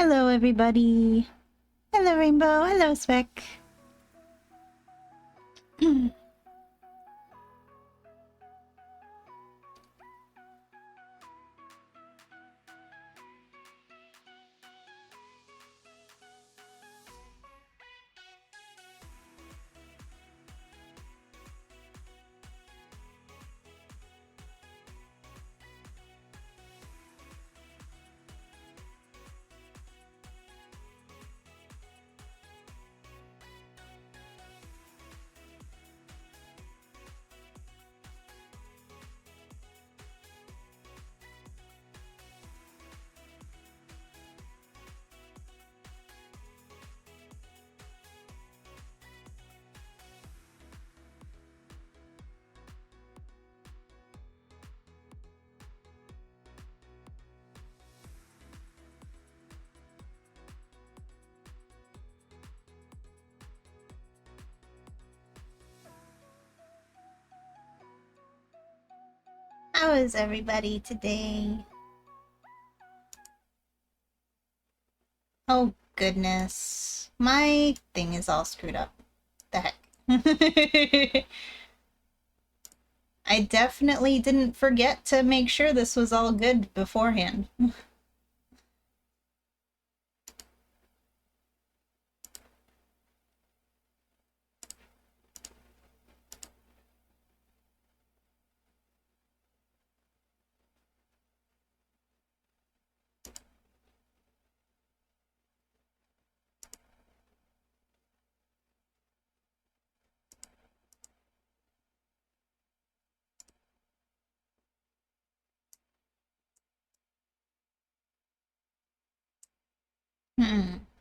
Hello, everybody. Hello, Rainbow. Hello, Speck. How is everybody today? Oh, goodness. My thing is all screwed up. The heck. I definitely didn't forget to make sure this was all good beforehand.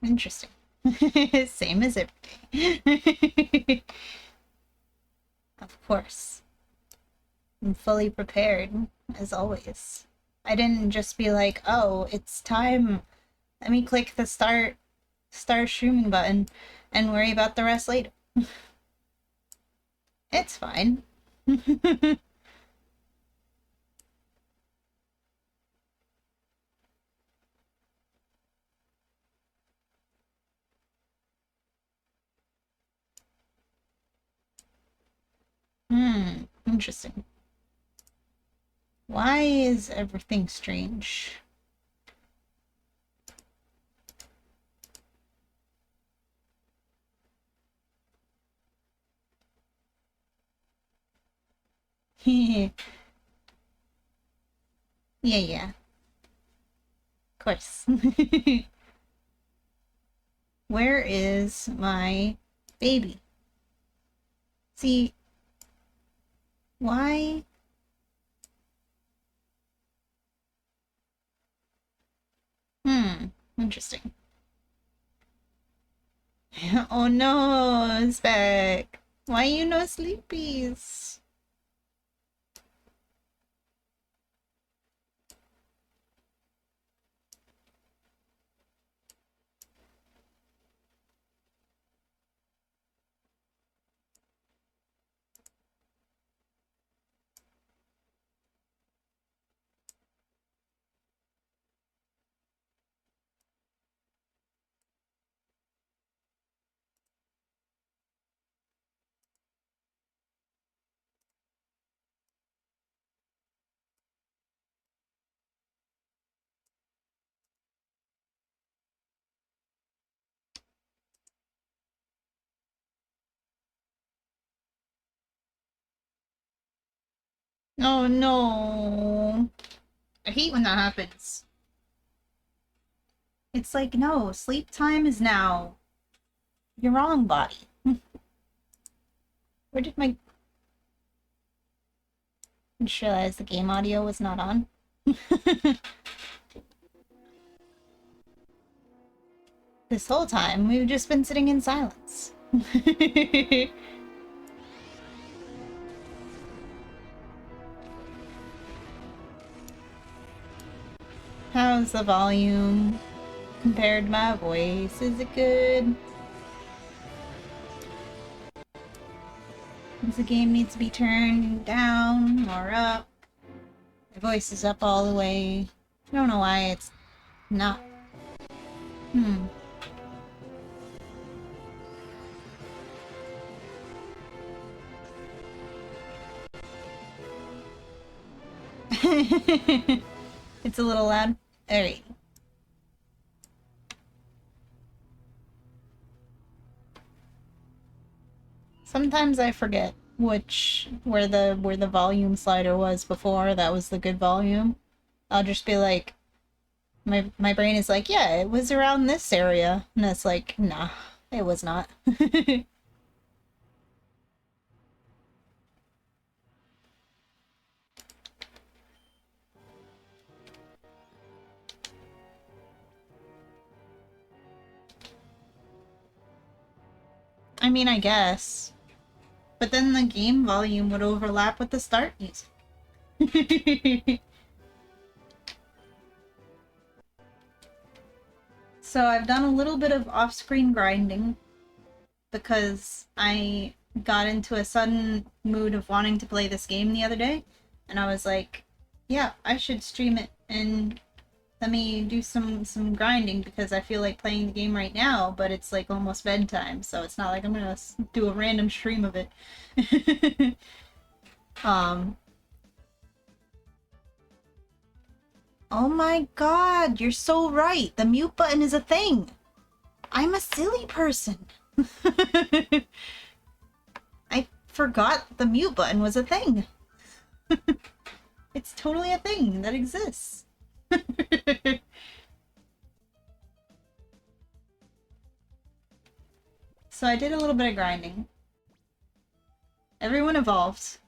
Interesting. Same as every day. Of course. I'm fully prepared, as always. I didn't just be like, oh, it's time. Let me click the start streaming button and worry about the rest later. It's fine. Interesting. Why is everything strange? Yeah, yeah. Of course. Where is my baby? See, why? Interesting. Oh no, Speck. Why you no sleepies? Oh no. I hate when that happens. It's like, no, sleep time is now. You're wrong, body. Where did my... I just realized the game audio was not on. This whole time, we've just been sitting in silence. How's the volume compared to my voice? Is it good? Does the game need to be turned down or up? My voice is up all the way. I don't know why it's not Hmm. It's a little loud. Alright. Sometimes I forget where the volume slider was before. That was the good volume. I'll just be like, my brain is like, yeah, it was around this area, and it's like, nah, it was not. I mean, I guess, but then the game volume would overlap with the start music. So I've done a little bit of off-screen grinding because I got into a sudden mood of wanting to play this game the other day, and I was like, yeah, I should stream it and let me do some grinding because I feel like playing the game right now, but it's like almost bedtime, so it's not like I'm gonna do a random stream of it. um, oh my god, you're so right. The mute button is a thing. I'm a silly person. I forgot the mute button was a thing. It's totally a thing that exists. So I did a little bit of grinding. Everyone evolved.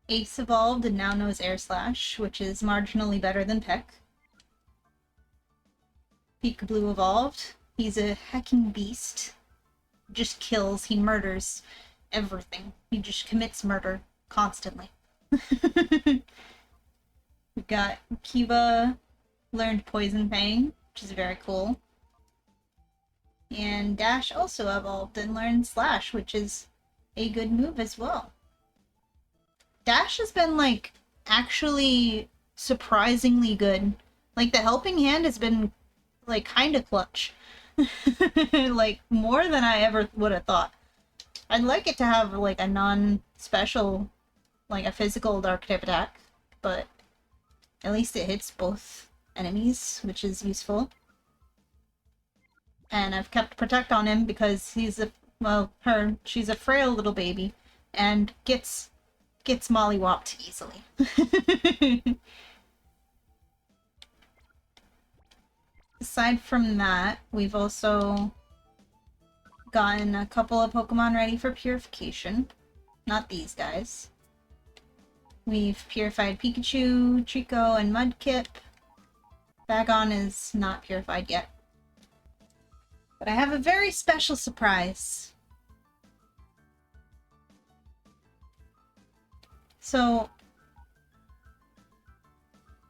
Ace evolved and now knows Air Slash, which is marginally better than Peck. Peekaboo evolved. He's a hecking beast. Just kills, he murders everything. He just commits murder constantly. We've got Kiva learned Poison Fang, which is very cool. And Dash also evolved and learned Slash, which is a good move as well. Dash has been, like, actually surprisingly good. Like, the helping hand has been, like, kinda clutch. Like, more than I ever would have thought. I'd like it to have, like, a non-special, like, a physical dark type attack, but at least it hits both enemies, which is useful. And I've kept Protect on him because he's a, well, she's a frail little baby, and gets mollywopped easily. Aside from that, we've also gotten a couple of Pokemon ready for purification. Not these guys. We've purified Pikachu, Trico, and Mudkip. Bagon is not purified yet. But I have a very special surprise. So,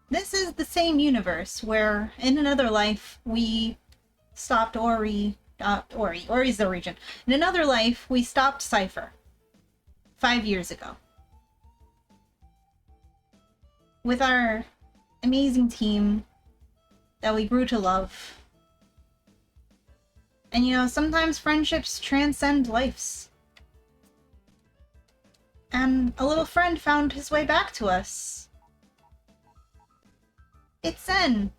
this is the same universe where, in another life, we stopped Orre's the region. In another life, we stopped Cypher 5 years ago. With our amazing team that we grew to love. And you know, sometimes friendships transcend lives. And a little friend found his way back to us. It's Zen.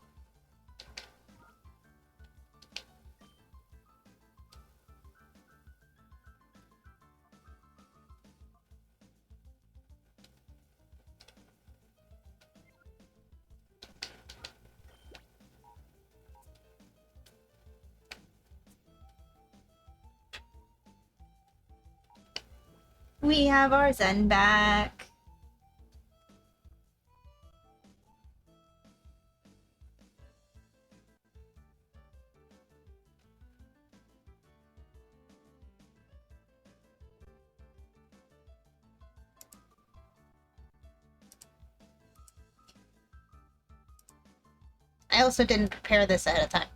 We have our Zen back. I I also didn't prepare this ahead of time.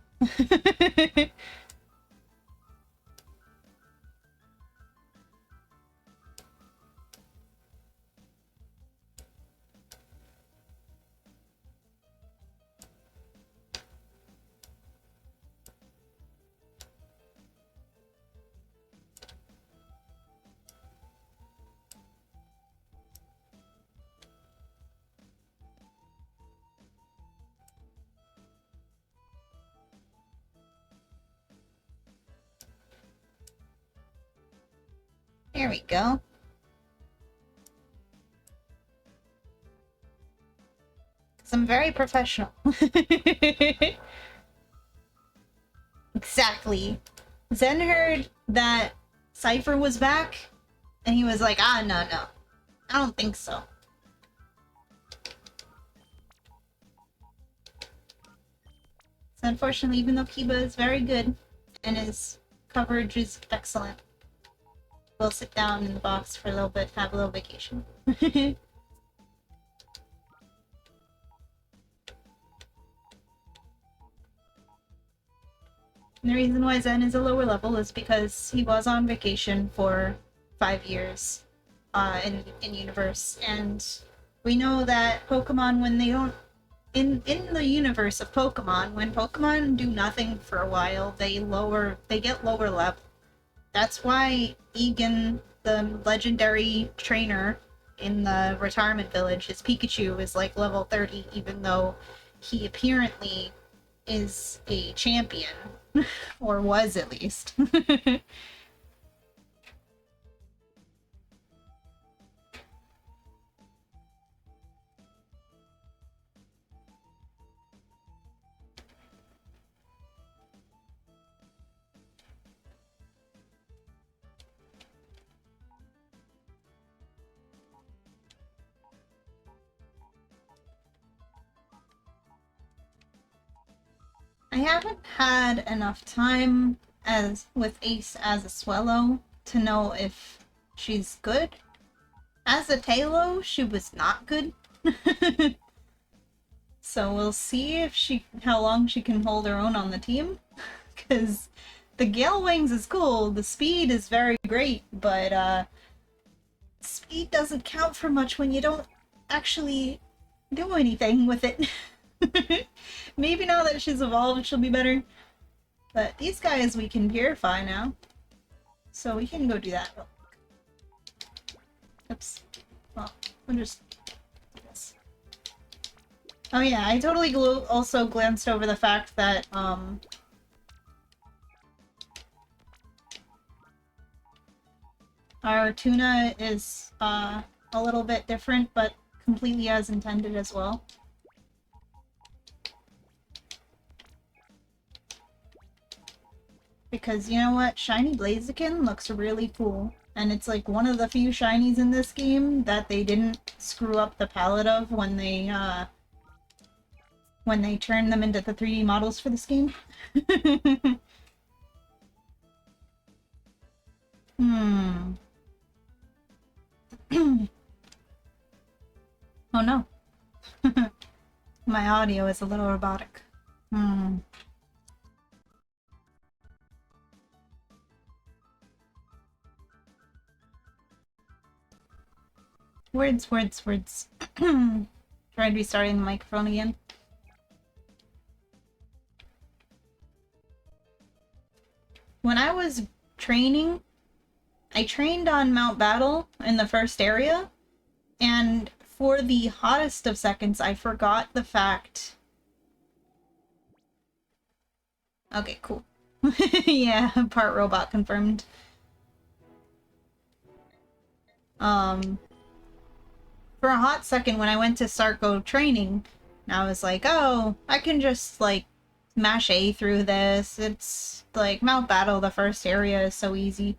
There we go. Because I'm very professional. Exactly. Zen heard that Cypher was back, and he was like, ah, no, no. I don't think so. So unfortunately, even though Kiba is very good, and his coverage is excellent, we'll sit down in the box for a little bit, have a little vacation. And the reason why Zen is a lower level is because he was on vacation for 5 years in Universe, and we know that Pokemon, when they don't in the universe of Pokemon, when Pokemon do nothing for a while, they get lower level. That's why Egan, the legendary trainer in the retirement village, his Pikachu is like level 30, even though he apparently is a champion. Or was, at least. I haven't had enough time as with Ace as a Swellow to know if she's good. As a Tailo, she was not good. So we'll see if how long she can hold her own on the team. Because the Gale Wings is cool, the speed is very great, but speed doesn't count for much when you don't actually do anything with it. Maybe now that she's evolved, she'll be better. But these guys we can purify now. So we can go do that real quick. Oops. Well, we'll just do this. Oh yeah, I totally also glanced over the fact that, our tuna is, a little bit different, but completely as intended as well. Because, you know what? Shiny Blaziken looks really cool. And it's like one of the few shinies in this game that they didn't screw up the palette of when they turned them into the 3D models for this game. Hmm. Oh no. My audio is a little robotic. Hmm. Words. Tried restarting the microphone again. When I was training, I trained on Mount Battle in the first area, and for the hottest of seconds, I forgot the fact... Okay, cool. Yeah, part robot confirmed. For a hot second when I went to Sarko training, I was like, oh, I can just, like, mash A through this. It's, like, Mount Battle, the first area is so easy.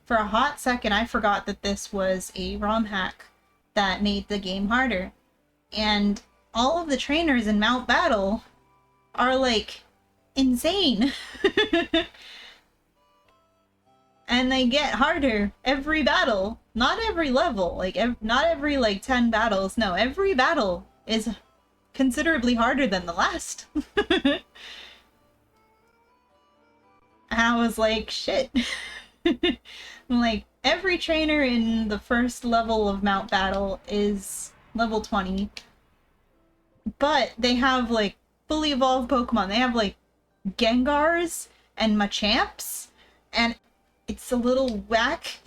For a hot second, I forgot that this was a ROM hack that made the game harder. And all of the trainers in Mount Battle are, like, insane. And they get harder every battle. Not every level, like, not every, like, 10 battles. No, every battle is considerably harder than the last. And I was like, shit. Like, every trainer in the first level of Mount Battle is level 20. But they have, like, fully evolved Pokemon. They have, like, Gengars and Machamps. And it's a little whack.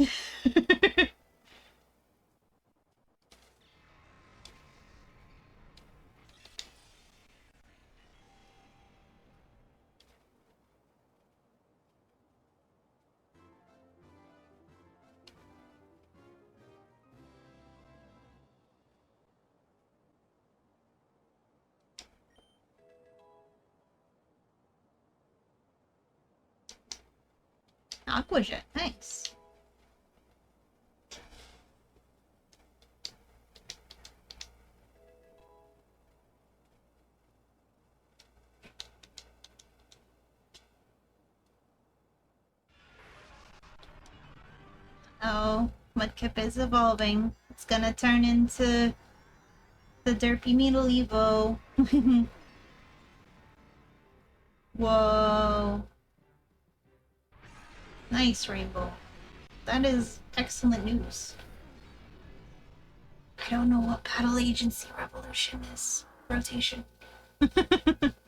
Aqua Jet, nice. Oh, Mudkip is evolving. It's gonna turn into the Derpy Needle Evo. Whoa. Nice, Rainbow. That is excellent news. I don't know what Battle Agency Revolution is. Rotation. But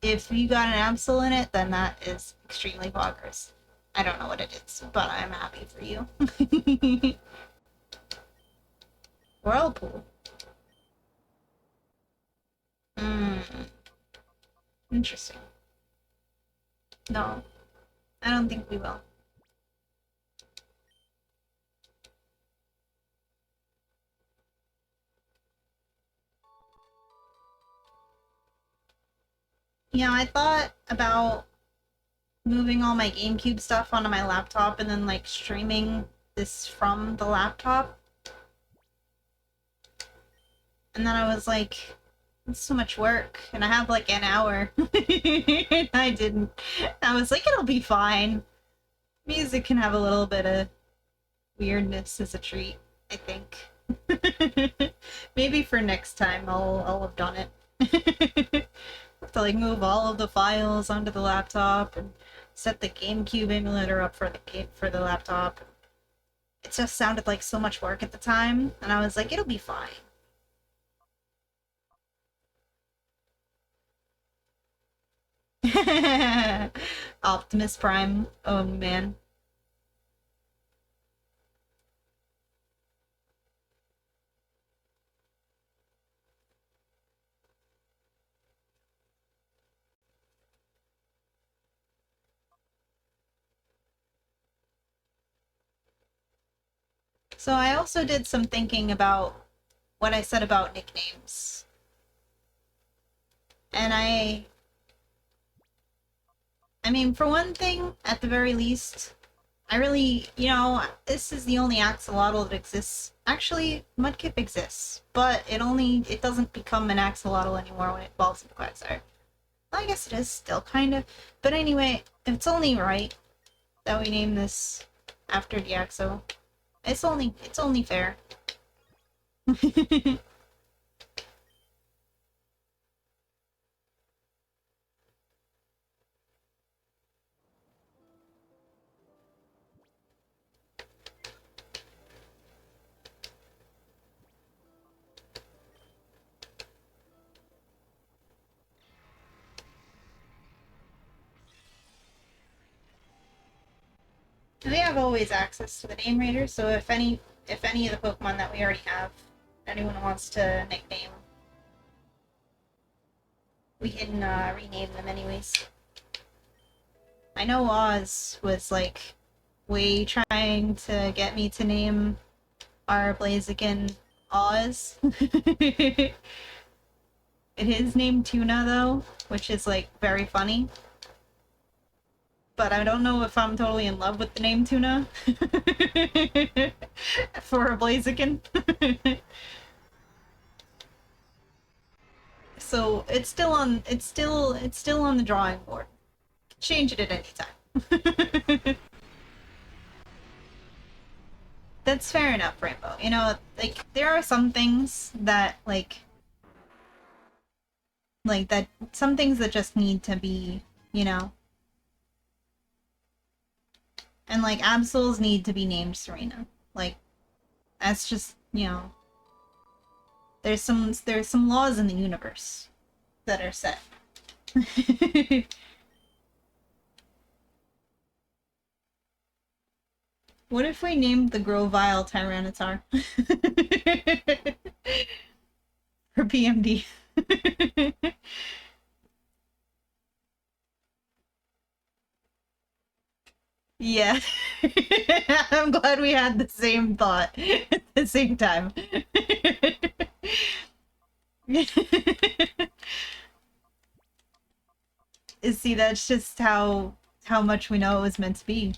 if you got an Absol in it, then that is extremely progress. I don't know what it is, but I'm happy for you. Whirlpool. Hmm. Interesting. No, I don't think we will. Yeah, I thought about moving all my GameCube stuff onto my laptop and then like streaming this from the laptop. And then I was like, it's so much work, and I have like an hour. And I didn't. I was like, it'll be fine. Music can have a little bit of weirdness as a treat, I think. Maybe for next time I'll have done it. Have to like move all of the files onto the laptop and set the GameCube emulator up for the laptop. It just sounded like so much work at the time, and I was like, it'll be fine. Optimus Prime. Oh man. So I also did some thinking about what I said about nicknames. And I mean, for one thing, at the very least, I really, this is the only axolotl that exists. Actually, Mudkip exists, but it doesn't become an axolotl anymore when it evolves into Quagsire. Well, I guess it is still, kind of. But anyway, it's only right that we name this after the Axo. It's only fair. We have always access to the name reader, so if any of the Pokemon that we already have, anyone wants to nickname, we can rename them anyways. I know Oz was like way trying to get me to name our Blaziken Oz. It is named Tuna though, which is like very funny. But I don't know if I'm totally in love with the name Tuna for a Blaziken. So it's still on the drawing board. Change it at any time. That's fair enough, Rainbow. You know, like there are some things that like that some things that just need to be, you know, and like Absols need to be named Serena. Like that's just, you know, there's some laws in the universe that are set. What if we named the Grovile Tyranitar? For PMD. Yeah. I'm glad we had the same thought at the same time. See, that's just how much we know it was meant to be.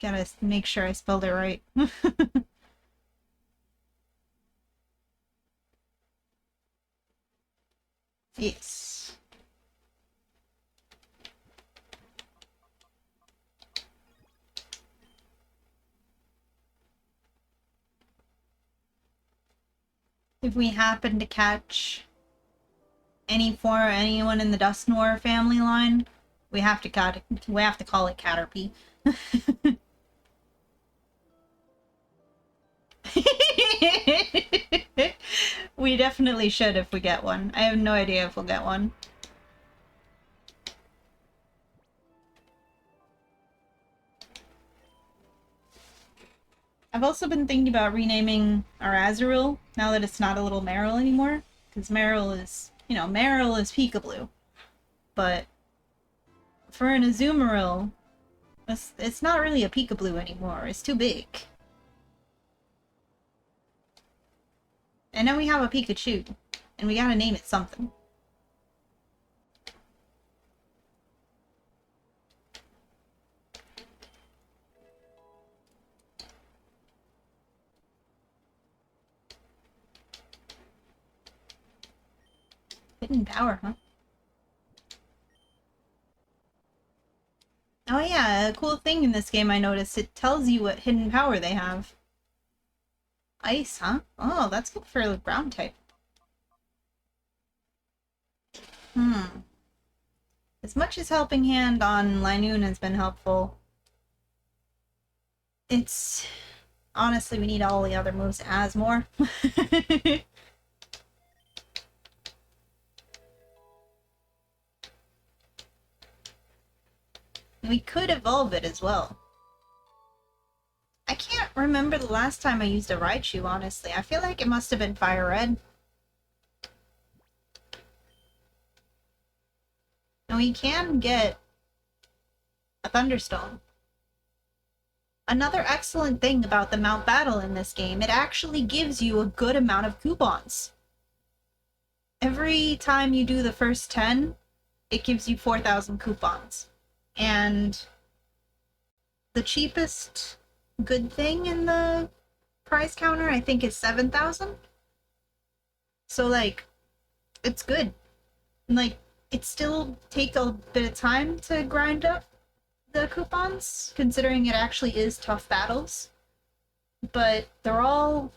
Gotta make sure I spelled it right. Yes. If we happen to catch anyone in the Dustnor family line, we have to call it Caterpie. We definitely should if we get one. I have no idea if we'll get one. I've also been thinking about renaming our Azurill now that it's not a little Meryl anymore. Because Meryl is, you know, Meryl is Peekaboo. But for an Azumarill, it's not really a Peekaboo anymore. It's too big. And now we have a Pikachu. And we gotta name it something. Hidden power, huh? Oh yeah, a cool thing in this game I noticed, it tells you what hidden power they have. Ice, huh? Oh, that's good for a ground type. Hmm. As much as Helping Hand on Linoon has been helpful, it's... honestly, we need all the other moves as more. We could evolve it as well. I can't remember the last time I used a Raichu, honestly. I feel like it must have been Fire Red. And we can get a Thunderstone. Another excellent thing about the Mount Battle in this game, it actually gives you a good amount of coupons. Every time you do the first 10, it gives you 4,000 coupons. And the cheapest good thing in the prize counter, I think, is 7,000. So, like, it's good. Like, it still takes a bit of time to grind up the coupons, considering it actually is tough battles. But they're all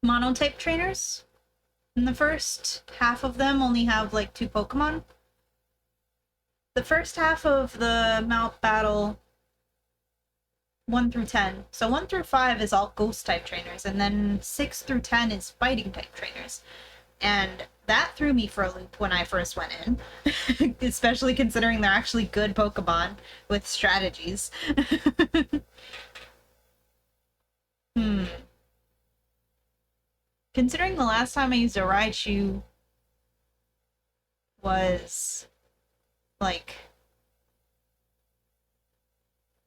monotype trainers. And the first half of them only have, like, 2 Pokemon. The first half of the Mount Battle 1 through 10. So 1 through 5 is all ghost type trainers, and then 6 through 10 is fighting type trainers. And that threw me for a loop when I first went in, especially considering they're actually good Pokemon with strategies. Hmm. Considering the last time I used a Raichu was like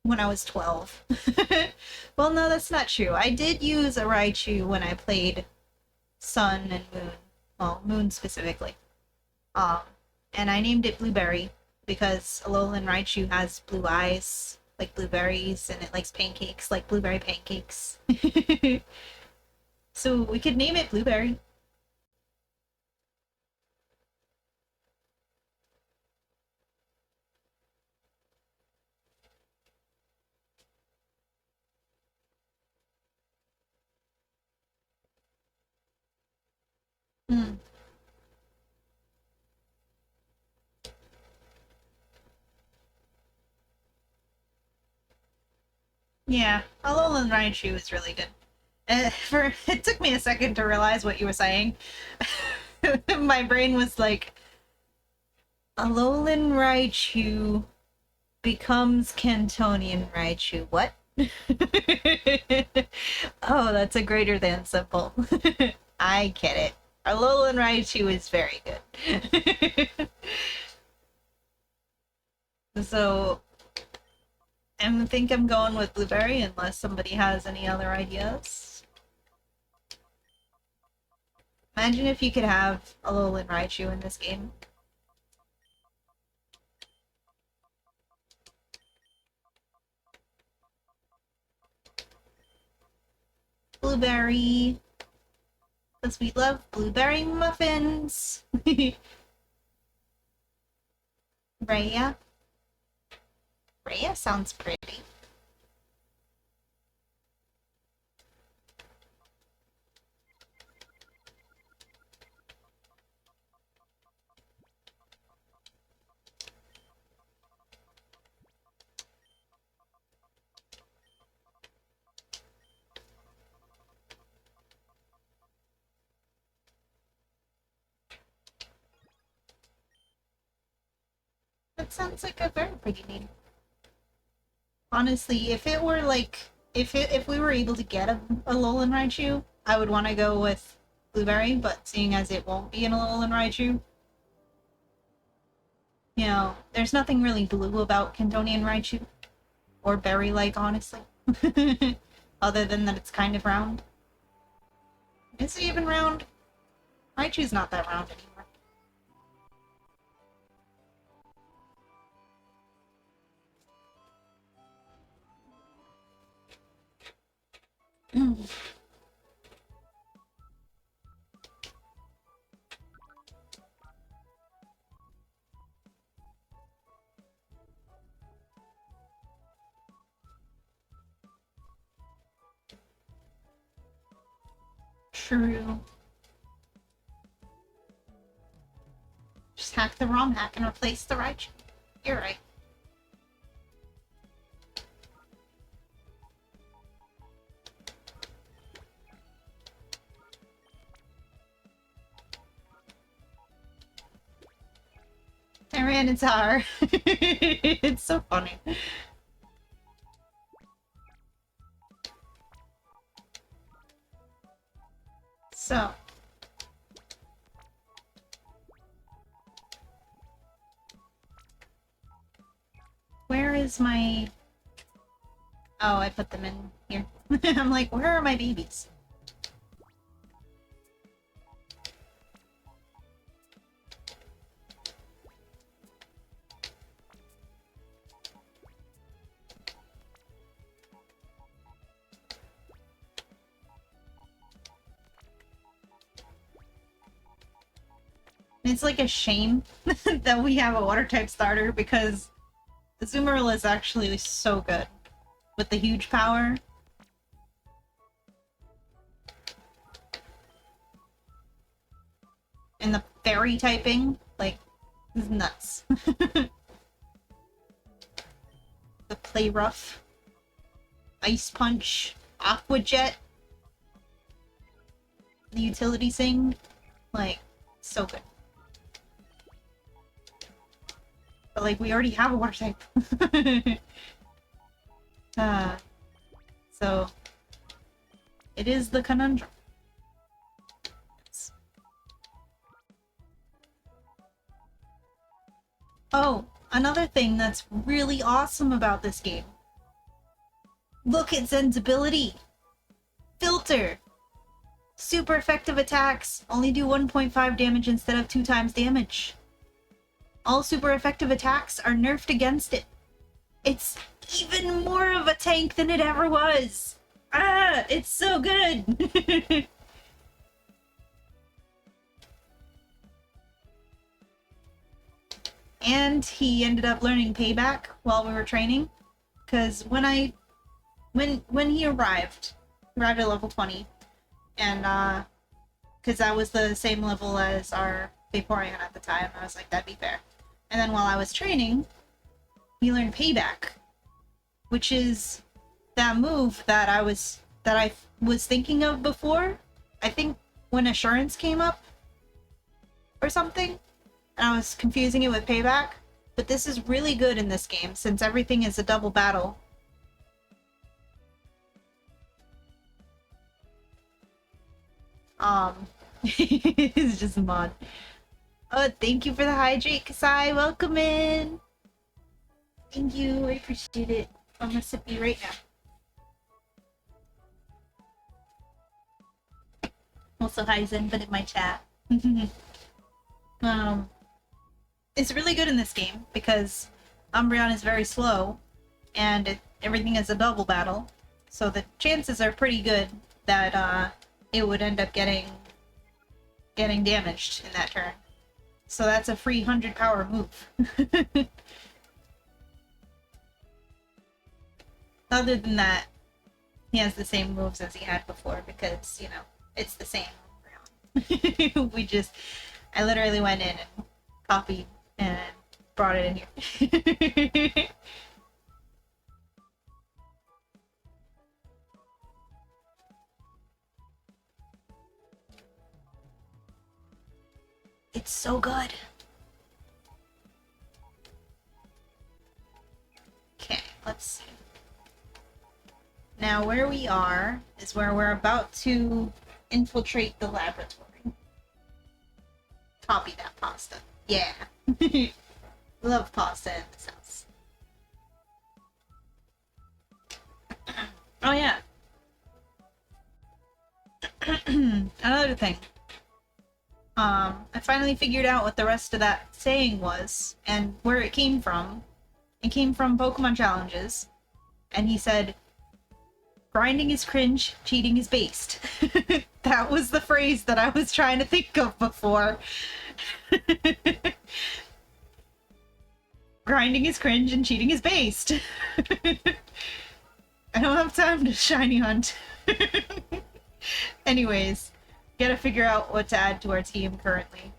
when I was 12. Well, no, that's not true. I did use a Raichu when I played Sun and Moon. Well, Moon specifically. Um, and I named it Blueberry because Alolan Raichu has blue eyes. like blueberries, and it likes pancakes, like blueberry pancakes. So we could name it Blueberry. Hmm. Yeah, Alolan Raichu is really good. It took me a second to realize what you were saying. My brain was like, Alolan Raichu becomes Cantonian Raichu. What? Oh, that's a greater than symbol. I get it. Alolan Raichu is very good. So, I think I'm going with Blueberry unless somebody has any other ideas. Imagine if you could have Alolan Raichu in this game. Blueberry. Because we love blueberry muffins. Rhea. Rhea sounds pretty. That sounds like a very pretty name. Honestly, if it were like if we were able to get a Alolan Raichu, I would want to go with Blueberry, but seeing as it won't be an Alolan Raichu, you know, there's nothing really blue about Cantonian Raichu. Or berry-like, honestly. Other than that it's kind of round. Is it even round? Raichu's not that round anymore. True. Just hack the ROM hack and replace the Raichu. You're right. Tyranitar. It's so funny. So. Where is my... Oh, I put them in here. I'm like, where are my babies? It's like a shame that we have a water type starter because the Azumarill is actually so good with the huge power. And the fairy typing, like, is nuts. The Play Rough, Ice Punch, Aqua Jet, the utility sing, like, so good. But, like, we already have a water type. So, it is the conundrum. Oh, another thing that's really awesome about this game. Look at Zen's ability! Filter! Super effective attacks only do 1.5 damage instead of 2 times damage. All super effective attacks are nerfed against it. It's even more of a tank than it ever was. Ah, it's so good. And he ended up learning payback while we were training, because when he arrived at level 20, and because that was the same level as our Vaporeon at the time, I was like, that'd be fair. And then while I was training, he learned payback, which is that move that I was thinking of before. I think when Assurance came up or something, and I was confusing it with payback. But this is really good in this game since everything is a double battle. It's just a mod. Oh, thank you for the hydrate, Kasai. Welcome in. Thank you. I appreciate it. I'm gonna sip you right now. Also, hi Zen, but in my chat. It's really good in this game because Umbreon is very slow, and everything is a double battle, so the chances are pretty good that it would end up getting damaged in that turn. So that's a free 100 power move. Other than that, he has the same moves as he had before because, you know, it's the same. I literally went in and copied and brought it in here. It's so good. Okay, let's see. Now where we are is where we're about to infiltrate the laboratory. Copy that pasta. Yeah. Love pasta in this house. Oh yeah. Another thing. I finally figured out what the rest of that saying was and where it came from. It came from Pokemon Challenges. And he said, grinding is cringe, cheating is based. That was the phrase that I was trying to think of before. Grinding is cringe and cheating is based. I don't have time to shiny hunt. Anyways, gotta figure out what to add to our team currently.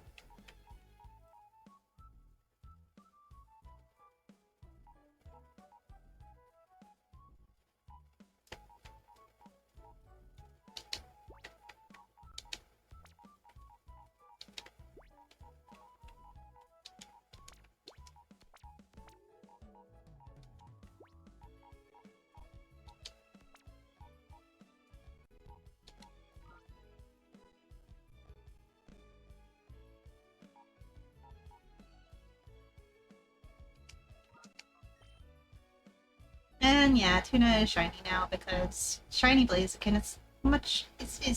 And yeah, Tuna is shiny now because shiny Blaziken is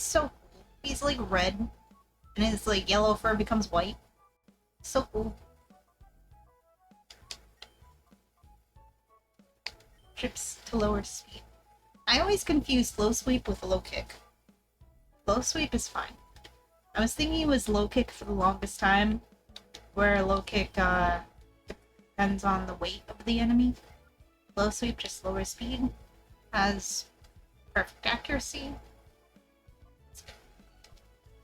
so cool. He's like red, and his like yellow fur becomes white. So cool. Trips to lower speed. I always confuse slow sweep with low kick. Low sweep is fine. I was thinking it was low kick for the longest time, where low kick depends on the weight of the enemy. Low sweep, just lower speed, has perfect accuracy.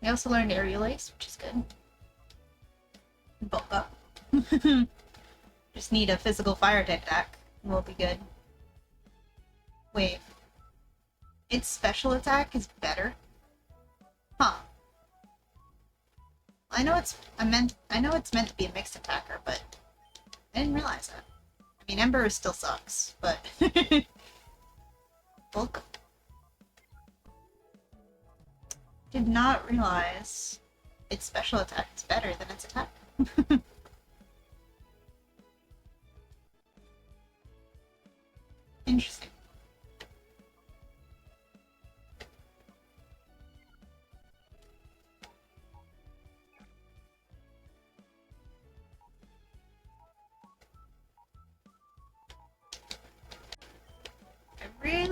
I also learned aerial ace, which is good. Bulk up. Just need a physical fire type attack. We'll be good. Wait. Its special attack is better? Huh. I know it's meant to be a mixed attacker, but I didn't realize that. I mean, Ember still sucks, but bulk. Did not realize its special attack is better than its attack. Interesting.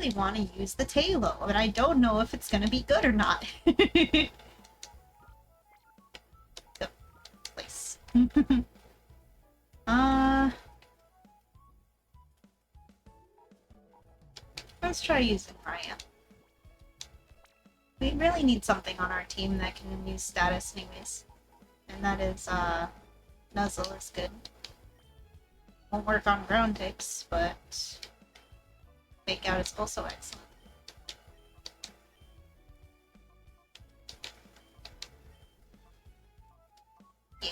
really want to use the Talo, and I don't know if it's gonna be good or not. The place. Let's try using Raya. We really need something on our team that can use status anyways. And that is, Nuzzle is good. Won't work on ground types, but Fake Out is also excellent. Yeah.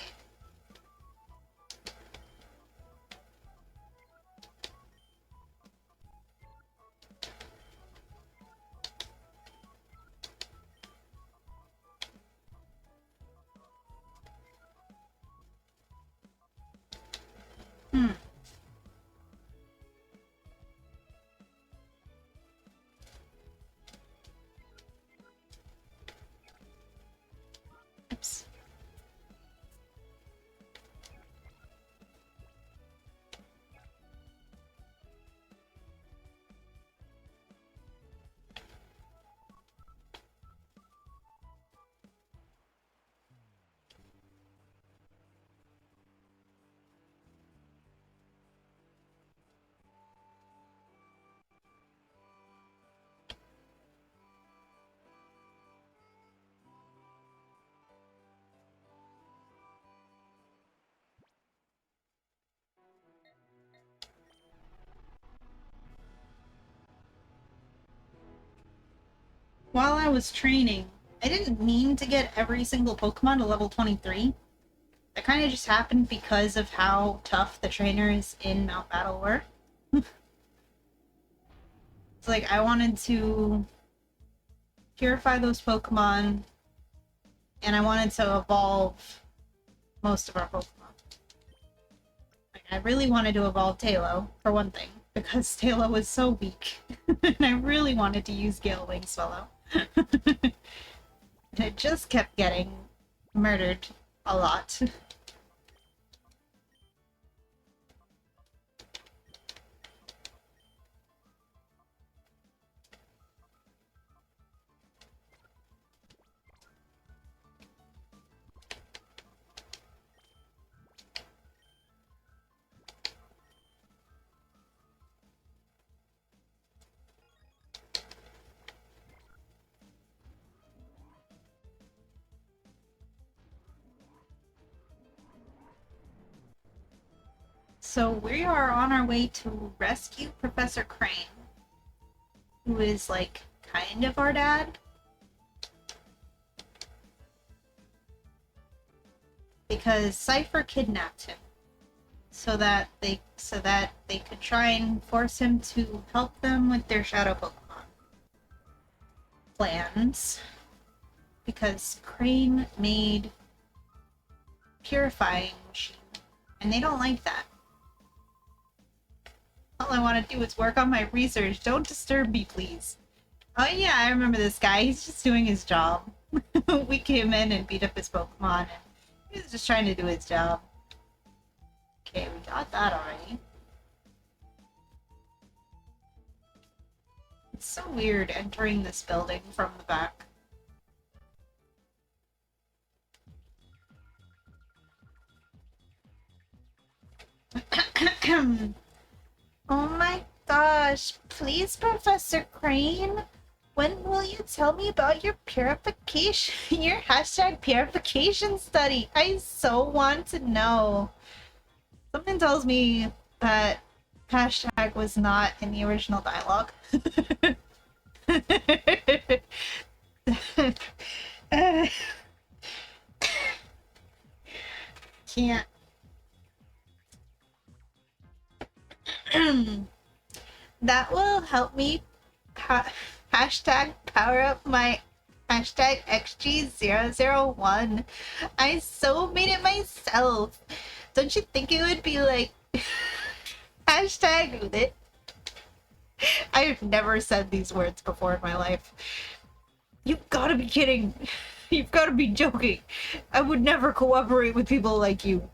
Oops. While I was training, I didn't mean to get every single Pokemon to level 23. That kind of just happened because of how tough the trainers in Mount Battle were. It's like, I wanted to purify those Pokemon, and I wanted to evolve most of our Pokemon. Like, I really wanted to evolve Talo, for one thing, because Talo was so weak. And I really wanted to use Gale Wing Swallow. And it just kept getting murdered a lot. So we are on our way to rescue Professor Crane, who is, like, kind of our dad. Because Cypher kidnapped him so that they could try and force him to help them with their Shadow Pokemon plans. Because Crane made purifying machine, and they don't like that. All I want to do is work on my research. Don't disturb me, please. Oh yeah, I remember this guy. He's just doing his job. We came in and beat up his Pokemon, and he was just trying to do his job. Okay, we got that already. It's so weird entering this building from the back. Oh my gosh, please, Professor Crane, when will you tell me about your purification, your hashtag purification study? I so want to know. Something tells me that hashtag was not in the original dialogue. Can't. That will help me hashtag power up my hashtag XG001. I so made it myself. Don't you think it would be like hashtag with it? I've never said these words before in my life. You've gotta be kidding. You've gotta be joking. I would never cooperate with people like you.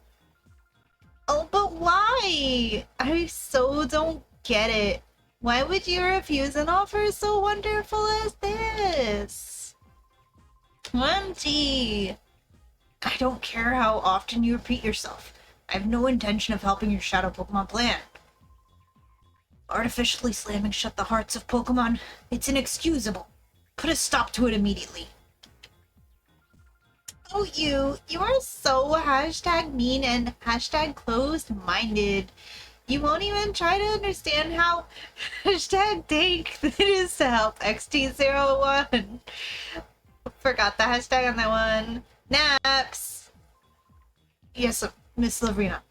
Oh, but why? I so don't get it. Why would you refuse an offer so wonderful as this? OMG! I don't care how often you repeat yourself. I have no intention of helping your Shadow Pokemon plan. Artificially slamming shut the hearts of Pokemon, it's inexcusable. Put a stop to it immediately. Oh, you are so hashtag mean and hashtag closed-minded. You won't even try to understand how hashtag dank it is to help XT01. Forgot the hashtag on that one. Naps. Yes, Miss Lavrina.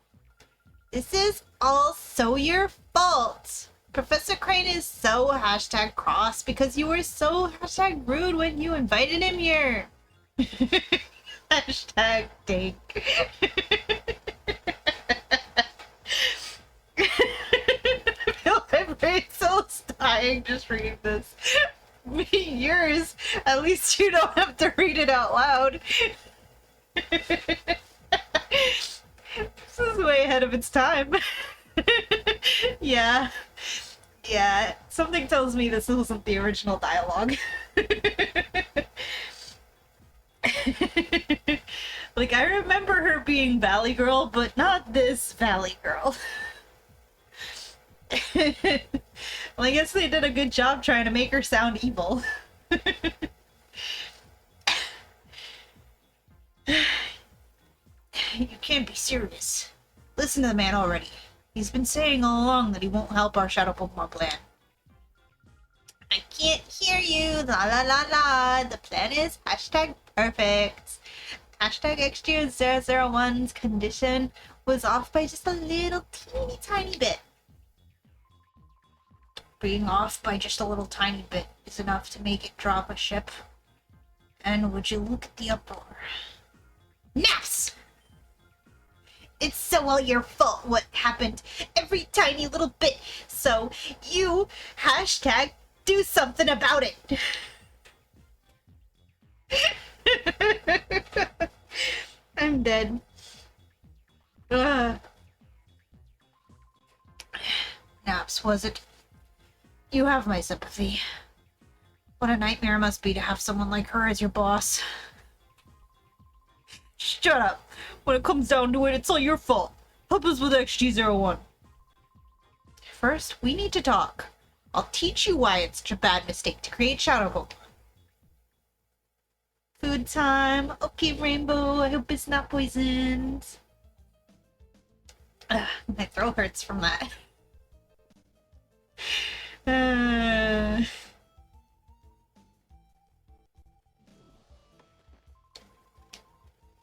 This is all so your fault. Professor Crane is so hashtag cross because you were so hashtag rude when you invited him here. Hashtag dank. I feel my brain cell's dying just reading this. Me, yours. At least you don't have to read it out loud. This is way ahead of its time. Yeah. Yeah. Something tells me this wasn't the original dialogue. Like, I remember her being Valley Girl, but not this Valley Girl. Well, I guess they did a good job trying to make her sound evil. You can't be serious. Listen to the man already. He's been saying all along that he won't help our Shadow Pokemon plan. I can't hear you. La la la la. The plan is hashtag perfect. Hashtag XG001's condition was off by just a little teeny tiny bit. Being off by just a little tiny bit is enough to make it drop a ship. And would you look at the uproar? Naps! It's so all your fault what happened. Every tiny little bit. So you hashtag do something about it. I'm dead. Naps, was it? You have my sympathy. What a nightmare it must be to have someone like her as your boss. Shut up. When it comes down to it, it's all your fault. Help us with XG01. First, we need to talk. I'll teach you why it's such a bad mistake to create Shadow Pokemon. Food time. Okay, Rainbow. I hope it's not poisoned. My throat hurts from that.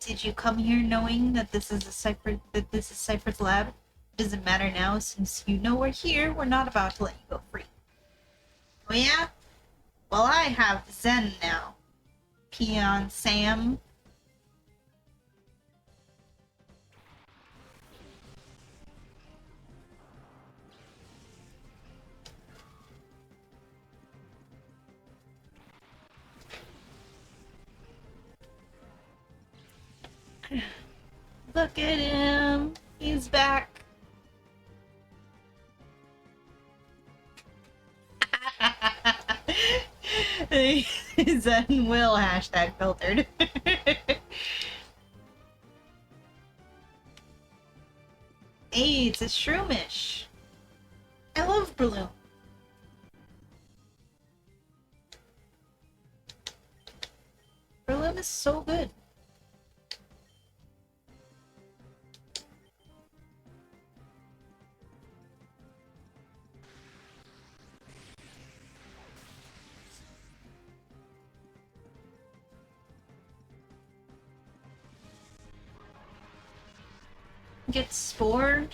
Did you come here knowing that this is Cypher's lab? It doesn't matter now, since you know we're here, we're not about to let you go free. Oh yeah? Well, I have Zen now. Peon Sam. Look at him. He's back. Zen will hashtag filtered. Hey, it's a Shroomish. I love Breloom. Breloom is so good. Get Spore,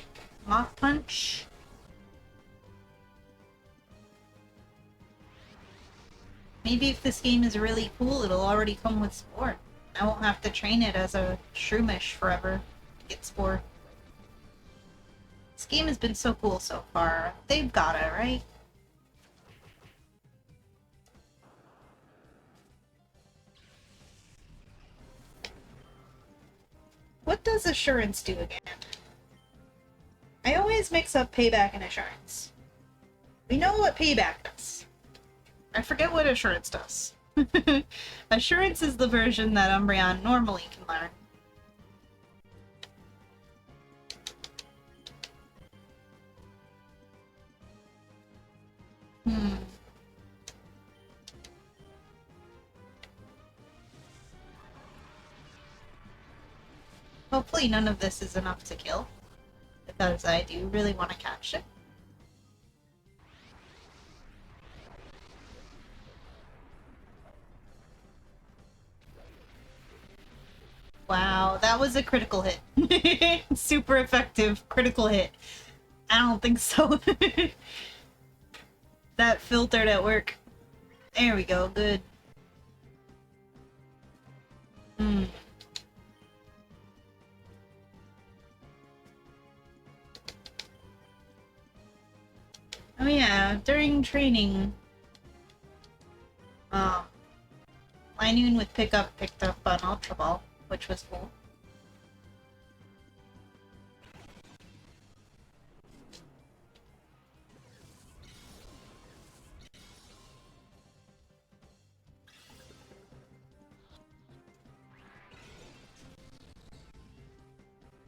Mach Punch. Maybe if this game is really cool, it'll already come with Spore. I won't have to train it as a Shroomish forever to get Spore. This game has been so cool so far. They've gotta, right? What does Assurance do again? I always mix up Payback and Assurance. We know what payback does. I forget what assurance does. Assurance is the version that Umbreon normally can learn. Hopefully none of this is enough to kill, because I do really want to catch it. Wow, that was a critical hit. Super effective critical hit. I don't think so. That filtered at work. There we go, good. Oh yeah, during training, Linoon with pickup picked up an Ultra Ball, which was cool.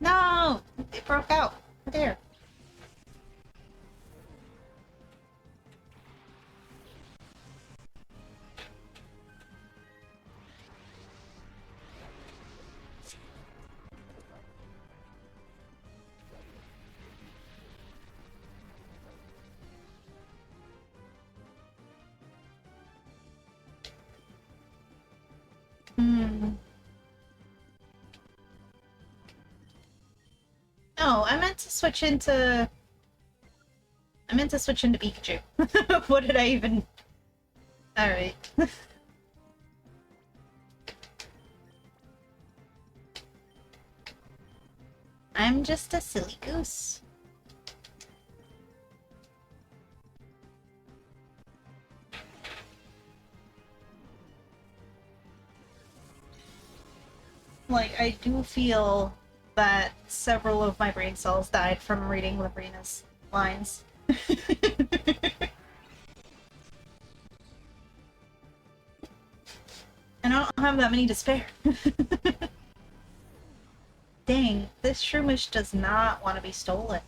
No! It broke out. There. No, I meant to switch into... Pikachu. What did I even... Alright. I'm just a silly goose. Like, I do feel that several of my brain cells died from reading Labrina's lines. And I don't have that many to spare. Dang, this Shroomish does not want to be stolen.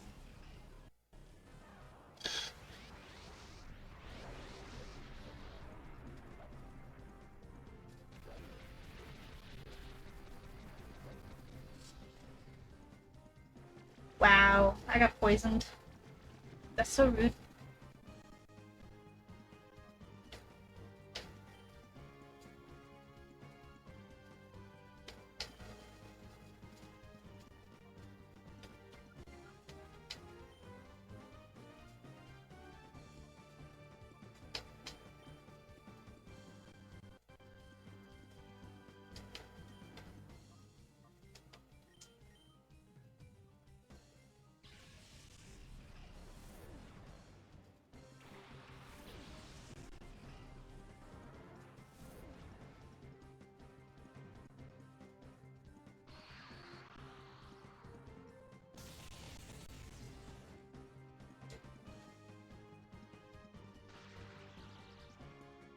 Wow, I got poisoned. That's so rude.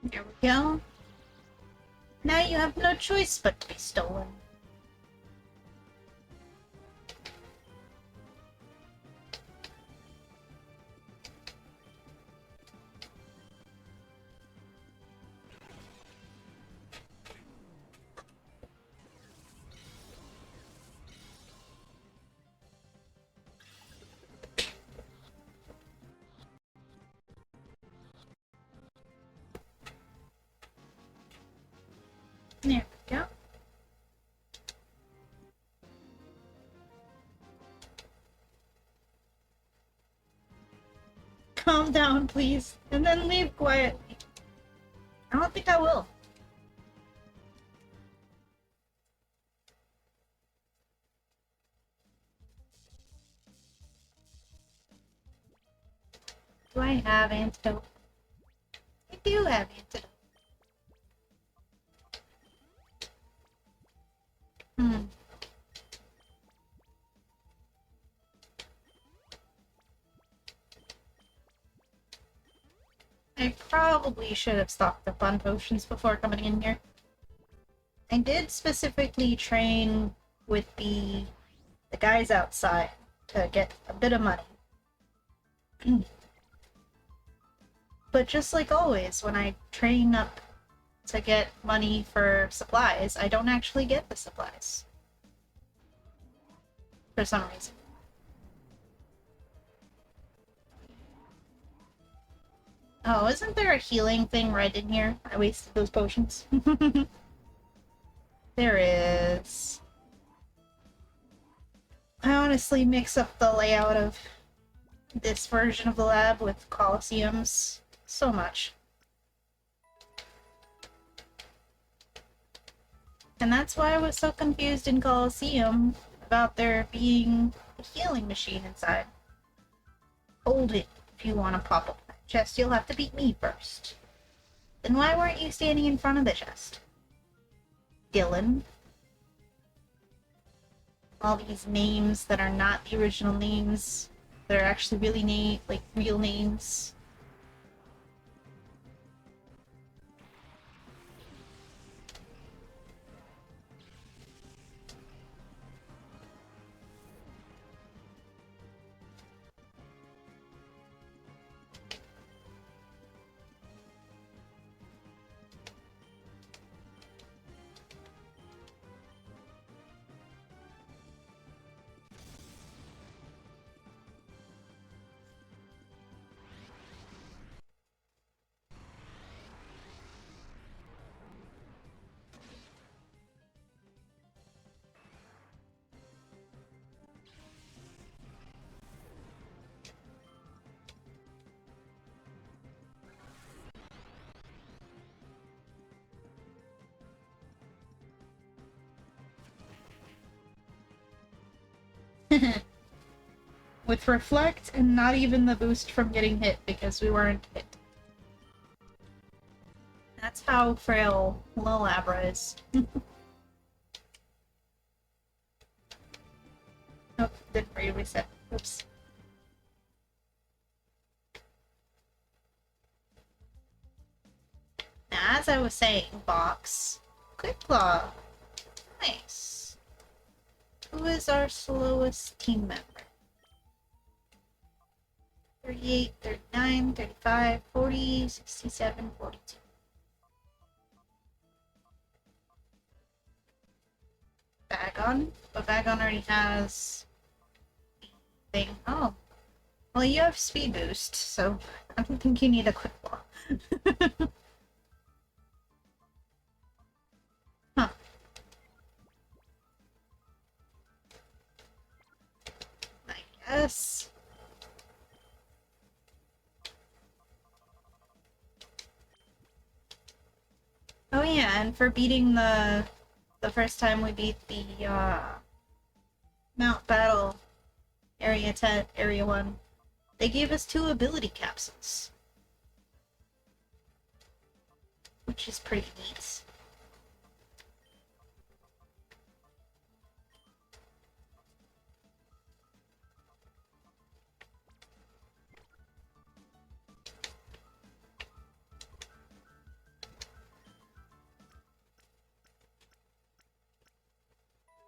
There we go. Now you have no choice but to be stolen. There we go. Calm down, please, and then leave quietly. I don't think I will. Do I have antidote? I do have antidote. I probably should have stocked up on potions before coming in here. I did specifically train with the guys outside to get a bit of money. But just like always, when I train up to get money for supplies, I don't actually get the supplies. For some reason. Oh, isn't there a healing thing right in here? I wasted those potions. There is. I honestly mix up the layout of this version of the lab with Colosseums so much. And that's why I was so confused in Colosseum about there being a healing machine inside. Hold it if you want to pop up that chest, you'll have to beat me first. Then why weren't you standing in front of the chest? Dylan? All these names that are not the original names, that are actually really real names. With Reflect and not even the boost from getting hit because we weren't hit. That's how frail Lil Abra is. Oh, didn't reset. Oops. Now, as I was saying, box. Quick Claw. Nice. Who is our slowest team member? 38, 39, 35, 40, 67, 42. Bagon? But Bagon already has the thing. Oh. Well, you have speed boost, so I don't think you need a quick claw. Huh. I guess. Oh yeah, and for beating the first time we beat the Mount Battle Area 10, Area 1, they gave us 2 ability capsules. Which is pretty neat.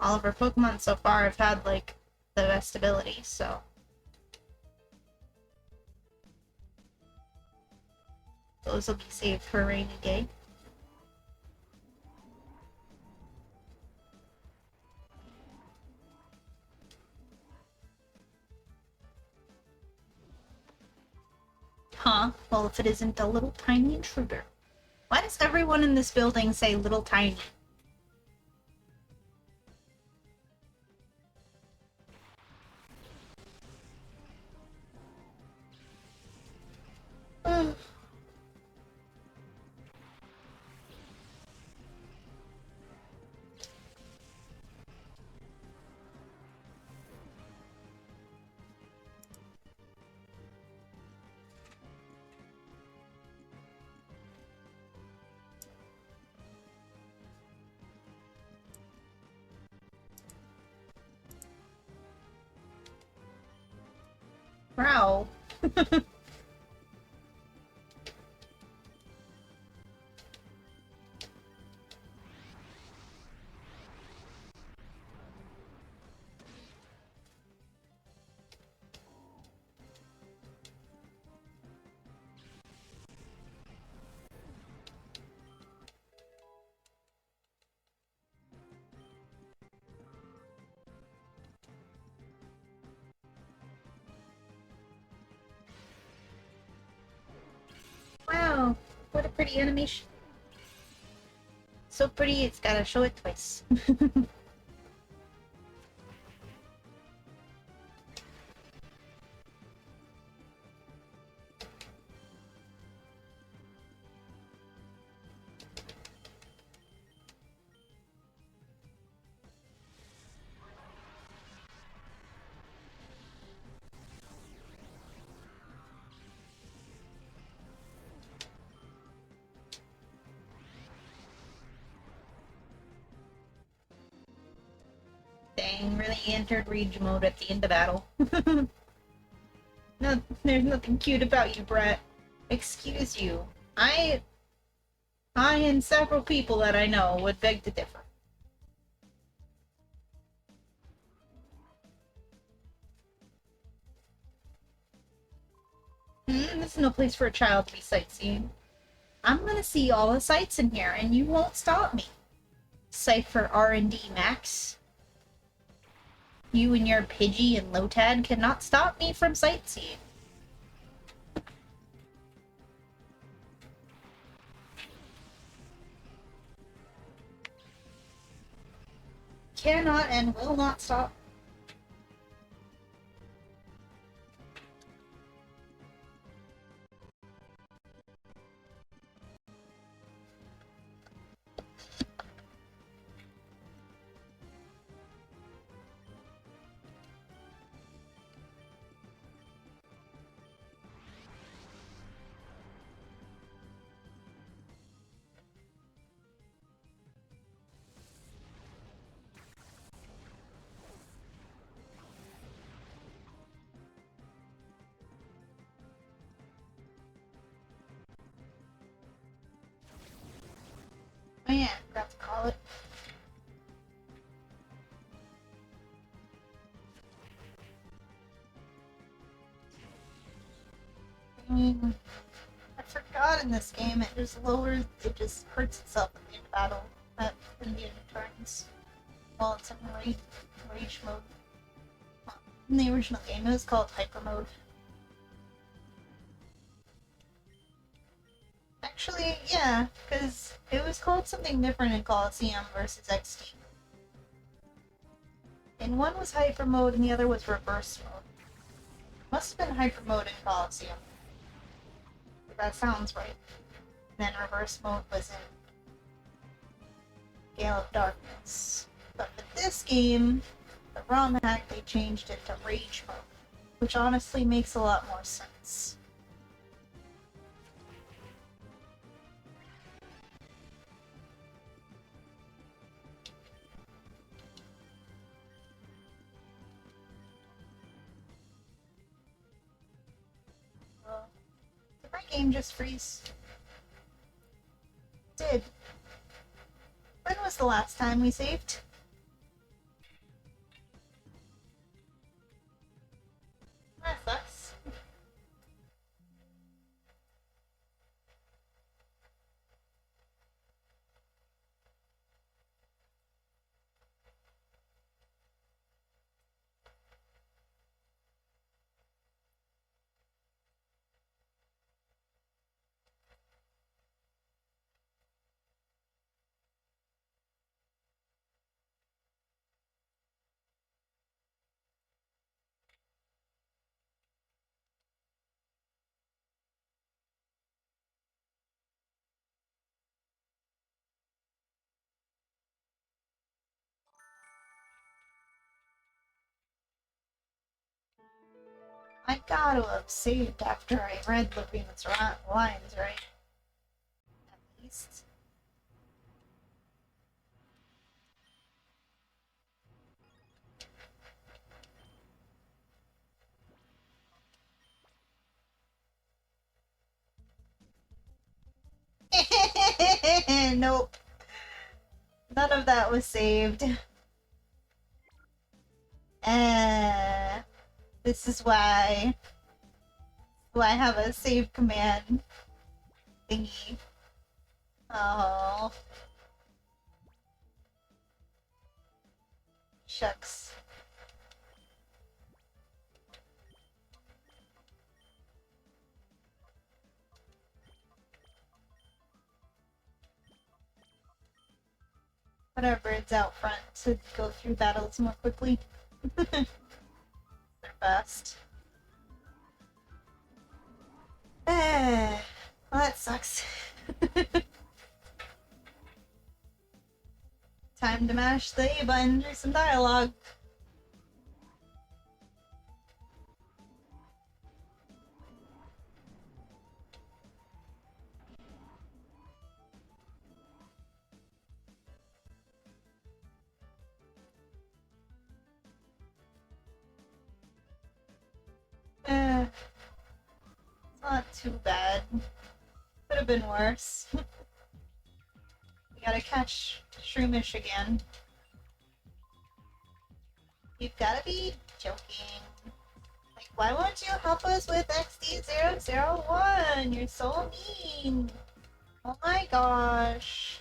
All of our Pokemon so far have had, like, the best abilities, so... those will be saved for a rainy day. Huh? Well, if it isn't a little tiny intruder. Why does everyone in this building say little tiny? Wow. pretty animation. So pretty, it's gotta show it twice. Dang, really entered rage mode at the end of battle. No, there's nothing cute about you, Brett. Excuse you. I and several people that I know would beg to differ. This is no place for a child to be sightseeing. I'm gonna see all the sights in here, and you won't stop me. Cypher R&D Max. You and your Pidgey and Lotad cannot stop me from sightseeing. Cannot and will not stop. Oh yeah, forgot to call it. I forgot in this game it just lowers, it just hurts itself at the end of battle, in the end of turns, while it's in rage mode. In the original game, it was called hyper mode. Actually, yeah, because it was called something different in Coliseum versus XD. And one was hyper mode and the other was reverse mode. Must have been hyper mode in Coliseum. That sounds right. And then reverse mode was in Gale of Darkness. But with this game, the ROM hack, they changed it to rage mode, which honestly makes a lot more sense. Did my game just freeze? It did. When was the last time we saved? That sucks. I gotta have saved after I read Lupine's lines, right? At least. Nope. None of that was saved. This is why I have a save command thingy. Oh. Shucks. Put our birds out front to go through battles more quickly. They're fast. Well, that sucks. Time to mash the A button for some dialogue. It's not too bad. Could have been worse. We gotta catch Shroomish again. You've gotta be joking. Like, why won't you help us with XD001? You're so mean. Oh my gosh.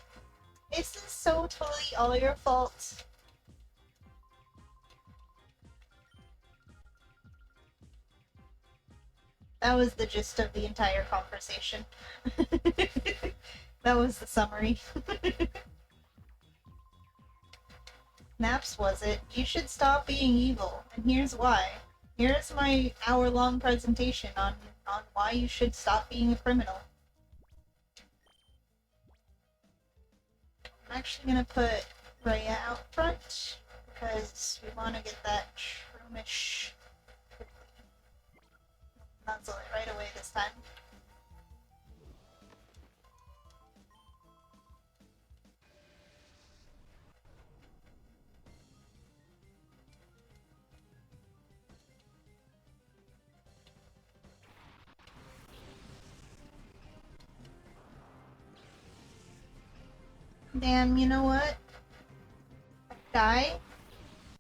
This is so totally all your fault. That was the gist of the entire conversation. That was the summary. Naps was it? You should stop being evil, and here's why. Here's my hour-long presentation on why you should stop being a criminal. I'm actually gonna put Rhea out front, because we want to get that Shroomish nuzzle it right away this time. Damn, you know what? That guy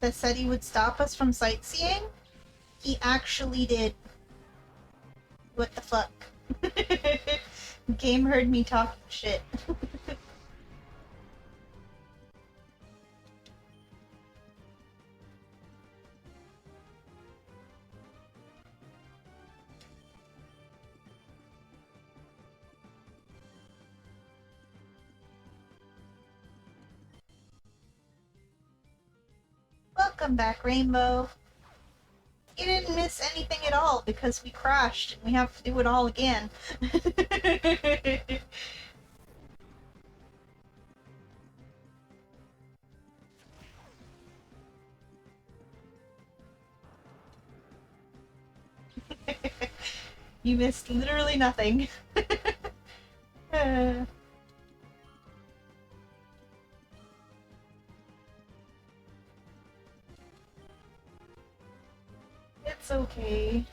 that said he would stop us from sightseeing, he actually did. What the fuck? Game heard me talking shit. Welcome back, Rainbow. You didn't miss anything at all because we crashed and we have to do it all again. You missed literally nothing. It's okay.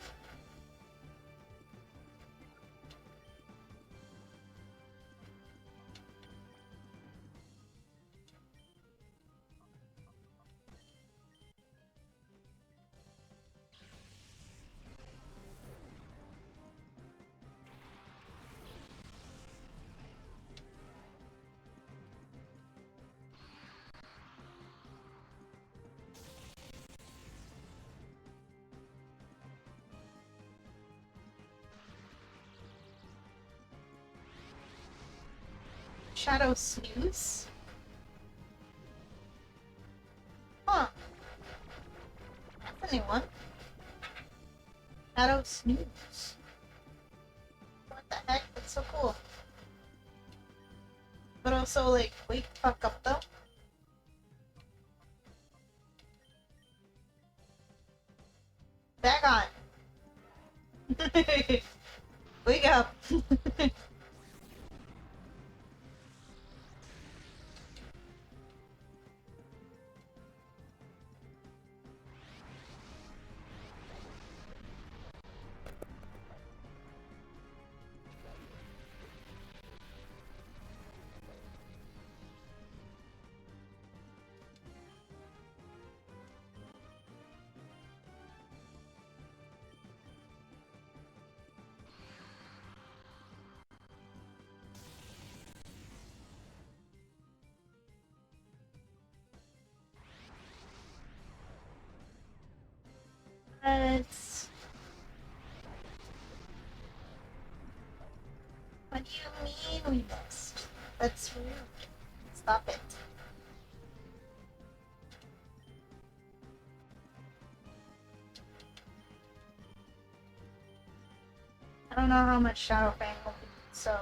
Shadow Snooze? Huh. That's a new one. Shadow Snooze. What the heck? That's so cool. But also, like, wake the fuck up though. Back on. Wake up. Let's... What do you mean we missed? That's rude. Stop it. I don't know how much Shadowfang will be, so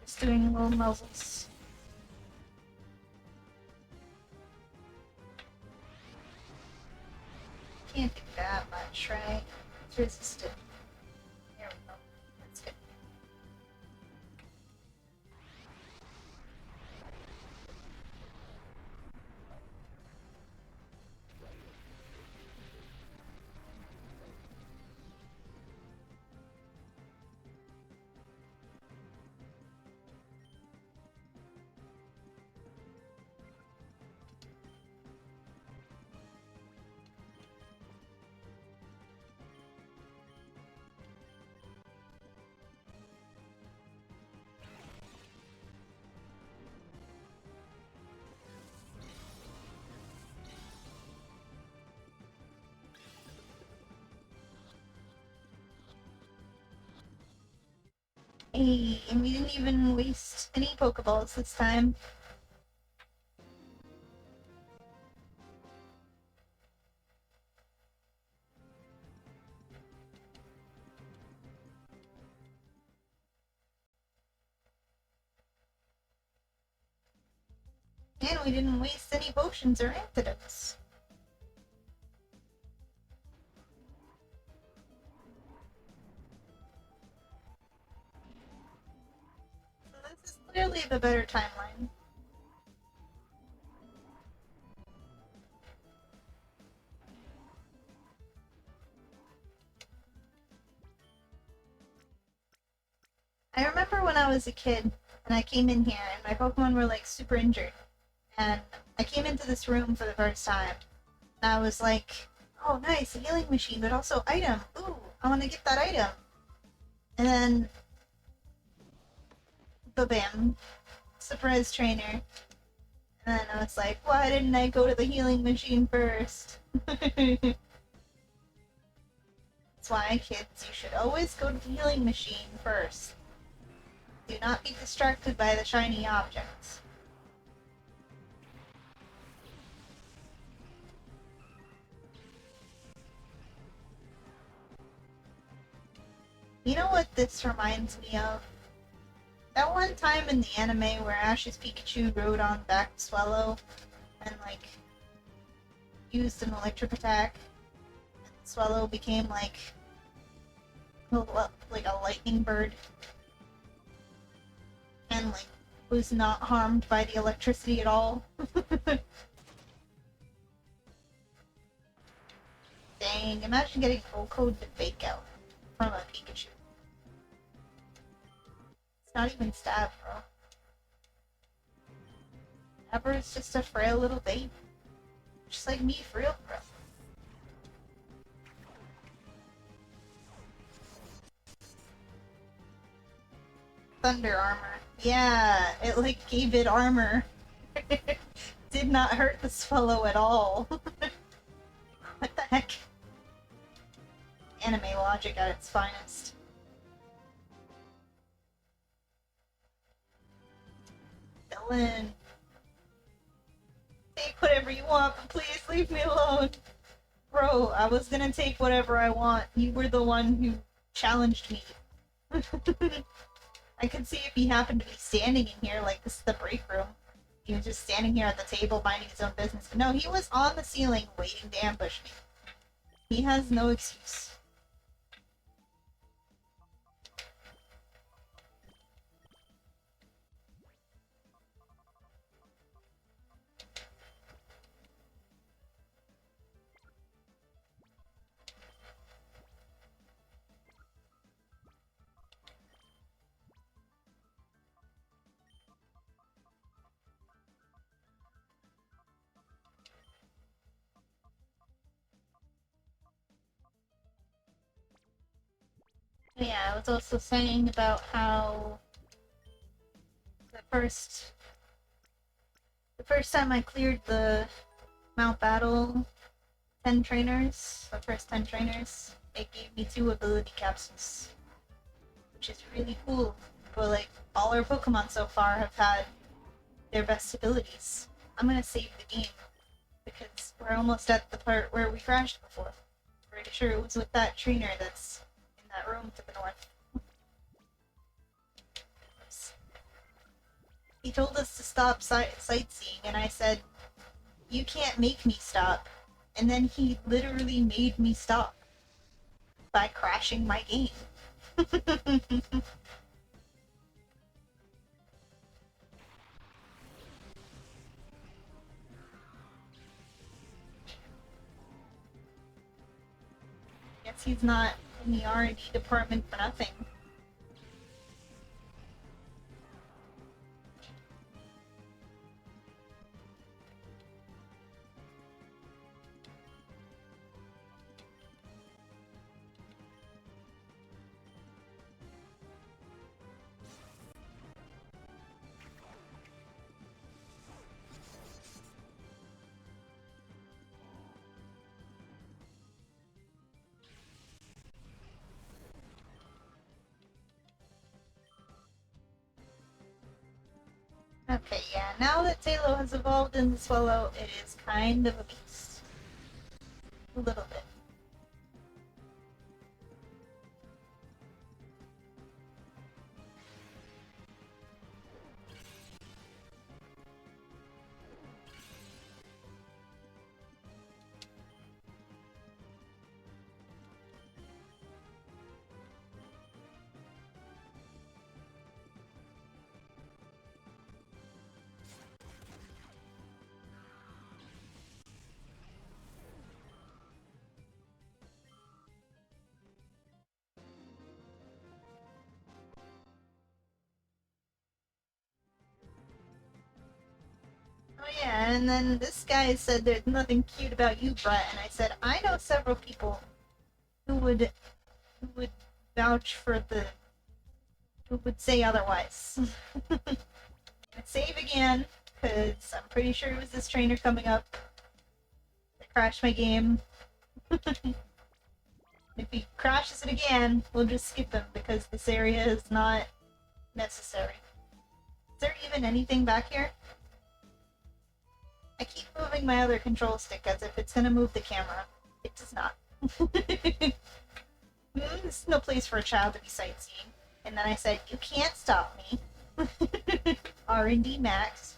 just doing little muzzles. Can't do that much, right? It's resistant. There we go. That's good. Hey, and we didn't even waste any Pokeballs this time. And we didn't waste any potions or antidotes. So this is clearly the better timeline. I remember when I was a kid and I came in here and my Pokemon were like super injured. And I came into this room for the first time. And I was like, oh nice, a healing machine, but also item. Ooh, I want to get that item. And then, ba-bam, surprise trainer. And then I was like, why didn't I go to the healing machine first? That's why, kids, you should always go to the healing machine first. Do not be distracted by the shiny objects. You know what this reminds me of? That one time in the anime where Ash's Pikachu rode on back Swallow and, like, used an electric attack, and Swallow became, like a lightning bird, and, like, was not harmed by the electricity at all. Dang, imagine getting full code to fake out from a Pikachu. It's not even stab, bro. Stabber is just a frail little baby. Just like me, for real, bro. Thunder armor. Yeah, it like gave it armor. Did not hurt the Swallow at all. What the heck? Anime logic at its finest. Dylan. Take whatever you want, but please leave me alone. Bro, I was gonna take whatever I want. You were the one who challenged me. I could see if he happened to be standing in here, like this is the break room. He was just standing here at the table minding his own business. But no, he was on the ceiling waiting to ambush me. He has no excuse. Yeah, I was also saying about how the first time I cleared the Mount Battle 10 trainers, the first 10 trainers, it gave me 2 ability capsules, which is really cool. But like, all our Pokemon so far have had their best abilities. I'm gonna save the game, because we're almost at the part where we crashed before. Pretty sure it was with that trainer that's in that room to the north. He told us to stop sightseeing, and I said, you can't make me stop. And then he literally made me stop by crashing my game. Guess he's not in the R&D department for nothing. Okay, yeah, now that Talo has evolved into Swallow, it is kind of a beast. A little bit. Oh yeah, and then this guy said there's nothing cute about you, Brett, and I said I know several people who would vouch for the who would say otherwise. Save again, because I'm pretty sure it was this trainer coming up that crashed my game. If he crashes it again, we'll just skip him because this area is not necessary. Is there even anything back here? I keep moving my other control stick as if it's gonna move the camera. It does not. This is no place for a child to be sightseeing. And then I said, you can't stop me. R&D max.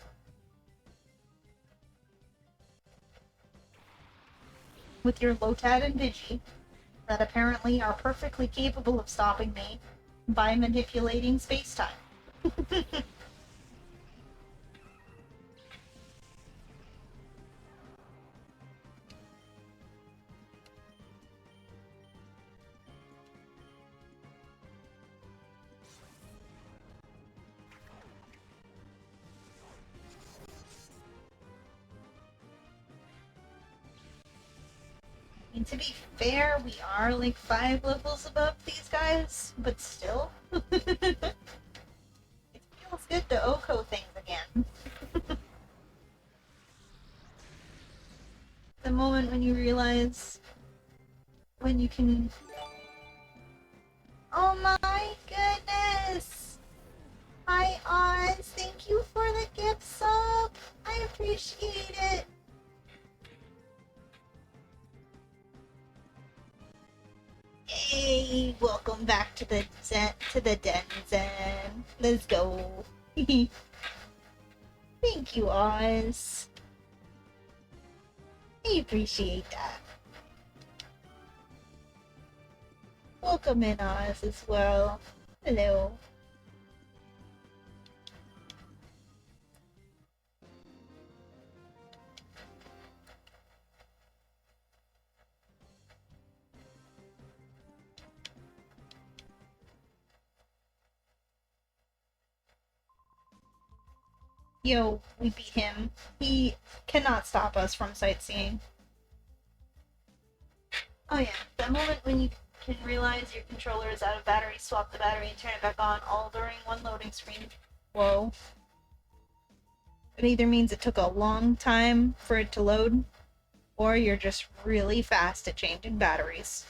With your Lotad and Digi, that apparently are perfectly capable of stopping me by manipulating space-time. I mean, to be fair, we are like 5 levels above these guys, but still. It feels good to Oko things again. The moment when you realize when you can. Oh my goodness! Hi Oz, thank you for the gift sub! I appreciate it! Hey, welcome back to the Denzen. Let's go. Thank you, Oz. I appreciate that. Welcome in, Oz, as well. Hello. Yo, we beat him. He cannot stop us from sightseeing. Oh yeah, the moment when you can realize your controller is out of battery, swap the battery and turn it back on, all during one loading screen. Whoa. It either means it took a long time for it to load, or you're just really fast at changing batteries.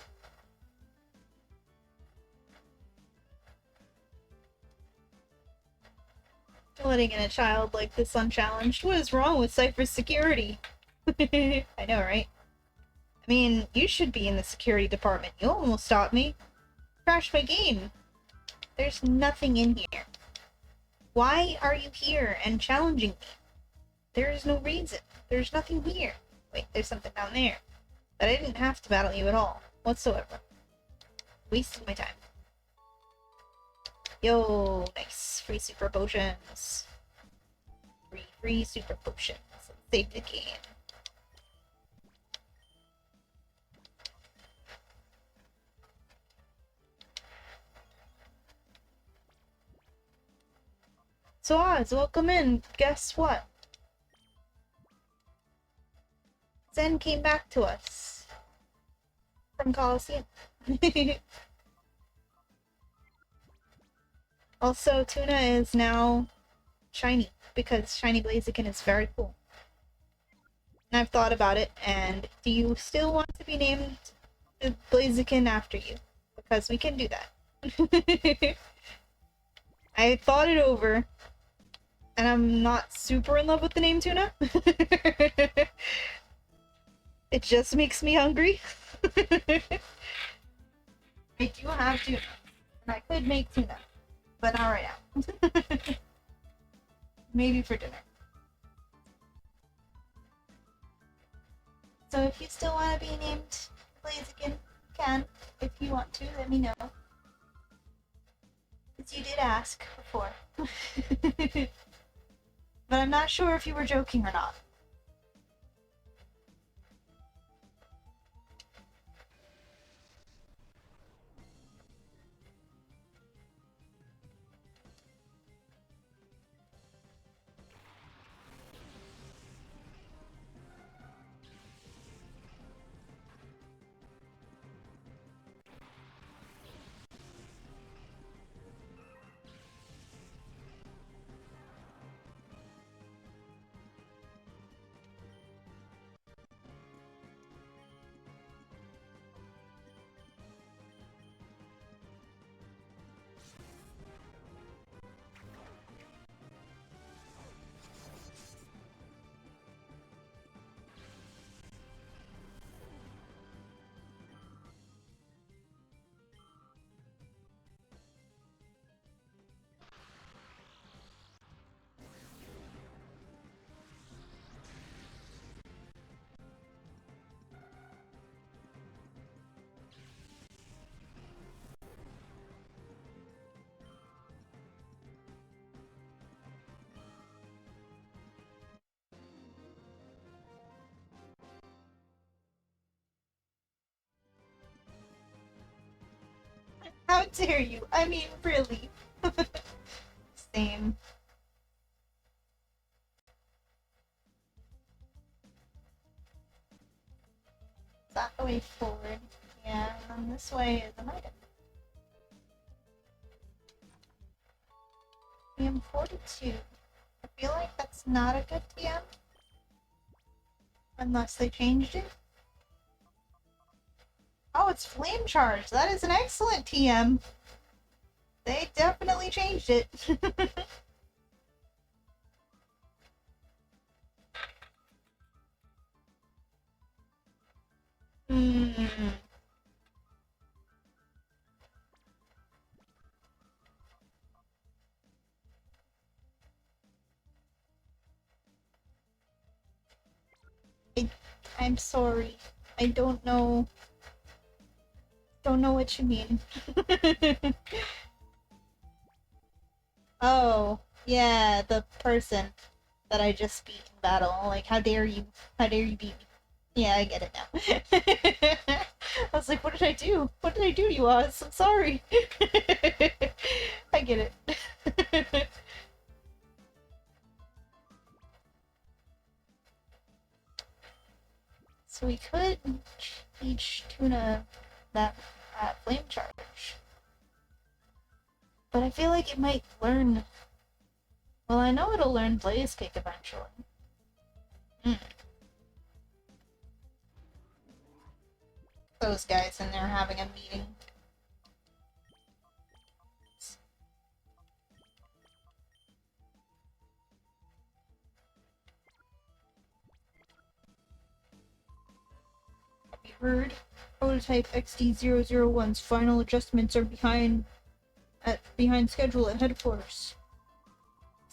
Letting in a child like this unchallenged. What is wrong with Cypher's security? I know, right? I mean, you should be in the security department. You almost stopped me. Crashed my game. There's nothing in here. Why are you here and challenging me? There is no reason. There's nothing here. Wait, there's something down there. But I didn't have to battle you at all, whatsoever. Wasted my time. Yo, nice. Free super potions. Free super potions. Let's save the game. So Oz, welcome in. Guess what? Zen came back to us. From Coliseum. Also, Tuna is now shiny, because Shiny Blaziken is very cool. And I've thought about it, and do you still want to be named Blaziken after you? Because we can do that. I thought it over, and I'm not super in love with the name Tuna. It just makes me hungry. I do have tuna, and I could make tuna, but not right now. Maybe for dinner. So if you still want to be named Blaziken, you can. If you want to, let me know. Because you did ask before. But I'm not sure if you were joking or not. How dare you? I mean, really. Same. Is that the way forward? Yeah, and this way is an item. TM 42. I feel like that's not a good TM. Unless they changed it. Oh, it's Flame Charge. That is an excellent TM. They definitely changed it. I'm sorry. I don't know. Don't know what you mean. Oh, yeah, the person that I just beat in battle. Like, how dare you? How dare you beat me? Yeah, I get it now. I was like, what did I do? What did I do to you, Oz? I'm sorry. I get it. So we could teach Tuna that flame charge. But I feel like it might learn... Well, I know it'll learn Blaze Kick eventually. Those guys in there having a meeting. Have you heard? Prototype XD001's final adjustments are behind schedule at headquarters.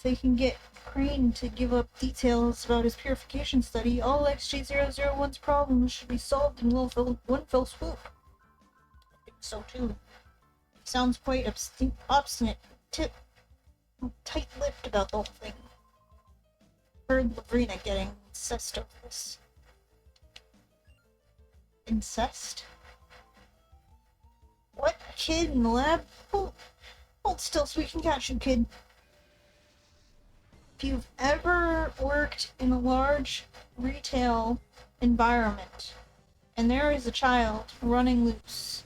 so he can get Crane to give up details about his purification study. All XG-001's problems should be solved in one fell swoop. I think so too. He sounds quite obstinate, tight-lipped about the whole thing. Heard Lavrina getting incensed over this. Incest? What? A kid in the lab? Hold still so we can catch you, kid. If you've ever worked in a large retail environment and there is a child running loose,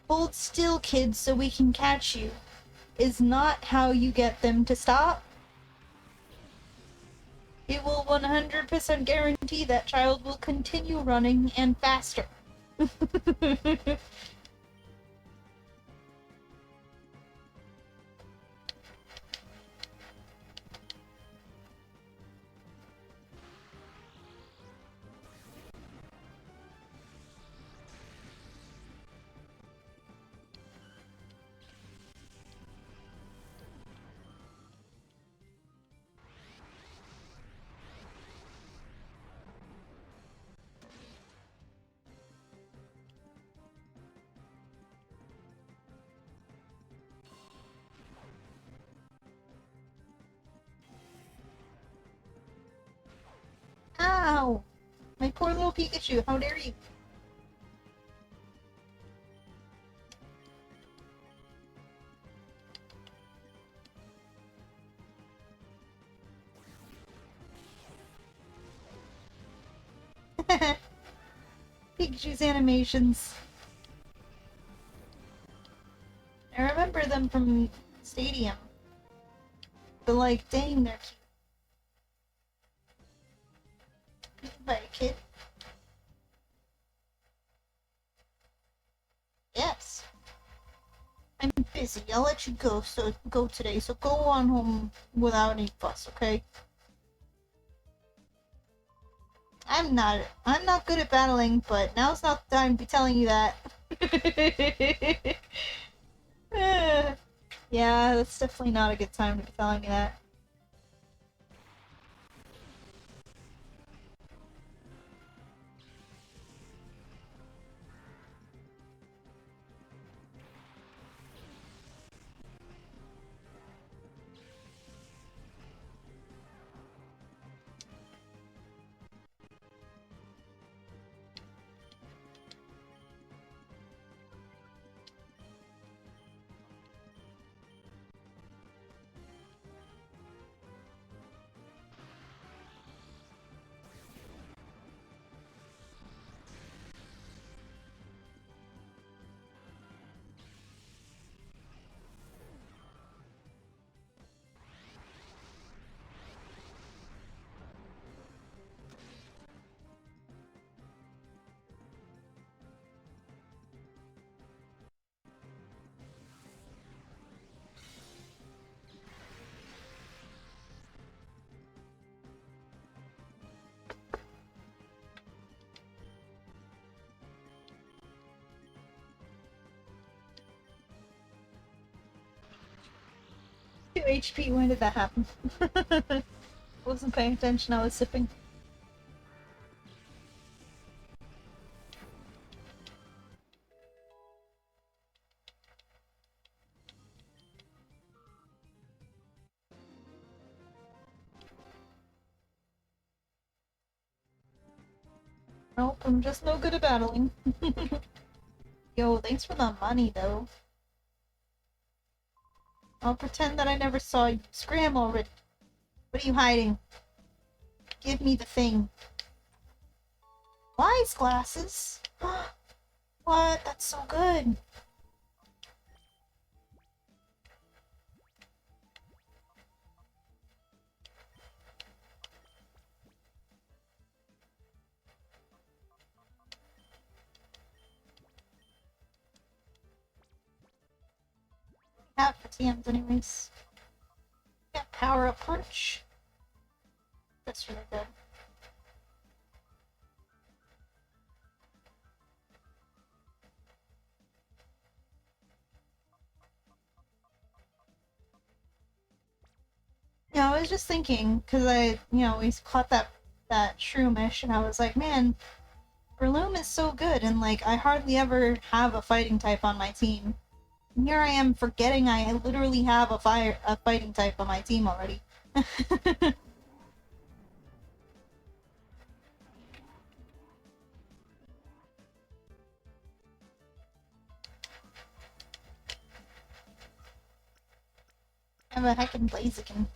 hold still, kid, so we can catch you, is not how you get them to stop. It will 100% guarantee that child will continue running and faster. Ow! My poor little Pikachu, how dare you! Pikachu's animations. I remember them from Stadium. But like, dang, they're cute. By a kid. Yes. I'm busy. I'll let you go today. So go on home without any fuss, okay? I'm not good at battling, but now's not the time to be telling you that. Yeah, that's definitely not a good time to be telling me that. Two HP, when did that happen? Wasn't paying attention, I was sipping. Nope, I'm just no good at battling. Yo, thanks for the money, though. I'll pretend that I never saw you. Scram already. What are you hiding? Give me the thing. Wise glasses? What? That's so good. Have for TMs anyways. Got power up punch. That's really good. I was just thinking, because we caught that shroomish, and I was like, man, Breloom is so good, and like I hardly ever have a fighting type on my team. And here I am forgetting I literally have a fighting type on my team already. I have a heckin' Blaziken.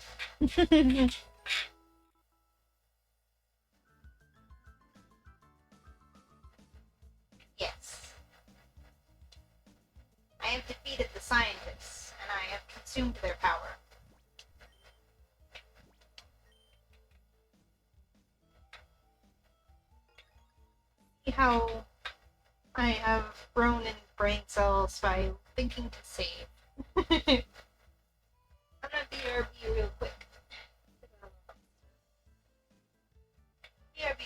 Yes. I have defeated the scientists, and I have consumed their power. See how I have grown in brain cells by thinking to save. I'm gonna BRB real quick. BRB.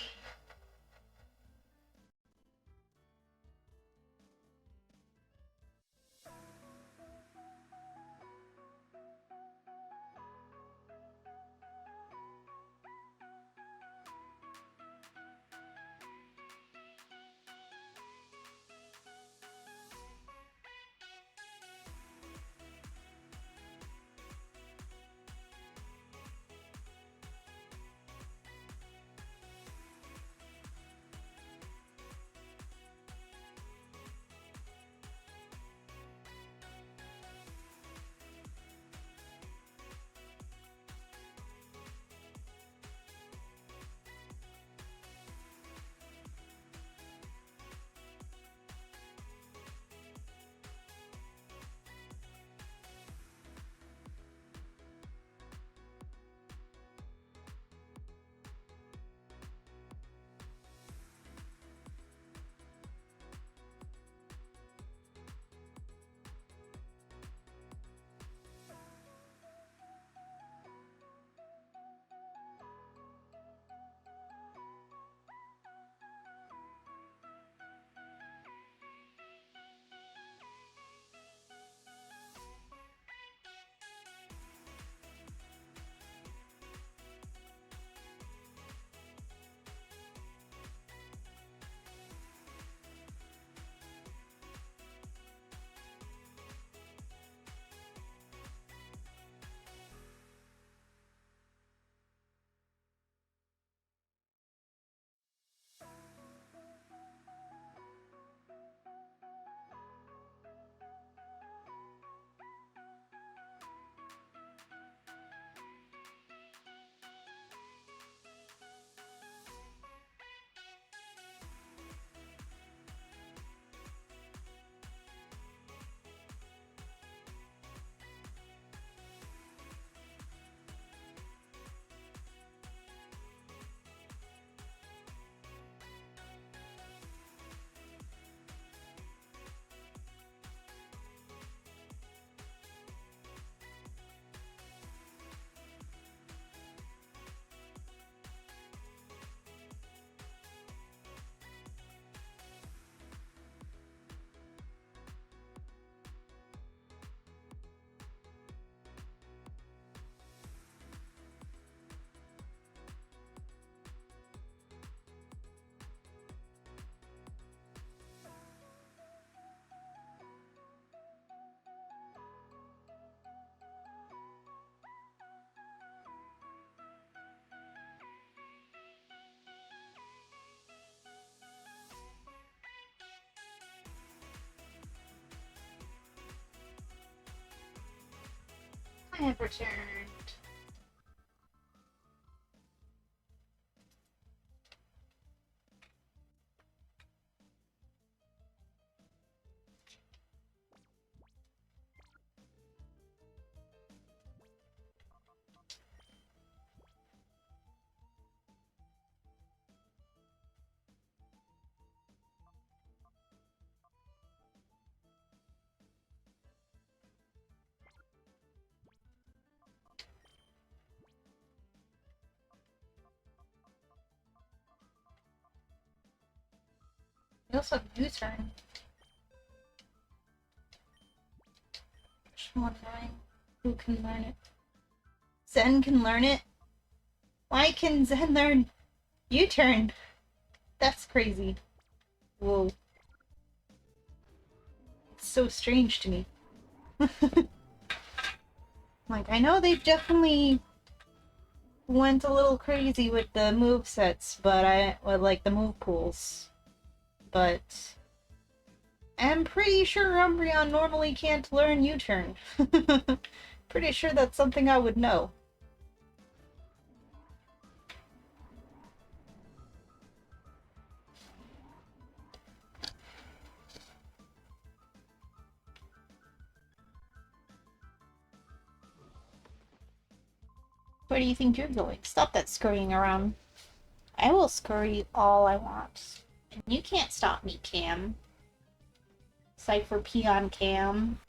I have returned. We also have U-turn. Just wondering who can learn it. Zen can learn it? Why can Zen learn U-turn? That's crazy. Whoa. It's so strange to me. Like, I know they definitely went a little crazy with the move sets, with like the move pools. But I'm pretty sure Umbreon normally can't learn U-turn. Pretty sure that's something I would know. Where do you think you're going? Stop that scurrying around. I will scurry all I want. And you can't stop me, Cam. Cypher Peon Cam.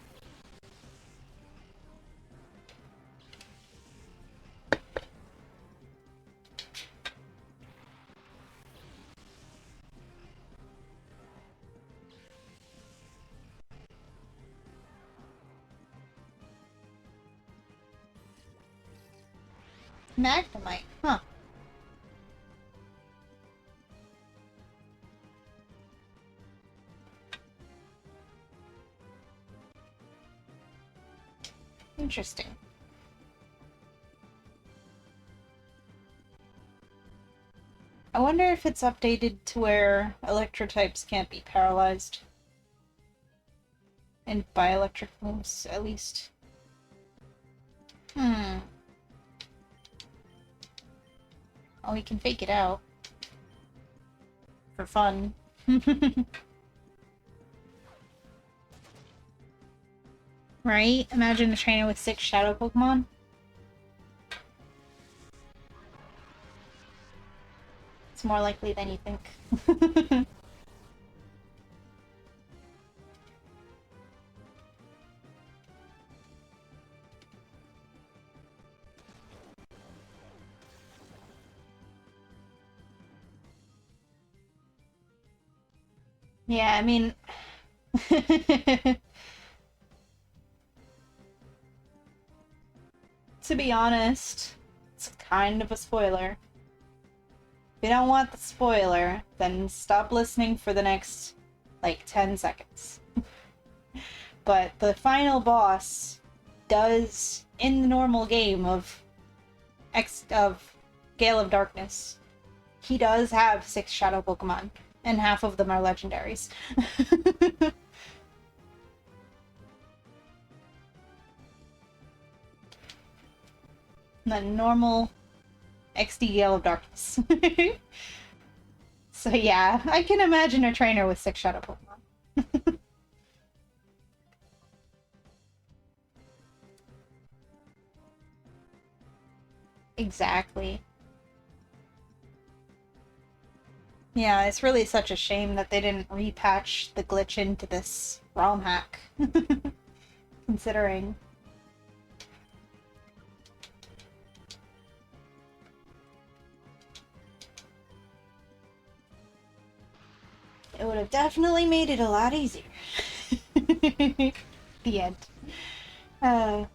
Magnemite, huh. Interesting. I wonder if it's updated to where electro types can't be paralyzed. And by electric moves, at least. Oh, we can fake it out. For fun. Right? Imagine a trainer with 6 shadow Pokemon. It's more likely than you think. Yeah, I mean... To be honest, it's kind of a spoiler. If you don't want the spoiler, then stop listening for the next, like, 10 seconds. But the final boss does, in the normal game of Gale of Darkness, he does have 6 shadow Pokemon, and half of them are legendaries. The normal XD Gale of Darkness. So yeah, I can imagine a trainer with 6 shadow Pokemon. Exactly. Yeah, it's really such a shame that they didn't repatch the glitch into this ROM hack. Considering. It would have definitely made it a lot easier. The end. Huh,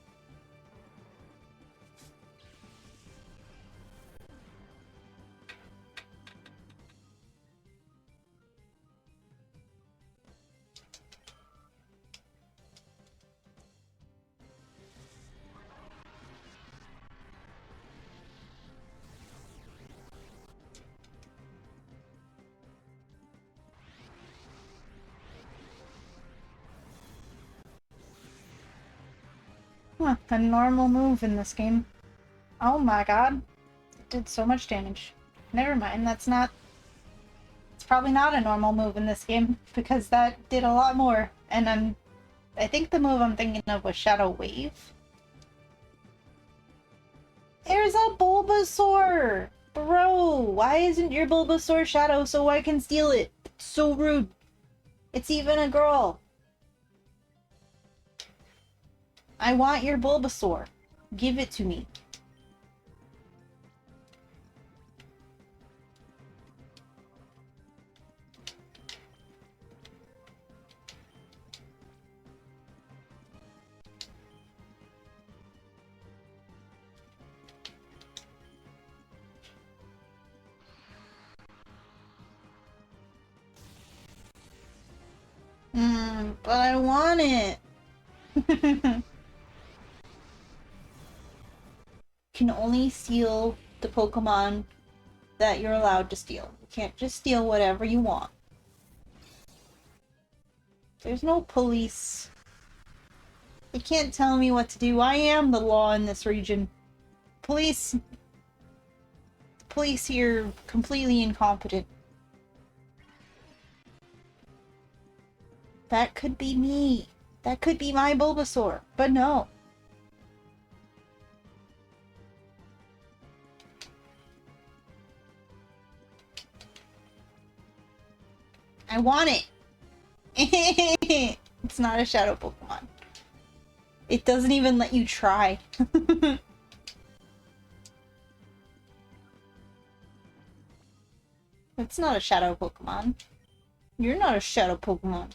a normal move in this game. Oh my god. It did so much damage. Never mind, that's not... It's probably not a normal move in this game, because that did a lot more. And I think the move I'm thinking of was Shadow Wave. There's a Bulbasaur! Bro, why isn't your Bulbasaur Shadow so I can steal it? It's so rude. It's even a girl. I want your Bulbasaur. Give it to me. But I want it. Can only steal the Pokemon that you're allowed to steal. You can't just steal whatever you want. There's no police. They can't tell me what to do. I am the law in this region. Police here are completely incompetent. That could be me. That could be my Bulbasaur. But no. I want it. It's not a shadow Pokemon. It doesn't even let you try. It's not a shadow Pokemon. You're not a shadow Pokemon.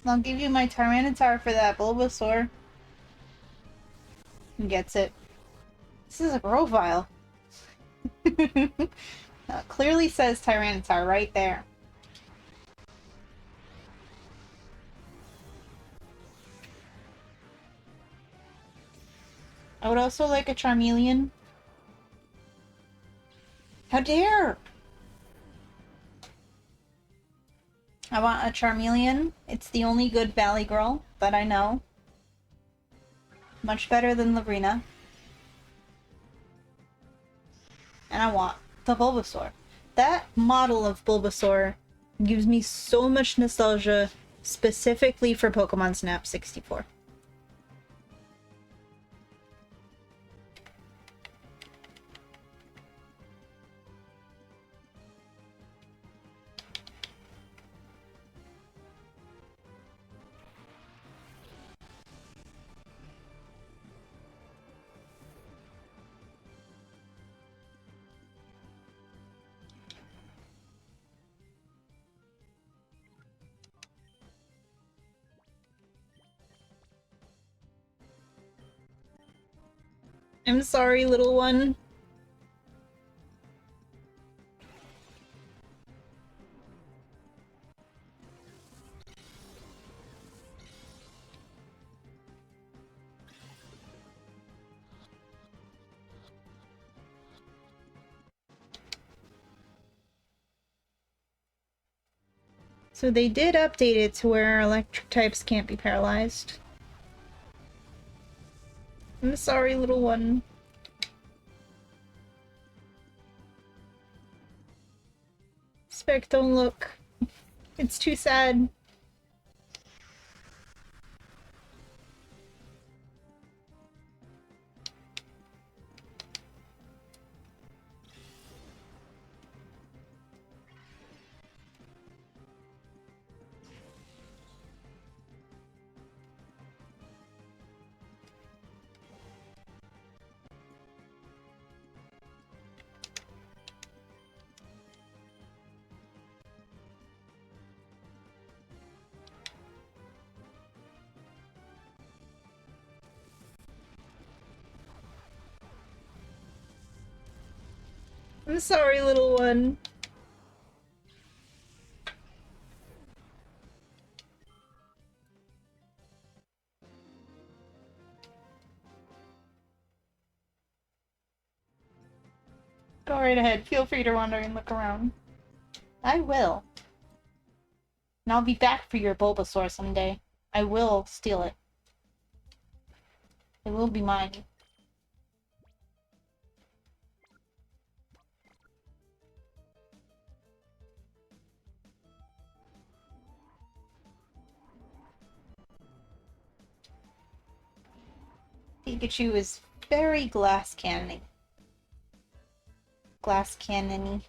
I'll give you my Tyranitar for that Bulbasaur. He gets it. This is a profile. Clearly says Tyranitar right there. I would also like a Charmeleon. How dare! I want a Charmeleon. It's the only good Valley Girl that I know. Much better than Labrina. And I want the Bulbasaur. That model of Bulbasaur gives me so much nostalgia specifically for Pokemon Snap 64. I'm sorry, little one. So they did update it to where electric types can't be paralyzed. I'm sorry, little one. Spec, don't look. It's too sad. I'm sorry, little one. Go right ahead. Feel free to wander and look around. I will. And I'll be back for your Bulbasaur someday. I will steal it. It will be mine. Pikachu is very glass cannon-y. Glass cannon-y.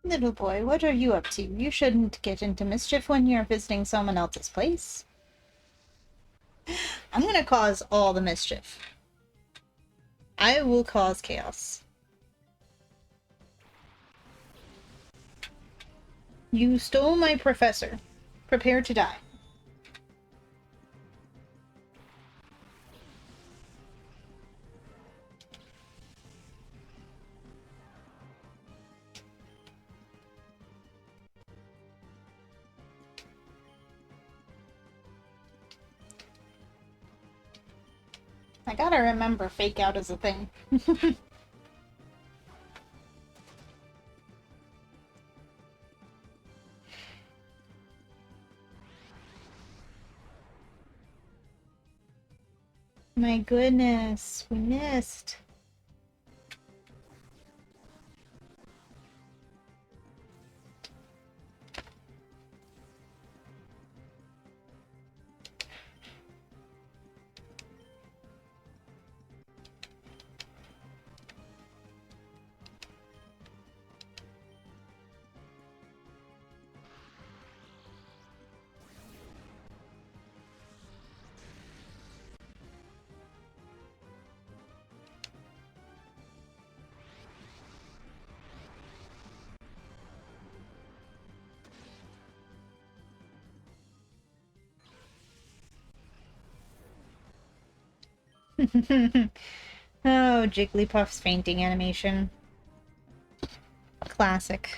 Little boy, what are you up to? You shouldn't get into mischief when you're visiting someone else's place. I'm gonna cause all the mischief. I will cause chaos. You stole my professor. Prepare to die. I gotta remember fake out is a thing. My goodness, we missed. Oh, Jigglypuff's fainting animation. Classic.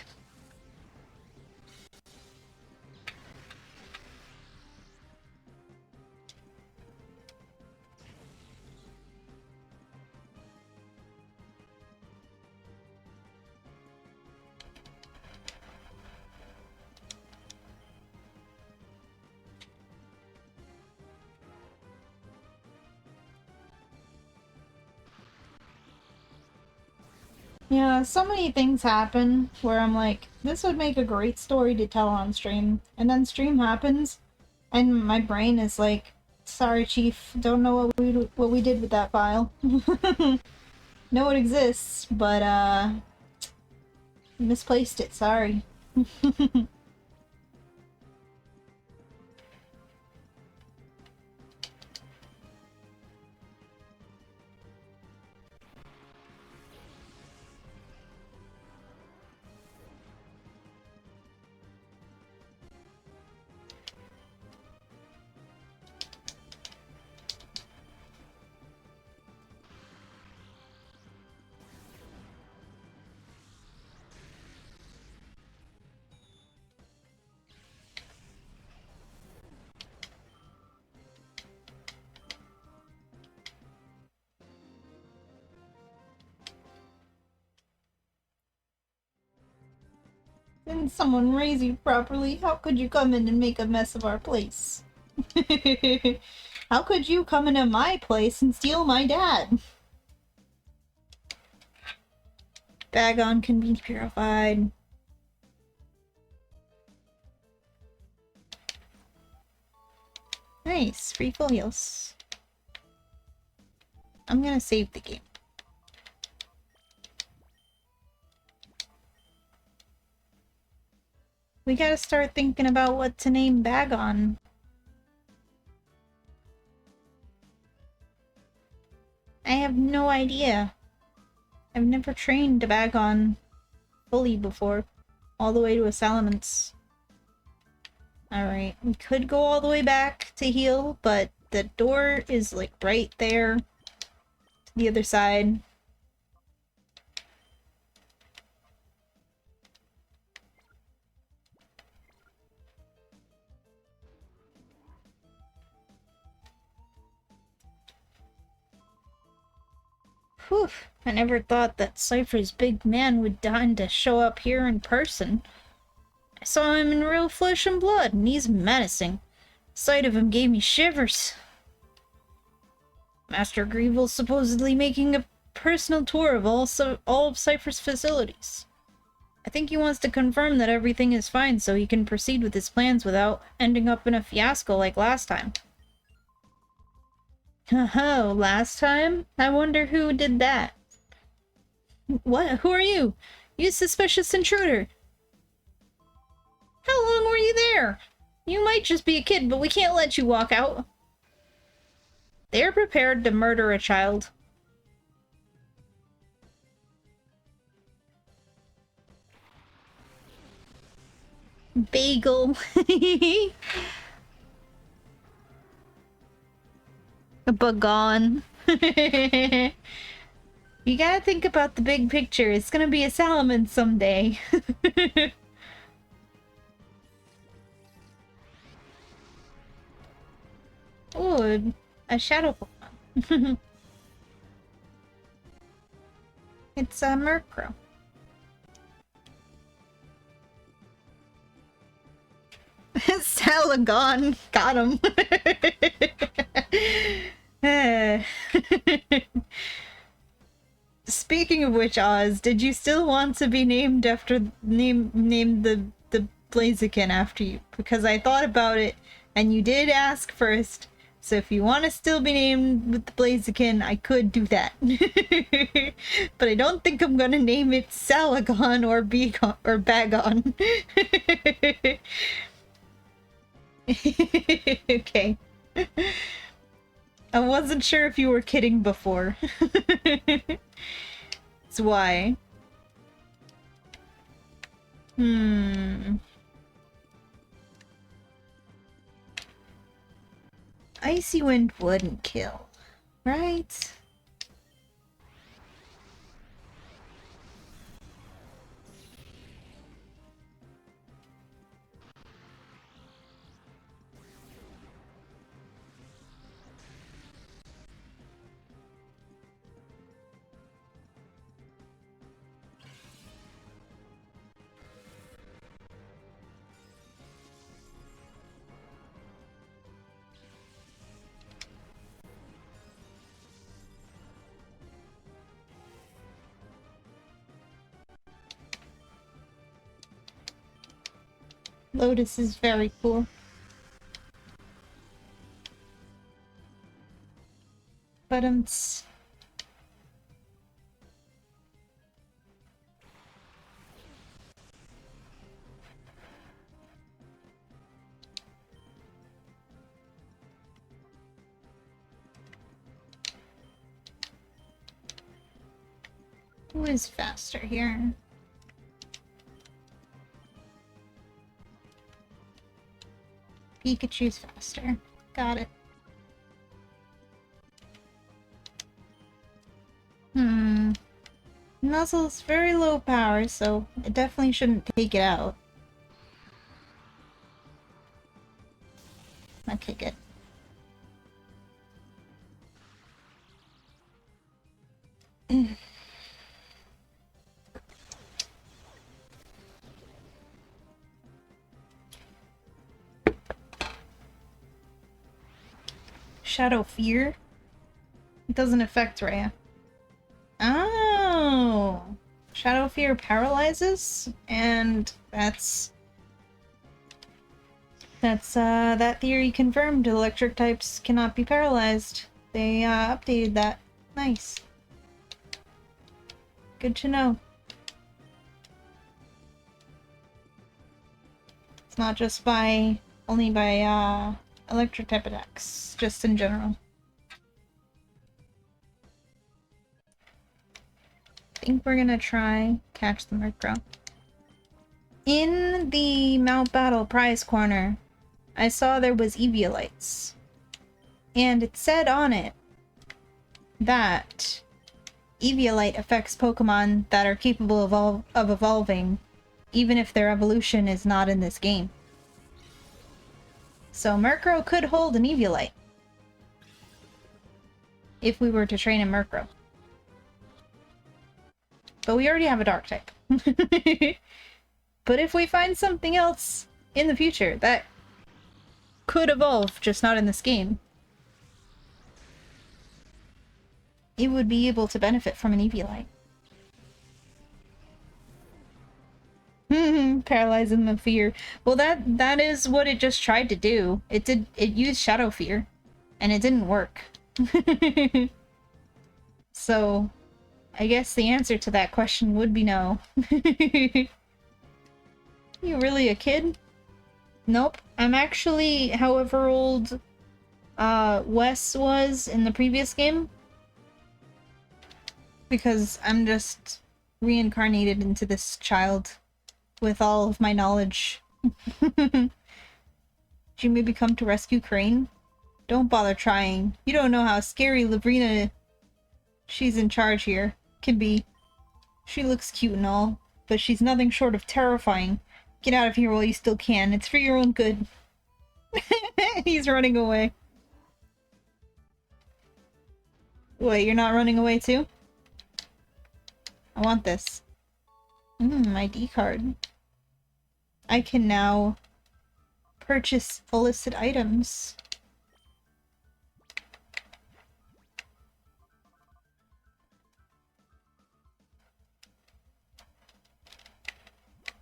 Yeah, so many things happen where I'm like, this would make a great story to tell on stream. And then stream happens, and my brain is like, sorry, Chief, don't know what we did with that file. Know it exists, but, misplaced it, sorry. Didn't someone raise you properly? How could you come in and make a mess of our place? How could you come into my place and steal my dad? Bagon can be purified. Nice, free full heals. I'm gonna save the game. We gotta start thinking about what to name Bagon. I have no idea. I've never trained a Bagon fully before. All the way to a Salamence. Alright, we could go all the way back to heal, but the door is like right there. To the other side. Whew, I never thought that Cypher's big man would deign to show up here in person. I saw him in real flesh and blood, and he's menacing. The sight of him gave me shivers. Master Grievel's supposedly making a personal tour of all of Cypher's facilities. I think he wants to confirm that everything is fine so he can proceed with his plans without ending up in a fiasco like last time. Oh, last time? I wonder who did that. What? Who are you? You suspicious intruder! there! You might just be a kid, but we can't let you walk out. They're prepared to murder a child. Bagel. A bagon. You gotta think about the big picture. It's gonna be a salmon someday. Ooh, a shadow Pokemon. It's a Murkrow. Salagon. Got him. Speaking of which, Oz, did you still want to be named after named the Blaziken after you? Because I thought about it, and you did ask first. So if you want to still be named with the Blaziken, I could do that. But I don't think I'm gonna name it Salagon or Begon or Bagon. Okay. I wasn't sure if you were kidding before. That's why. Icy Wind wouldn't kill, right? Lotus is very cool. But who is faster here? Pikachu's faster. Got it. Nuzzle's very low power, so it definitely shouldn't take it out. Okay, good. Shadow Fear? It doesn't affect Rhea. Oh! Shadow Fear paralyzes, and that's that theory confirmed. Electric types cannot be paralyzed. They updated that. Nice. Good to know. It's not just only by electric type attacks, just in general. I think we're gonna try catch the Murkrow. In the Mount Battle prize corner, I saw there was Eviolites. And it said on it that Eviolite affects Pokemon that are capable of evolving, even if their evolution is not in this game. So Murkrow could hold an Eviolite. If we were to train a Murkrow. But we already have a Dark type. But if we find something else in the future that could evolve, just not in this game, it would be able to benefit from an Eviolite. Paralyzing the fear. Well, that is what it just tried to do. It used Shadow Fear, and it didn't work. So, I guess the answer to that question would be no. You really a kid? Nope. I'm actually however old Wes was in the previous game. Because I'm just reincarnated into this child with all of my knowledge. Did you maybe come to rescue Crane? Don't bother trying. You don't know how scary Labrina, she's in charge here, can be. She looks cute and all, but she's nothing short of terrifying. Get out of here while you still can. It's for your own good. He's running away. Wait, you're not running away too? I want this. ID card. I can now purchase illicit items.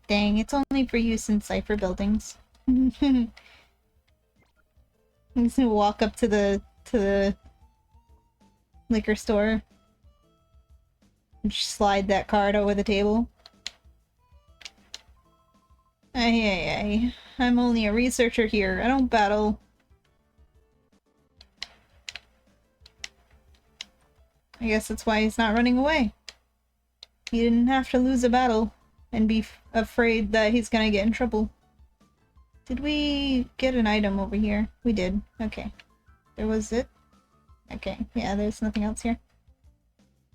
Dang, it's only for use in cipher buildings. I'm just gonna walk up to the liquor store and just slide that card over the table. Ay. I'm only a researcher here. I don't battle. I guess that's why he's not running away. He didn't have to lose a battle and be afraid that he's gonna get in trouble. Did we get an item over here? We did. Okay. There was it? Okay. Yeah, there's nothing else here.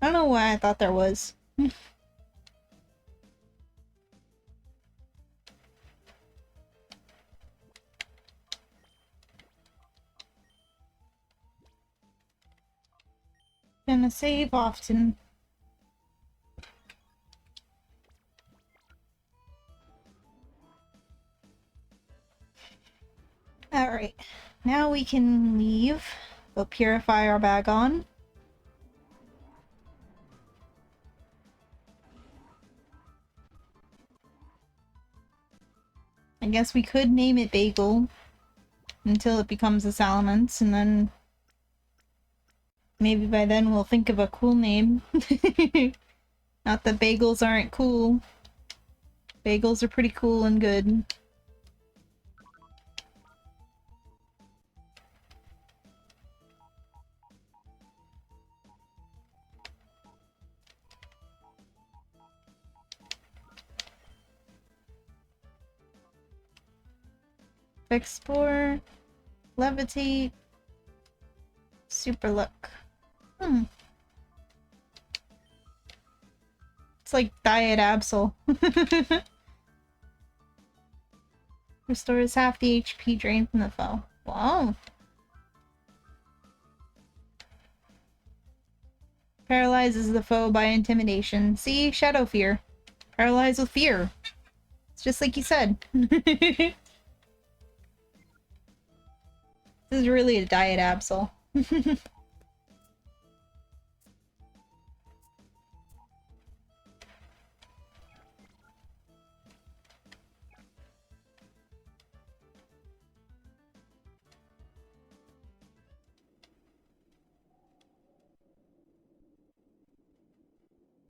I don't know why I thought there was. Gonna save often. Alright. Now we can leave. Go purify our bag on. I guess we could name it Bagel until it becomes a Salamence, and then maybe by then we'll think of a cool name. Not that bagels aren't cool. Bagels are pretty cool and good. Explore, levitate, super luck. It's like Diet Absol. Restores half the HP drained from the foe. Wow. Paralyzes the foe by intimidation. See? Shadow Fear. Paralyzed with fear. It's just like you said. This is really a Diet Absol.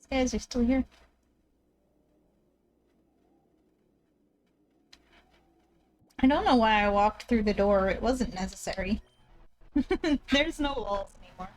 Guys are still here. I don't know why I walked through the door. It wasn't necessary. There's no walls anymore.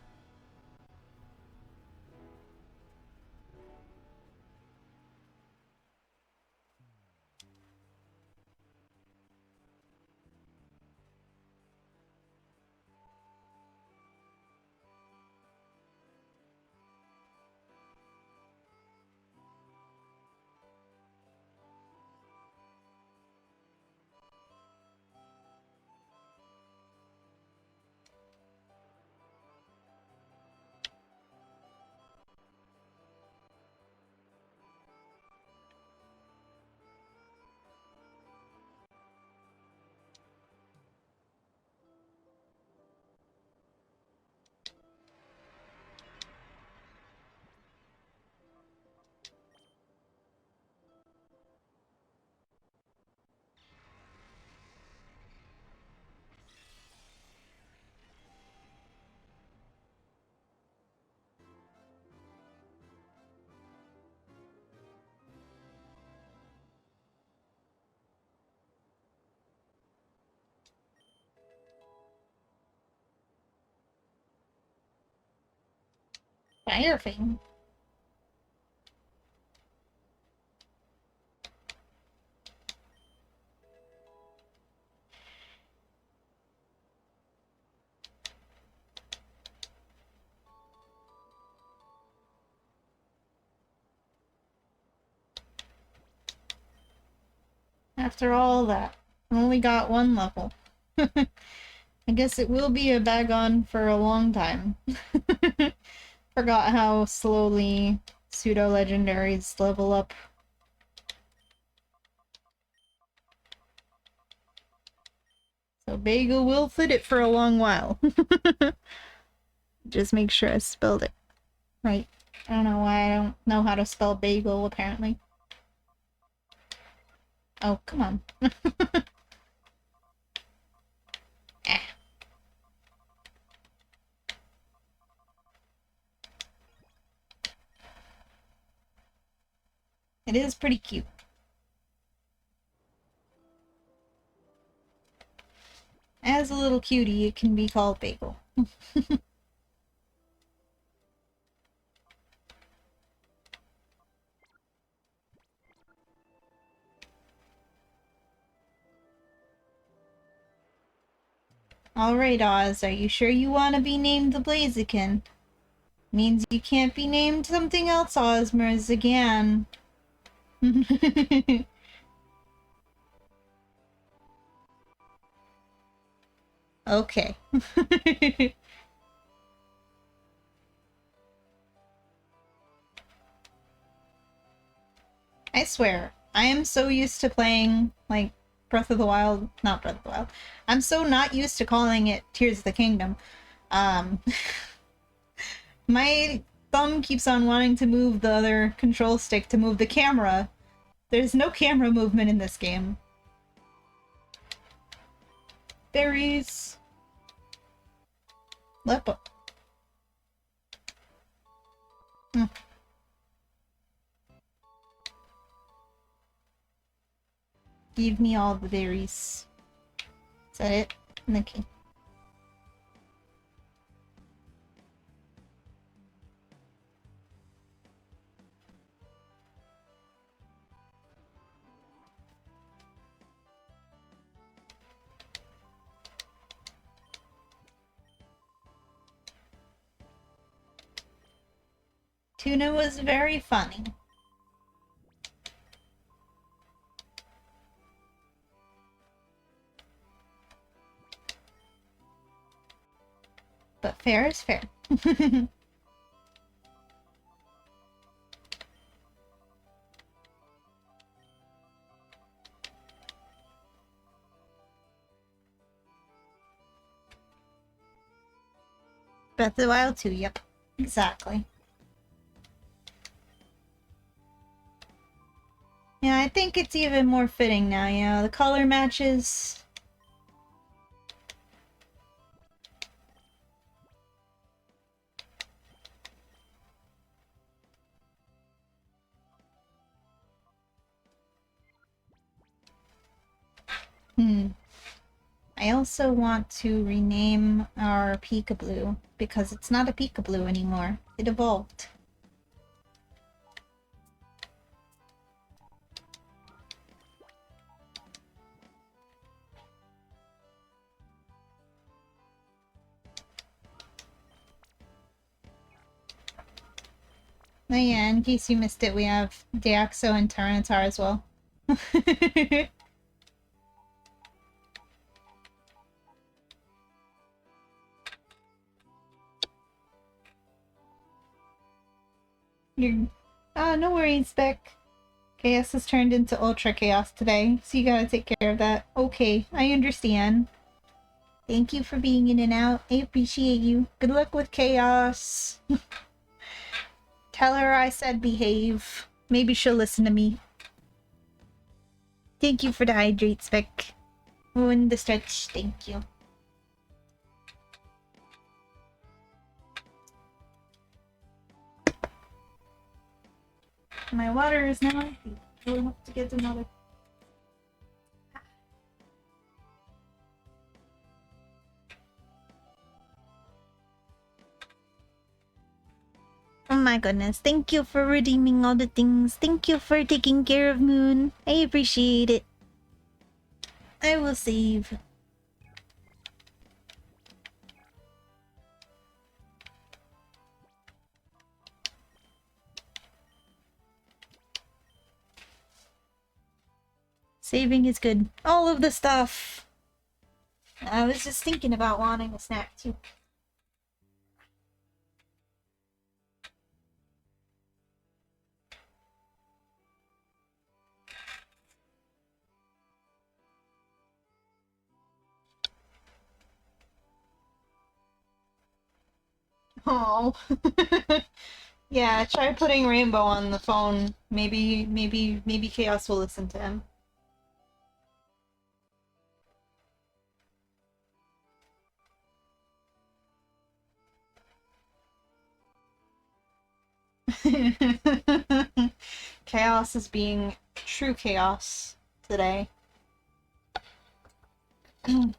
Firefang. After all that, I only got one level. I guess it will be a bag-on for a long time. Forgot how slowly pseudo-legendaries level up. So bagel will fit it for a long while. Just make sure I spelled it right. I don't know why I don't know how to spell bagel, apparently. Oh, come on. Ah. It is pretty cute. As a little cutie, it can be called bagel. Alright, Oz, are you sure you want to be named the Blaziken? Means you can't be named something else, Ozmers, again. Okay. I swear, I am so used to playing, like, Breath of the Wild, not Breath of the Wild. I'm so not used to calling it Tears of the Kingdom. My thumb keeps on wanting to move the other control stick to move the camera. There's no camera movement in this game. Berries. Lepo. Hmm. Give me all the berries. Is that it? Okay. Tuna was very funny. But fair is fair. Breath of the Wild 2, yep. Exactly. Yeah, I think it's even more fitting now, you know, the color matches. I also want to rename our Peekaboo because it's not a Peekaboo anymore. It evolved. Oh yeah, in case you missed it, we have Deoxo and Tyranitar as well. You're... no worries, Beck. Chaos has turned into Ultra Chaos today, so you gotta take care of that. Okay, I understand. Thank you for being in and out. I appreciate you. Good luck with Chaos. Tell her I said behave. Maybe she'll listen to me. Thank you for the hydrate, Spec. Oh, and the stretch. Thank you. My water is now empty. We'll have to get another. my goodness. Thank you for redeeming all the things. Thank you for taking care of Moon. I appreciate it. I will save. Saving is good. All of the stuff. I was just thinking about wanting a snack too. Oh. Yeah, try putting Rainbow on the phone. Maybe Chaos will listen to him. Chaos is being true chaos today. Dang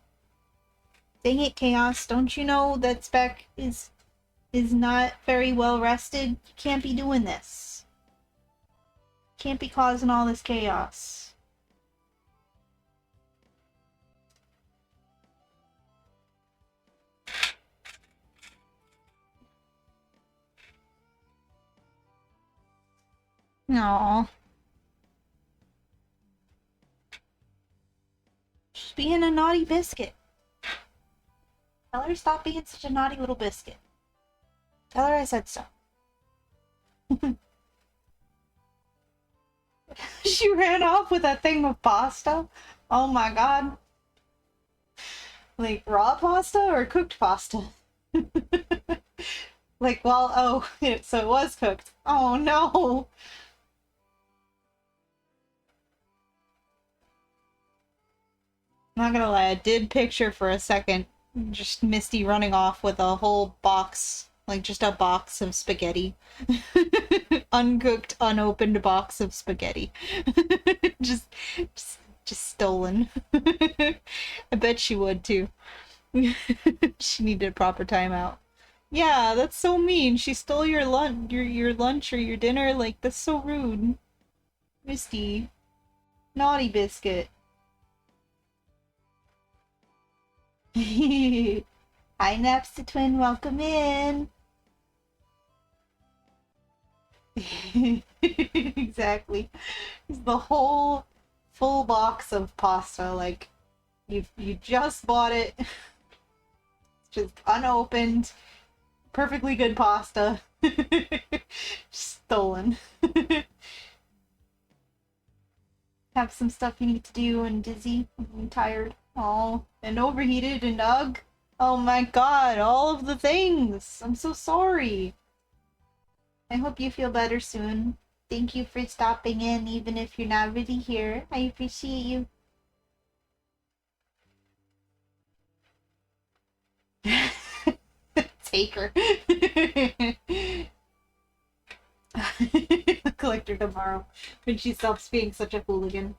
it, Chaos. Don't you know that Spec is not very well rested? You can't be doing this. Can't be causing all this chaos. No. She's being a naughty biscuit. Tell her to stop being such a naughty little biscuit. Tell her I said so. She ran off with that thing of pasta? Oh my god. Like raw pasta or cooked pasta? Like, well, oh, so it was cooked. Oh no! Not gonna lie, I did picture for a second just Misty running off with a whole box, like just a box of spaghetti. Uncooked, unopened box of spaghetti. just, just stolen. I bet she would too. She needed a proper timeout. Yeah, that's so mean. She stole your lunch or your dinner. Like, that's so rude. Misty. Naughty biscuit. Hi, Napster Twin, welcome in. Exactly. It's the whole full box of pasta. Like, you just bought it. It's just unopened. Perfectly good pasta. Stolen. Have some stuff you need to do and dizzy and tired. Oh, and overheated and ugh. Oh my god, all of the things. I'm so sorry. I hope you feel better soon. Thank you for stopping in, even if you're not really here. I appreciate you. Take her. Collect her tomorrow when she stops being such a hooligan.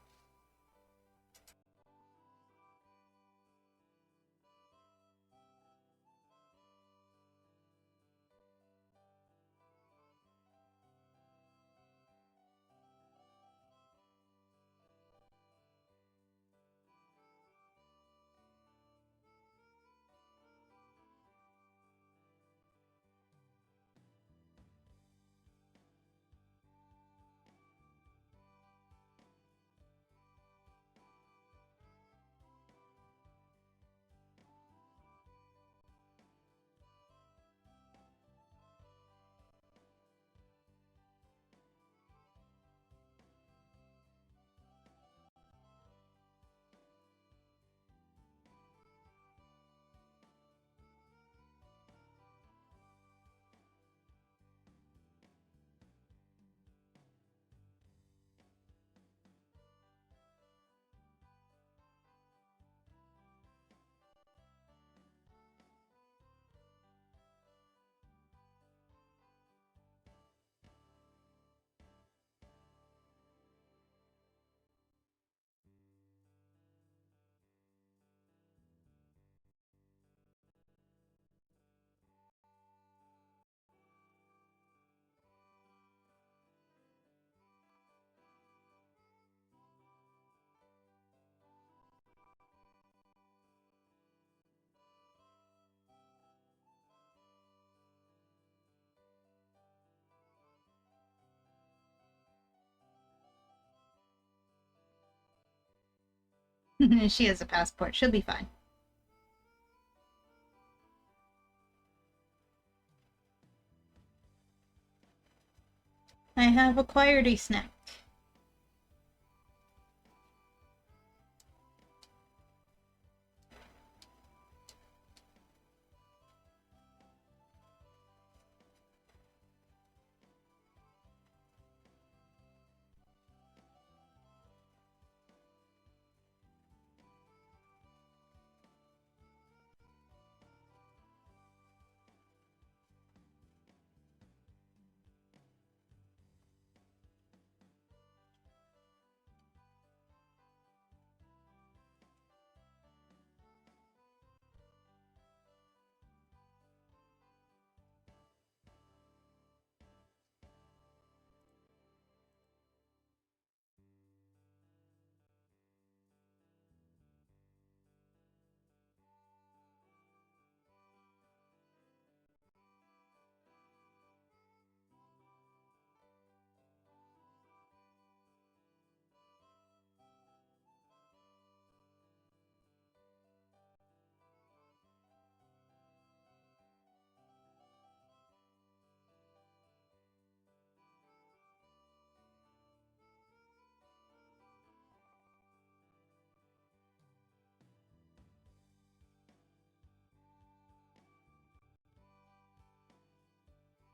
She has a passport. She'll be fine. I have acquired a snack.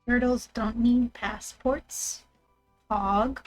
Turtles don't need passports. Hog.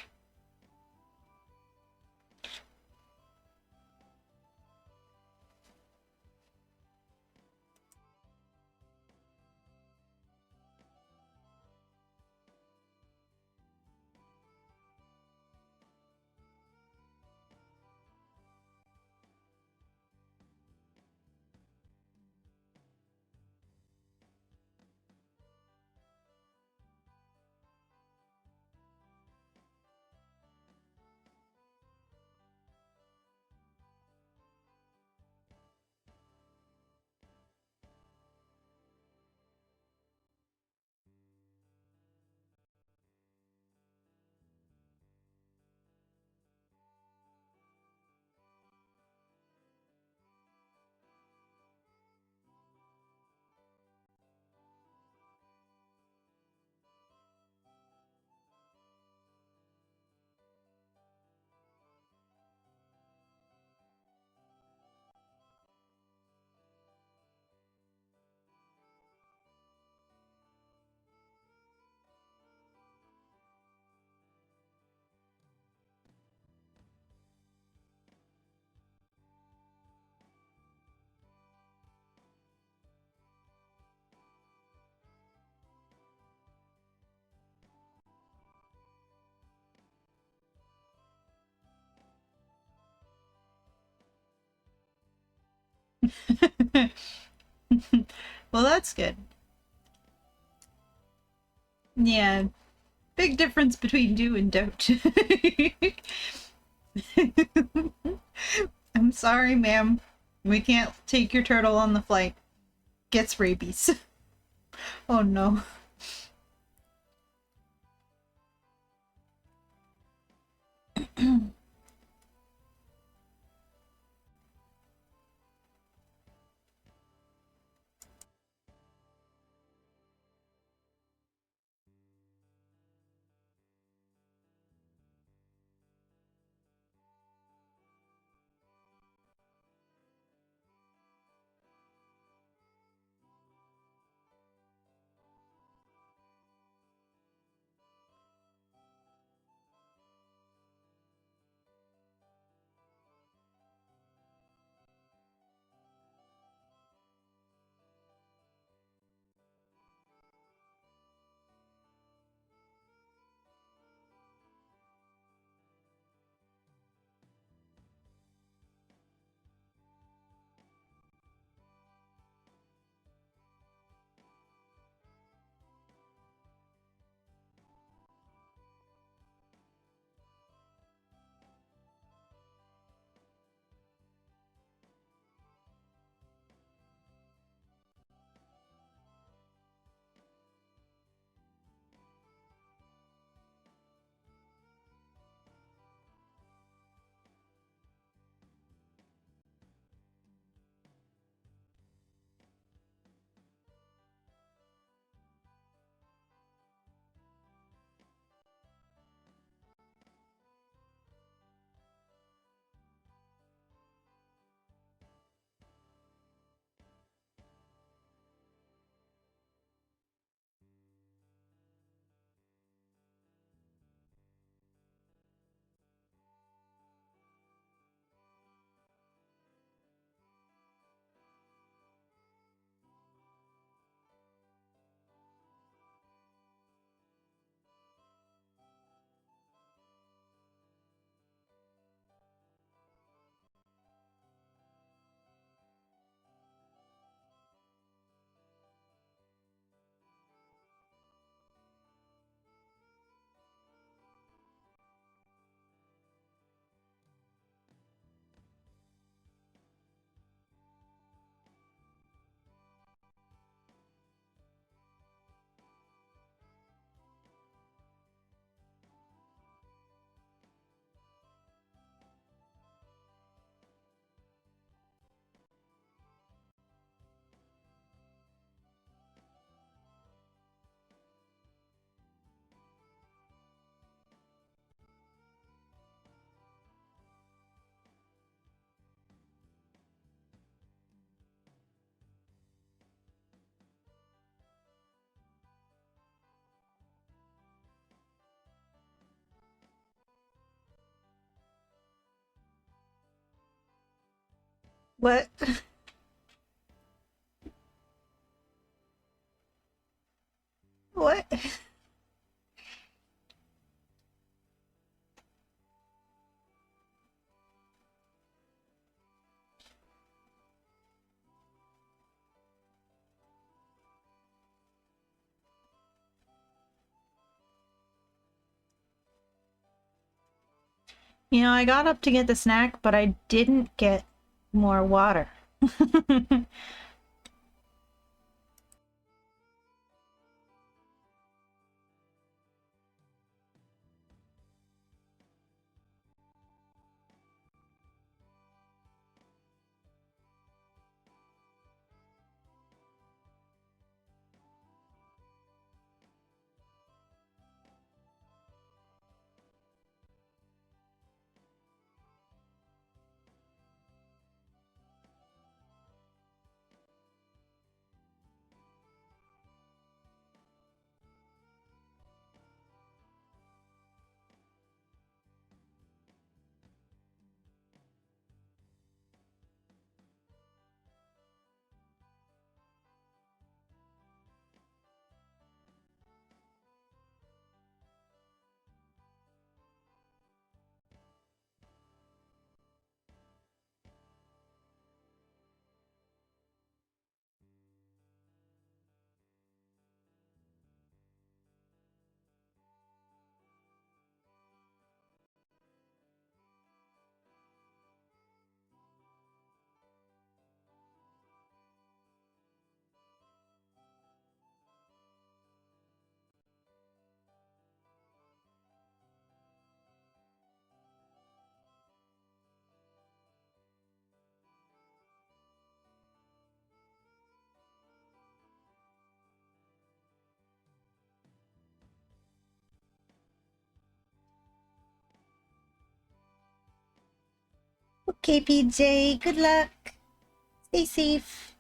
Well, that's good. Yeah, big difference between do and don't. I'm sorry, ma'am. We can't take your turtle on the flight. Gets rabies. Oh no. What? What? You know, I got up to get the snack, but I didn't get more water. Okay, PJ, good luck. Stay safe.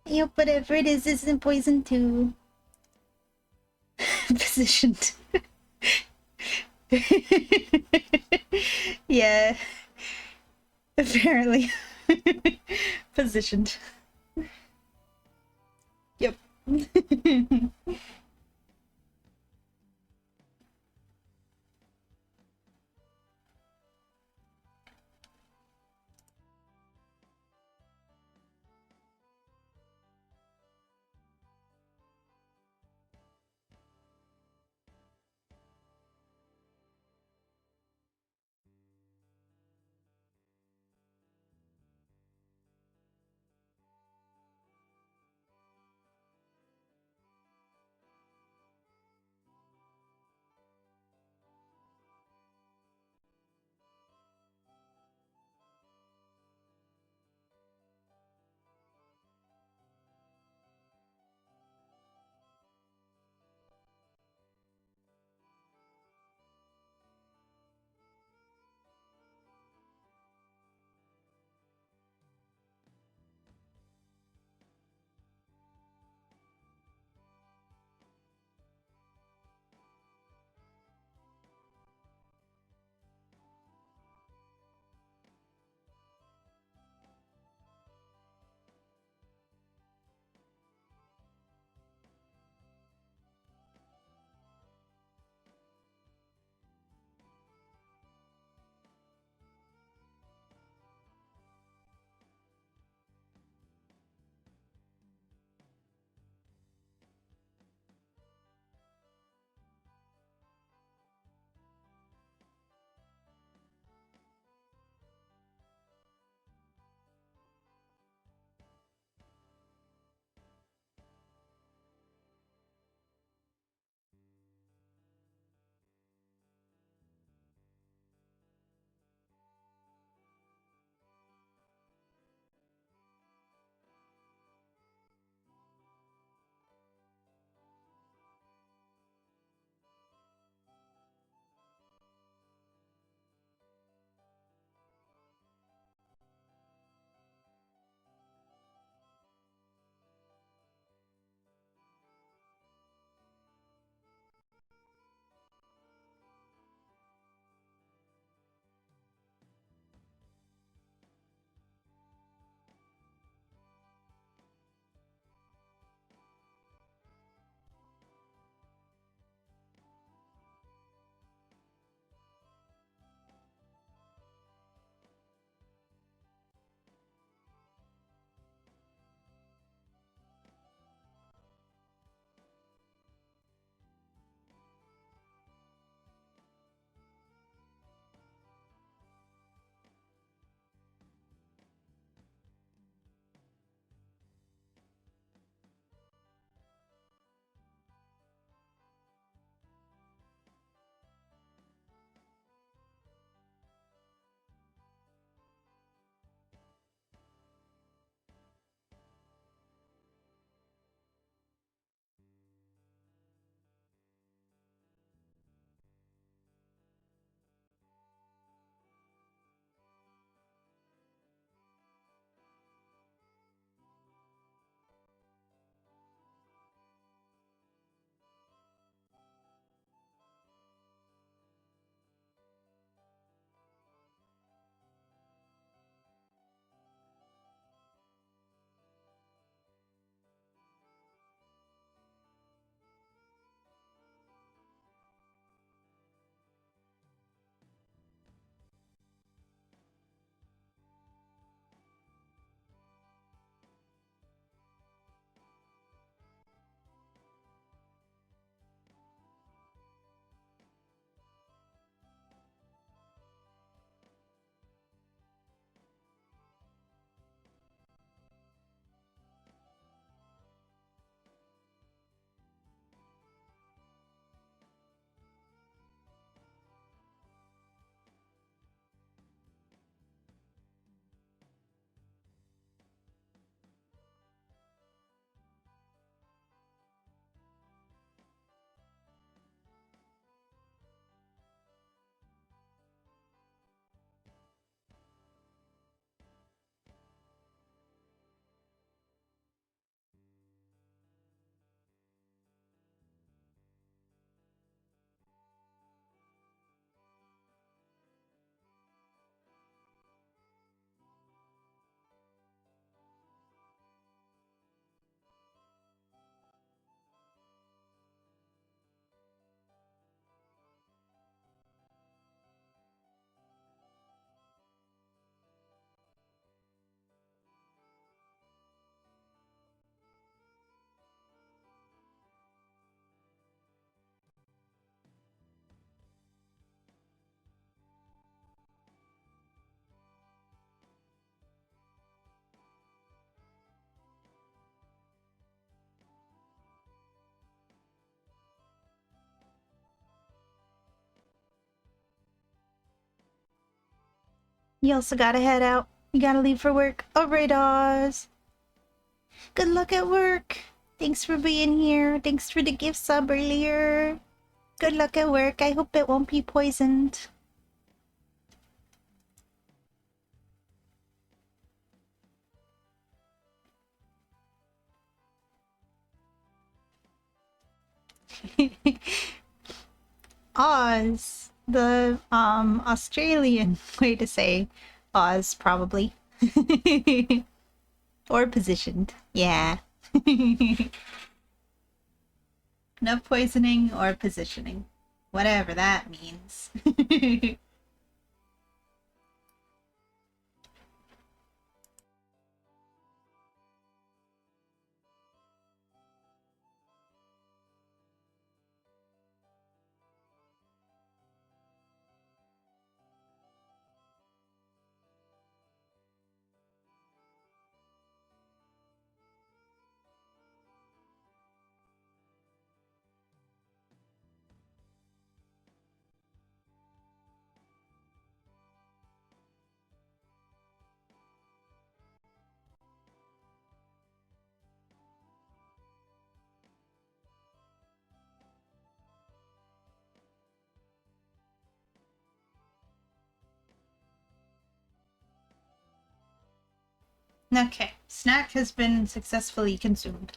I hope whatever it is isn't poison too. Positioned. Yeah, apparently. Positioned. Yep. You also gotta head out. You gotta leave for work. Alright, Oz. Good luck at work. Thanks for being here. Thanks for the gift sub earlier. Good luck at work. I hope it won't be poisoned. Oz. The Australian way to say Oz, probably. Or positioned. Yeah. No poisoning or positioning. Whatever that means. Okay, snack has been successfully consumed.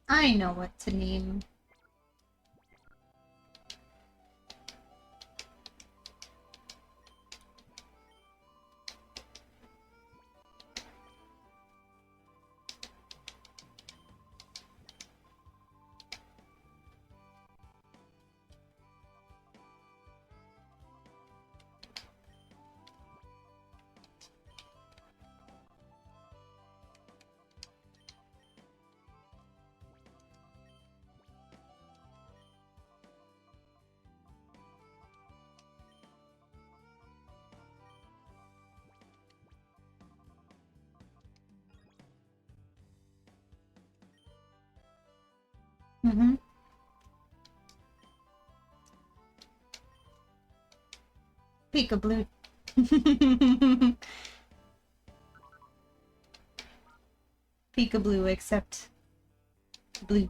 I know what to name. Mm-hmm. Peekaboo. Peekaboo, except blue.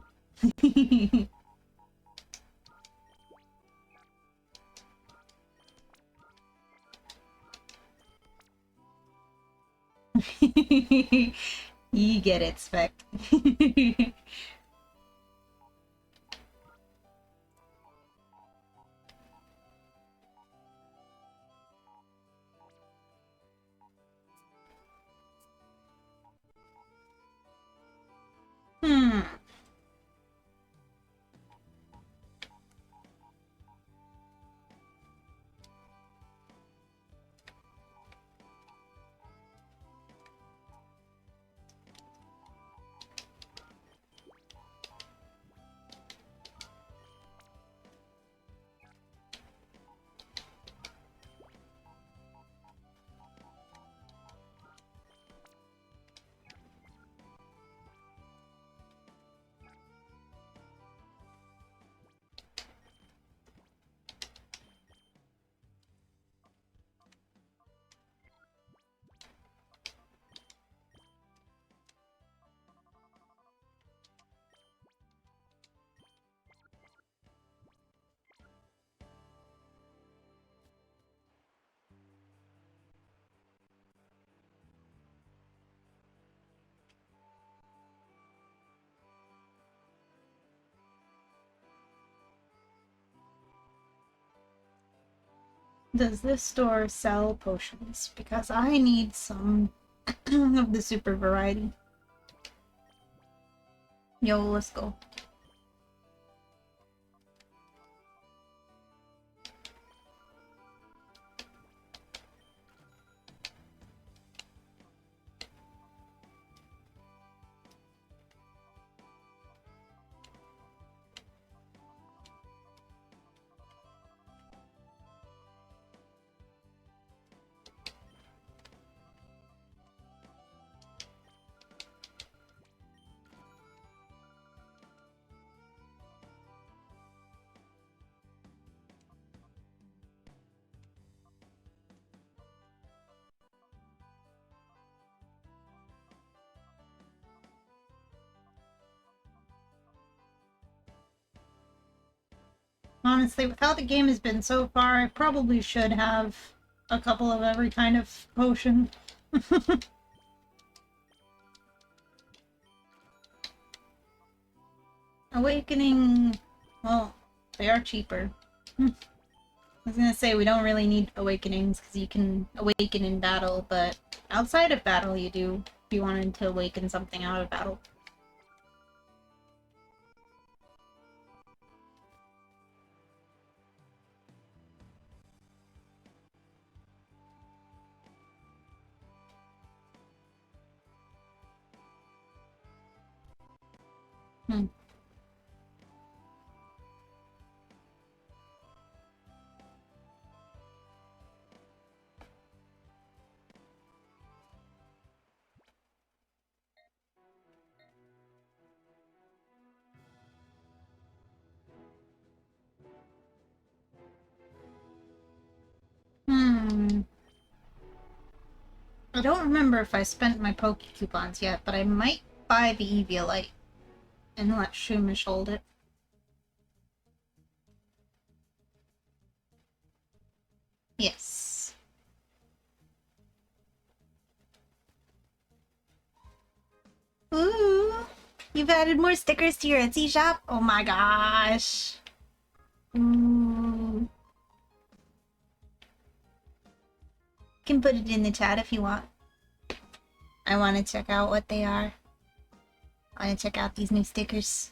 You get it, Spec. Hmm. Does this store sell potions? Because I need some of the super variety. Yo, let's go. Honestly, with how the game has been so far, I probably should have a couple of every kind of potion. Awakening... well, they are cheaper. I was gonna say, we don't really need awakenings, because you can awaken in battle, but outside of battle you do, if you wanted to awaken something out of battle. Hmm. Hmm. I don't remember if I spent my Poke coupons yet, but I might buy the Eviolite and let Shumish hold it. Yes. Ooh! You've added more stickers to your Etsy shop? Oh my gosh! Ooh. You can put it in the chat if you want. I want to check out what they are. I want to check out these new stickers.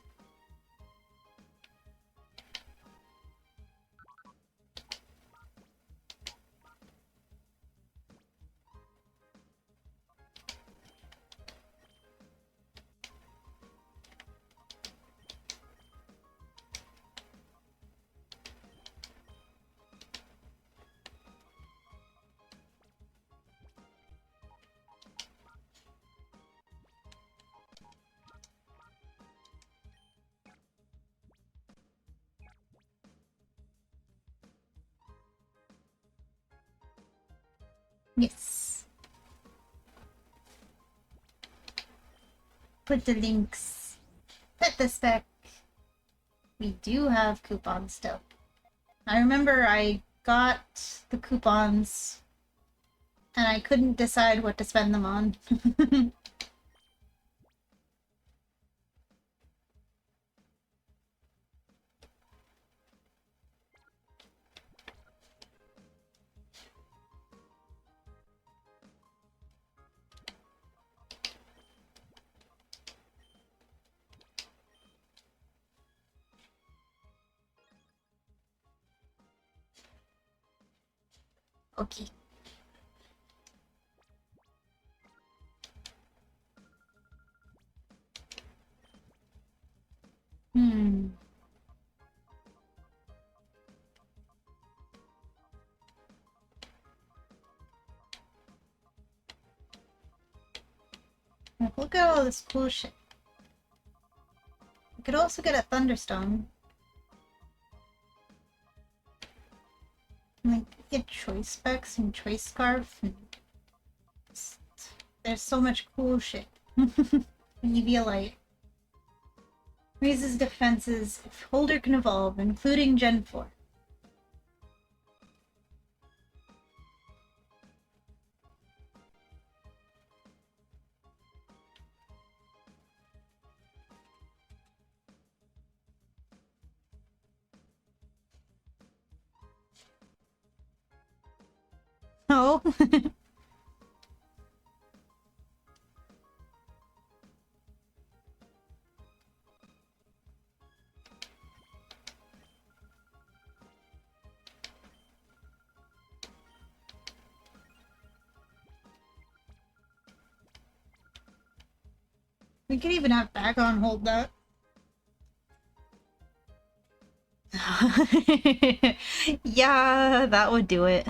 Yes. Put the links. Put the spec. We do have coupons still. I remember I got the coupons and I couldn't decide what to spend them on. Okay. Hmm. Look at all this cool shit. We could also get a Thunderstone. Like, get choice specs and choice scarf. And there's so much cool shit. Eviolite. Raises defenses if holder can evolve, including Gen 4. Oh. We could even have Bagon hold that. Yeah, that would do it.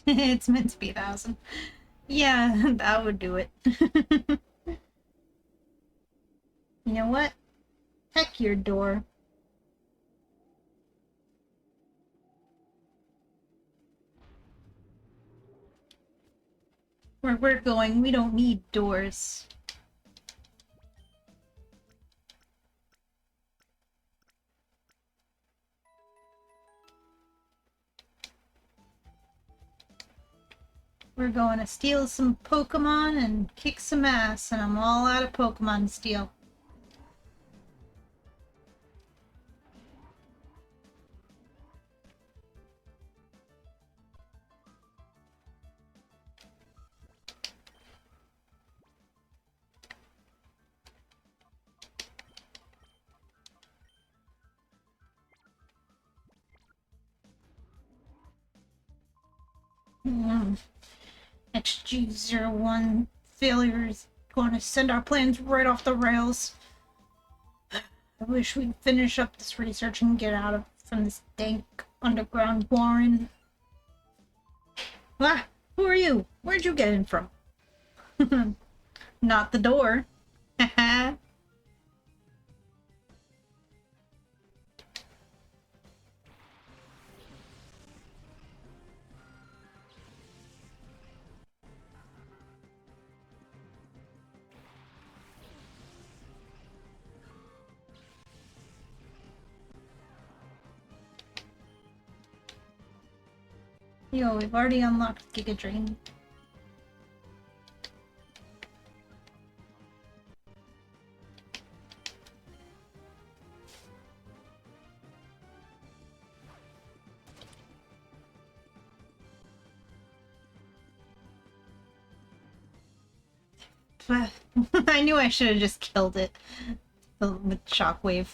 It's meant to be 1,000. Yeah, that would do it. You know what? Heck your door. Where we're going, we don't need doors. We're going to steal some Pokemon and kick some ass, and I'm all out of Pokemon to steal. XG01 failure is going to send our plans right off the rails. I wish we'd finish up this research and get out from this dank underground warren. Ah, who are you? Where'd you get in from? Not the door. Haha. Yo, we've already unlocked Giga Drain. I knew I should have just killed it with Shockwave.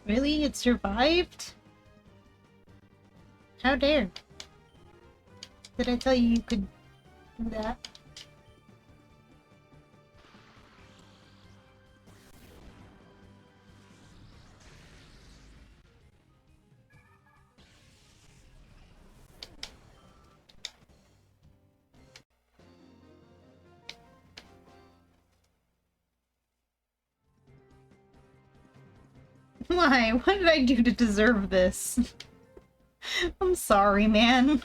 Really? It survived? How dare? Did I tell you you could do that? Why? What did I do to deserve this? I'm sorry, man.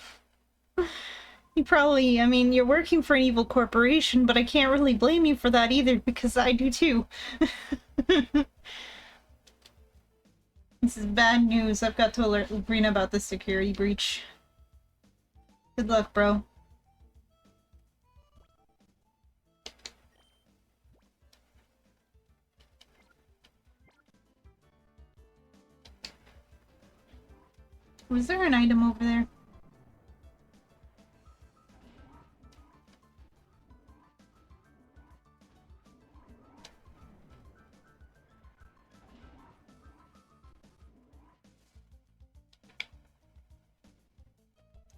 You probably, I mean, you're working for an evil corporation, but I can't really blame you for that either, because I do too. This is bad news. I've got to alert Labrina about the security breach. Good luck, bro. Was there an item over there?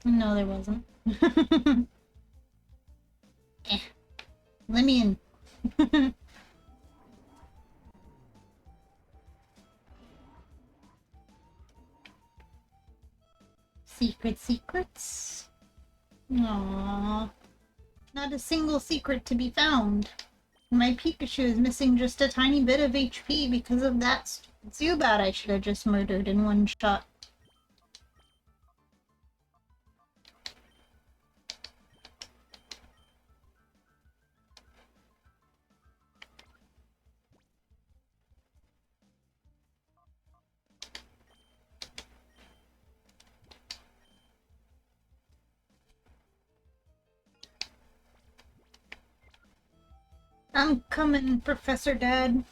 No, there wasn't. Eh. Let me in. Secrets. Aww. Not a single secret to be found. My Pikachu is missing just a tiny bit of HP because of that Zubat I should have just murdered in one shot. I'm coming, Professor Dad.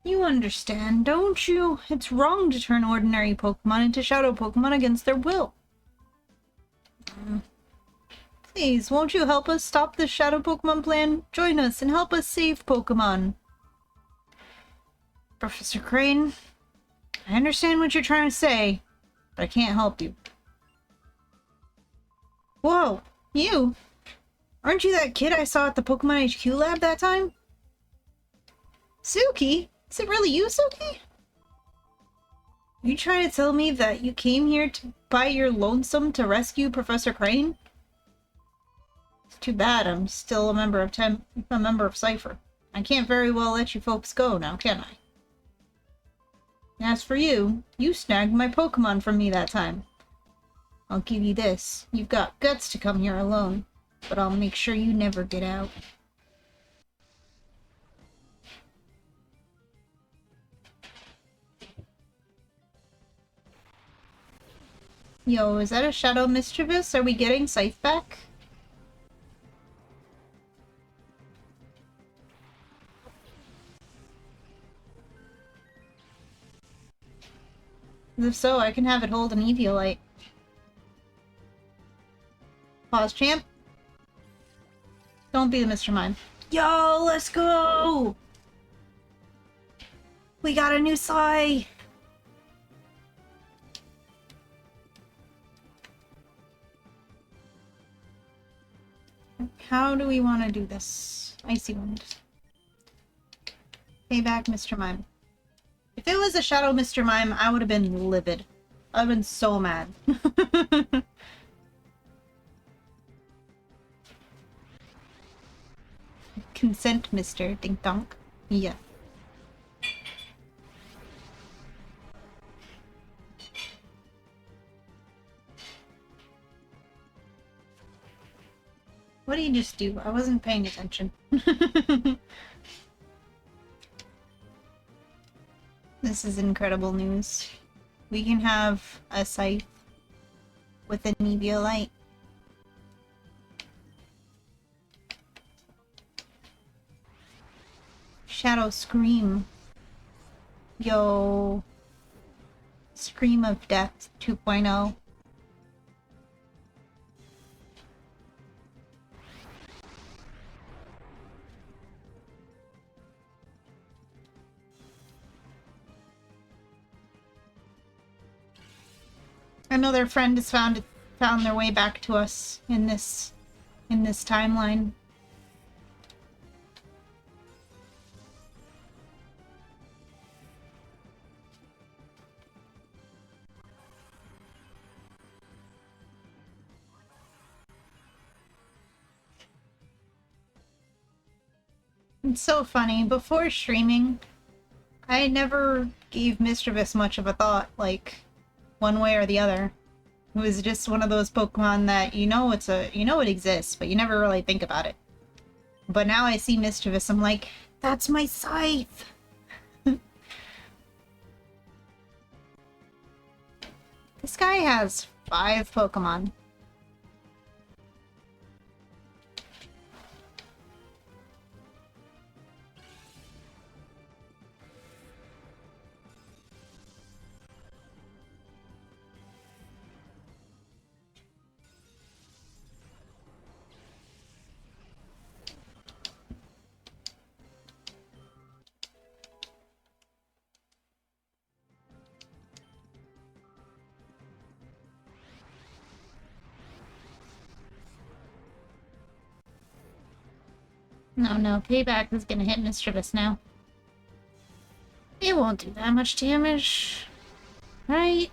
You understand, don't you? It's wrong to turn ordinary Pokemon into Shadow Pokemon against their will. Please, won't you help us stop this Shadow Pokemon plan? Join us and help us save Pokemon. Professor Crane, I understand what you're trying to say, but I can't help you. Whoa, you! Aren't you that kid I saw at the Pokemon HQ lab that time? Suki? Is it really you, Suki? Are you trying to tell me that you came here by your lonesome to rescue Professor Crane? It's too bad I'm still a member of Cypher. I can't very well let you folks go now, can I? As for you, you snagged my Pokemon from me that time. I'll give you this. You've got guts to come here alone, but I'll make sure you never get out. Yo, is that a Shadow Mischievous? Are we getting Scythe back? If so, I can have it hold an Eviolite. Pause, champ. Don't be the Mr. Mime. Yo, let's go! We got a new Psy! How do we want to do this? Icy Wind. Payback, Mr. Mime. If it was a Shadow Mr. Mime, I would have been livid. I would have been so mad. Consent, Mr. Dink Donk. Yeah. What did you just do? I wasn't paying attention. This is incredible news. We can have a Scythe with an Eviolite. Shadow Scream. Yo. Scream of Death 2.0. Another friend has found their way back to us in this timeline. It's so funny. Before streaming, I never gave Mischievous much of a thought, like, one way or the other. who is just one of those Pokemon that you know it exists, but you never really think about it. But now I see Mischievous, I'm like, that's my Scythe! This guy has 5 Pokemon. No, Payback is gonna hit Mischievous now. It won't do that much damage. Right?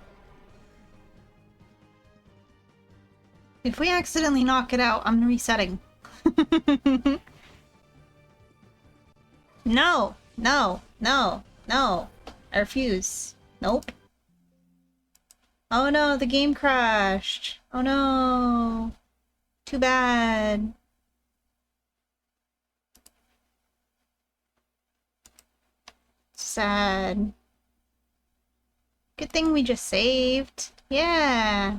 If we accidentally knock it out, I'm resetting. No! No! No! No! I refuse. Nope. Oh no, the game crashed. Oh no. Too bad. Sad. Good thing we just saved. Yeah.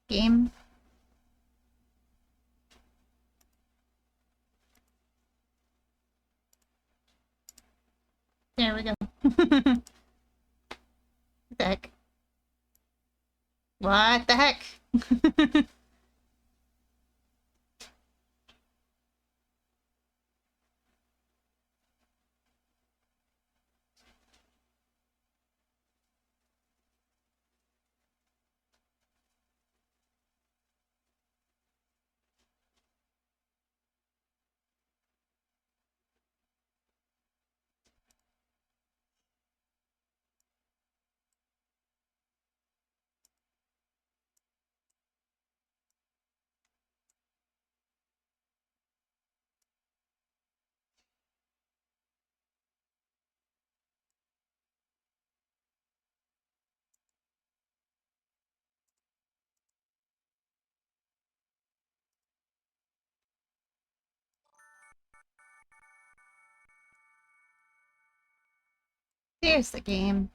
Game. There we go. What the heck? What the heck? Here's the game.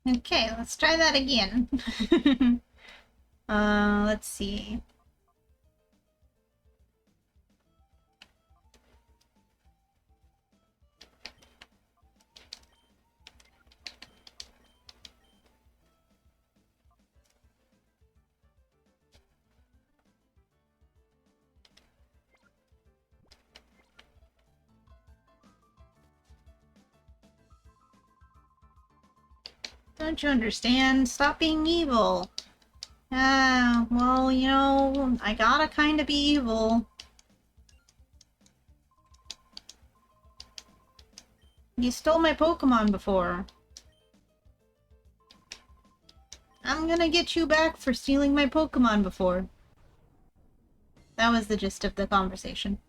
Okay, let's try that again. Let's see. Don't you understand? Stop being evil. Ah, well, you know, I gotta kinda be evil. You stole my Pokemon before. I'm gonna get you back for stealing my Pokemon before. That was the gist of the conversation.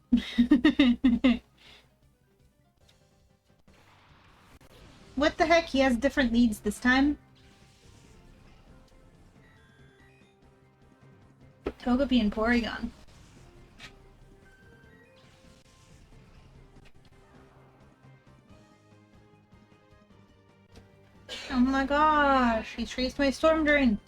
What the heck? He has different leads this time? Togepi and Porygon. Oh my gosh, he traced my Storm Drain.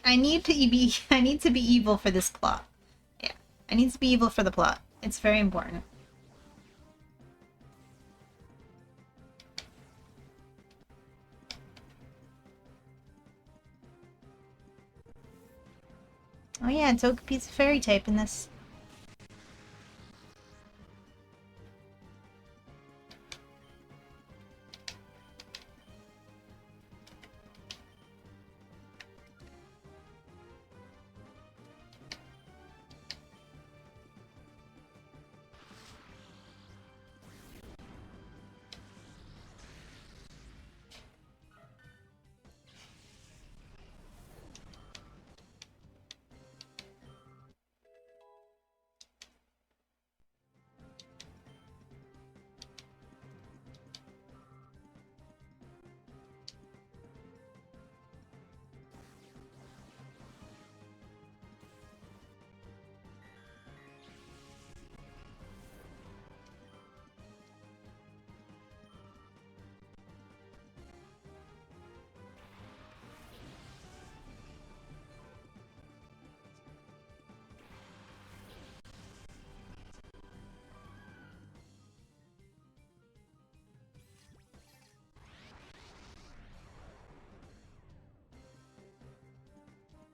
I need to be evil for this plot. Yeah, I need to be evil for the plot. It's very important. Oh yeah, Togepi's a fairy type in this.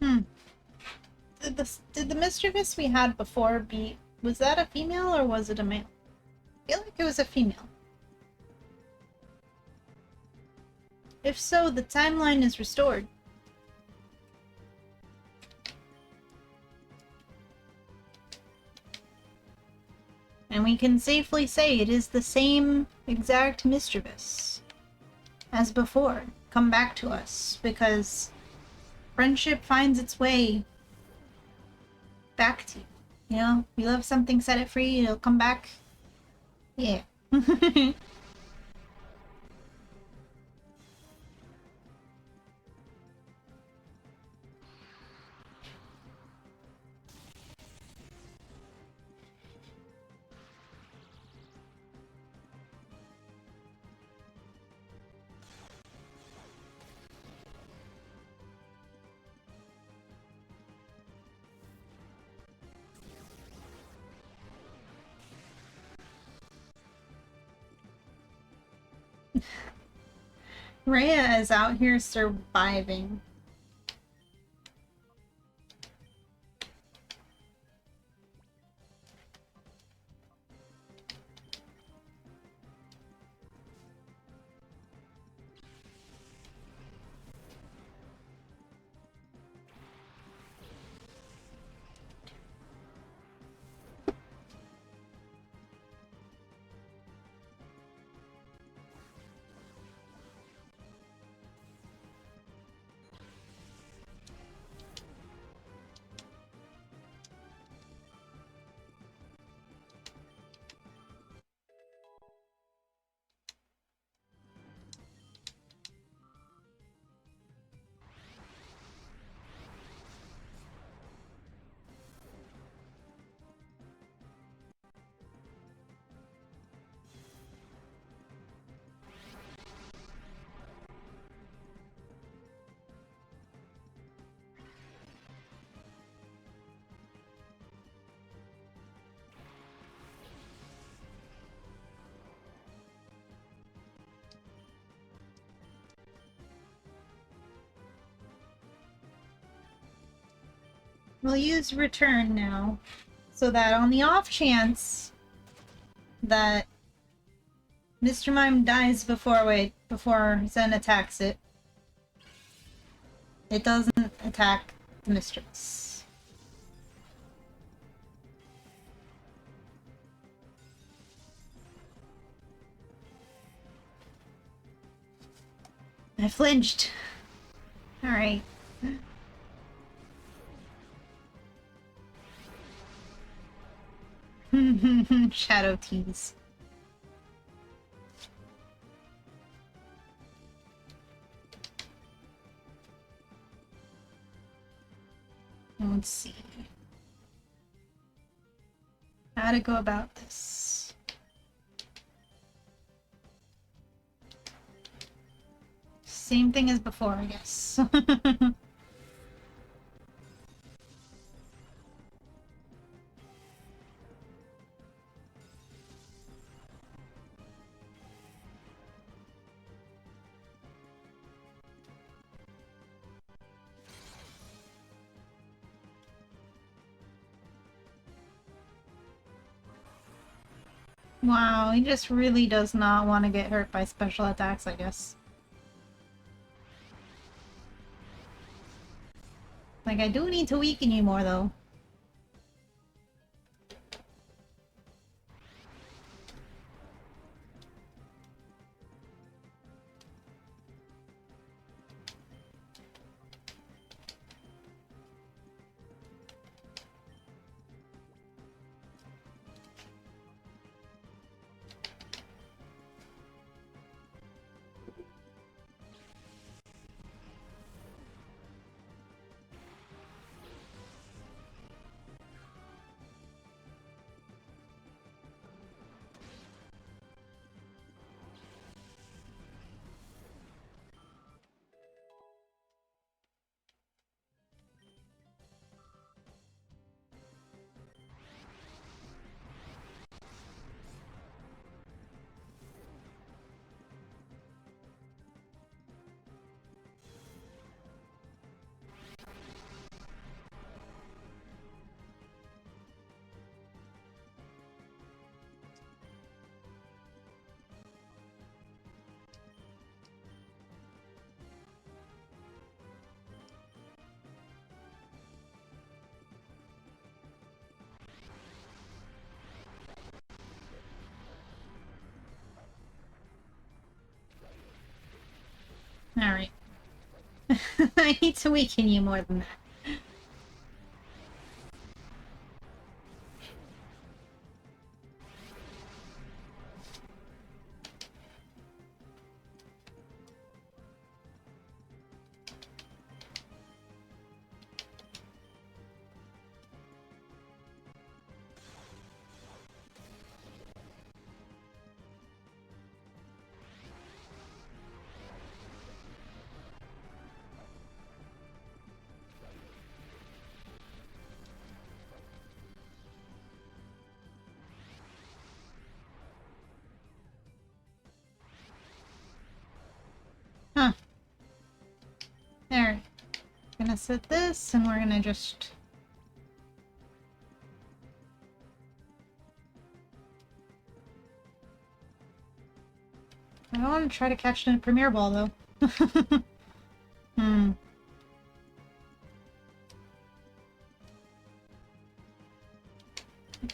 Hmm. Did the mischievous we had before be... Was that a female or was it a male? I feel like it was a female. If so, the timeline is restored. And we can safely say it is the same exact mischievous as before. Come back to us, because friendship finds its way back to you. You know, you love something, set it free, it'll come back. Yeah. Rhea is out here surviving. We'll use return now, so that on the off chance that Mr. Mime dies before Zen attacks it, it doesn't attack the mistress. I flinched. Alright. Shadow tease. Let's see. How to go about this. Same thing as before, I guess. Wow, he just really does not want to get hurt by special attacks, I guess. Like, I do need to weaken you more, though. Alright. I need to weaken you more than that. Huh. There. Gonna set this, and we're gonna just... I don't want to try to catch it in a Premier Ball, though. Hmm.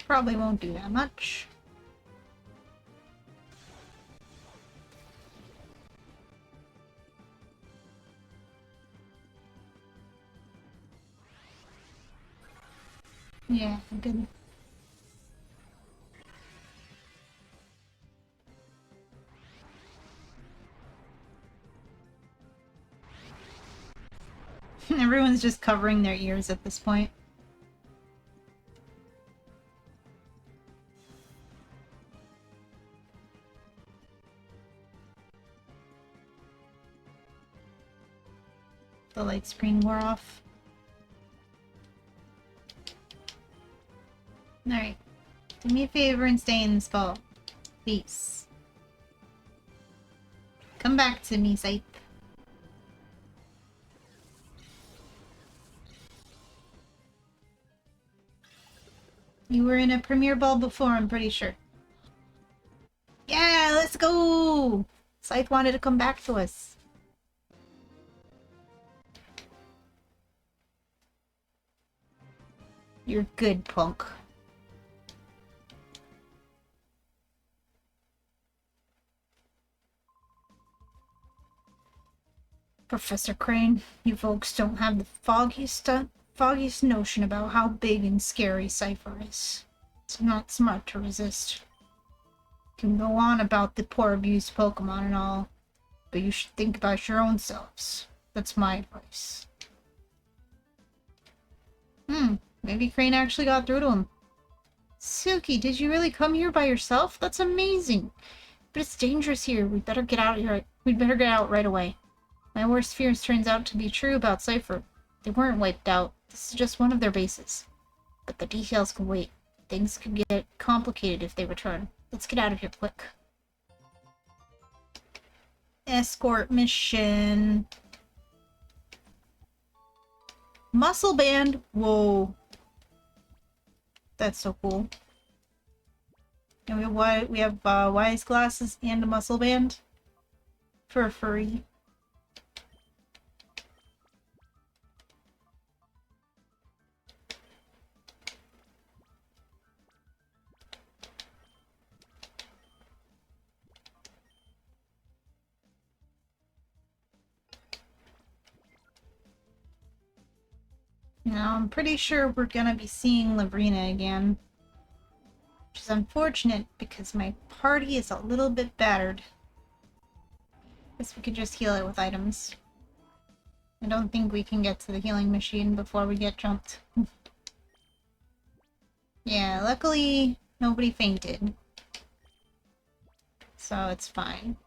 Probably won't do that much. Yeah, good. Everyone's just covering their ears at this point. The light screen wore off. Alright. Do me a favor and stay in the spot. Please. Come back to me, Scythe. You were in a Premier Ball before, I'm pretty sure. Yeah, let's go! Scythe wanted to come back to us. You're good, punk. Professor Crane, you folks don't have the foggiest notion about how big and scary Cypher is. It's not smart to resist. Can go on about the poor abused Pokemon and all, but you should think about your own selves. That's my advice. Maybe Crane actually got through to him. Suki, did you really come here by yourself? That's amazing. But it's dangerous here. We'd better get out here. We'd better get out right away. My worst fears turns out to be true about Cypher. They weren't wiped out. This is just one of their bases. But the details can wait. Things could get complicated if they return. Let's get out of here quick. Escort mission. Muscle band. Whoa. That's so cool. And we have wise glasses and a muscle band for a furry. Now, I'm pretty sure we're gonna be seeing Lavrina again. Which is unfortunate because my party is a little bit battered. Guess we could just heal it with items. I don't think we can get to the healing machine before we get jumped. Yeah, luckily nobody fainted. So it's fine.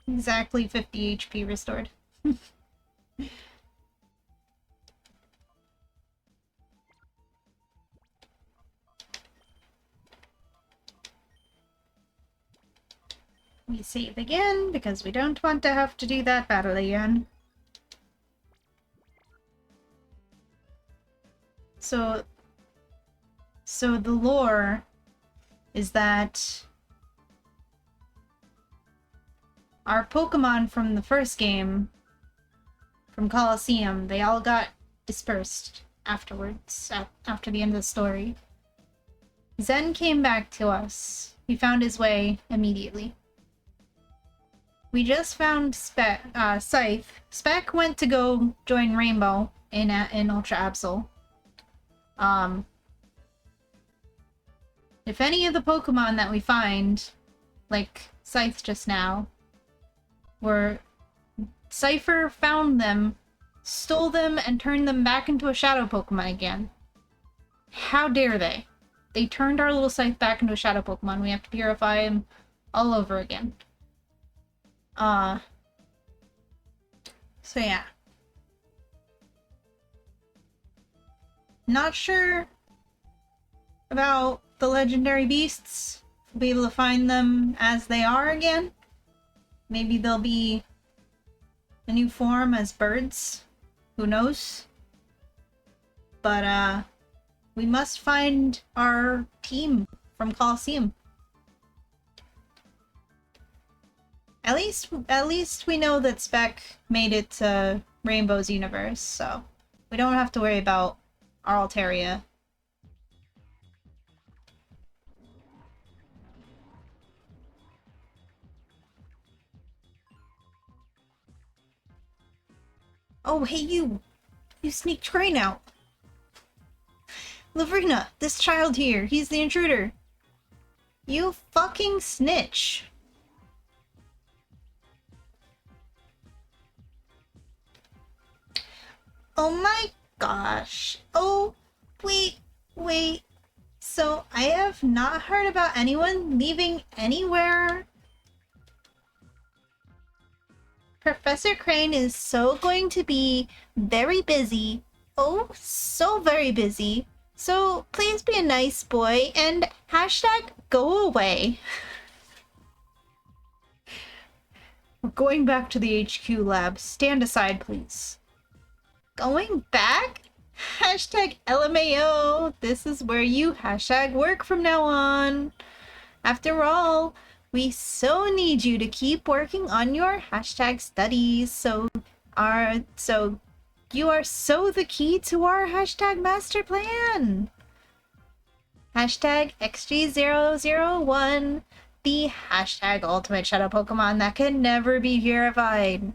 Exactly 50 HP restored. We save again, because we don't want to have to do that battle again. So the lore is that our Pokemon from the first game, from Colosseum, they all got dispersed afterwards, after the end of the story. Zen came back to us. He found his way immediately. We just found Scythe. Spec went to go join Rainbow in Ultra Absol. If any of the Pokemon that we find, like Scythe just now, were... Cypher found them, stole them, and turned them back into a Shadow Pokemon again. How dare they? They turned our little Scythe back into a Shadow Pokemon. We have to purify him all over again. So yeah. Not sure about the legendary beasts. We'll be able to find them as they are again. Maybe they'll be a new form as birds. Who knows? But, we must find our team from Colosseum. At least we know that Spec made it to Rainbow's universe, so we don't have to worry about our Altaria. Oh, hey you! You sneaked train out! Lavrina, this child here, he's the intruder! You fucking snitch! Oh my gosh. Oh, wait. So, I have not heard about anyone leaving anywhere. Professor Crane is so going to be very busy. Oh, so very busy. So, please be a nice boy and hashtag go away. We're going back to the HQ lab. Stand aside, please. Going back? Hashtag LMAO. This is where you hashtag work from now on. After all, we so need you to keep working on your hashtag studies. So you are so the key to our hashtag master plan. Hashtag XG001. The hashtag ultimate shadow Pokemon that can never be purified.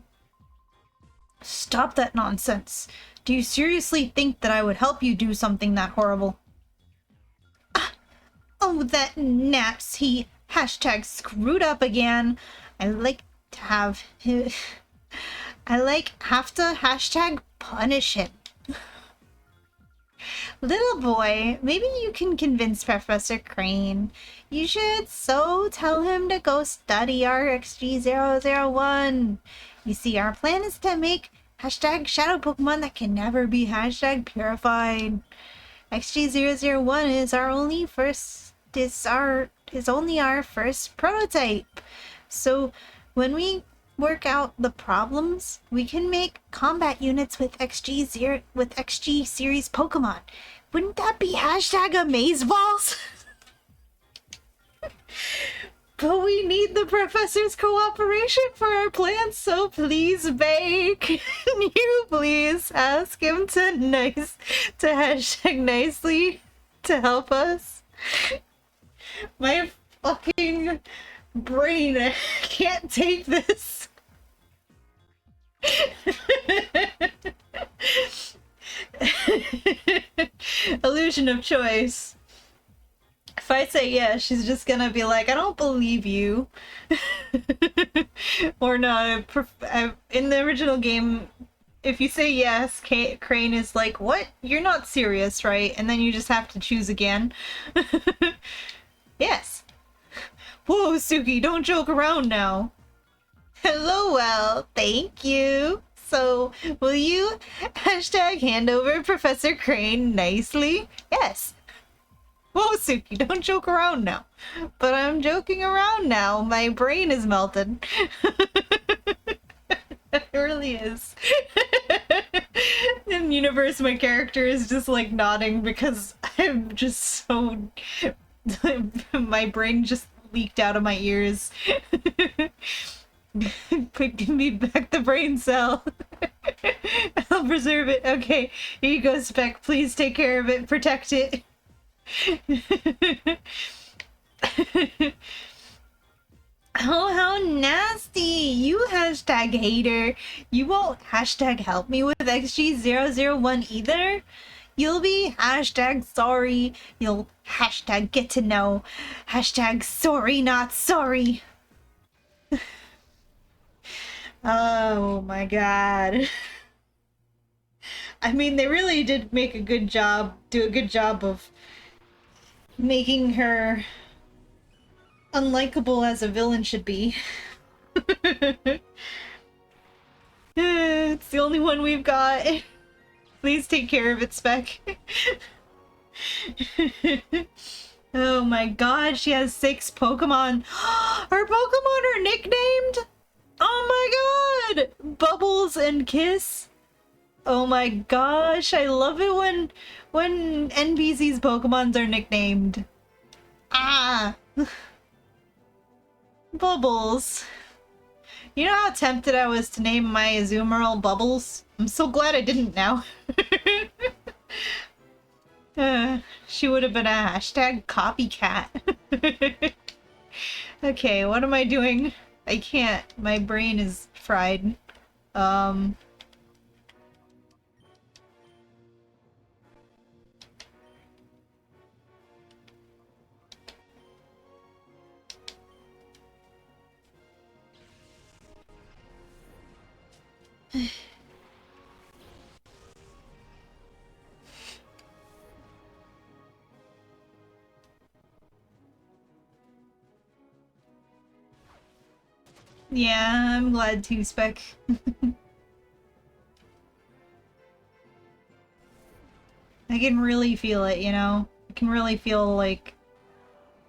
Stop that nonsense. Do you seriously think that I would help you do something that horrible? Oh, that Naps, he hashtag screwed up again. I have to hashtag punish him. Little boy, maybe you can convince Professor Crane. You should so tell him to go study our XG001. You see, our plan is to make hashtag shadow Pokemon that can never be hashtag purified. XG001 is only our first prototype. So when we work out the problems, we can make combat units with XG series Pokemon. Wouldn't that be hashtag amazeballs? But we need the professor's cooperation for our plans, so please, Bay, can you please ask him to hashtag nicely to help us? My fucking brain can't take this. Illusion of choice. If I say yes, she's just gonna be like, I don't believe you. Or no, in the original game, if you say yes, Crane is like, what? You're not serious, right? And then you just have to choose again. Yes. Whoa, Suki, don't joke around now. Hello, well, thank you. So, will you hashtag hand over Professor Crane nicely? Yes. Whoa, Suki, don't joke around now. But I'm joking around now. My brain is melted. It really is. In universe, my character is just like nodding because I'm just so... my brain just leaked out of my ears. Quick, give me back the brain cell. I'll preserve it. Okay, here you go, Spec. Please take care of it. Protect it. Oh, how nasty! You hashtag hater. You won't hashtag help me with XG001 either. You'll be hashtag sorry. You'll hashtag get to know. Hashtag sorry not sorry. Oh my god. I mean, they really did make a good job, do a good job of making her unlikable as a villain should be. It's the only one we've got. Please take care of it, Spec. Oh my god, she has 6 Pokemon. Her Pokemon are nicknamed? Oh my god! Bubbles and Kiss. Oh my gosh, I love it when NPC's Pokemons are nicknamed. Ah! Bubbles. You know how tempted I was to name my Azumarill Bubbles? I'm so glad I didn't now. She would have been a hashtag copycat. Okay, what am I doing? I can't. My brain is fried. Yeah, I'm glad to, Spec. I can really feel it, you know? I can really feel, like,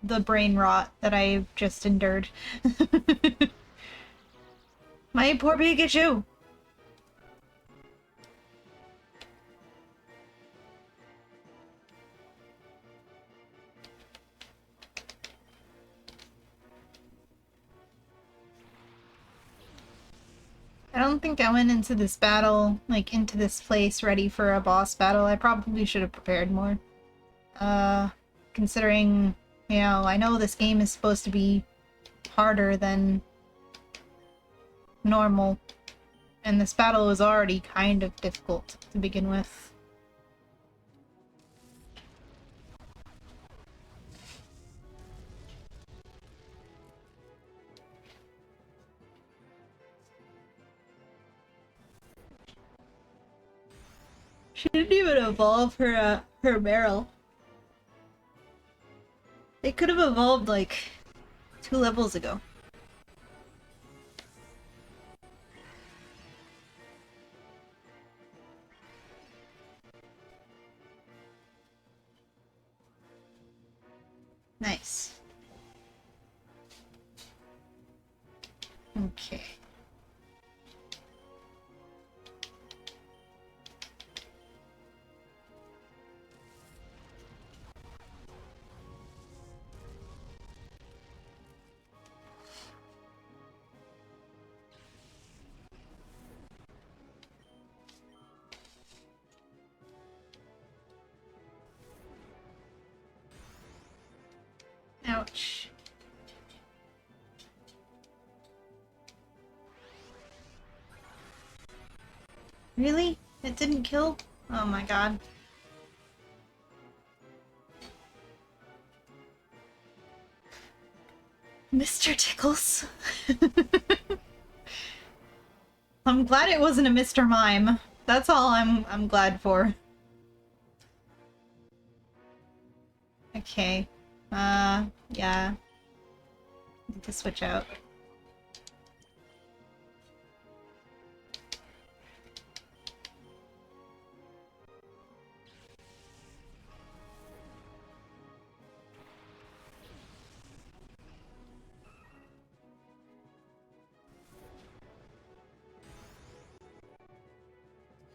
the brain rot that I've just endured. My poor Pikachu! I don't think I went into this battle, like, into this place ready for a boss battle. I probably should have prepared more. Considering, you know, I know this game is supposed to be harder than normal, and this battle was already kind of difficult to begin with. She didn't even evolve her barrel. They could have evolved like 2 levels ago. Nice. Okay. Ouch. Really? It didn't kill? Oh my god. Mr. Tickles. I'm glad it wasn't a Mr. Mime. That's all I'm glad for. Okay. Yeah. Need to switch out.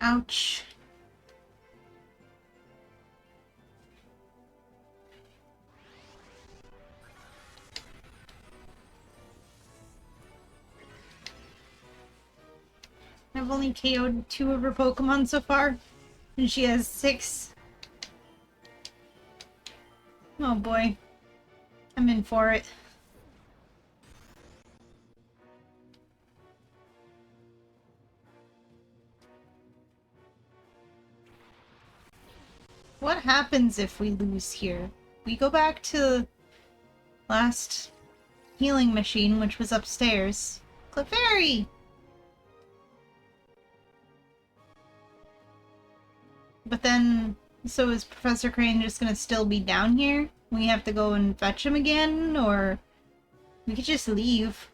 Ouch. I've only KO'd 2 of her Pokemon so far, and she has 6. Oh boy. I'm in for it. What happens if we lose here? We go back to last healing machine, which was upstairs. Clefairy! But then, so is Professor Crane just gonna still be down here? We have to go and fetch him again, or we could just leave.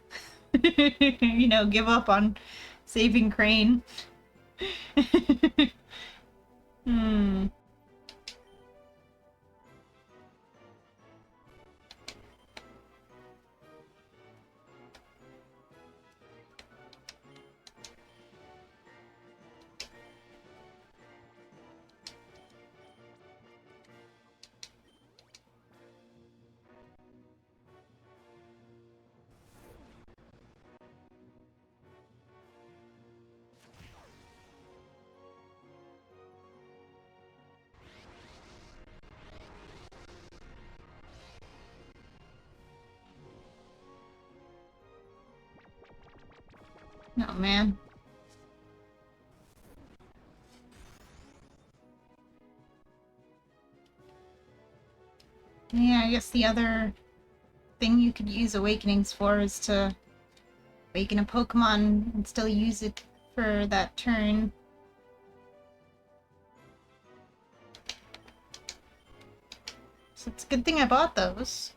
You know, give up on saving Crane. Hmm. Oh man. Yeah, I guess the other thing you could use Awakenings for is to awaken a Pokemon and still use it for that turn. So it's a good thing I bought those.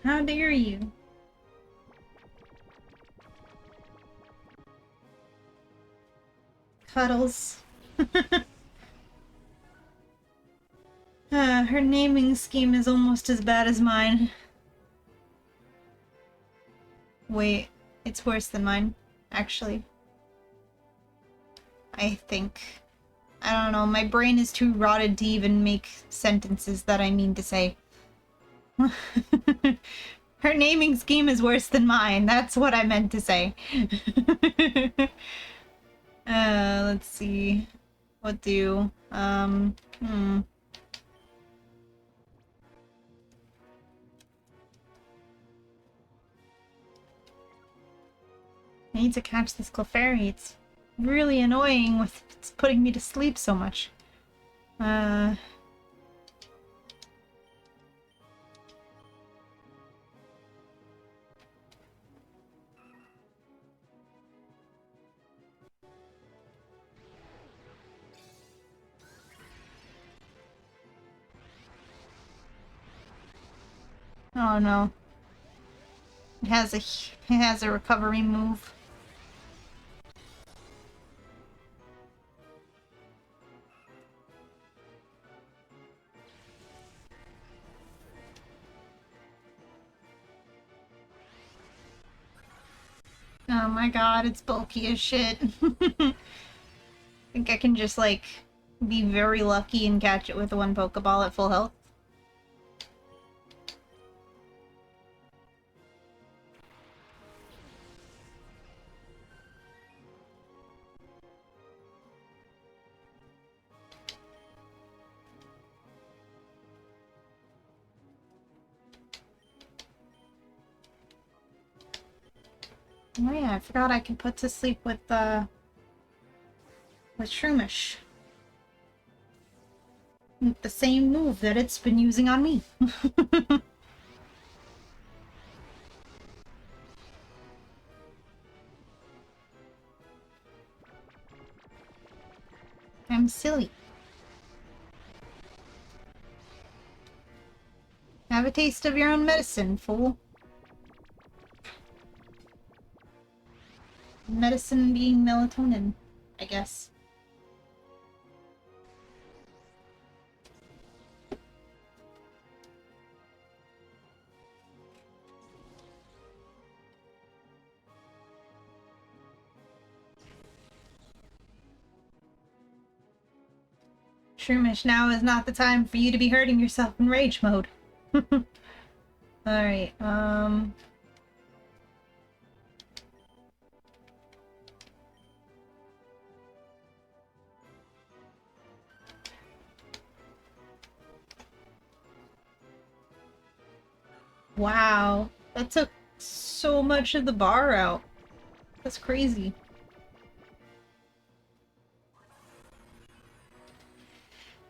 How dare you? Cuddles. Her naming scheme is almost as bad as mine. Wait, it's worse than mine, actually. I think. I don't know, my brain is too rotted to even make sentences that I mean to say. Her naming scheme is worse than mine, that's what I meant to say. Let's see. What do? I need to catch this Clefairy. It's really annoying with it's putting me to sleep so much. Oh no. It has a recovery move. Oh my god, it's bulky as shit. I think I can just, like, be very lucky and catch it with one Pokeball at full health. Oh yeah, I forgot I can put to sleep with Shroomish. The same move that it's been using on me. I'm silly. Have a taste of your own medicine, fool. Medicine being melatonin, I guess. Shroomish, now is not the time for you to be hurting yourself in rage mode. Alright, wow. That took so much of the bar out. That's crazy.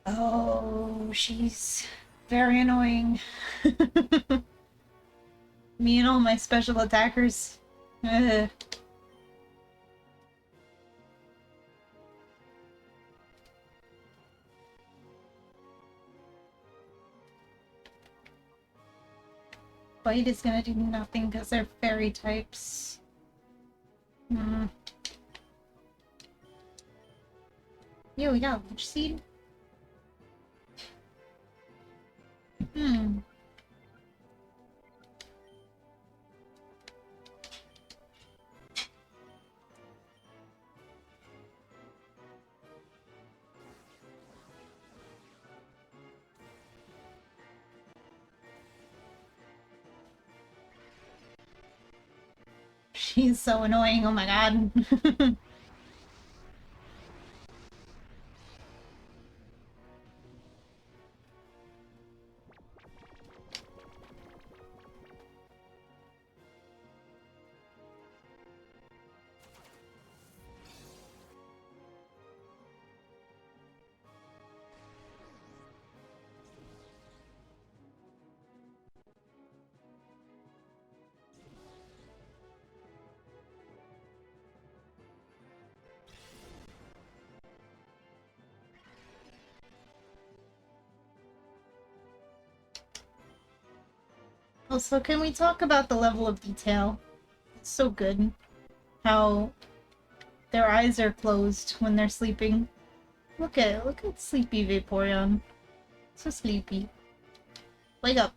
Oh, she's very annoying. Me and all my special attackers. Ugh. Bite is gonna do nothing because they're fairy types. Hmm. Yo, we got a Leech Seed? Hmm. She's so annoying, oh my god. Also, can we talk about the level of detail? It's so good. How their eyes are closed when they're sleeping. Look at sleepy Vaporeon. So sleepy. Wake up.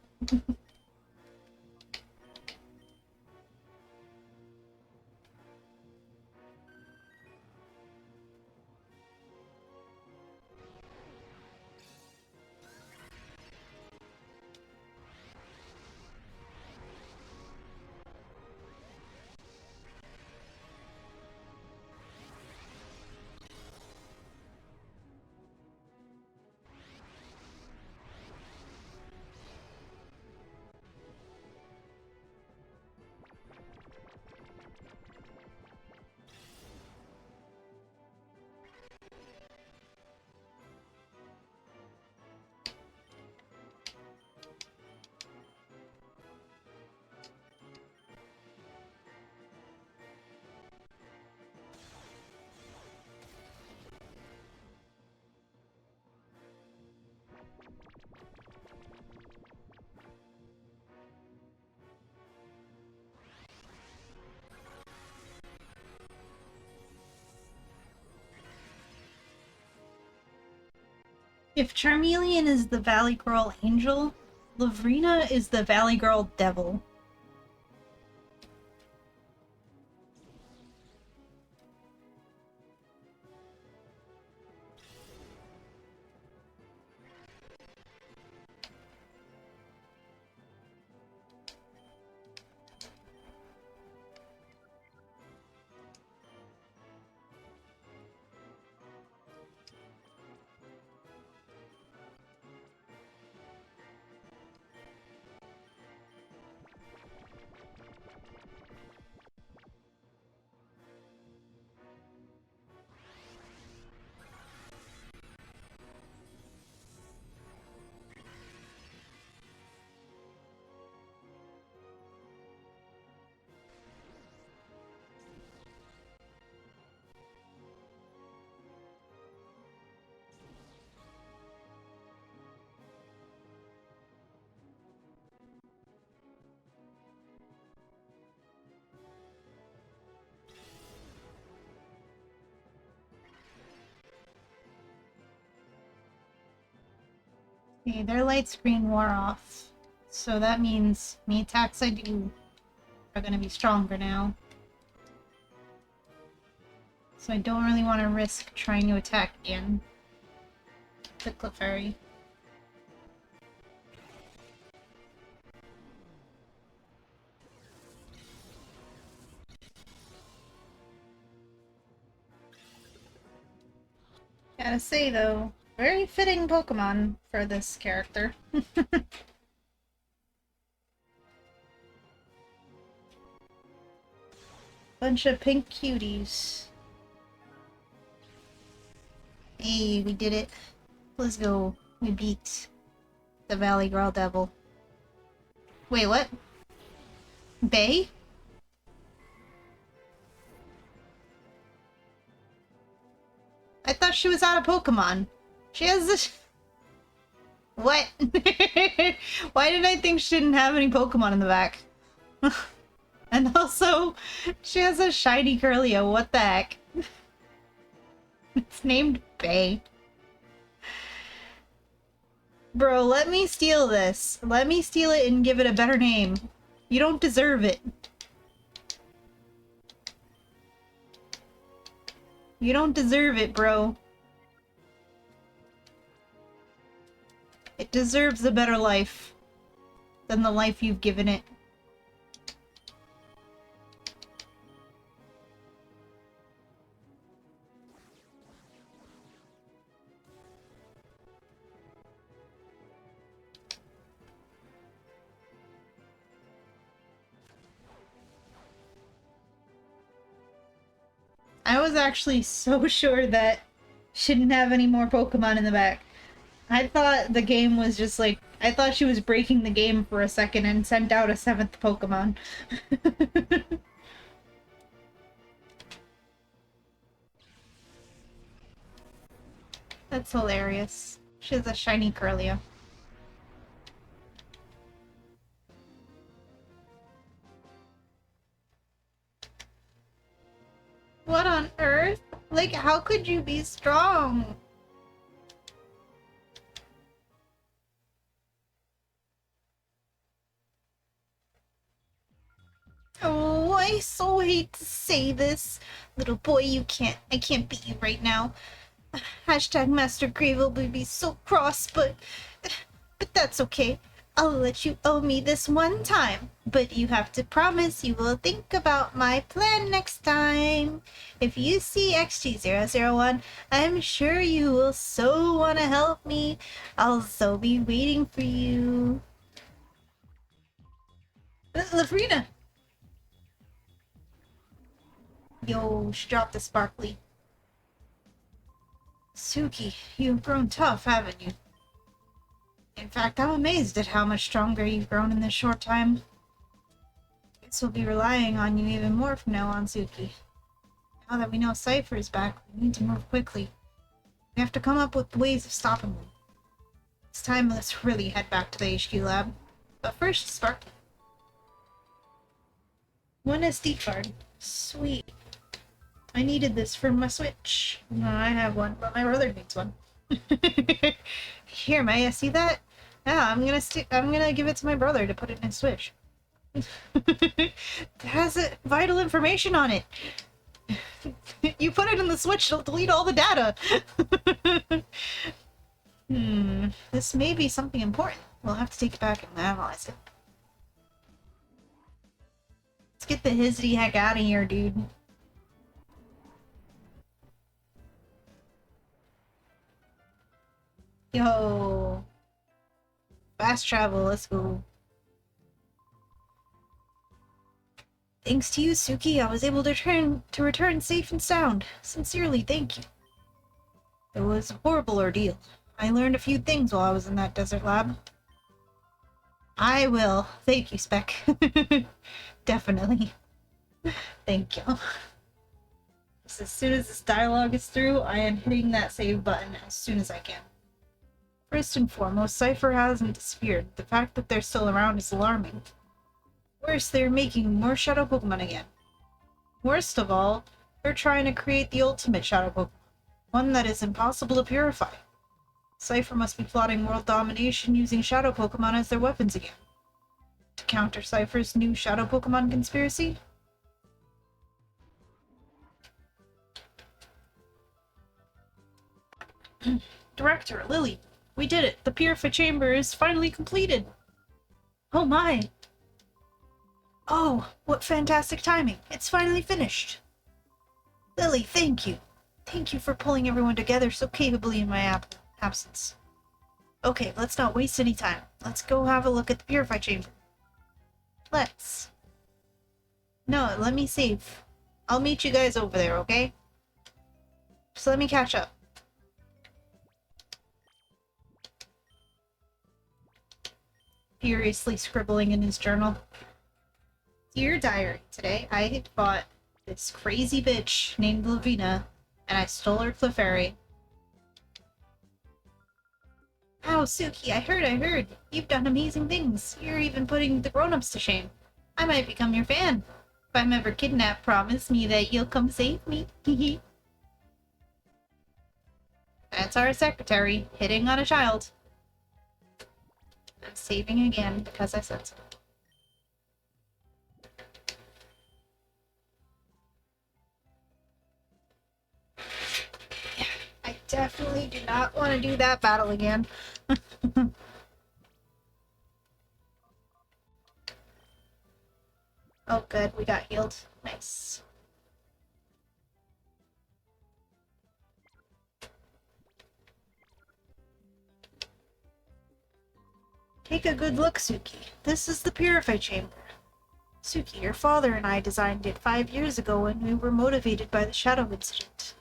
If Charmeleon is the Valley Girl Angel, Lavrina is the Valley Girl Devil. Okay, their light screen wore off. So that means the attacks I do are gonna be stronger now. So I don't really want to risk trying to attack again. The Clefairy. Gotta say though, very fitting Pokemon for this character. Bunch of pink cuties. Hey, we did it. Let's go. We beat the Valley Girl Devil. Wait, what? Bay? I thought she was out of Pokemon. She has this... What? Why did I think she didn't have any Pokemon in the back? And also, she has a shiny Curlio. What the heck? It's named Bay. Bro, let me steal this. Let me steal it and give it a better name. You don't deserve it. You don't deserve it, bro. It deserves a better life than the life you've given it. I was actually so sure that she didn't have any more Pokemon in the back. I thought the game was just like... I thought she was breaking the game for a second and sent out a 7th Pokemon. That's hilarious. She has a shiny Curlia. What on earth? Like, how could you be strong? Oh, I so hate to say this. Little boy, I can't beat you right now. Hashtag Master Grave will be so cross, but that's okay. I'll let you owe me this one time, but you have to promise you will think about my plan next time. If you see XG001, I'm sure you will so want to help me. I'll so be waiting for you. Lavrina! Yo, she dropped the sparkly. Suki, you've grown tough, haven't you? In fact, I'm amazed at how much stronger you've grown in this short time. Guess we'll be relying on you even more from now on, Suki. Now that we know Cypher is back, we need to move quickly. We have to come up with ways of stopping them. It's time let's really head back to the HQ lab. But first, Sparky. One SD card. Sweet. I needed this for my Switch. No, I have one, but my brother needs one. Here, may I see that? Yeah, I'm gonna give it to my brother to put it in his Switch. It has vital information on it. You put it in the Switch, it'll delete all the data. This may be something important. We'll have to take it back and analyze it. Let's get the hizzity heck out of here, dude. Yo. Fast travel, let's go. Thanks to you, Suki, I was able to return safe and sound. Sincerely, thank you. It was a horrible ordeal. I learned a few things while I was in that desert lab. I will. Thank you, Spec. Definitely. Thank you. Just as soon as this dialogue is through, I am hitting that save button as soon as I can. First and foremost, Cypher hasn't disappeared. The fact that they're still around is alarming. Worse, they're making more Shadow Pokemon again. Worst of all, they're trying to create the ultimate Shadow Pokemon. One that is impossible to purify. Cypher must be plotting world domination using Shadow Pokemon as their weapons again. To counter Cypher's new Shadow Pokemon conspiracy? Director, Lily, we did it! The Purify Chamber is finally completed! Oh my! Oh, what fantastic timing! It's finally finished! Lily, thank you! Thank you for pulling everyone together so capably in my absence. Okay, let's not waste any time. Let's go have a look at the Purify Chamber. Let's. No, let me save. I'll meet you guys over there, okay? Just let me catch up. Furiously scribbling in his journal. Dear Diary, today I had fought this crazy bitch named Lavina, and I stole her Clefairy. Wow, Suki, I heard. You've done amazing things. You're even putting the grown-ups to shame. I might become your fan. If I'm ever kidnapped, promise me that you'll come save me. Hehe. That's our secretary, hitting on a child. I'm saving again because I said so. Yeah, I definitely do not want to do that battle again. Oh good, we got healed. Nice. Take a good look, Suki. This is the Purify Chamber. Suki, your father and I designed it 5 years ago when we were motivated by the Shadow Incident.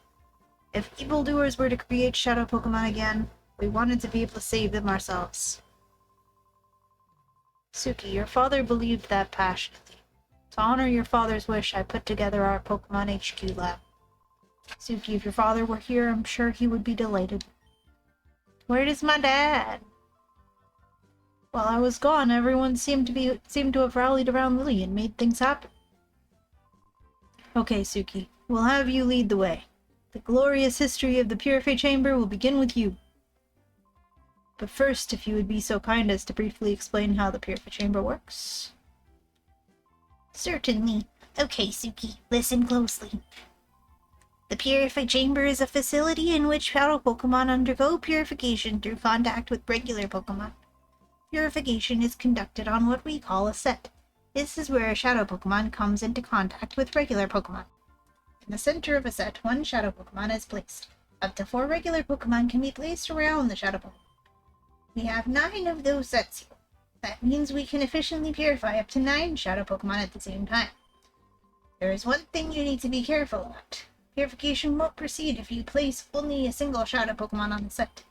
If evildoers were to create Shadow Pokemon again, we wanted to be able to save them ourselves. Suki, your father believed that passionately. To honor your father's wish, I put together our Pokemon HQ lab. Suki, if your father were here, I'm sure he would be delighted. Where is my dad? While I was gone, everyone seemed to have rallied around Lily and made things happen. Okay, Suki, we'll have you lead the way. The glorious history of the Purify Chamber will begin with you. But first, if you would be so kind as to briefly explain how the Purify Chamber works. Certainly. Okay, Suki, listen closely. The Purify Chamber is a facility in which Shadow Pokemon undergo purification through contact with regular Pokemon. Purification is conducted on what we call a set. This is where a Shadow Pokemon comes into contact with regular Pokemon. In the center of a set, one Shadow Pokemon is placed. Up to 4 regular Pokemon can be placed around the Shadow Pokemon. We have 9 of those sets here. That means we can efficiently purify up to 9 Shadow Pokemon at the same time. There is one thing you need to be careful about. Purification won't proceed if you place only a single Shadow Pokemon on the set.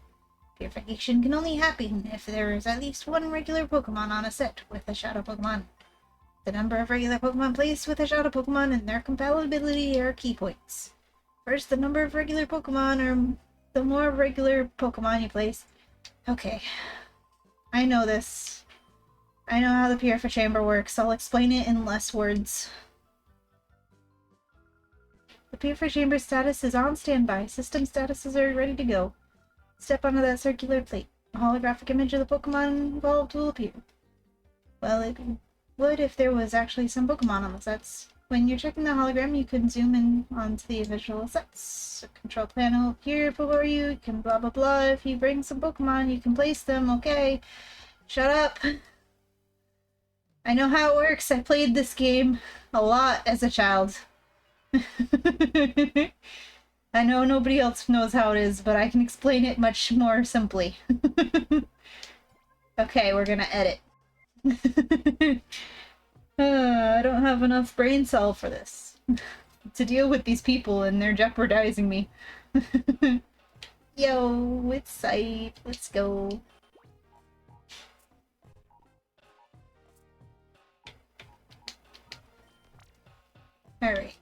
Purification can only happen if there is at least 1 regular Pokemon on a set with a Shadow Pokemon. The number of regular Pokemon placed with a Shadow Pokemon and their compatibility are key points. First, the number of regular Pokemon, or the more regular Pokemon you place. Okay. I know this. I know how the Purify Chamber works. I'll explain it in less words. The Purify Chamber status is on standby. System statuses are ready to go. Step onto that circular plate. A holographic image of the Pokemon involved will appear. Well, it would if there was actually some Pokemon on the sets. When you're checking the hologram, you can zoom in onto the visual sets. A control panel will appear before you. You can blah blah blah. If you bring some Pokemon, you can place them. Okay. Shut up. I know how it works. I played this game a lot as a child. I know nobody else knows how it is, but I can explain it much more simply. Okay, we're gonna edit. I don't have enough brain cell for this. To deal with these people and they're jeopardizing me. Yo, it's Sight. Let's go. Alright.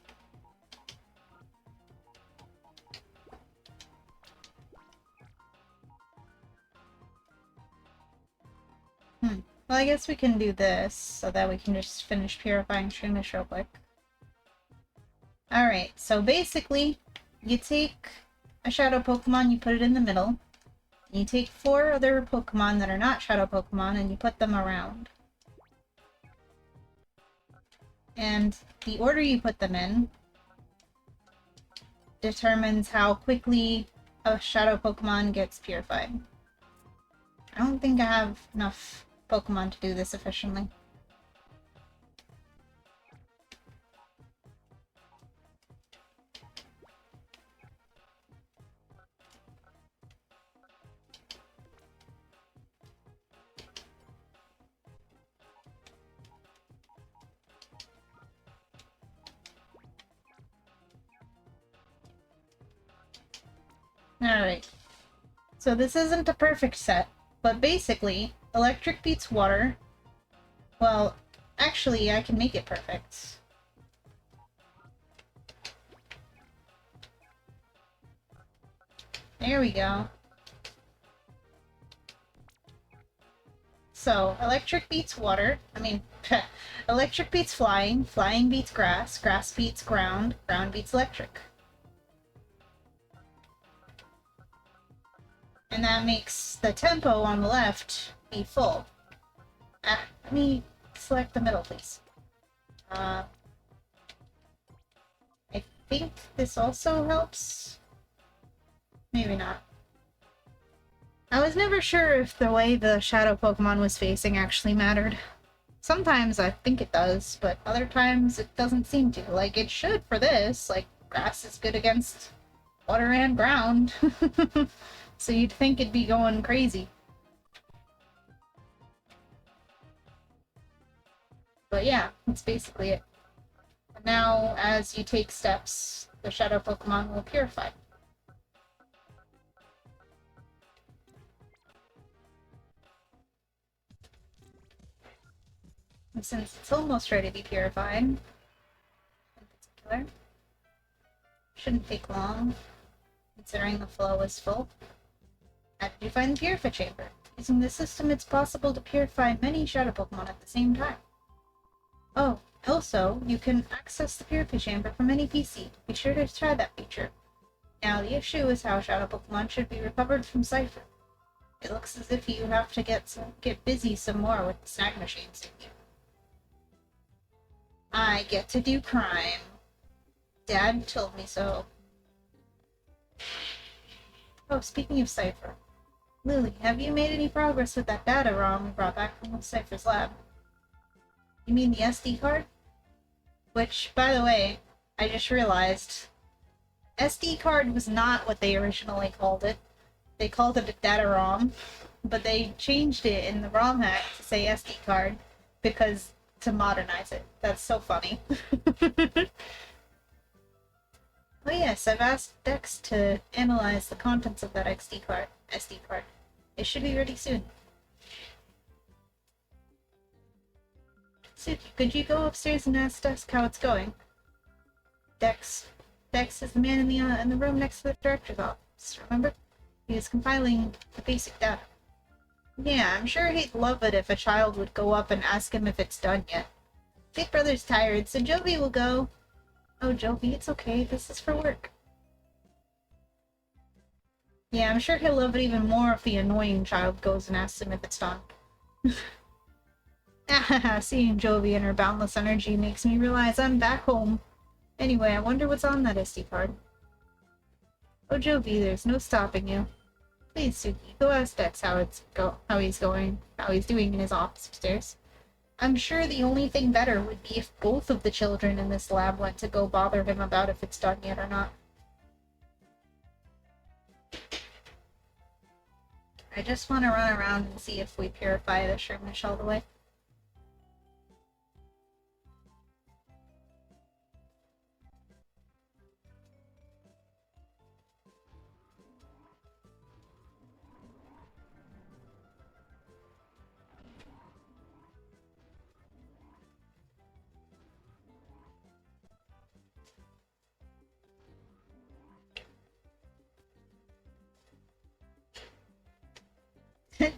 Well, I guess we can do this so that we can just finish purifying Shroomish real quick. Alright, so basically, you take a Shadow Pokemon, you put it in the middle. You take 4 other Pokemon that are not Shadow Pokemon, and you put them around. And the order you put them in determines how quickly a Shadow Pokemon gets purified. I don't think I have enough Pokemon to do this efficiently. Alright. So this isn't a perfect set, but basically, electric beats water. Well, actually, I can make it perfect. There we go. So, electric beats water. Electric beats flying. Flying beats grass. Grass beats ground. Ground beats electric. And that makes the tempo on the left be full. Let me select the middle, please. I think this also helps. Maybe not. I was never sure if the way the Shadow Pokemon was facing actually mattered. Sometimes I think it does, but other times it doesn't seem to. Like, it should for this. Like, grass is good against water and ground. So you'd think it'd be going crazy. But yeah, that's basically it. And now, as you take steps, the Shadow Pokemon will purify. And since it's almost ready to be purified, in particular, shouldn't take long, considering the flow is full. How did you find the Purify Chamber? Using this system, it's possible to purify many Shadow Pokemon at the same time. Oh, also, you can access the Purify Chamber from any PC. Be sure to try that feature. Now, the issue is how Shadow Pokemon should be recovered from Cypher. It looks as if you have to get busy some more with the snag machines. I get to do crime. Dad told me so. Oh, speaking of Cypher. Lily, have you made any progress with that data ROM we brought back from Cypher's lab? You mean the SD card? Which, by the way, I just realized, SD card was not what they originally called it. They called it a data ROM, but they changed it in the ROM hack to say SD card to modernize it. That's so funny. Oh yes, I've asked Dex to analyze the contents of that SD card. It should be ready soon. Suki, could you go upstairs and ask Dex how it's going? Dex is the man in the room next to the director's office, remember? He is compiling the basic data. Yeah, I'm sure he'd love it if a child would go up and ask him if it's done yet. Big Brother's tired, so Jovi will go. Oh, Jovi, it's okay. This is for work. Yeah, I'm sure he'll love it even more if the annoying child goes and asks him if it's done. Seeing Jovi and her boundless energy makes me realize I'm back home. Anyway, I wonder what's on that SD card. Oh, Jovi, there's no stopping you. Please, Suki, go ask Dex how he's doing in his office upstairs. I'm sure the only thing better would be if both of the children in this lab went to go bother him about if it's done yet or not. I just want to run around and see if we purify the shroomish all the way.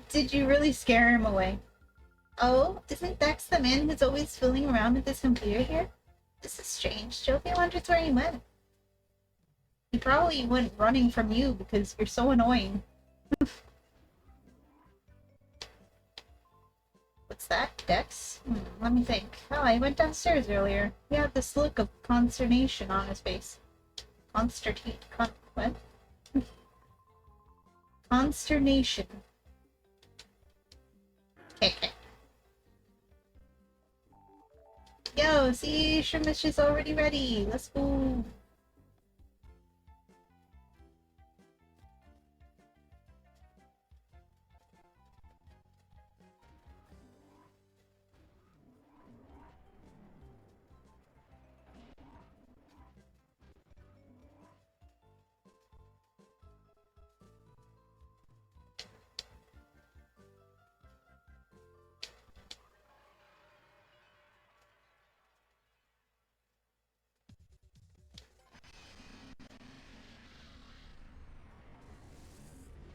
Did you really scare him away? Oh, isn't Dex the man who's always fooling around with his computer here? This is strange. Jovi wonders where he went. He probably went running from you because you're so annoying. What's that, Dex? Let me think. Oh, I went downstairs earlier. He had this look of consternation on his face. What? Consternation. Okay. Yo, see, Shroomish is already ready. Let's go.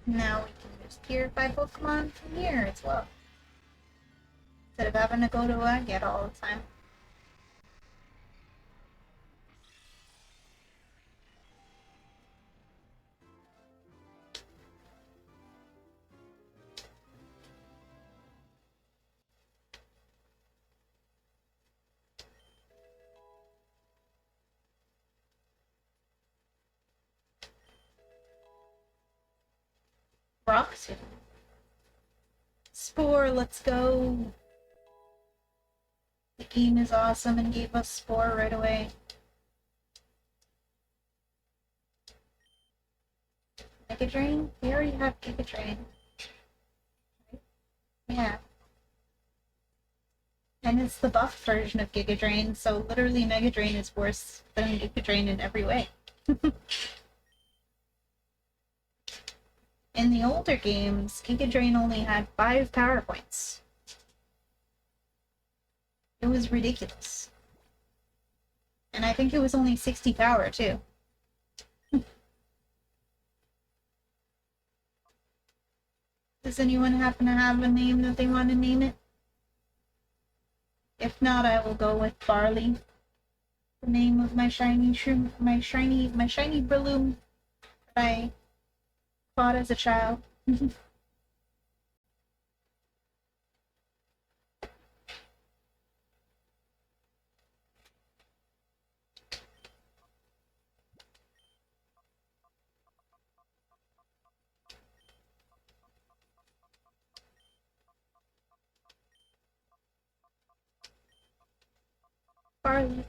Now we can just purify Pokemon from here as well. Instead of having to go to Agate all the time. Roxy. Spore, let's go. The game is awesome and gave us Spore right away. Mega Drain? We already have Giga Drain. Yeah. And it's the buffed version of Giga Drain, so literally Mega Drain is worse than Giga Drain in every way. In the older games, Giga Drain only had 5 power points. It was ridiculous. And I think it was only 60 power, too. Does anyone happen to have a name that they want to name it? If not, I will go with Barley. The name of my shiny shroom, my shiny Breloom that I fought as a child. Barley.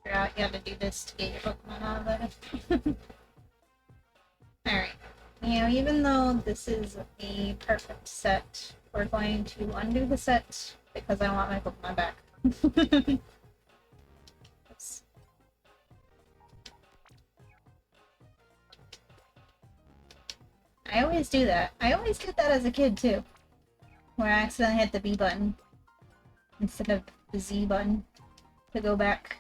Figure out you gotta do this to get your Pokemon out of it. Alright. You know, even though this is a perfect set, we're going to undo the set because I want my Pokemon back. Oops. I always do that. I always did that as a kid too. Where I accidentally hit the B button instead of the Z button to go back.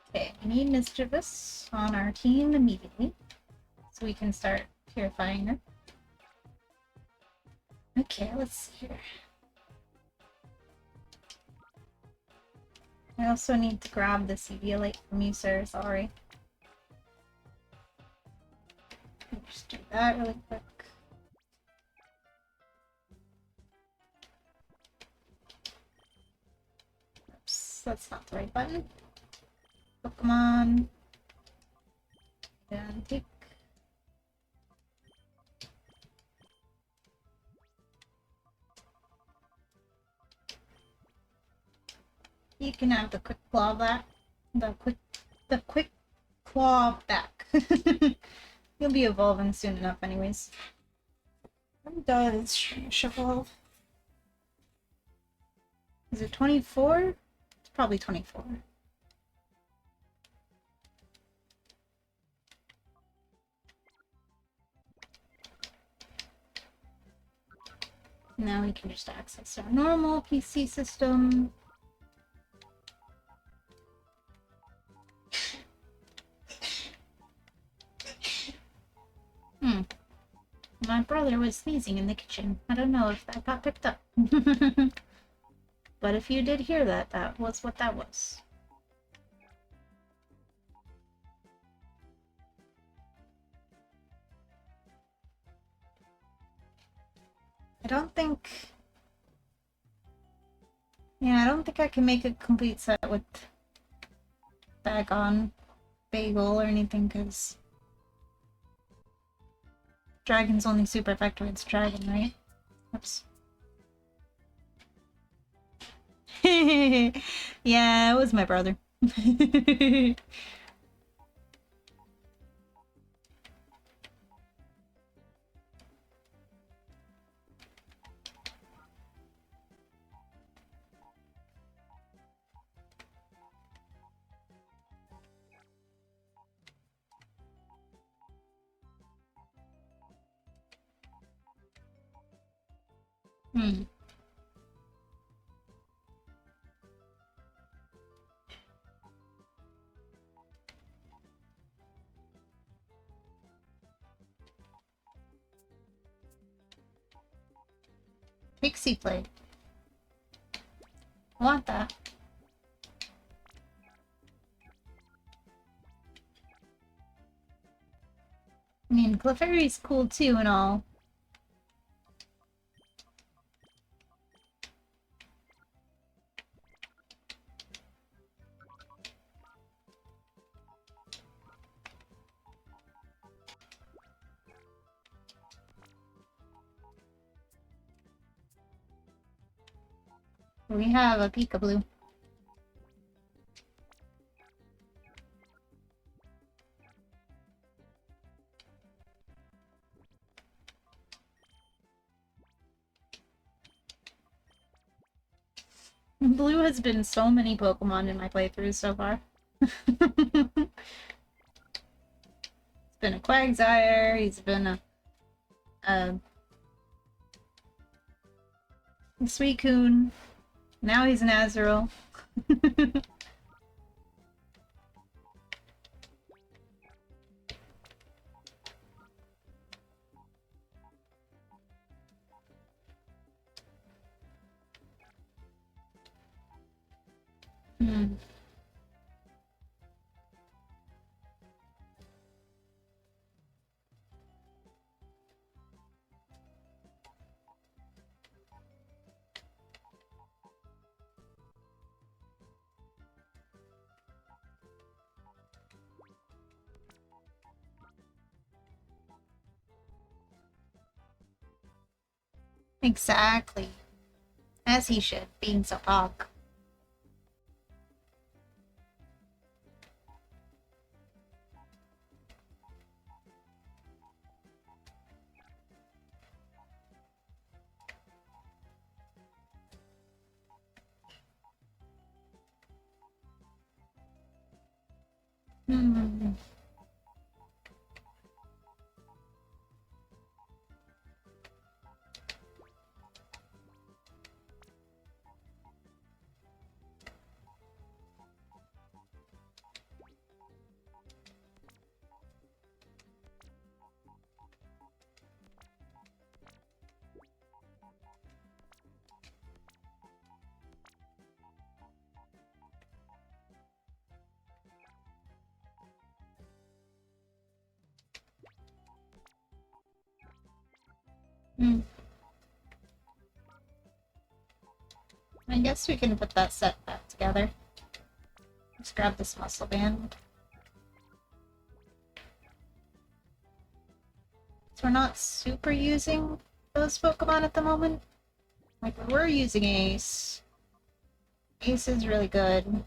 Okay, we need Mischievous on our team immediately, so we can start purifying her. Okay, let's see here. I also need to grab the Eviolite from you, sir. Sorry. Just do that really quick. Oops, that's not the right button. Pokemon. And take. You can have the quick claw back. The quick claw back. You'll be evolving soon enough anyways. When does Shroomish evolve? Is it 24? It's probably 24. Now we can just access our normal PC system. My brother was sneezing in the kitchen. I don't know if that got picked up. But if you did hear that, that was what that was. I don't think... Yeah, I don't think I can make a complete set with Bagon, Bagel, or anything, because... Dragon's only super effective, it's Dragon, right? Oops. Yeah, it was my brother. Pixie plate. I want that. I mean, Clefairy's cool too and all. We have a Peekaboo. Blue has been so many Pokemon in my playthroughs so far. It's been a Quagsire, he's been a Suicune, now he's an Azurill. Exactly. As he should, being so hog. Hmm. I guess we can put that set back together. Let's grab this muscle band. So we're not super using those Pokemon at the moment. Like, we were using Ace. Ace is really good.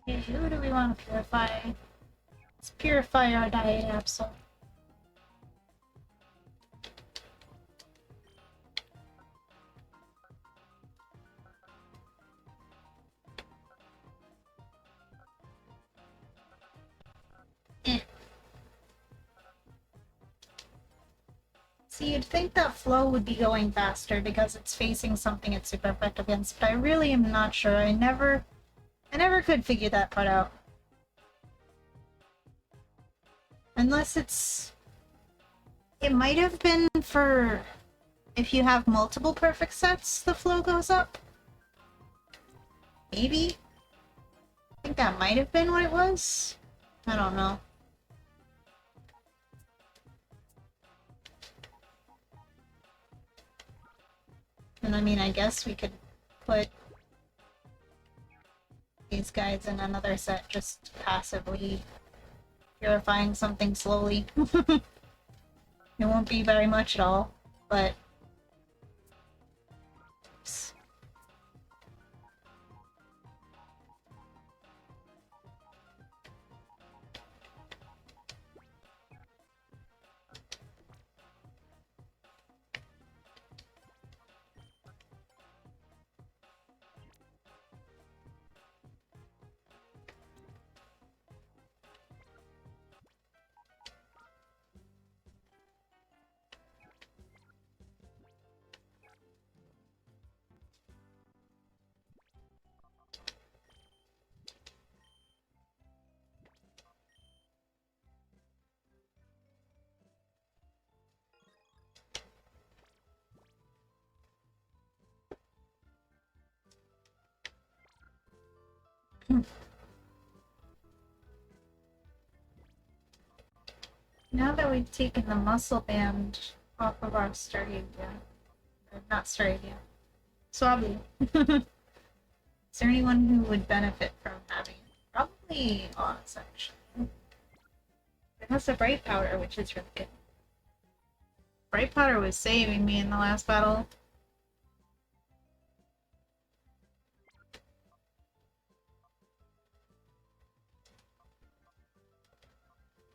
Okay, who do we want to purify? Let's purify our diet capsule. Eh. See, you'd think that Flow would be going faster because it's facing something it's super effective against, but I really am not sure. I never could figure that part out. Unless it's... It might have been for... If you have multiple perfect sets, the flow goes up? Maybe? I think that might have been what it was. I don't know. And I mean, I guess we could put these guys in another set just passively purifying something slowly. It won't be very much at all, but... Oops. Now that we've taken the muscle band off of our Stardia, not Stardia, Swablu, is there anyone who would benefit from having it? Probably Oz, actually. It has a Bright Powder, which is really good. Bright Powder was saving me in the last battle.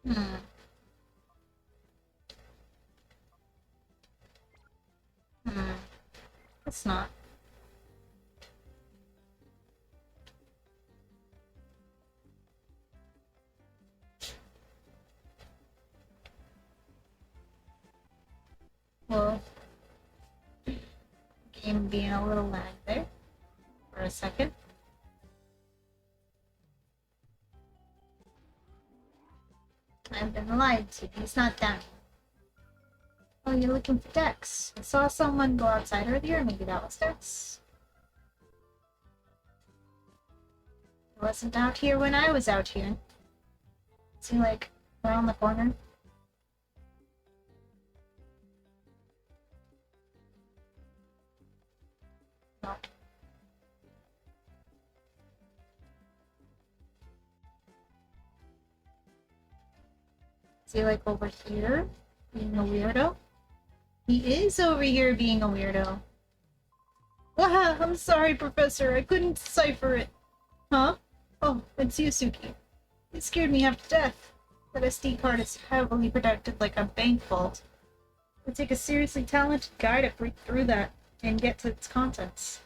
Hmm. Hmm. It's not. Well, game being a little lag there for a second. I've been lied to. He's not down. Oh, you're looking for Dex. I saw someone go outside earlier. Maybe that was Dex. He wasn't out here when I was out here. Is he, like, around the corner? No. Is he, like, over here? Being a weirdo? He is over here being a weirdo. Ah, I'm sorry, Professor. I couldn't decipher it. Huh? Oh, it's Yusuke. It scared me half to death. That SD card is heavily protected like a bank vault. It would take a seriously talented guy to break through that and get to its contents.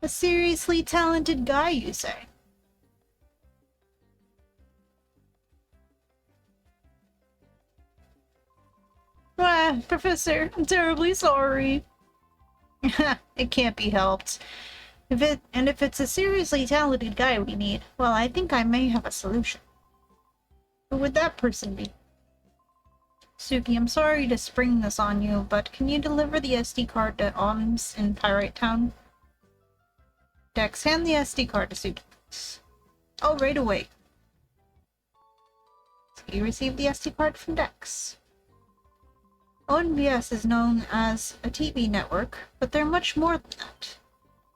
A seriously talented guy, you say? Ah, Professor, I'm terribly sorry. It can't be helped. If it's a seriously talented guy we need, well, I think I may have a solution. Who would that person be? Suki, I'm sorry to spring this on you, but can you deliver the SD card to Om's in Pyrite Town? Dex, hand the SD card to Suki. Oh, right away. You received the SD card from Dex. ONBS is known as a TV network, but they're much more than that.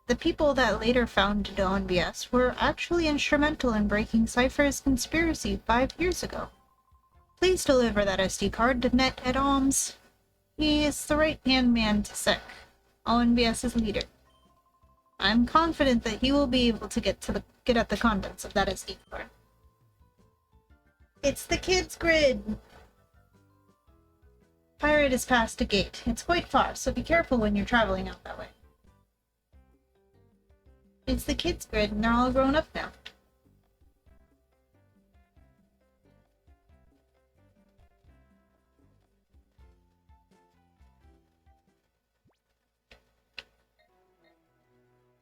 The people that later founded ONBS were actually instrumental in breaking Cypher's conspiracy 5 years ago. Please deliver that SD card to Net at OMS. He is the right-hand man to Sec, ONBS's leader. I'm confident that he will be able to get at the contents of that SD card. It's the kids' grid! Pirate is past a gate. It's quite far, so be careful when you're traveling out that way. It's the kids' grid, and they're all grown up now.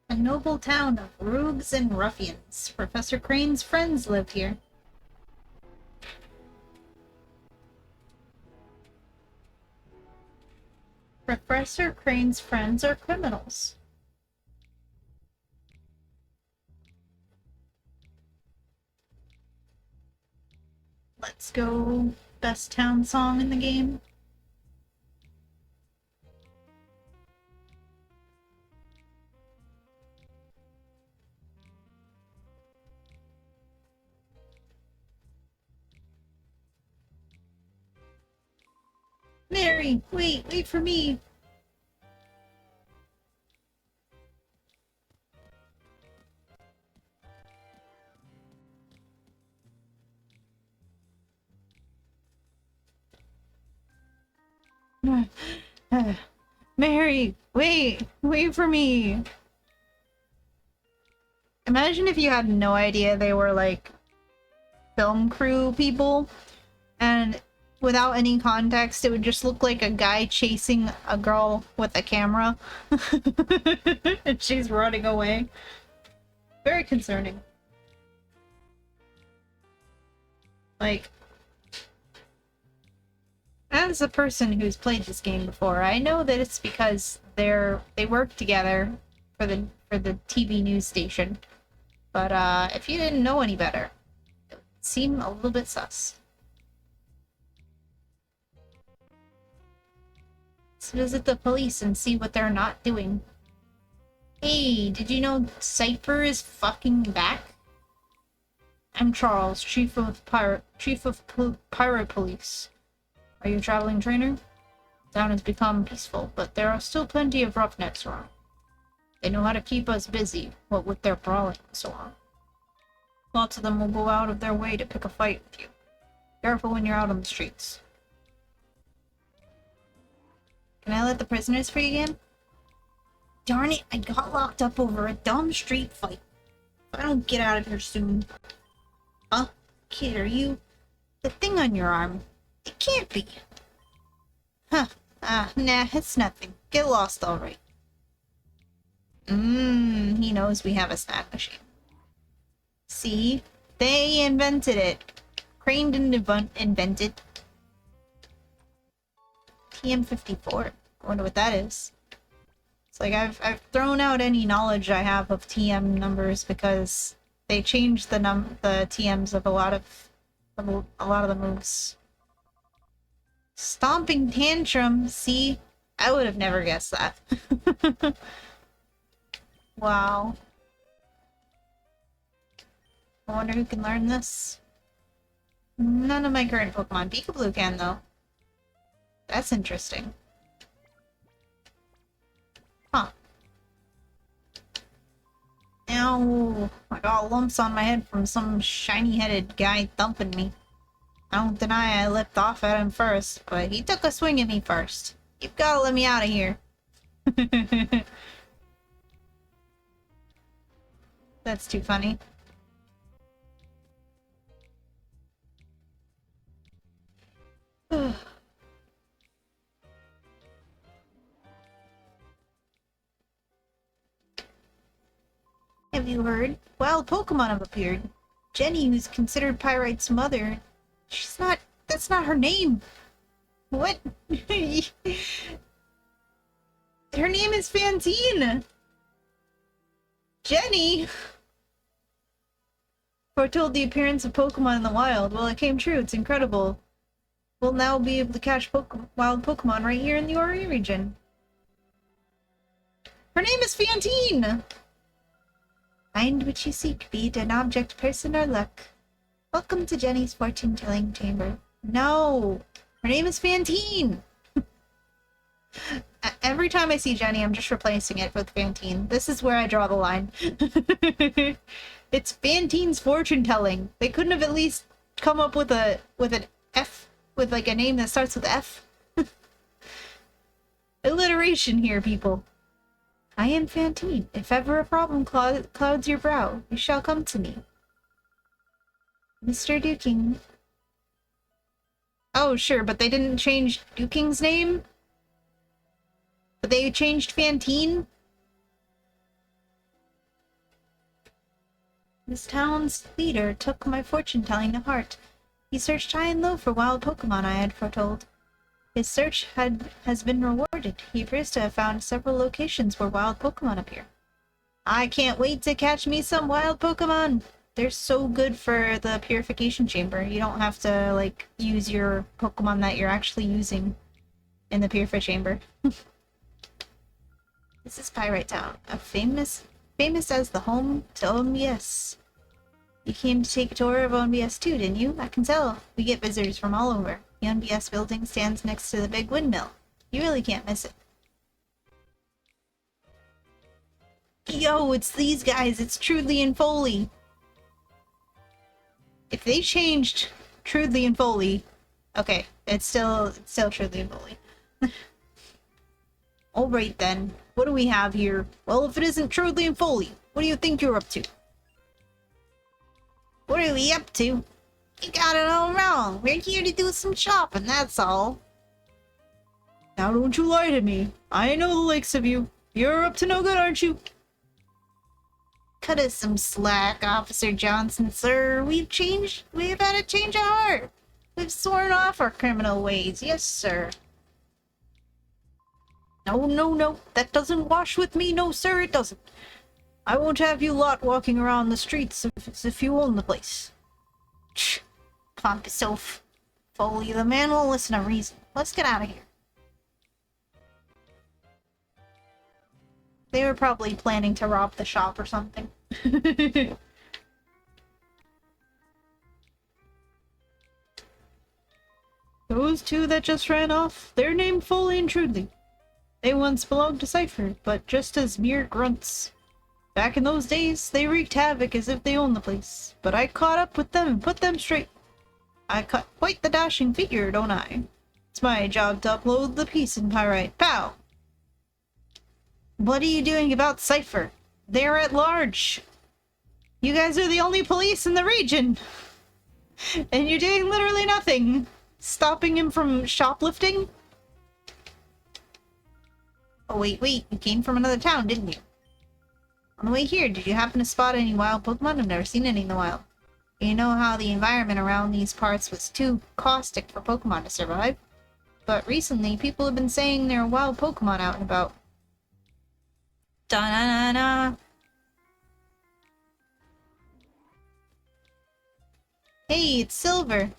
A noble town of rogues and ruffians. Professor Crane's friends live here. Professor Crane's friends are criminals. Let's go. Best town song in the game. Mary, wait for me. Mary, wait for me. Imagine if you had no idea they were like film crew people, and without any context, it would just look like a guy chasing a girl with a camera. And she's running away. Very concerning. Like, as a person who's played this game before, I know that it's because they work together for the TV news station. But if you didn't know any better, it would seem a little bit sus. Let's visit the police and see what they're not doing. Hey, did you know Cypher is fucking back? I'm Charles, Chief of Pirate Police. Are you a traveling trainer? Town has become peaceful, but there are still plenty of roughnecks around. They know how to keep us busy, what with their brawling and so on. Lots of them will go out of their way to pick a fight with you. Careful when you're out on the streets. Can I let the prisoners free again? Darn it, I got locked up over a dumb street fight. If I don't get out of here soon. Huh? Kid, are you... The thing on your arm? It can't be. Huh. Nah, it's nothing. Get lost, alright. He knows we have a snack machine. See? They invented it. Crane didn't invent it. TM54. I wonder what that is. It's like I've thrown out any knowledge I have of TM numbers because they changed the TMs of a lot of the moves. Stomping Tantrum. See? I would have never guessed that. Wow. I wonder who can learn this. None of my current Pokemon. Peekaboo can, though. That's interesting. Huh. Ow. I got lumps on my head from some shiny-headed guy thumping me. I don't deny I leapt off at him first, but he took a swing at me first. You've gotta let me out of here. That's too funny. Have you heard? Wild Pokemon have appeared. Jenny, who's considered Pyrite's mother, she's not... that's not her name. What? Her name is Fantine! Jenny! Foretold the appearance of Pokemon in the wild. Well, it came true. It's incredible. We'll now be able to catch wild Pokemon right here in the Orre region. Her name is Fantine! Find what you seek, be it an object, person, or luck. Welcome to Jenny's fortune-telling chamber. No! Her name is Fantine! Every time I see Jenny, I'm just replacing it with Fantine. This is where I draw the line. It's Fantine's fortune-telling. They couldn't have at least come up with an F, with like a name that starts with F? Alliteration here, people. I am Fantine. If ever a problem clouds your brow, you shall come to me. Mr. Duking. Oh, sure, but they didn't change Duking's name? But they changed Fantine? This town's leader took my fortune-telling to heart. He searched high and low for wild Pokemon I had foretold. His search has been rewarded. He appears to have found several locations where wild Pokemon appear. I can't wait to catch me some wild Pokemon! They're so good for the purification chamber. You don't have to, like, use your Pokemon that you're actually using in the purification chamber. This is Pyrite Town, famous as the home to OMBS. You came to take a tour of OMBS too, didn't you? I can tell. We get visitors from all over. The OMBS building stands next to the big windmill. You really can't miss it. Yo, it's these guys. It's Trudley and Foley. If they changed Trudley and Foley... Okay, it's still Trudley and Foley. Alright then. What do we have here? Well, if it isn't Trudley and Foley, what do you think you're up to? What are we up to? You got it all wrong. We're here to do some shopping, that's all. Now don't you lie to me. I know the likes of you. You're up to no good, aren't you? Cut us some slack, Officer Johnson, sir. We've had a change of heart. We've sworn off our criminal ways. Yes, sir. No. That doesn't wash with me. No, sir, it doesn't. I won't have you lot walking around the streets as if you own the place. Shh. Calm yourself. Foley, the man won't listen to reason. Let's get out of here. They were probably planning to rob the shop or something. Those two that just ran off, they're named Foley and Trudley. They once belonged to Cypher, but just as mere grunts. Back in those days, they wreaked havoc as if they owned the place, but I caught up with them and put them straight. I cut quite the dashing figure, don't I? It's my job to upload the peace in Pyrite. Pow! What are you doing about Cypher? They're at large. You guys are the only police in the region. And you're doing literally nothing. Stopping him from shoplifting? Oh, wait. You came from another town, didn't you? On the way here, did you happen to spot any wild Pokemon? I've never seen any in the wild. You know how the environment around these parts was too caustic for Pokemon to survive? But recently, people have been saying there are wild Pokemon out and about. Da-na-na-na! Hey, it's Silver!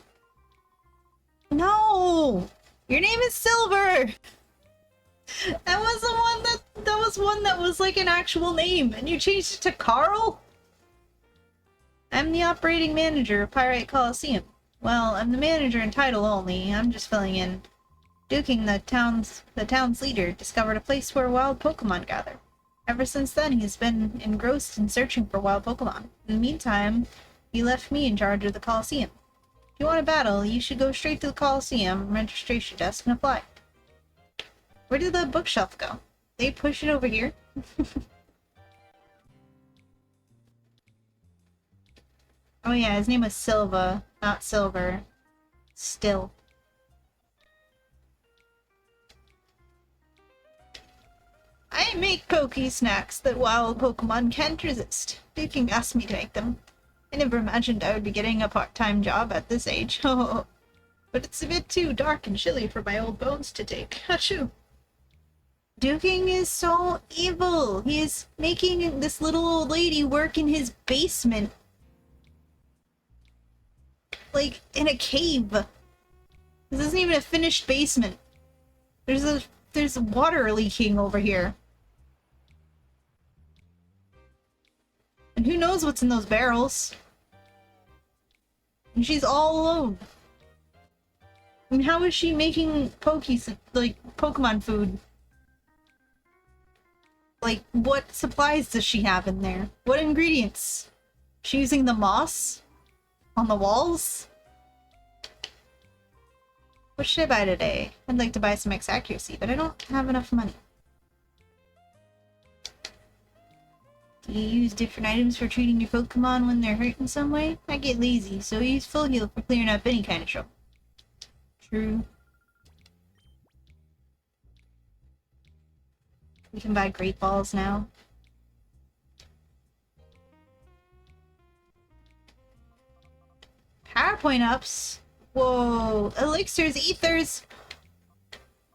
No! Your name is Silver! That was the one that was one that was like an actual name, and you changed it to Carl? I'm the operating manager of Pyrite Coliseum. Well, I'm the manager in title only. I'm just filling in. Duking, the town's leader, discovered a place where wild Pokemon gather. Ever since then, he's been engrossed in searching for wild Pokemon. In the meantime, he left me in charge of the Coliseum. If you want a battle, you should go straight to the Coliseum registration desk and apply. Where did the bookshelf go? They push it over here? Oh yeah, his name was Silva, not Silver. Still. I make Poke snacks that wild Pokemon can't resist. Duking asked me to make them. I never imagined I would be getting a part-time job at this age. But it's a bit too dark and chilly for my old bones to take. Achoo! Duking is so evil! He is making this little old lady work in his basement. Like, in a cave. This isn't even a finished basement. There's water leaking over here. And who knows what's in those barrels? And she's all alone. And how is she making Pokemon food? Like, what supplies does she have in there? What ingredients? She using the moss? On the walls? What should I buy today? I'd like to buy some X-Accuracy, but I don't have enough money. Do you use different items for treating your Pokemon when they're hurt in some way? I get lazy, so I use Full Heal for clearing up any kind of trouble. True. We can buy Great Balls now. PowerPoint ups? Whoa. Elixirs, Ethers!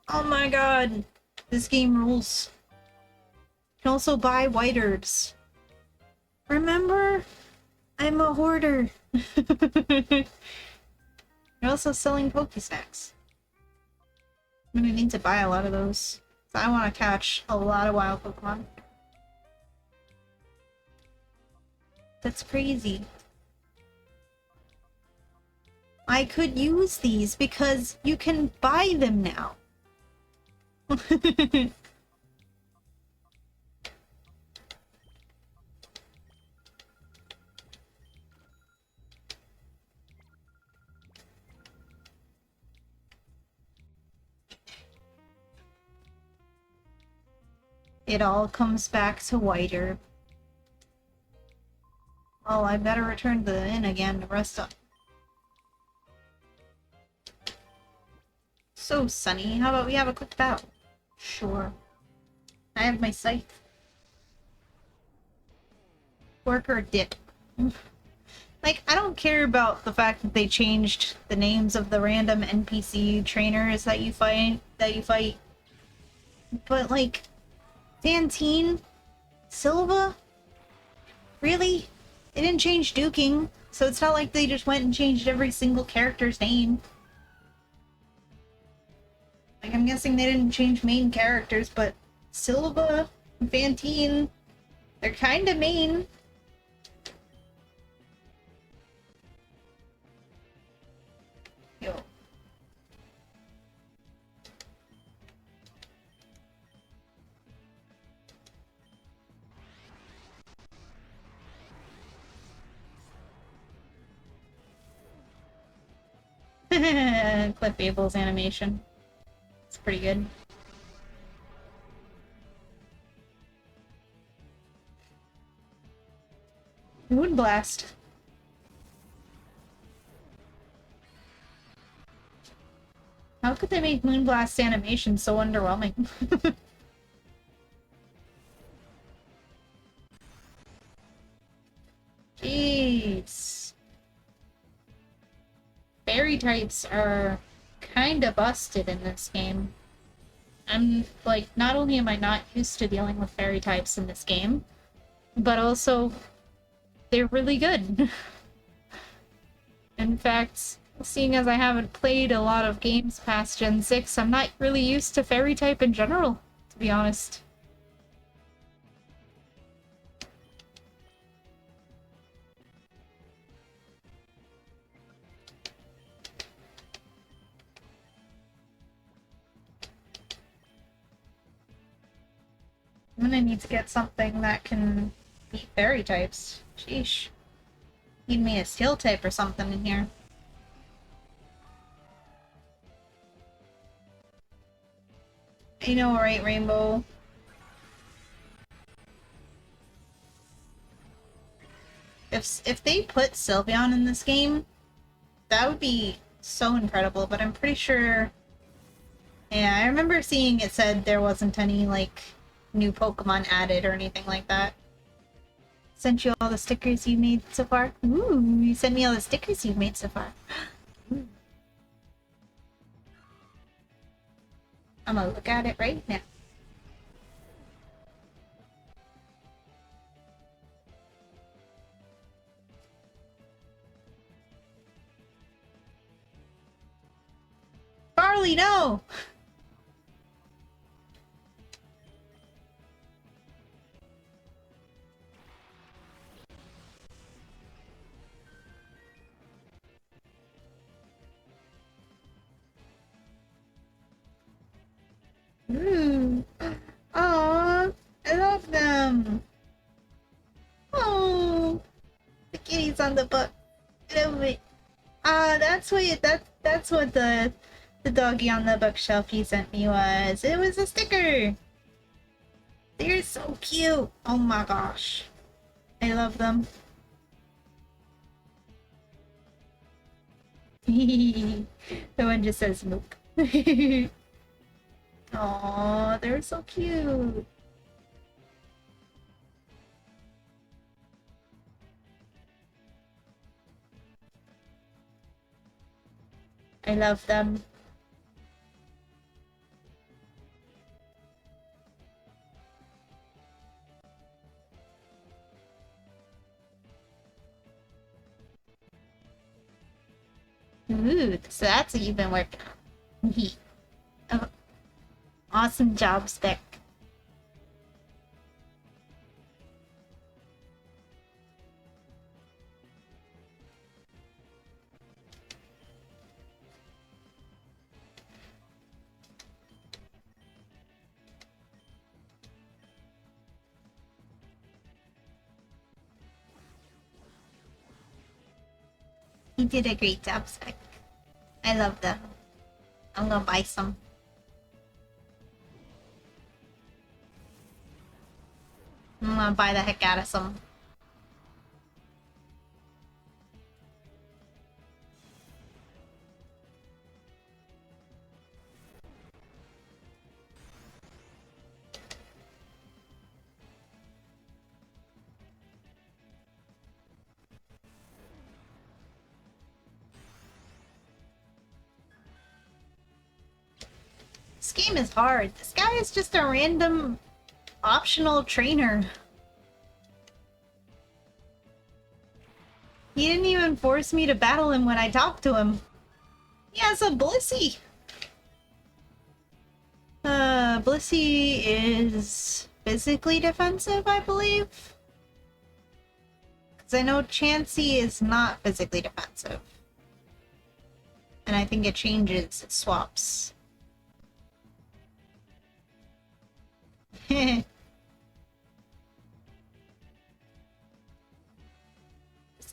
Oh my god. This game rules. You can also buy white herbs. Remember? I'm a hoarder. You're also selling Pokesnacks. I'm gonna need to buy a lot of those. So I want to catch a lot of wild Pokemon. That's crazy. I could use these because you can buy them now. It all comes back to Whiter. Oh, I better return to the inn again to rest up. So sunny. How about we have a quick battle? Sure. I have my scythe. Fork or dip. Like, I don't care about the fact that they changed the names of the random NPC trainers that you fight. But like, Fantine? Silva? Really? They didn't change Duking, so it's not like they just went and changed every single character's name. Like, I'm guessing they didn't change main characters, but Silva and Fantine, they're kinda main. Yo. Cliff Abel's animation. It's pretty good. Moonblast. How could they make Moonblast's animation so underwhelming? Jeez. Fairy types are kinda busted in this game. I'm, like, not only am I not used to dealing with fairy types in this game, but also, they're really good. In fact, seeing as I haven't played a lot of games past Gen 6, I'm not really used to fairy type in general, to be honest. gonna need to get something that can beat fairy types. Sheesh. Need me a steel type or something in here. I know, right, Rainbow? If they put Sylveon in this game, that would be so incredible, but I'm pretty sure... Yeah, I remember seeing it said there wasn't any, like, new Pokemon added or anything like that. Sent you all the stickers you made so far? Ooh, you sent me all the stickers you've made so far. Ooh. I'm gonna look at it right now. Barley, no! Ooh. Aww, I love them. Oh, the kitties on the book. I love it. That's what the doggy on the bookshelf you sent me was. It was a sticker. They're so cute. Oh my gosh, I love them. The one just says milk. Aw, they're so cute. I love them. Ooh, so that's what you've been working on. Oh, awesome job, Spec. You did a great job, Spec. I love them. I'm gonna buy some. I'm gonna buy the heck out of some. This game is hard. This guy is just a random optional trainer. He didn't even force me to battle him when I talked to him. He has a Blissey. Blissey is physically defensive, I believe. Because I know Chansey is not physically defensive. And I think it changes, it swaps. This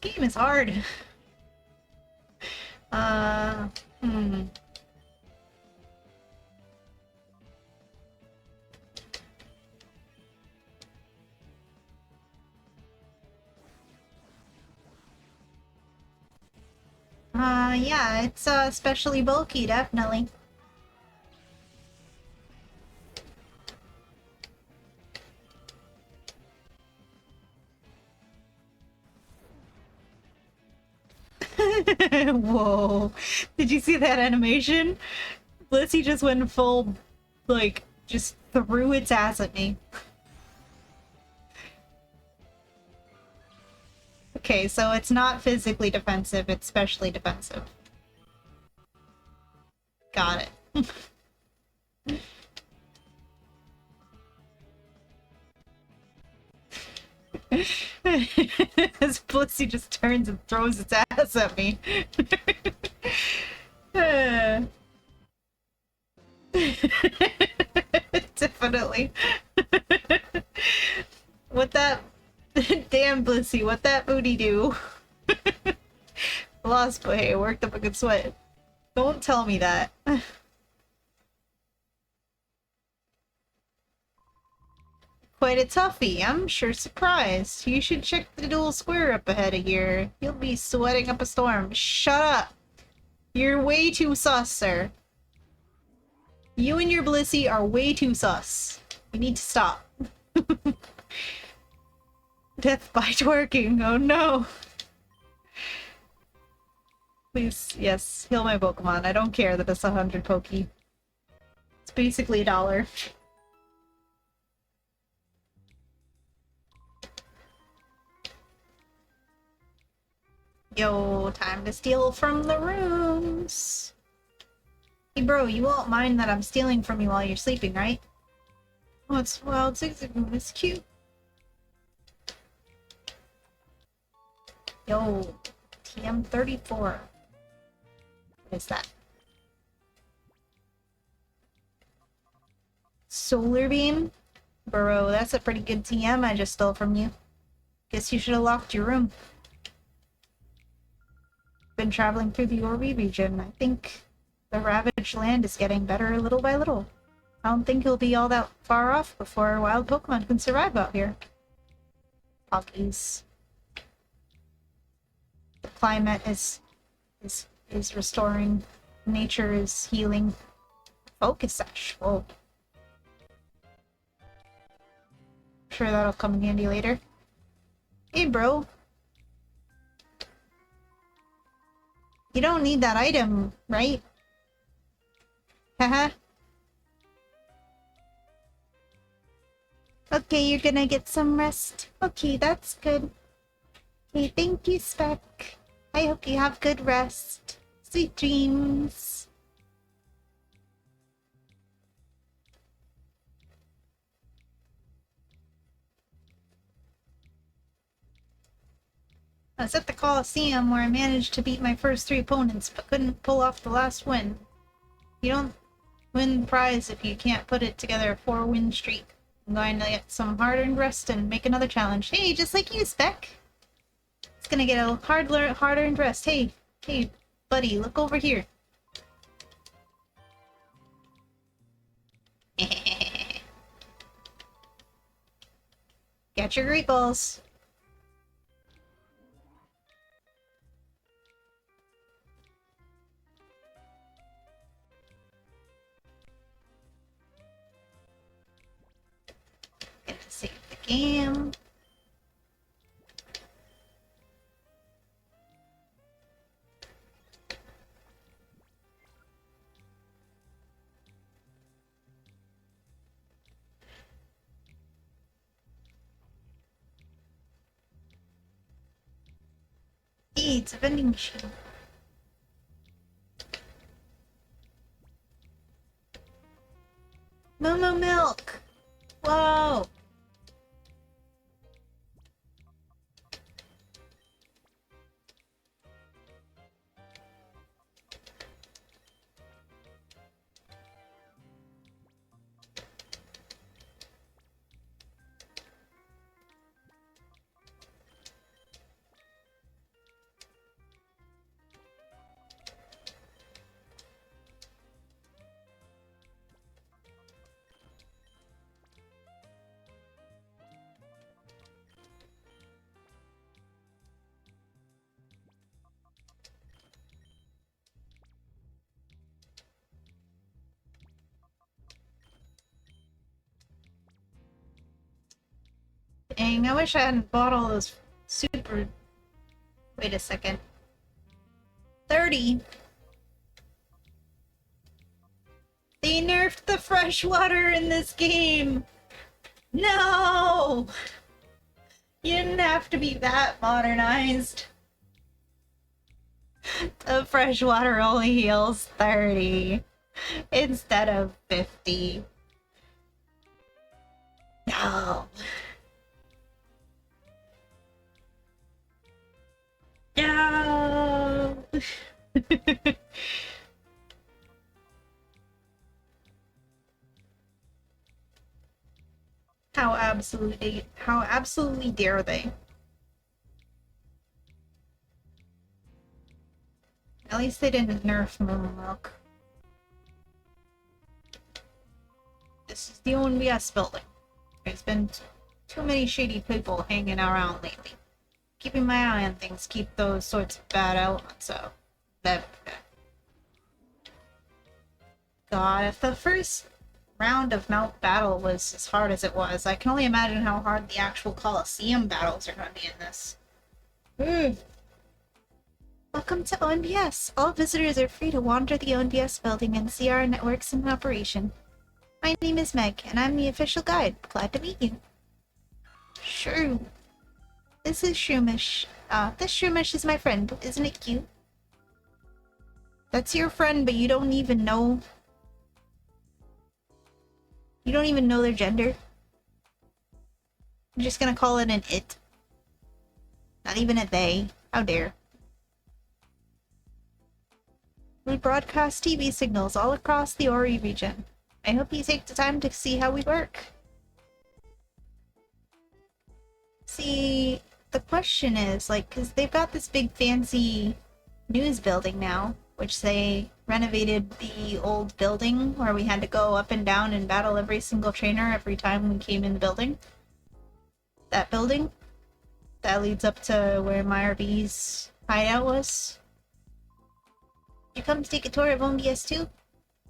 game is hard. Yeah, it's especially bulky, definitely. Whoa. Did you see that animation? Blissey just went full, like, just threw its ass at me. Okay, so it's not physically defensive, it's specially defensive. Got it. As Blissey just turns and throws its ass at me. Definitely. What that... Damn, Blissey, what that booty do? Lost, but hey, worked up a good sweat. Don't tell me that. Quite a toughie, I'm sure surprised. You should check the dual square up ahead of here. You'll be sweating up a storm. Shut up! You're way too sus, sir. You and your Blissey are way too sus. You need to stop. Death by twerking, oh no! Please, yes, heal my Pokemon. I don't care that it's 100 Poke. It's basically $1. Yo, time to steal from the rooms. Hey bro, you won't mind that I'm stealing from you while you're sleeping, right? Oh, it's wild Zigzagoon, it's cute. Yo, TM34. What is that? Solar Beam? Bro, that's a pretty good TM I just stole from you. Guess you should have locked your room. Been traveling through the Orre region. I think the ravaged land is getting better little by little. I don't think you'll be all that far off before wild Pokemon can survive out here. Poggies. The climate is restoring. Nature is healing. Focus Sash. Whoa. Sure that'll come in handy later. Hey bro. You don't need that item, right? Haha. Okay, you're gonna get some rest. Okay, that's good. Okay, thank you, Spec. I hope you have good rest. Sweet dreams. I was at the Coliseum where I managed to beat my first 3 opponents, but couldn't pull off the last win. You don't win the prize if you can't put it together a 4-win streak. I'm going to get some hard-earned rest and make another challenge. Hey, just like you, Spec! It's gonna get a hard-earned rest. Hey, buddy, look over here. Get your great balls. Get to save the game. Hey, it's a vending machine. Momo milk! Whoa! Dang, I wish I hadn't bought all those super... Wait a second. 30? They nerfed the fresh water in this game! No! You didn't have to be that modernized. The fresh water only heals 30 instead of 50. No. No. How absolutely dare they? At least they didn't nerf Moon Milk. This is the ONBS building. There's been too many shady people hanging around lately. Keeping my eye on things keep those sorts of bad elements out. God, if the first round of Mount Battle was as hard as it was, I can only imagine how hard the actual Coliseum battles are going to be in this. Welcome to ONBS. All visitors are free to wander the ONBS building and see our networks in operation. My name is Meg, and I'm the official guide. Glad to meet you. Sure. This is Shroomish. This Shroomish is my friend. Isn't it cute? That's your friend, but you don't even know... You don't even know their gender. You're just gonna call it an it. Not even a they. How dare. We broadcast TV signals all across the Orre region. I hope you take the time to see how we work. See, the question is, like, because they've got this big fancy news building now, which they renovated the old building where we had to go up and down and battle every single trainer every time we came in the building. That building that leads up to where MyRB's hideout was. You come to take a tour of OMBS too?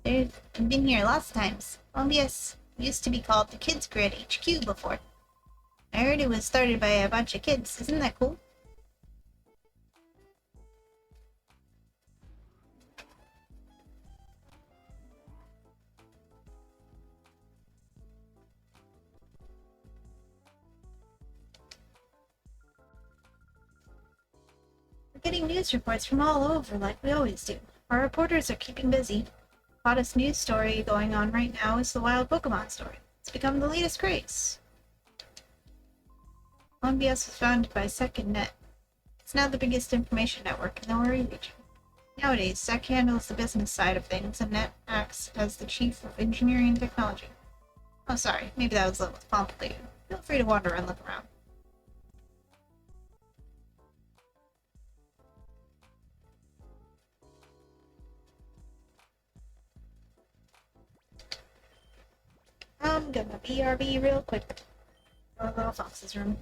I've been here lots of times. OMBS used to be called the Kids Grid HQ before. I heard it was started by a bunch of kids. Isn't that cool? We're getting news reports from all over like we always do. Our reporters are keeping busy. The hottest news story going on right now is the wild Pokemon story. It's become the latest craze. OMBS was founded by SecondNet. It's now the biggest information network in the Orre region. Nowadays, Sec handles the business side of things and Net acts as the chief of engineering and technology. Oh, sorry, maybe that was a little complicated. Feel free to wander and look around. I'm gonna BRB real quick. Or Little Fox's room.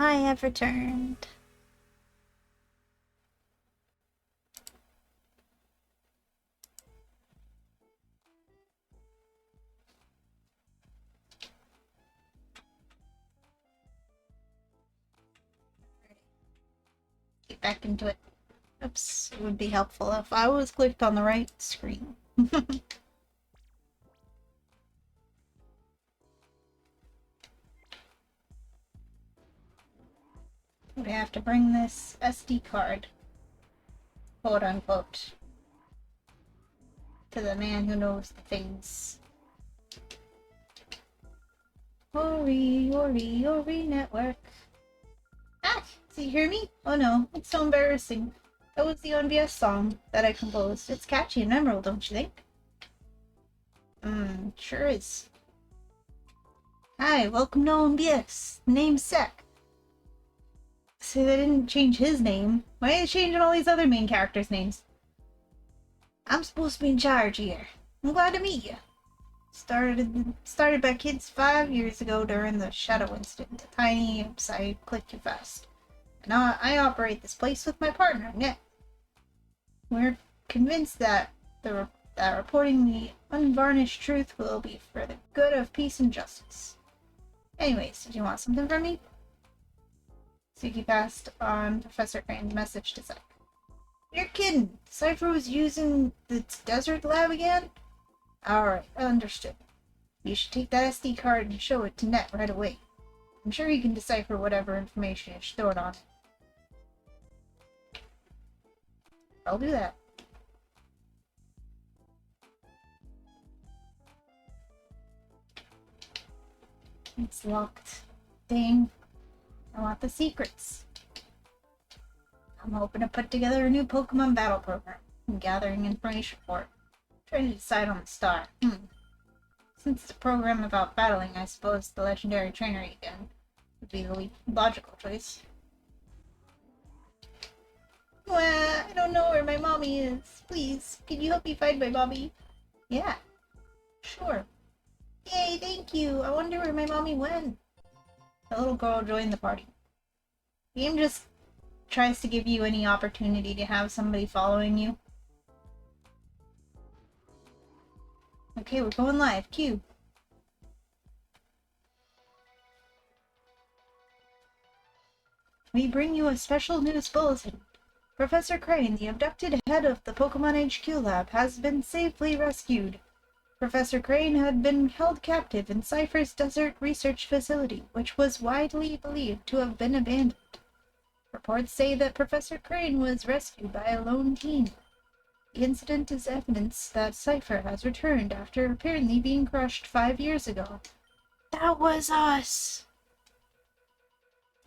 I have returned. Get back into it. Oops, it would be helpful if I was clicked on the right screen. We have to bring this SD card, quote unquote, to the man who knows the things. Orre network. Ah, does he hear me? Oh no, it's so embarrassing. That was the ONBS song that I composed. It's catchy and memorable, don't you think? Sure is. Hi, welcome to ONBS. Name's Sek. So they didn't change his name. Why are they changing all these other main characters' names? I'm supposed to be in charge here. I'm glad to meet you. Started by kids 5 years ago during the Shadow Incident, a tiny website clicked too fast. And now I operate this place with my partner, Nick. We're convinced that that reporting the unvarnished truth will be for the good of peace and justice. Anyways, did you want something from me? Suki passed on Professor Crane's message to Cypher. You're kidding! Cypher was using the desert lab again? Alright, understood. You should take that SD card and show it to Net right away. I'm sure he can decipher whatever information is stored on it. I'll do that. It's locked. Dang. I want the secrets. I'm hoping to put together a new Pokemon battle program. I'm gathering information for it. Trying to decide on the star. Since it's a program about battling, I suppose the legendary trainer again would be the logical choice. Well, I don't know where my mommy is. Please, can you help me find my mommy? Yeah, sure. Yay, thank you. I wonder where my mommy went. The little girl joined the party. The game just tries to give you any opportunity to have somebody following you. Okay, we're going live. Cue. We bring you a special news bulletin. Professor Crane, the abducted head of the Pokemon HQ lab, has been safely rescued. Professor Crane had been held captive in Cypher's desert research facility, which was widely believed to have been abandoned. Reports say that Professor Crane was rescued by a lone team. The incident is evidence that Cypher has returned after apparently being crushed 5 years ago. That was us!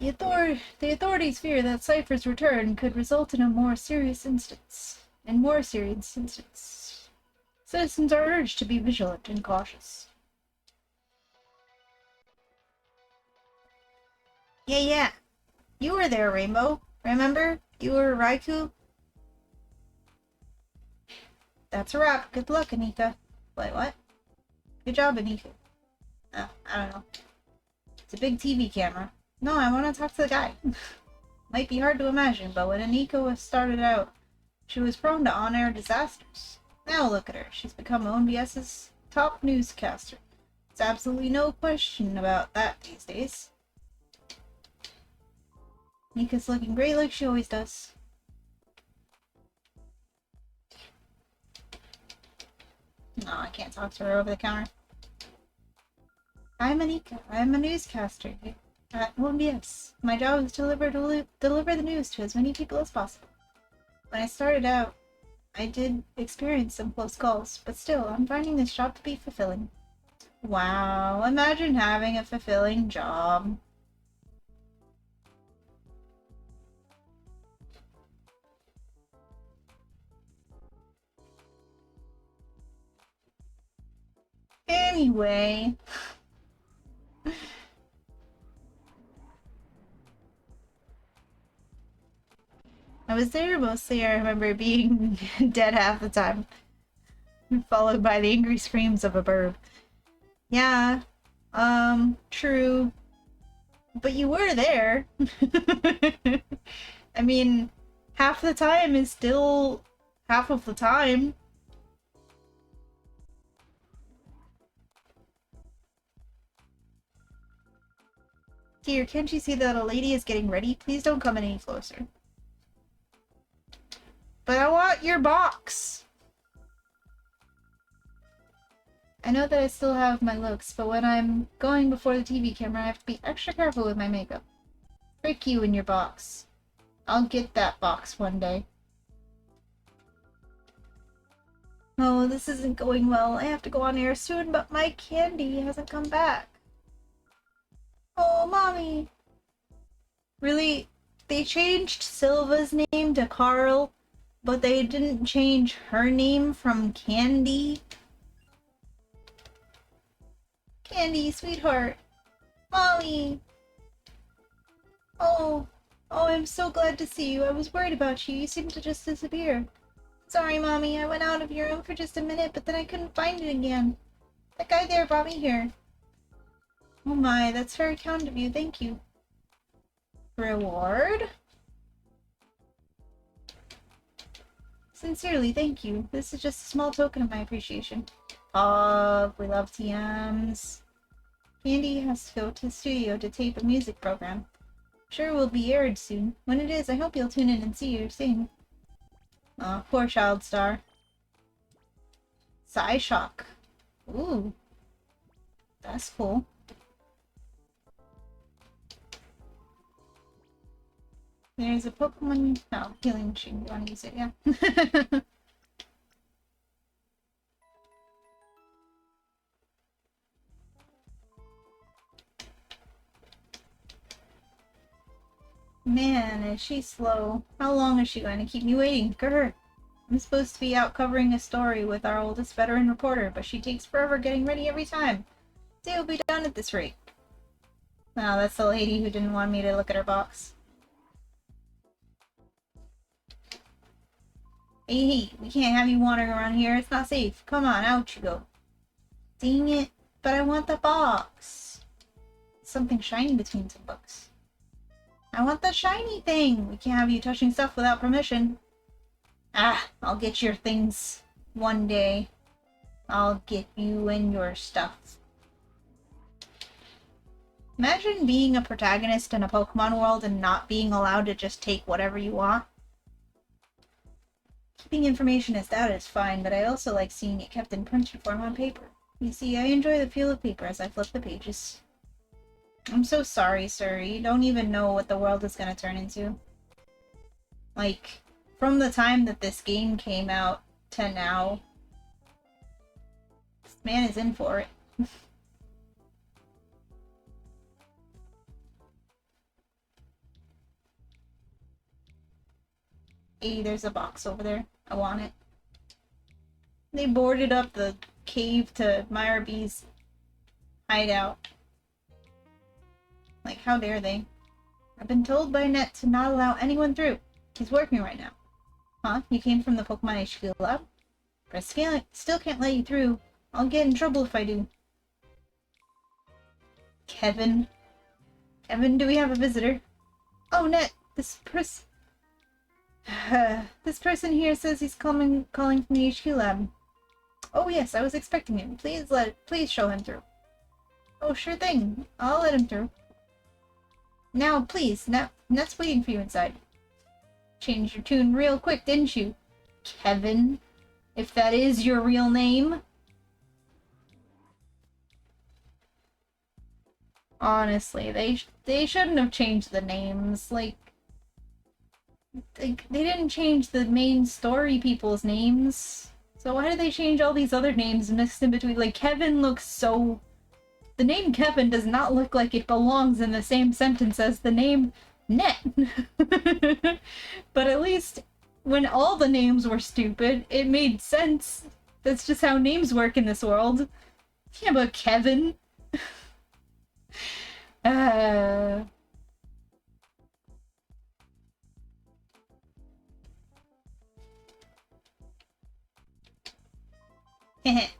The authorities fear that Cypher's return could result in more serious incidents. Citizens are urged to be vigilant and cautious. Yeah. You were there, Rainbow. Remember? You were Raikou? That's a wrap. Good luck, Anika. Wait, what? Good job, Anika. Oh, I don't know. It's a big TV camera. No, I want to talk to the guy. Might be hard to imagine, but when Anika started out, she was prone to on-air disasters. Now look at her. She's become ONBS's top newscaster. There's absolutely no question about that these days. Nika's looking great like she always does. No, I can't talk to her over the counter. I'm Anika. I'm a newscaster at ONBS. My job is to deliver the news to as many people as possible. When I started out, I did experience some close calls, but still, I'm finding this job to be fulfilling. Wow, imagine having a fulfilling job. Anyway. I was there mostly. I remember being dead half the time, followed by the angry screams of a bird. Yeah, true. But you were there. I mean, half the time is still half of the time. Dear, can't you see that a lady is getting ready? Please don't come any closer. But I want your box! I know that I still have my looks, but when I'm going before the TV camera, I have to be extra careful with my makeup. Break you in your box. I'll get that box one day. Oh, this isn't going well. I have to go on air soon, but my candy hasn't come back. Oh, Mommy! Really? They changed Silva's name to Carl, but they didn't change her name from Candy? Candy, sweetheart. Mommy! Oh, I'm so glad to see you. I was worried about you. You seemed to just disappear. Sorry, Mommy. I went out of your room for just a minute, but then I couldn't find it again. That guy there brought me here. Oh my, that's very kind of you. Thank you. Reward? Sincerely, thank you. This is just a small token of my appreciation. Oh, we love TMs. Candy has to go to the studio to tape a music program. Sure will be aired soon. When it is, I hope you'll tune in and see her sing. Oh, poor child star. Psyshock. Ooh. That's cool. There's a Pokemon... Oh, healing machine. You want to use it? Yeah. Man, is she slow. How long is she going to keep me waiting? Grr. I'm supposed to be out covering a story with our oldest veteran reporter, but she takes forever getting ready every time. Day will be done at this rate. Oh, that's the lady who didn't want me to look at her box. Hey, we can't have you wandering around here. It's not safe. Come on, out you go. Dang it. But I want the box. Something shiny between some books. I want the shiny thing! We can't have you touching stuff without permission. Ah, I'll get your things one day. I'll get you and your stuff. Imagine being a protagonist in a Pokemon world and not being allowed to just take whatever you want. Keeping information as that is fine, but I also like seeing it kept in printed form on paper. You see, I enjoy the feel of paper as I flip the pages. I'm so sorry, sir. You don't even know what the world is gonna turn into. Like, from the time that this game came out to now, this man is in for it. Hey, there's a box over there. I want it. They boarded up the cave to Myra B's hideout. Like, how dare they? I've been told by Net to not allow anyone through. He's working right now. Huh? You came from the Pokemon HQ lab? But I still can't let you through. I'll get in trouble if I do. Kevin? Kevin, do we have a visitor? Oh, Net! This person here says he's calling from the HQ lab. Oh yes, I was expecting him. Please show him through. Oh, sure thing. I'll let him through. Now, please. Net's waiting for you inside. Changed your tune real quick, didn't you? Kevin? If that is your real name? Honestly, they shouldn't have changed the names. Like, they didn't change the main story people's names. So why did they change all these other names mixed in between? Like, Kevin looks so... The name Kevin does not look like it belongs in the same sentence as the name Net. But at least when all the names were stupid, it made sense. That's just how names work in this world. Yeah, but Kevin.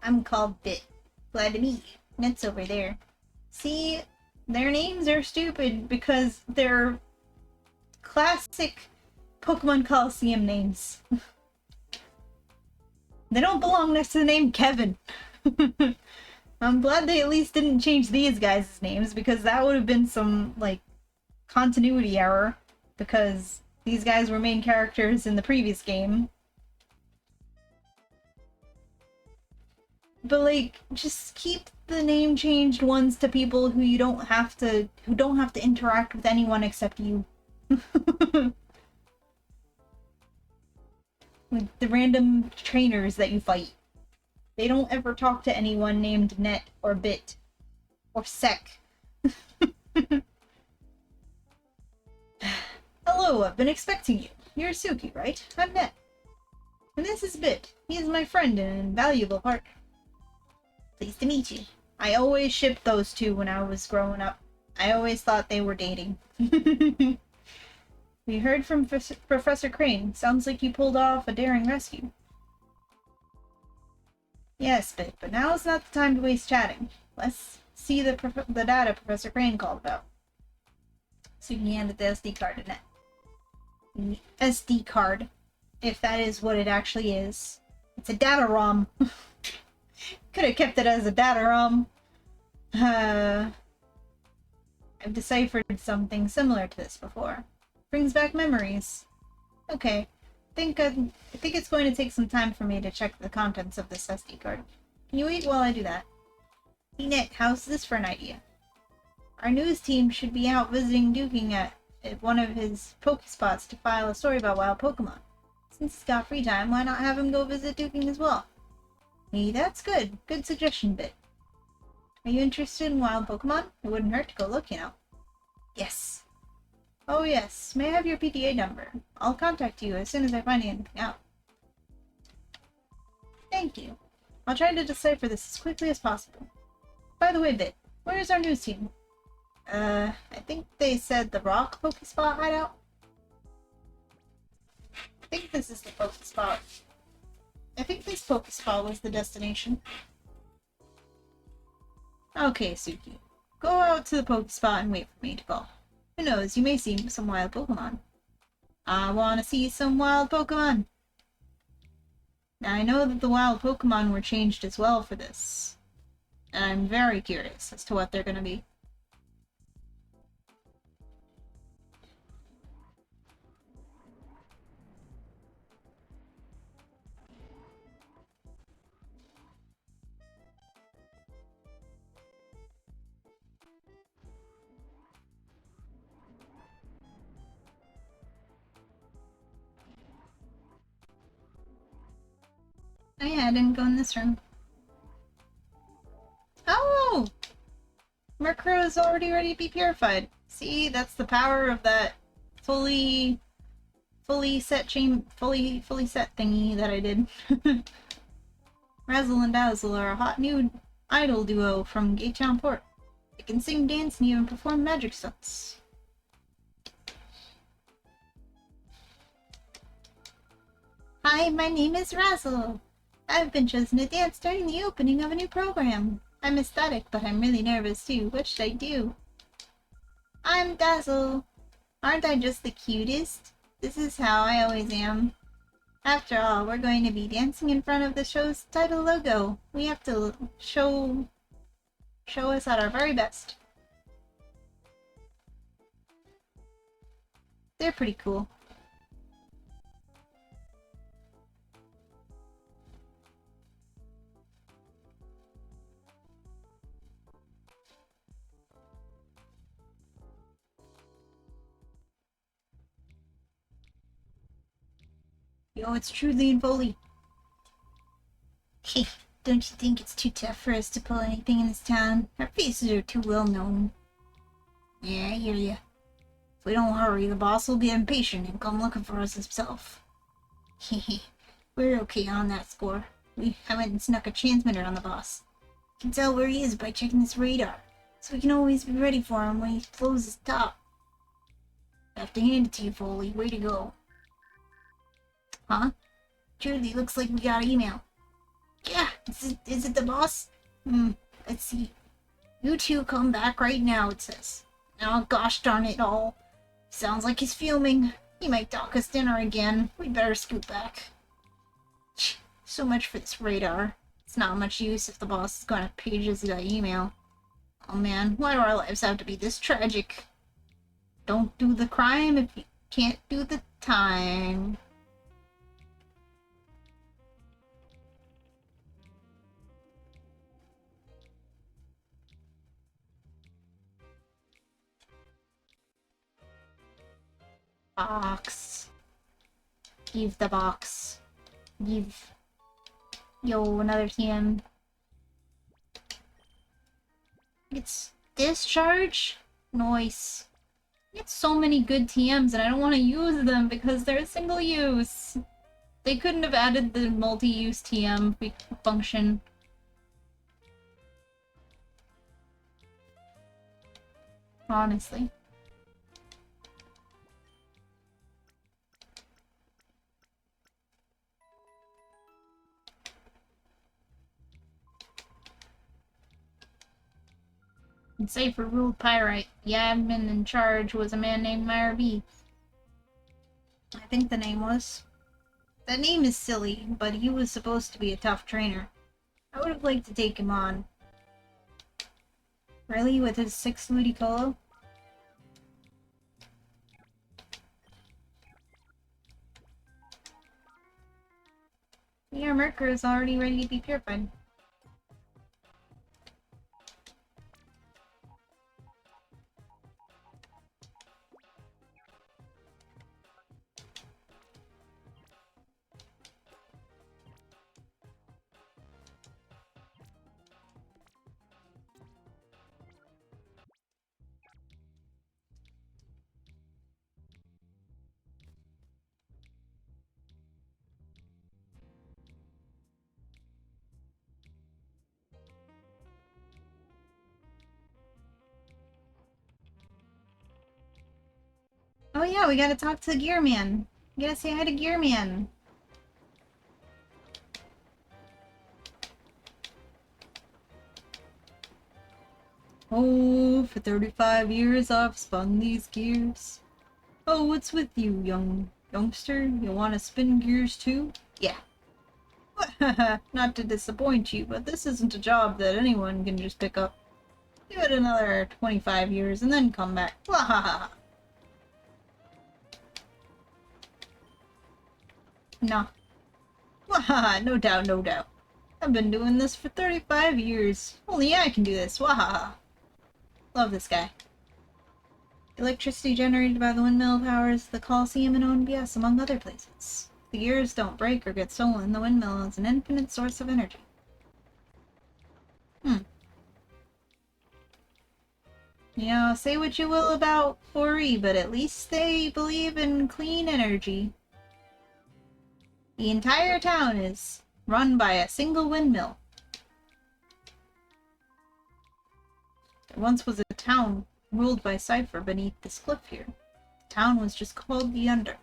I'm called Bit. Glad to meet you. Net's over there. See, Their names are stupid because they're classic Pokemon Coliseum names. They don't belong next to the name Kevin. I'm glad they at least didn't change these guys' names, because that would have been some, like, continuity error, because these guys were main characters in the previous game. But, like, just keep the name changed ones to people who don't have to interact with anyone except you. Like the random trainers that you fight. They don't ever talk to anyone named Net or Bit or Sec. Hello, I've been expecting you. You're Suki, right? I'm Net. And this is Bit. He is my friend and an invaluable partner. Pleased to meet you. I always shipped those two when I was growing up. I always thought they were dating. We heard from Professor Crane. Sounds like you pulled off a daring rescue. Yes, but now is not the time to waste chatting. Let's see the data Professor Crane called about. Suki handed the SD card to Net. SD card, if that is what it actually is. It's a data ROM. Could have kept it as a data ROM. I've deciphered something similar to this before. Brings back memories. Okay. I think it's going to take some time for me to check the contents of this SD card. Can you wait while I do that? Hey Nick, how's this for an idea? Our news team should be out visiting Duking at one of his Pokespots to file a story about wild Pokemon. Since he's got free time, why not have him go visit Duking as well? Hey, that's good. Good suggestion, Bit. Are you interested in wild Pokemon? It wouldn't hurt to go look, you know. Yes. Oh yes, may I have your PTA number? I'll contact you as soon as I find anything out. Thank you. I'll try to decipher this as quickly as possible. By the way, Bit, where is our news team? I think they said the Rock Pokespot hideout? I think this is the Pokespot. I think this Pokespot was the destination. Okay, Suki. Go out to the Pokespot and wait for me to call. Who knows, you may see some wild Pokemon. I want to see some wild Pokemon! Now, I know that the wild Pokemon were changed as well for this. And I'm very curious as to what they're gonna be. Oh yeah, I didn't go in this room. Oh! Murkrow is already ready to be purified. See, that's the power of that fully set thingy that I did. Razzle and Dazzle are a hot new idol duo from Gatetown Port. They can sing, dance, and even perform magic stunts. Hi, my name is Razzle. I've been chosen to dance during the opening of a new program. I'm ecstatic, but I'm really nervous too. What should I do? I'm Dazzle. Aren't I just the cutest? This is how I always am. After all, we're going to be dancing in front of the show's title logo. We have to show us at our very best. They're pretty cool. Yo, it's Truly and Foley. Hey, don't you think it's too tough for us to pull anything in this town? Our faces are too well known. Yeah, I hear ya. If we don't hurry, the boss will get impatient and come looking for us himself. Hehe, we're okay on that score. We haven't snuck a transmitter on the boss. We can tell where he is by checking his radar, so we can always be ready for him when he blows his top. I have to hand it to you, Foley. Way to go. Huh? Truly, looks like we got an email. Yeah, is it the boss? Let's see. You two come back right now, it says. Oh, gosh darn it all. Sounds like he's fuming. He might dock us dinner again. We'd better scoot back. So much for this radar. It's not much use if the boss is going to pages the email. Oh man, why do our lives have to be this tragic? Don't do the crime if you can't do the time. Box. Give the box. Give. Yo, another TM. It's discharge? Nice. It's so many good TMs and I don't want to use them because they're single use. They couldn't have added the multi-use TM function. Honestly. And Cypher ruled Pyrite. The admin in charge was a man named Myra B. I think the name was. That name is silly, but he was supposed to be a tough trainer. I would have liked to take him on. Really? With his 6 Ludicolo? Your Merkur is already ready to be purified. Oh yeah, we gotta talk to the Gear Man. We gotta say hi to Gear Man. Oh, for 35 years I've spun these gears. Oh, what's with you, youngster? You wanna spin gears too? Yeah. Not to disappoint you, but this isn't a job that anyone can just pick up. Give it another 25 years and then come back. Wahaha. No. Wahaha, no doubt, no doubt. I've been doing this for 35 years. Only I can do this. Wahaha. Love this guy. Electricity generated by the windmill powers the Coliseum and ONBS, among other places. If the gears don't break or get stolen, the windmill is an infinite source of energy. You know, say what you will about Orre, but at least they believe in clean energy. The entire town is run by a single windmill. There once was a town ruled by Cypher beneath this cliff here. The town was just called the Under.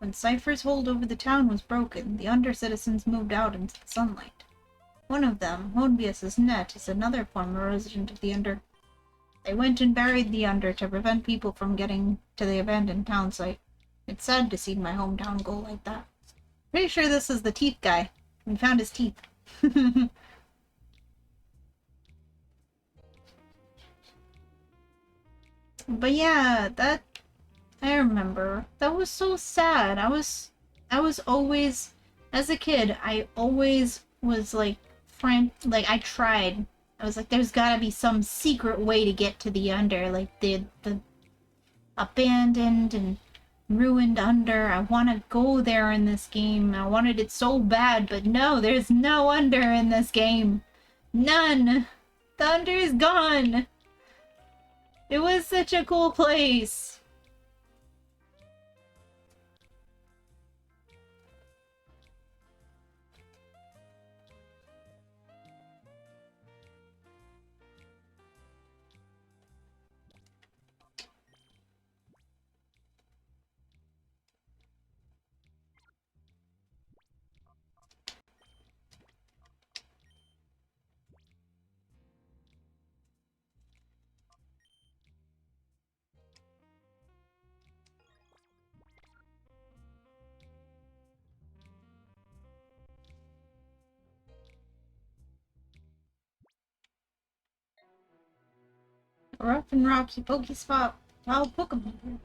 When Cypher's hold over the town was broken, the Under citizens moved out into the sunlight. One of them, Mobius's Net, is another former resident of the Under. They went and buried the Under to prevent people from getting to the abandoned town site. It's sad to see my hometown go like that. Pretty sure this is the teeth guy. We found his teeth. But yeah, that I remember. That was so sad. I was always, as a kid, I always was like I tried. I was like, there's gotta be some secret way to get to the Under, like the abandoned and ruined Under. I want to go there in this game. I wanted it so bad, but no, there's no Under in this game. None. The Under is gone. It was such a cool place. rough and rocky Pokespot wild Pokemon.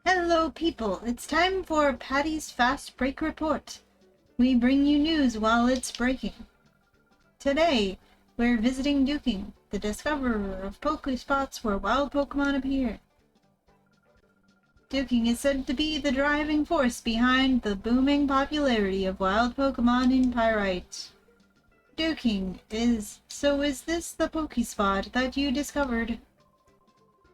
Hello, people. It's time for Patty's Fast Break Report. We bring you news while it's breaking. Today, we're visiting Duking, the discoverer of Pokespots where wild Pokemon appear. Duking is said to be the driving force behind the booming popularity of wild Pokemon in Pyrite. Duking, is this the Pokespot that you discovered?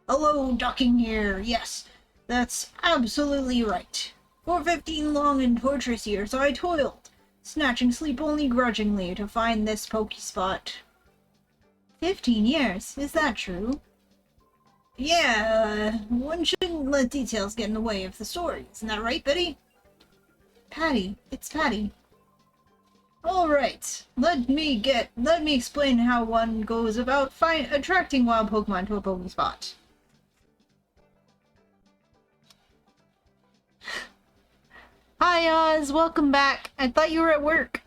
Hello, Ducking here, yes. That's absolutely right. For 15 long and torturous years I toiled, snatching sleep only grudgingly to find this Pokespot. 15 years? Is that true? Yeah, one shouldn't let details get in the way of the story. Isn't that right, Betty? Patty, it's Patty. Alright, let me explain how one goes about attracting wild Pokemon to a Pokespot. Hi Oz, welcome back. I thought you were at work.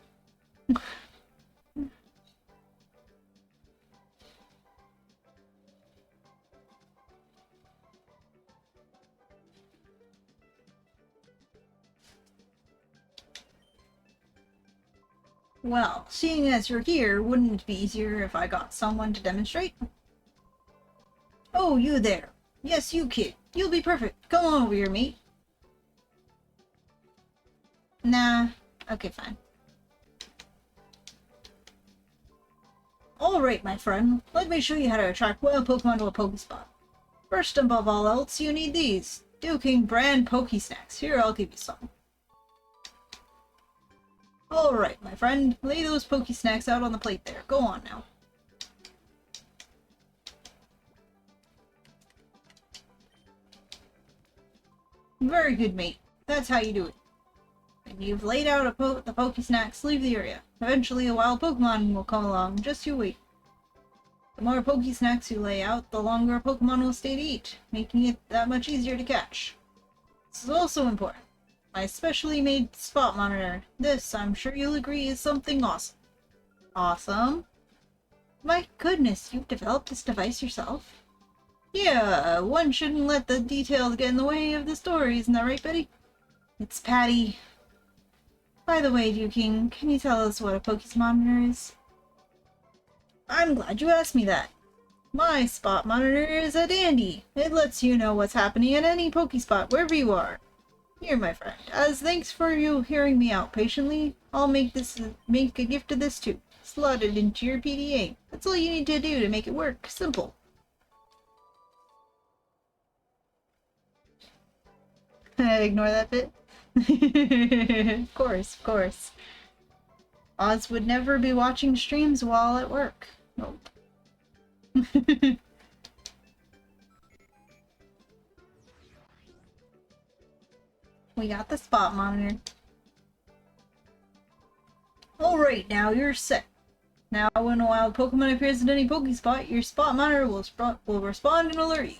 Well, seeing as you're here, wouldn't it be easier if I got someone to demonstrate? Oh, you there. Yes, you kid. You'll be perfect. Come on over here, mate. Nah. Okay, fine. Alright, my friend. Let me show you how to attract wild Pokemon to a Pokespot. First and above all else, you need these. Duking brand Pokesnacks. Here, I'll give you some. Alright, my friend. Lay those Pokesnacks out on the plate there. Go on now. Very good, mate. That's how you do it. When you've laid out the Pokesnacks, leave the area. Eventually a wild Pokemon will come along, just you wait. The more Pokesnacks you lay out, the longer a Pokemon will stay to eat, making it that much easier to catch. This is also important. My specially made spot monitor. This, I'm sure you'll agree, is something awesome. Awesome? My goodness, you've developed this device yourself? Yeah, one shouldn't let the details get in the way of the story, isn't that right, Betty? It's Patty. By the way, Duking, can you tell us what a Pokemon is? I'm glad you asked me that. My spot monitor is a dandy. It lets you know what's happening at any Pokespot, wherever you are. Here, my friend, as thanks for you hearing me out patiently, I'll make a gift of this too. Slot it into your PDA. That's all you need to do to make it work. Simple. Ignore that bit. Of course, of course. Oz would never be watching streams while at work. Nope. We got the spot monitor. Alright, now you're set. Now when a wild Pokemon appears at any Pokespot, your spot monitor will respond and alert you.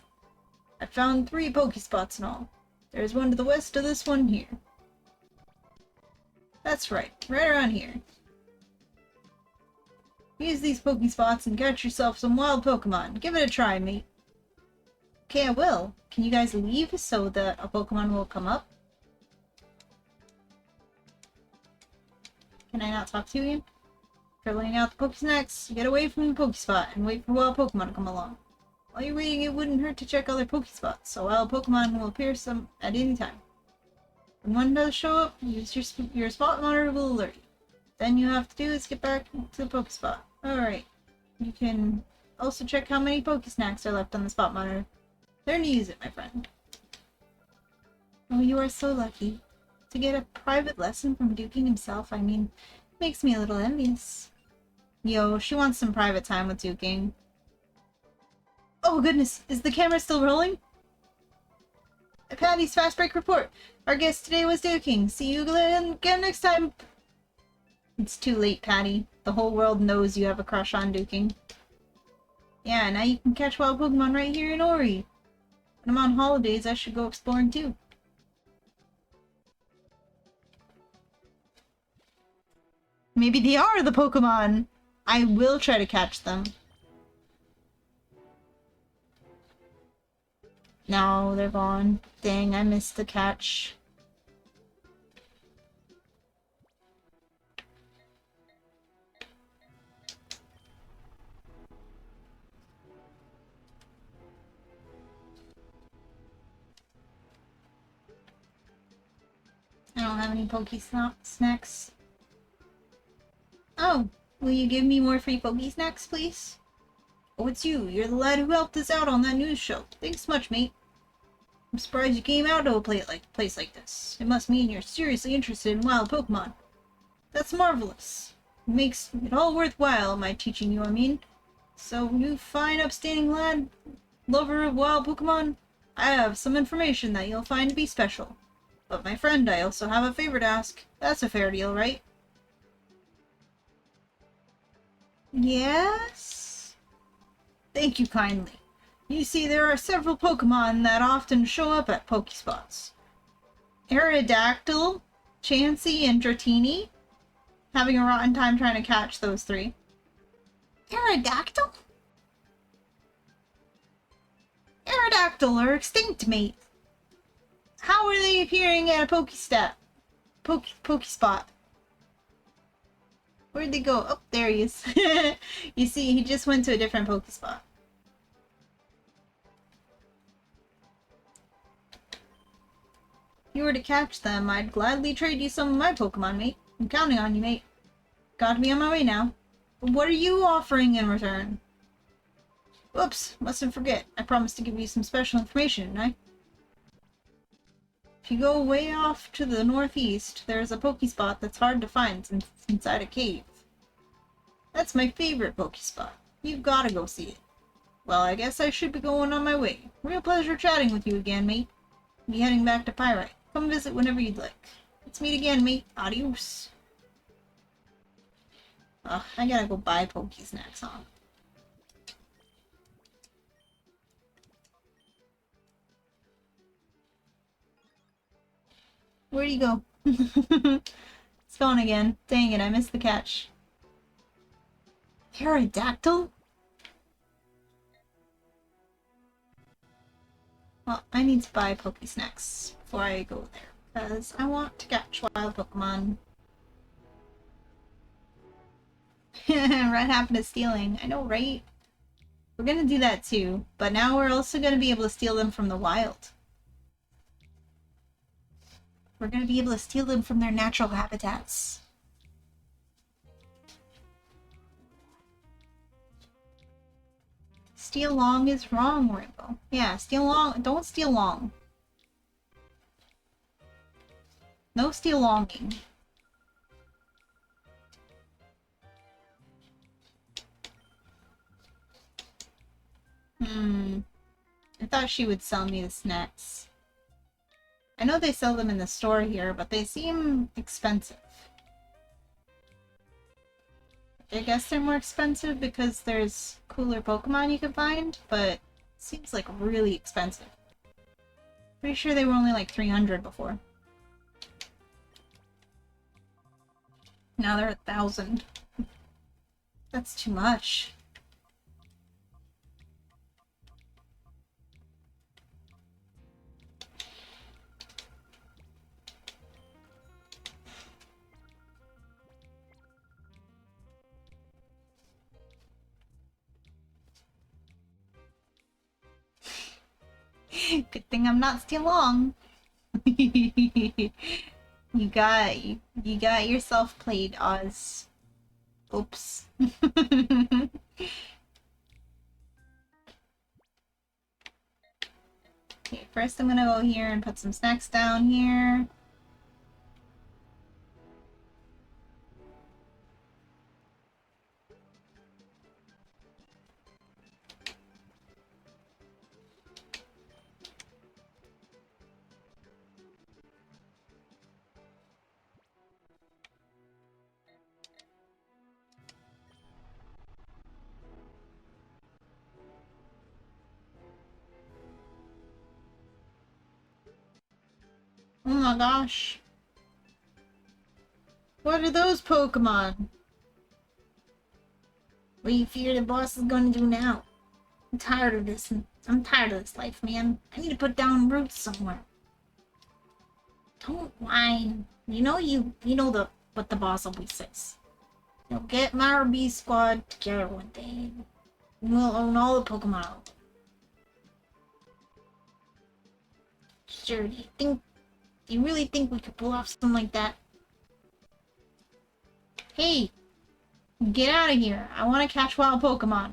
I found 3 Pokespots in all. There's one to the west of this one here. That's right around here. Use these Pokespots and catch yourself some wild Pokemon. Give it a try, mate. Okay, I will. Can you guys leave so that a Pokemon will come up? Can I not talk to you? After laying out the Pokesnacks, get away from the Pokespot and wait for wild Pokemon to come along. While you're waiting, it wouldn't hurt to check other Pokespots, so wild Pokemon will appear some at any time. When one does show up, use your spot monitor will alert you. Then you have to do is get back to the Pokespot. Alright. You can also check how many Pokesnacks are left on the spot monitor. Learn to use it, my friend. Oh, you are so lucky. To get a private lesson from Duking himself, I mean, makes me a little envious. Yo, she wants some private time with Duking. Oh goodness, is the camera still rolling? Patty's Fast Break Report. Our guest today was Duking. See you again next time. It's too late, Patty. The whole world knows you have a crush on Duking. Yeah, now you can catch wild Pokemon right here in Orre. When I'm on holidays, I should go exploring too. Maybe they are the Pokemon. I will try to catch them. No, they're gone. Dang, I missed the catch. I don't have any snacks. Oh, will you give me more free snacks, please? Oh, it's you. You're the lad who helped us out on that news show. Thanks much, mate. I'm surprised you came out to a place like this. It must mean you're seriously interested in wild Pokemon. That's marvelous. It makes it all worthwhile, my teaching you, I mean. So, you fine, upstanding lad, lover of wild Pokemon, I have some information that you'll find to be special. But my friend, I also have a favor to ask. That's a fair deal, right? Yes? Thank you kindly. You see, there are several Pokemon that often show up at Pokespots. Aerodactyl, Chansey, and Dratini. Having a rotten time trying to catch those three. Aerodactyl? Aerodactyl are extinct, mate. How are they appearing at a Pokespot? Where'd they go? Oh, there he is. You see, he just went to a different Pokespot. If you were to catch them, I'd gladly trade you some of my Pokemon, mate. I'm counting on you, mate. Got to be on my way now. But what are you offering in return? Whoops, mustn't forget. I promised to give you some special information, didn't I? If you go way off to the northeast, there's a Pokespot that's hard to find since it's inside a cave. That's my favorite Pokespot. You've gotta go see it. Well, I guess I should be going on my way. Real pleasure chatting with you again, mate. Be heading back to Pyrite. Come visit whenever you'd like. Let's meet again, mate. Adios. Ugh, I gotta go buy Pokesnacks, huh? Where'd he go? It's gone again. Dang it, I missed the catch. Aerodactyl? Well, I need to buy Pokesnacks before I go there, because I want to catch wild Pokemon. What happened to stealing? I know, right? We're gonna do that too, but now we're also gonna be able to steal them from the wild. We're gonna be able to steal them from their natural habitats. Steal long is wrong, Rainbow. Yeah, steal long. Don't steal long. No steal longing. I thought she would sell me the snacks. I know they sell them in the store here, but they seem expensive. I guess they're more expensive because there's cooler Pokemon you can find, but it seems like really expensive. Pretty sure they were only like 300 before. Now they're 1,000. That's too much. Good thing I'm not still long. You got yourself played, Oz. Oops. Okay, first I'm gonna go here and put some snacks down here. Oh my gosh. What are those Pokemon? What do you fear the boss is gonna do now? I'm tired of this. I'm tired of this life, man. I need to put down roots somewhere. Don't whine. You know what the boss always says. You'll get my B squad together one day. We'll own all the Pokemon. Sure, do you really think we could pull off something like that? Hey, get out of here. I want to catch wild Pokemon.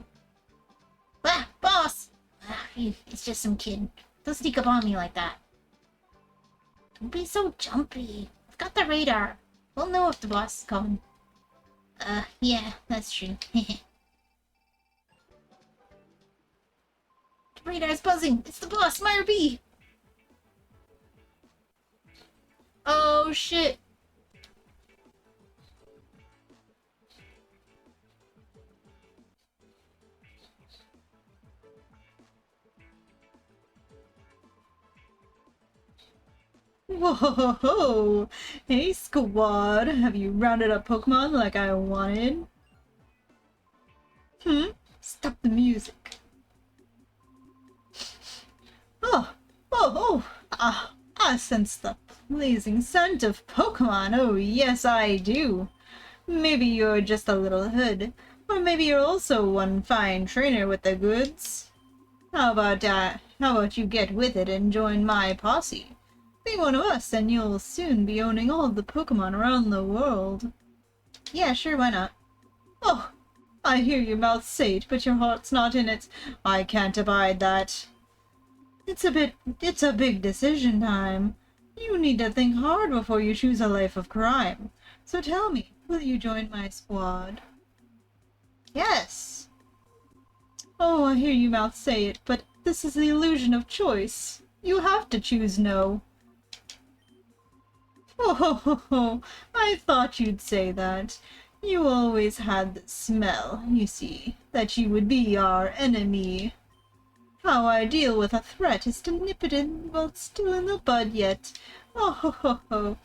Ah, boss! Ah, it's just some kid. Don't sneak up on me like that. Don't be so jumpy. I've got the radar. We'll know if the boss is coming. Yeah, that's true. The radar's buzzing. It's the boss, Meyer B! Oh, shit. Whoa! Hey, squad! Have you rounded up Pokemon like I wanted? Stop the music. Oh! Oh! Oh! Ah! I sense the pleasing scent of Pokemon. Oh, yes, I do. Maybe you're just a little hood. Or maybe you're also one fine trainer with the goods. How about that? How about you get with it and join my posse? Be one of us, and you'll soon be owning all the Pokemon around the world. Yeah, sure, why not? Oh, I hear your mouth say it, but your heart's not in it. I can't abide that. It's a big decision time. You need to think hard before you choose a life of crime. So tell me, will you join my squad? Yes. Oh, I hear your mouth say it, but this is the illusion of choice. You have to choose no. Oh, ho, ho, ho. I thought you'd say that. You always had the smell, you see, that you would be our enemy. How I deal with a threat is to nip it in while it's still in the bud yet. Oh, ho, ho, ho.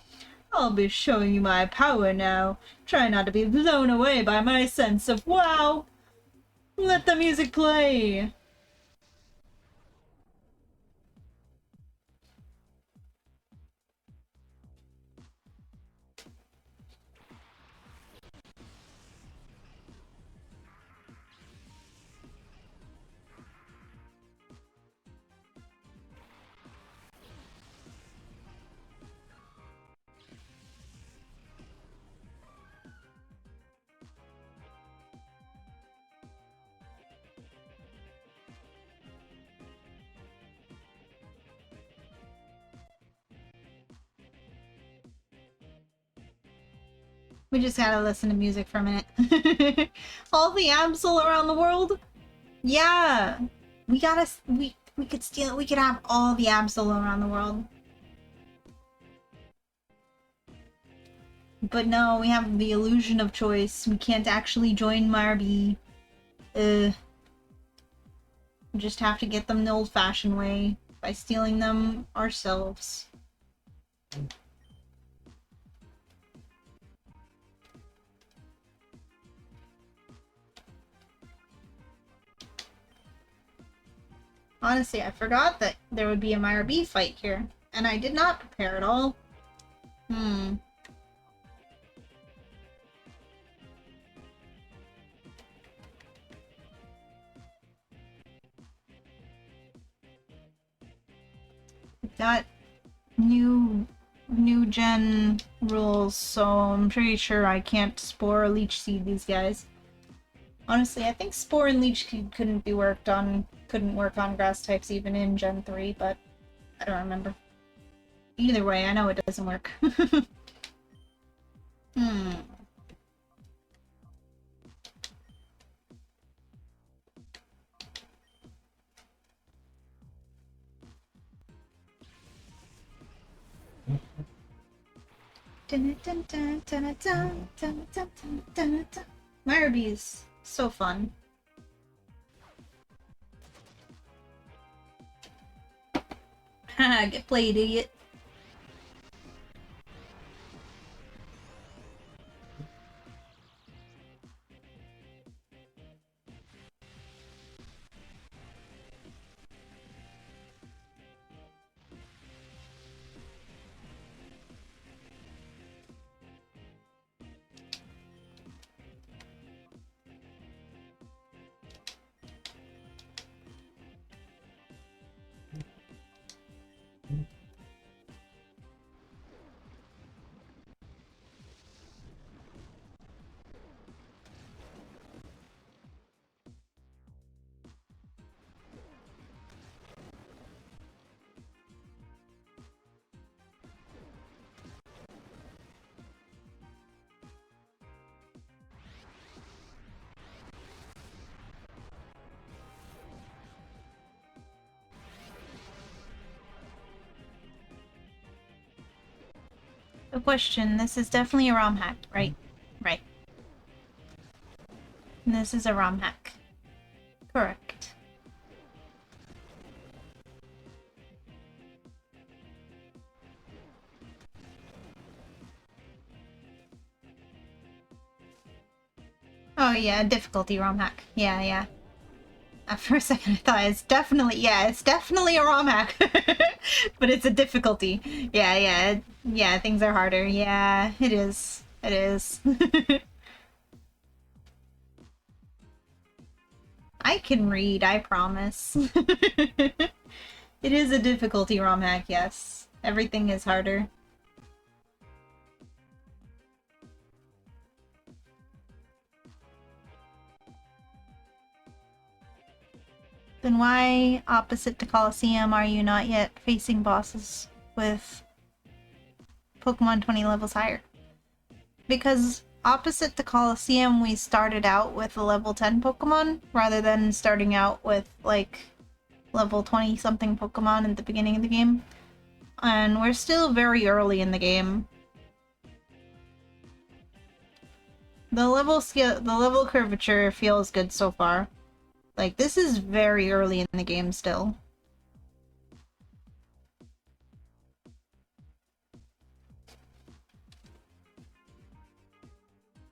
I'll be showing you my power now. Try not to be blown away by my sense of wow. Let the music play. We just gotta listen to music for a minute. All the Absol around the world? Yeah. We gotta, we could steal, we could have all the Absol around the world. But no, we have the illusion of choice. We can't actually join Marby. We just have to get them the old-fashioned way, by stealing them ourselves. Honestly, I forgot that there would be a Myra B fight here, and I did not prepare at all. Got new gen rules, so I'm pretty sure I can't Spore or Leech Seed these guys. Honestly, I think Spore and Leech Seed couldn't work on grass types even in Gen 3, but I don't remember. Either way, I know it doesn't work. Myrabee's so fun. Haha, get played, idiot. A question. This is definitely a ROM hack, right? Right. This is a ROM hack. Correct. Oh yeah, difficulty ROM hack. Yeah, yeah. For a second I thought it's definitely a ROM hack. But it's a difficulty. Yeah, yeah. Yeah, things are harder. Yeah, it is. It is. I can read, I promise. It is a difficulty ROM hack, yes. Everything is harder. Then why, opposite to Coliseum, are you not yet facing bosses with Pokemon 20 levels higher? Because opposite to Coliseum, we started out with a level 10 Pokemon, rather than starting out with, like, level 20-something Pokemon at the beginning of the game. And we're still very early in the game. The level curvature feels good so far. Like, this is very early in the game still.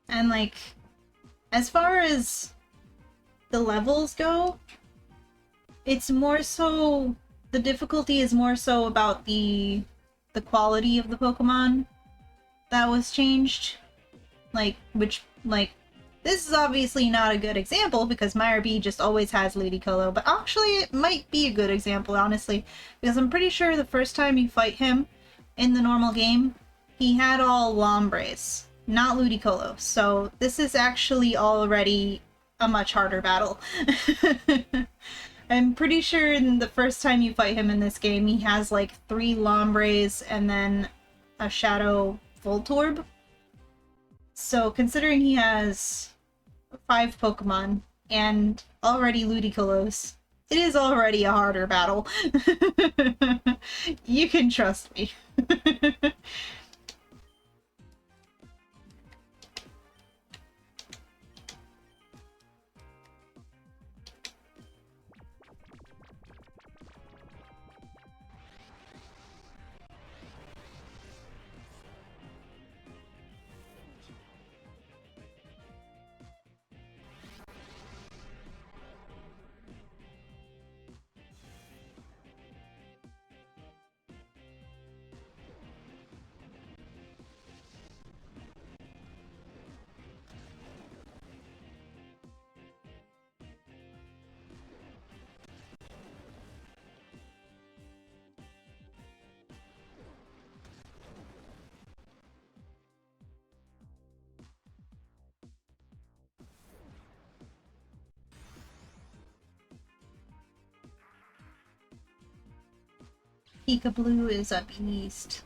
And, like, as far as the levels go, it's more so... the difficulty is more so about the quality of the Pokemon that was changed. Like, this is obviously not a good example because Myr just always has Ludicolo, but actually it might be a good example, honestly, because I'm pretty sure the first time you fight him in the normal game, he had all Lombres, not Ludicolo, so this is actually already a much harder battle. I'm pretty sure in the first time you fight him in this game, he has like 3 Lombres and then a Shadow Voltorb. So considering he has 5 Pokemon and already Ludicolos, it is already a harder battle. You can trust me. Pika-Blue is a beast.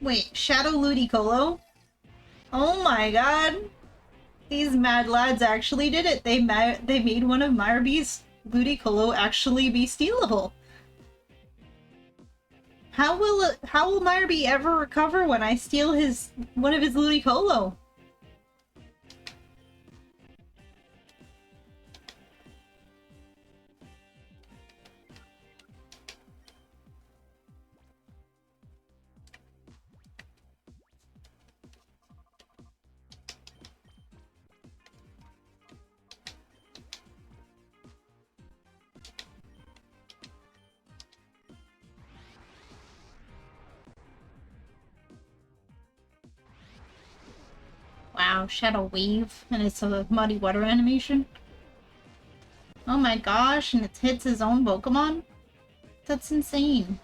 Wait, Shadow Ludicolo? Oh my god! These mad lads actually did it! They made one of Myrbee's Ludicolo actually be stealable! How will Myrbee ever recover when I steal one of his Ludicolo? Wow, Shadow Wave, and it's a Muddy Water animation. Oh my gosh, and it hits his own Pokemon? That's insane.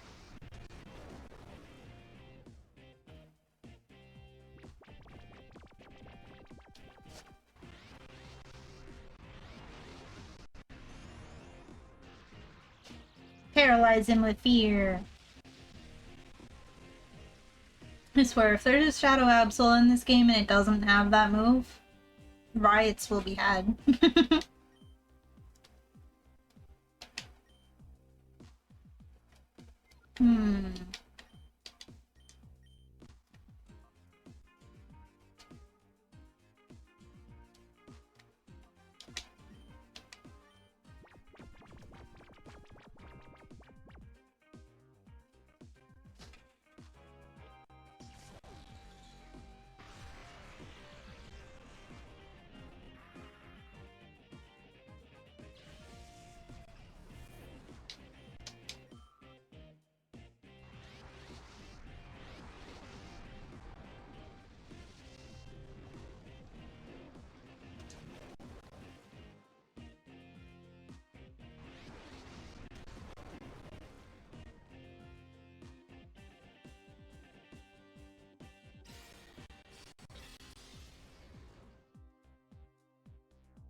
Paralyze him with fear. I swear, if there's a Shadow Absol in this game and it doesn't have that move, riots will be had. Hmm.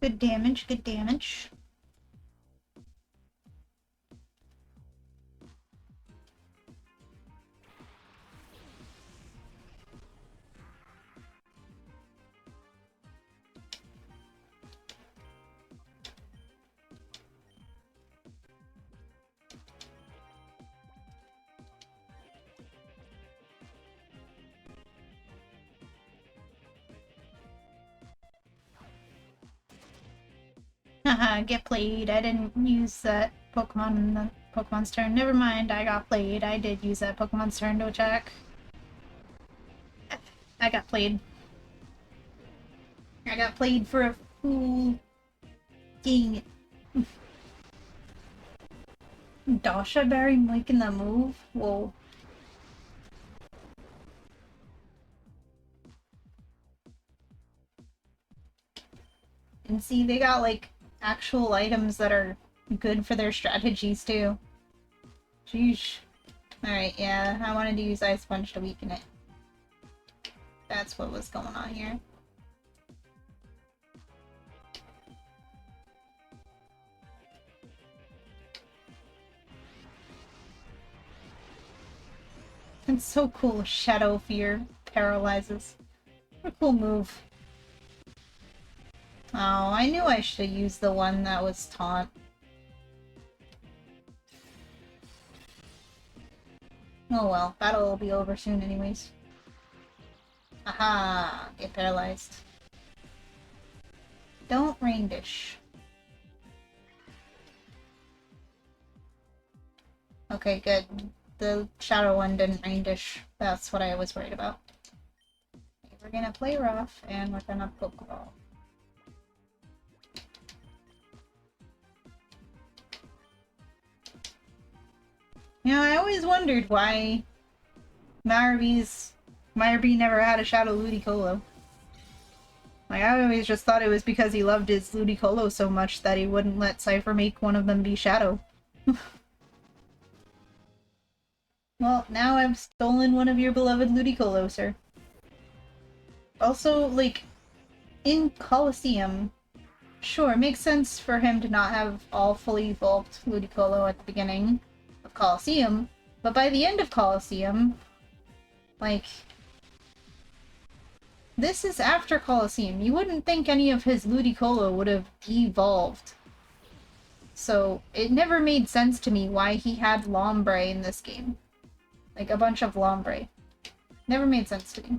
Good damage, good damage. Haha, get played. I didn't use that Pokemon in the Pokemon's turn. Never mind, I got played. I did use that Pokemon's turn to attack. I got played. I got played for a fool. Dang it. Dasha Berry making the move? Whoa. And see, they got like actual items that are good for their strategies too. Sheesh. Alright, yeah, I wanted to use Ice Punch to weaken it. That's what was going on here. It's so cool, Shadow Fear paralyzes. What a cool move. Oh, I knew I should have used the one that was taunt. Oh well, battle will be over soon anyways. Aha! Get paralyzed. Don't rain dish. Okay, good. The shadow one didn't rain dish. That's what I was worried about. Okay, we're gonna play rough, and we're gonna Pokeball. You know, I always wondered why Marby never had a Shadow Ludicolo. Like, I always just thought it was because he loved his Ludicolo so much that he wouldn't let Cypher make one of them be Shadow. Well, now I've stolen one of your beloved Ludicolo, sir. Also, like, in Colosseum, sure, it makes sense for him to not have all fully evolved Ludicolo at the beginning of Colosseum, but by the end of Colosseum, like, this is after Colosseum. You wouldn't think any of his Ludicolo would have evolved. So, it never made sense to me why he had Lombre in this game. Like, a bunch of Lombre. Never made sense to me.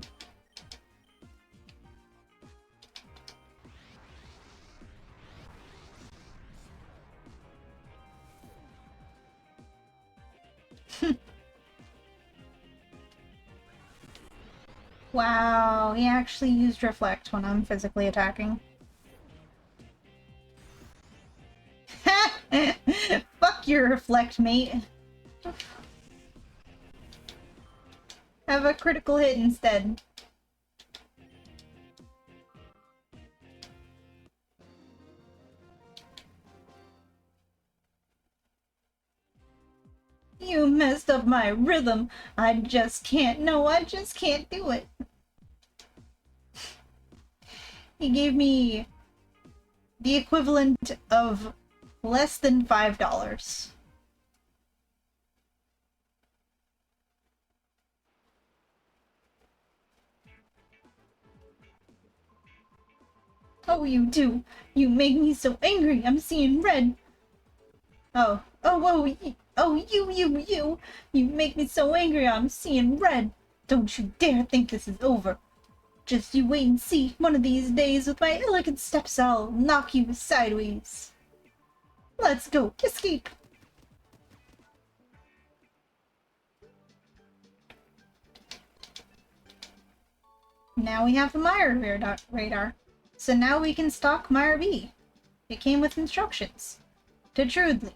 Wow, he actually used Reflect when I'm physically attacking. Fuck your Reflect, mate. Have a critical hit instead. You messed up my rhythm. I just can't do it. He gave me the equivalent of less than $5. Oh, you do. You make me so angry. I'm seeing red. You. You make me so angry. I'm seeing red. Don't you dare think this is over. Just you wait and see. One of these days, with my elegant steps, I'll knock you sideways. Let's go. Escape. Now we have the Meyer radar. So now we can stalk Meyer B. It came with instructions. To Trudley.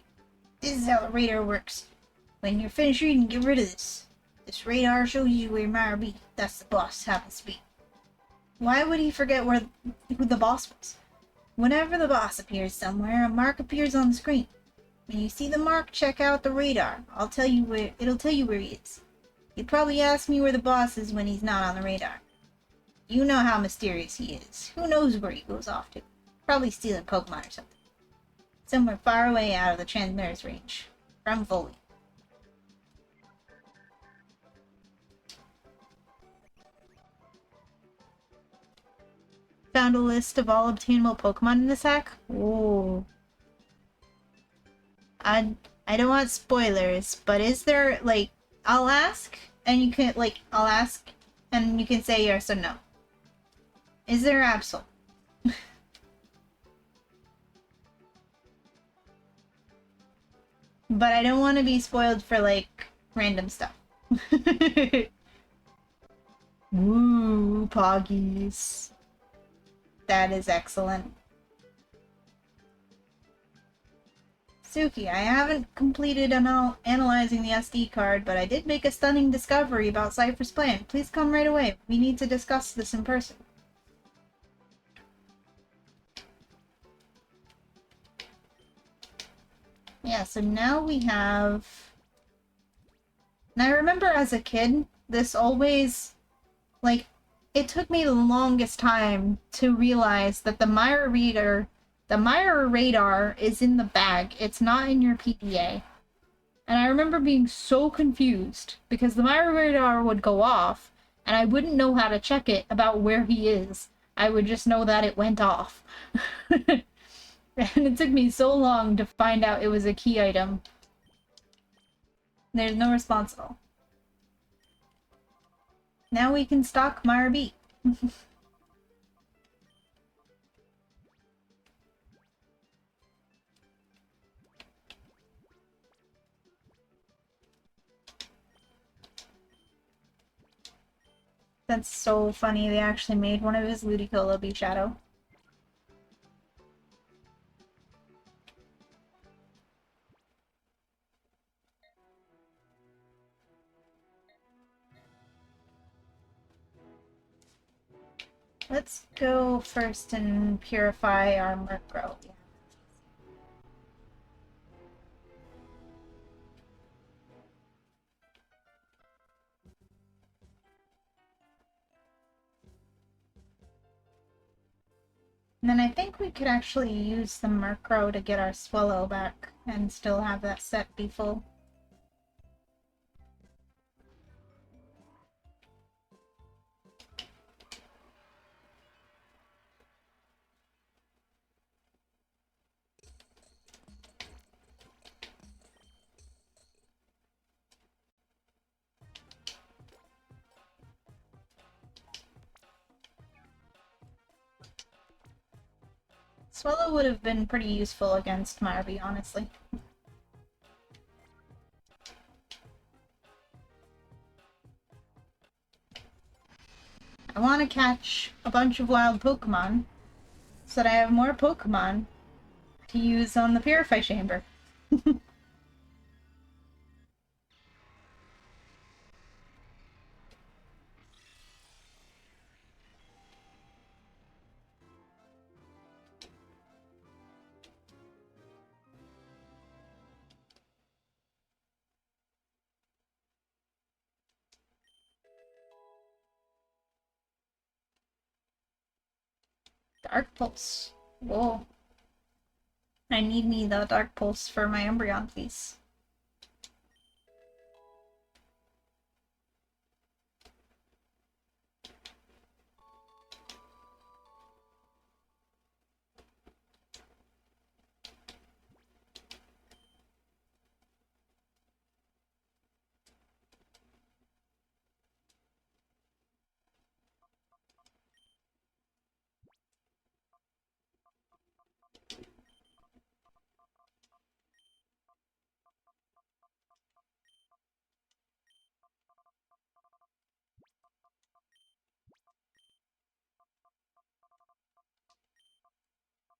This is how the radar works. When you're finished reading, get rid of this. This radar shows you where Meyer B, that's the boss, happens to be. Why would he forget who the boss was? Whenever the boss appears somewhere, a mark appears on the screen. When you see the mark, check out the radar. It'll tell you where he is. You'd probably ask me where the boss is when he's not on the radar. You know how mysterious he is. Who knows where he goes off to? Probably stealing Pokemon or something. Somewhere far away out of the transmitter's range. From Foley. Found a list of all obtainable Pokemon in the sack? Ooh. I don't want spoilers, but is there, like, I'll ask, and you can, like, I'll ask, and you can say yes or no. Is there Absol? But I don't want to be spoiled for, like, random stuff. Woo, Poggies. That is excellent. Suki, I haven't completed analyzing the SD card, but I did make a stunning discovery about Cypher's plan. Please come right away. We need to discuss this in person. Yeah, so now we have... And I remember as a kid, this always... Like, it took me the longest time to realize that the Meyer radar is in the bag. It's not in your PDA. And I remember being so confused because the Meyer radar would go off and I wouldn't know how to check it about where he is. I would just know that it went off. And it took me so long to find out it was a key item. There's no response at all. Now we can stalk Meyer B. That's so funny, they actually made one of his Ludicolo be Shadow. Let's go first and purify our Murkrow. And then I think we could actually use the Murkrow to get our Swallow back and still have that set be full. Swallow would have been pretty useful against Marby, honestly. I want to catch a bunch of wild Pokemon so that I have more Pokemon to use on the Purify Chamber. Dark Pulse. Whoa. I need me the Dark Pulse for my Umbreon, please.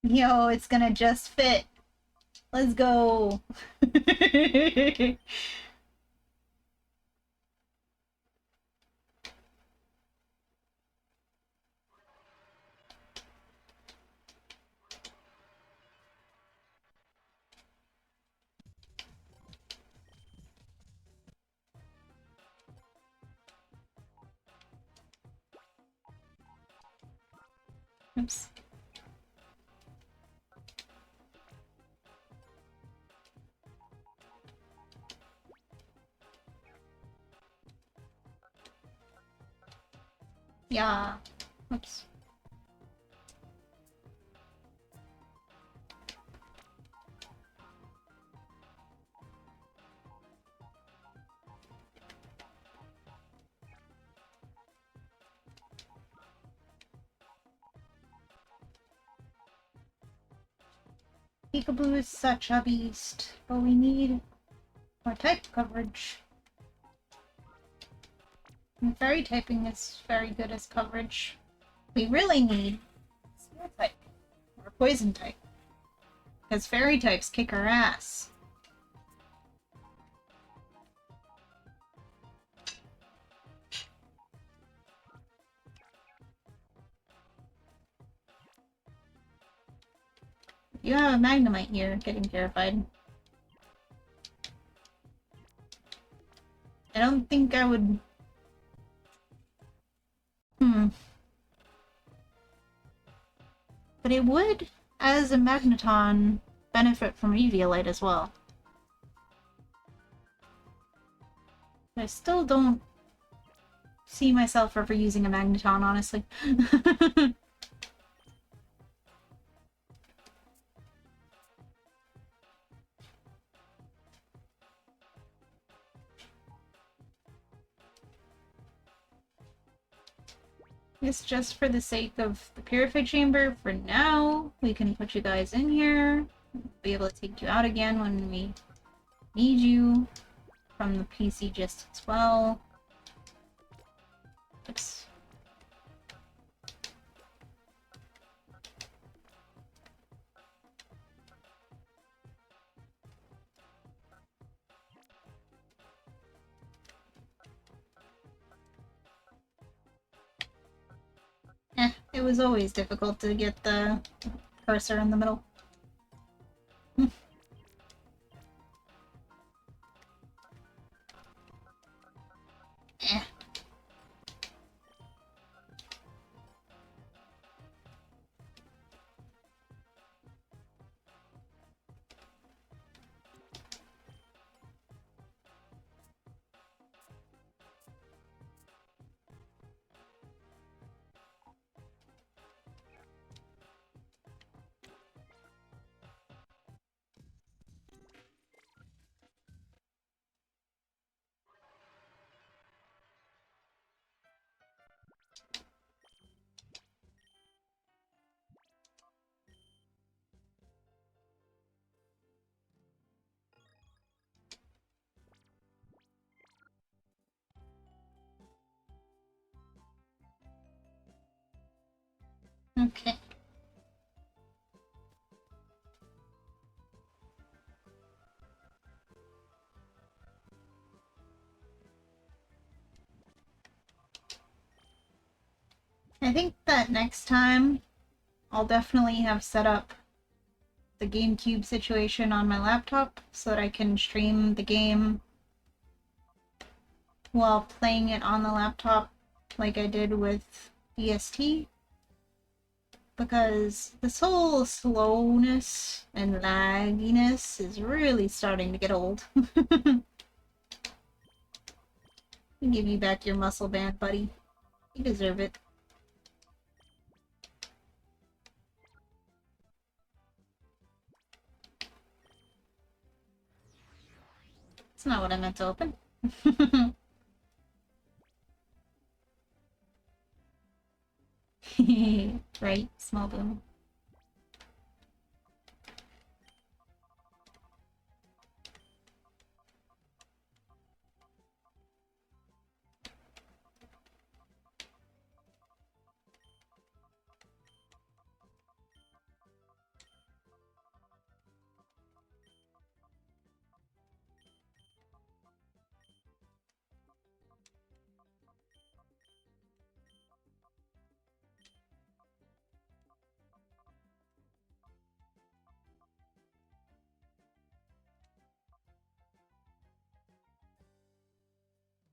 Yo, it's gonna just fit. Let's go. Oops. Yeah. Oops. Peekaboo is such a beast, but we need more type coverage. And fairy typing is very good as coverage. We really need steel type or poison type, because fairy types kick our ass. You have a Magnemite here, getting terrified. I don't think I would... But it would, as a Magneton, benefit from Eviolite as well. I still don't see myself ever using a Magneton, honestly. It's just for the sake of the Purify Chamber. For now, we can put you guys in here. Be able to take you out again when we need you. From the PC just as well. Oops. It was always difficult to get the cursor in the middle. Eh. Okay. I think that next time I'll definitely have set up the GameCube situation on my laptop so that I can stream the game while playing it on the laptop like I did with EST. Because this whole slowness and lagginess is really starting to get old. Give you back your muscle band, buddy. You deserve it. It's not what I meant to open. Right, small boom.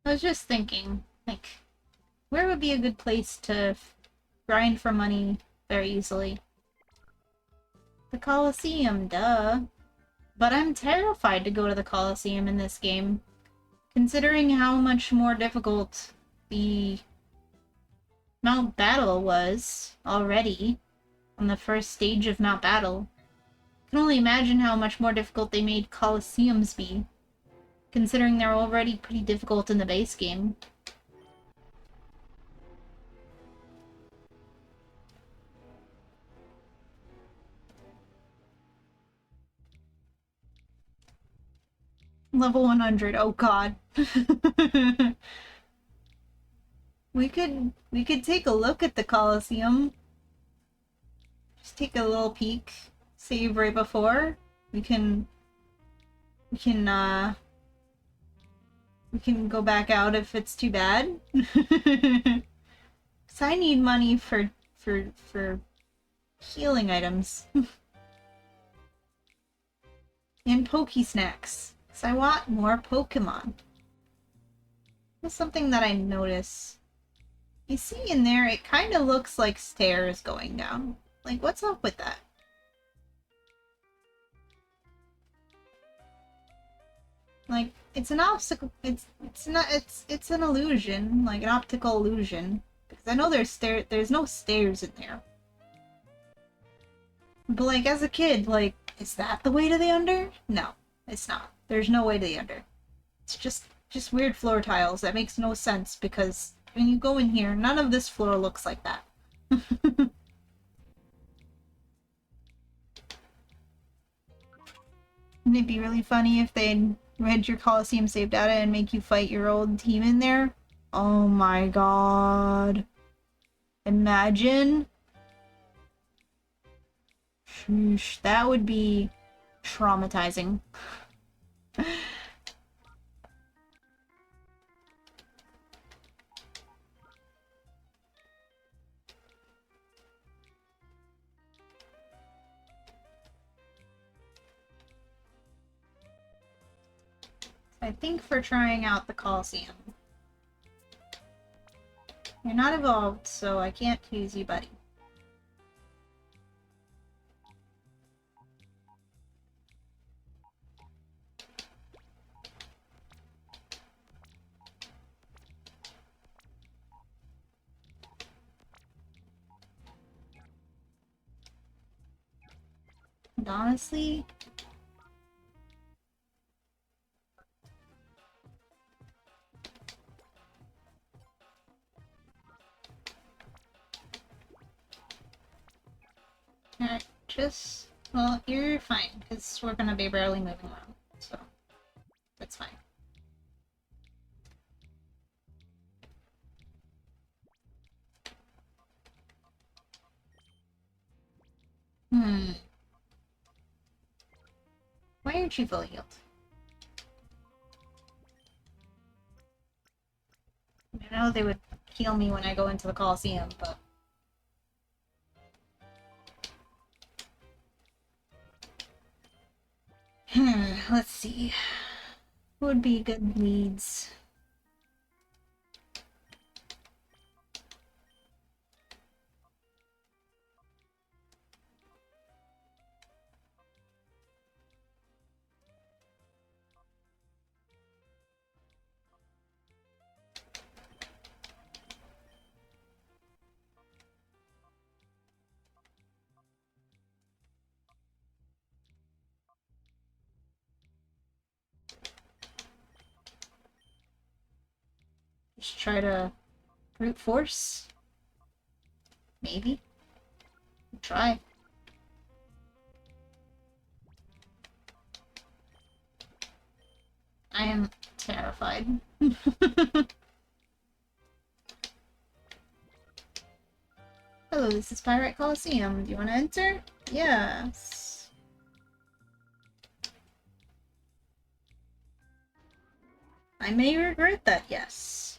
I was just thinking, like, where would be a good place to grind for money very easily? The Colosseum, duh. But I'm terrified to go to the Colosseum in this game, considering how much more difficult the Mount Battle was already on the first stage of Mount Battle. I can only imagine how much more difficult they made Colosseums be, considering they're already pretty difficult in the base game. Level 100, oh god. we could take a look at the Colosseum. Just take a little peek. Save right before. We can we can uh we can go back out if it's too bad. Cause I need money for healing items. And Pokesnacks. Cause I want more Pokemon. That's something that I notice. You see in there, it kind of looks like stairs going down. Like, what's up with that? Like, it's an obstacle. It's not. It's an illusion, like an optical illusion. Because I know there's no stairs in there. But like as a kid, like, is that the way to the under? No, it's not. There's no way to the under. It's just weird floor tiles that makes no sense because when you go in here, none of this floor looks like that. Wouldn't it be really funny if they read your Coliseum save data and make you fight your old team in there? Oh my god. Imagine. Sheesh, that would be traumatizing. I think for trying out the Coliseum. You're not evolved, so I can't use you, buddy. And honestly, alright, just, well, you're fine, because we're gonna be barely moving around, so that's fine. Why aren't you fully healed? I know they would heal me when I go into the Coliseum, but... let's see. Who would be good leads? Just try to brute force? Maybe? Try. I am terrified. Hello, this is Pirate Coliseum. Do you want to enter? Yes. I may regret that, yes.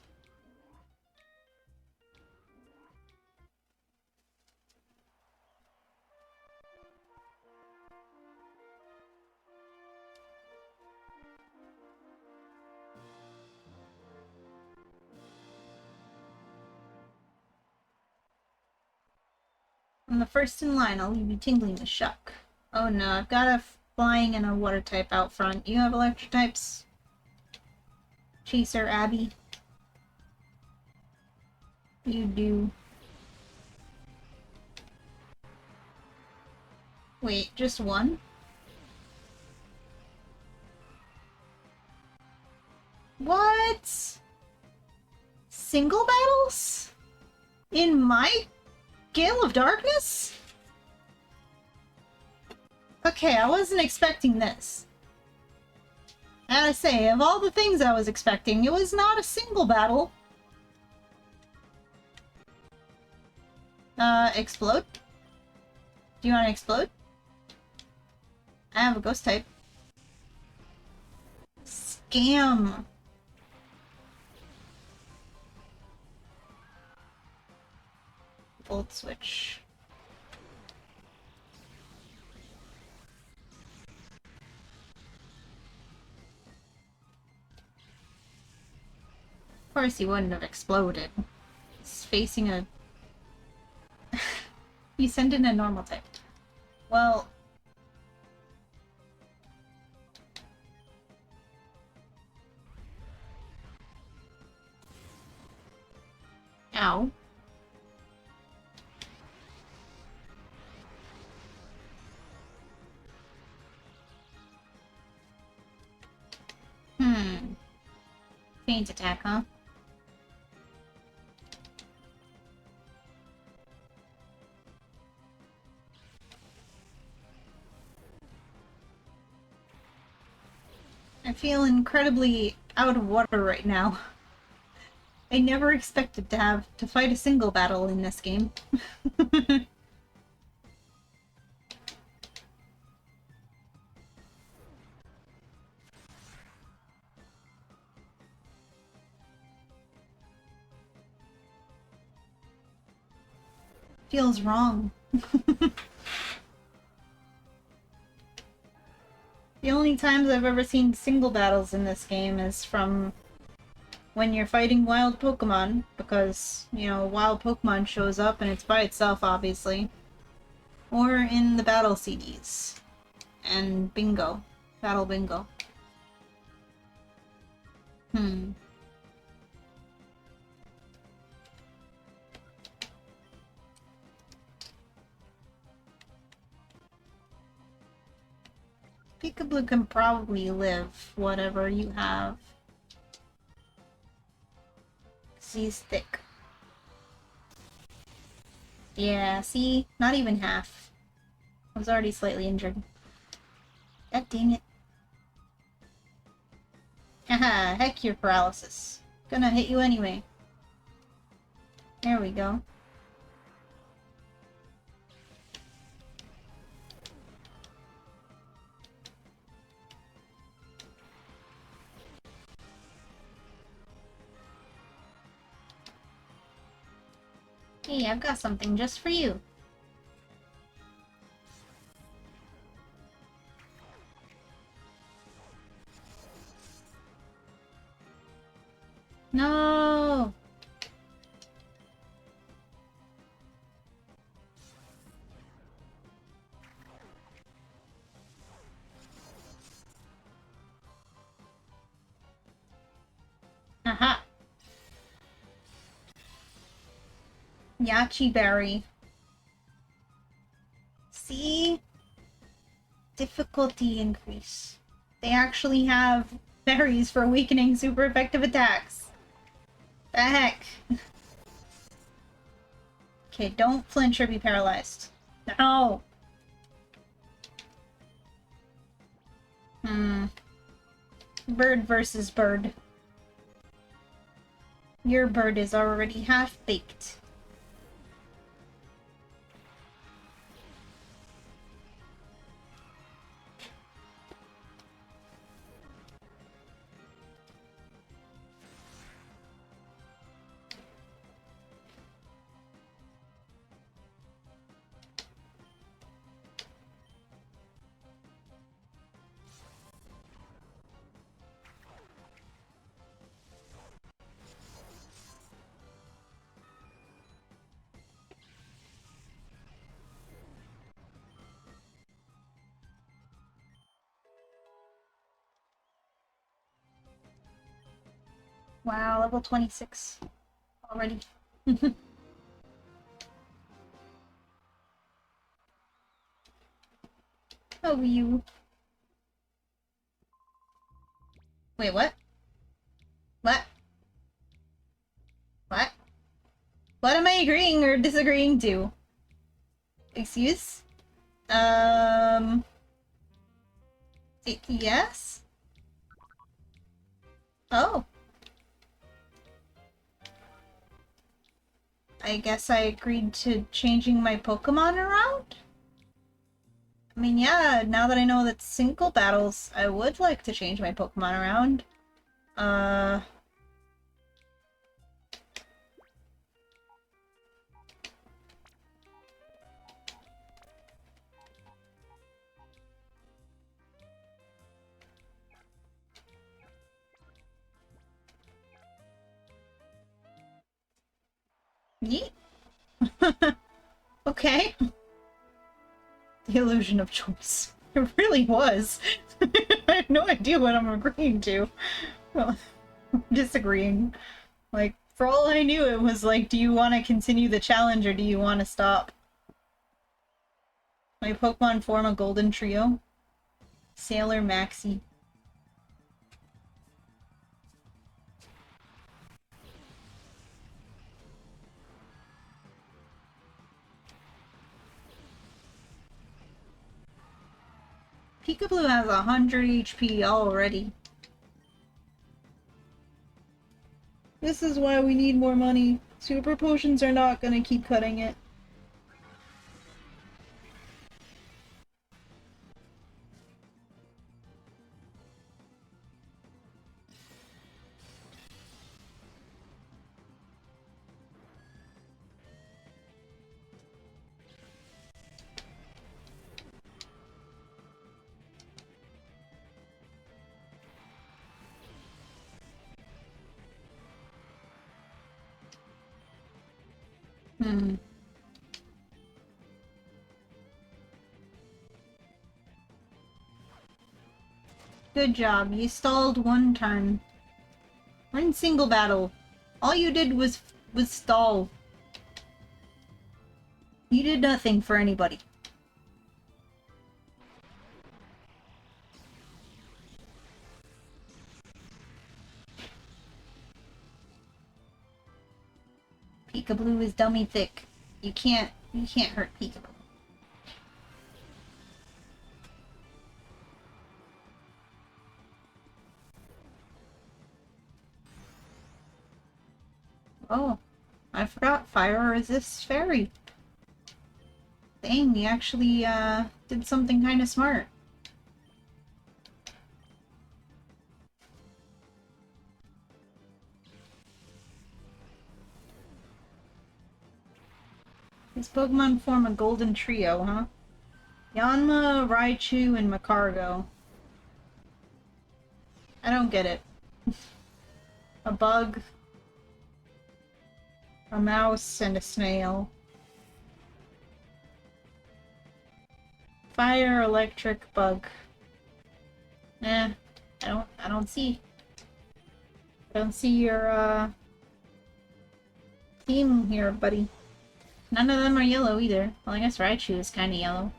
I'm the first in line. I'll leave you tingling with shock. Oh no, I've got a flying and a water type out front. You have electric types? Chaser, Abby? You do. Wait, just one? What? Single battles? In my Gale of Darkness? Okay, I wasn't expecting this. I gotta say, of all the things I was expecting, it was not a single battle. Explode? Do you want to explode? I have a ghost type. Scam! Volt switch. Of course he wouldn't have exploded. He's facing a... You send in a normal type. Well... Ow. Faint attack, huh? I feel incredibly out of water right now. I never expected to have to fight a single battle in this game. Feels wrong. The only times I've ever seen single battles in this game is from when you're fighting wild Pokemon, because, you know, a wild Pokemon shows up and it's by itself, obviously. Or in the battle CDs. And bingo. Battle bingo. Peekaboo can probably live whatever you have. 'Cause he's thick. Yeah, see? Not even half. I was already slightly injured. God dang it. Haha, heck your paralysis. Gonna hit you anyway. There we go. Hey, I've got something just for you. No! Aha! Yachi berry. See? Difficulty increase. They actually have berries for weakening super effective attacks. The heck? Okay, don't flinch or be paralyzed. No! Bird versus bird. Your bird is already half-baked. Wow, level 26 already. Oh, you. Wait, what? What? What? What am I agreeing or disagreeing to? Excuse? Um... Yes? Oh. I guess I agreed to changing my Pokemon around? I mean, yeah, now that I know that single battles, I would like to change my Pokemon around. Uh... Yeet. Okay. The illusion of choice. It really was. I have no idea what I'm agreeing to. Well, disagreeing. Like, for all I knew, it was like, do you want to continue the challenge or do you want to stop? My Pokemon form a golden trio. Sailor Maxie. Peekaboo has 100 HP already. This is why we need more money. Super potions are not gonna keep cutting it. Hmm. Good job. You stalled one turn. One single battle. All you did was stall. You did nothing for anybody. Peekaboo is dummy thick. You can't hurt Peekaboo. Oh, I forgot fire resists fairy. Dang, you actually did something kind of smart. These Pokemon form a golden trio, huh? Yanma, Raichu, and Macargo. I don't get it. A bug, a mouse, and a snail. Fire, electric, bug. Eh, I don't see. I don't see your, theme here, buddy. None of them are yellow either. Well, I guess Raichu is kinda yellow.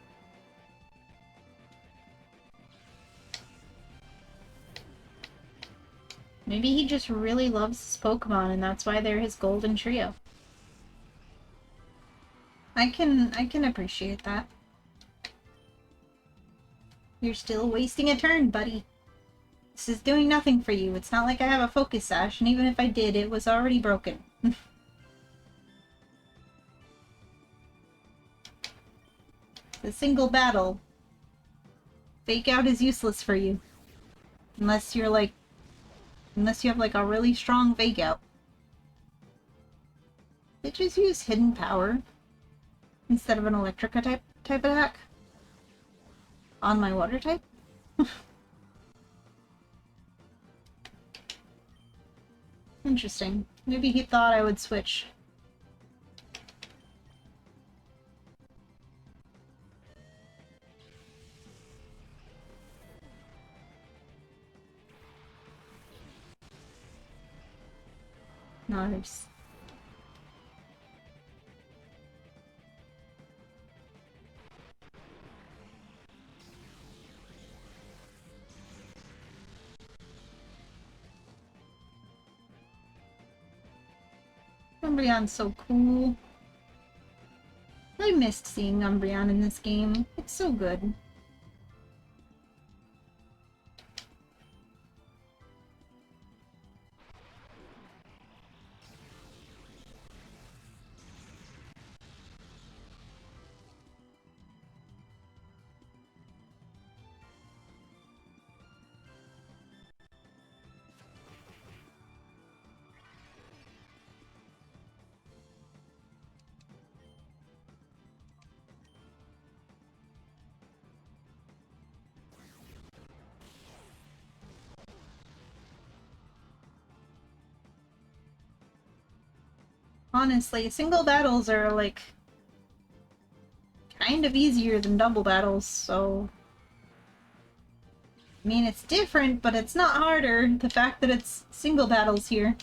Maybe he just really loves his Pokemon and that's why they're his golden trio. I can appreciate that. You're still wasting a turn, buddy. This is doing nothing for you. It's not like I have a Focus Sash, and even if I did, it was already broken. The single battle. Fake out is useless for you. Unless you're like... Unless you have like a really strong fake out. They just use hidden power instead of an Electrica type attack on my water type. Interesting. Maybe he thought I would switch. Nice. Umbreon's so cool. I missed seeing Umbreon in this game. It's so good. Honestly, single battles are, like, kind of easier than double battles, so... I mean, it's different, but it's not harder, the fact that it's single battles here.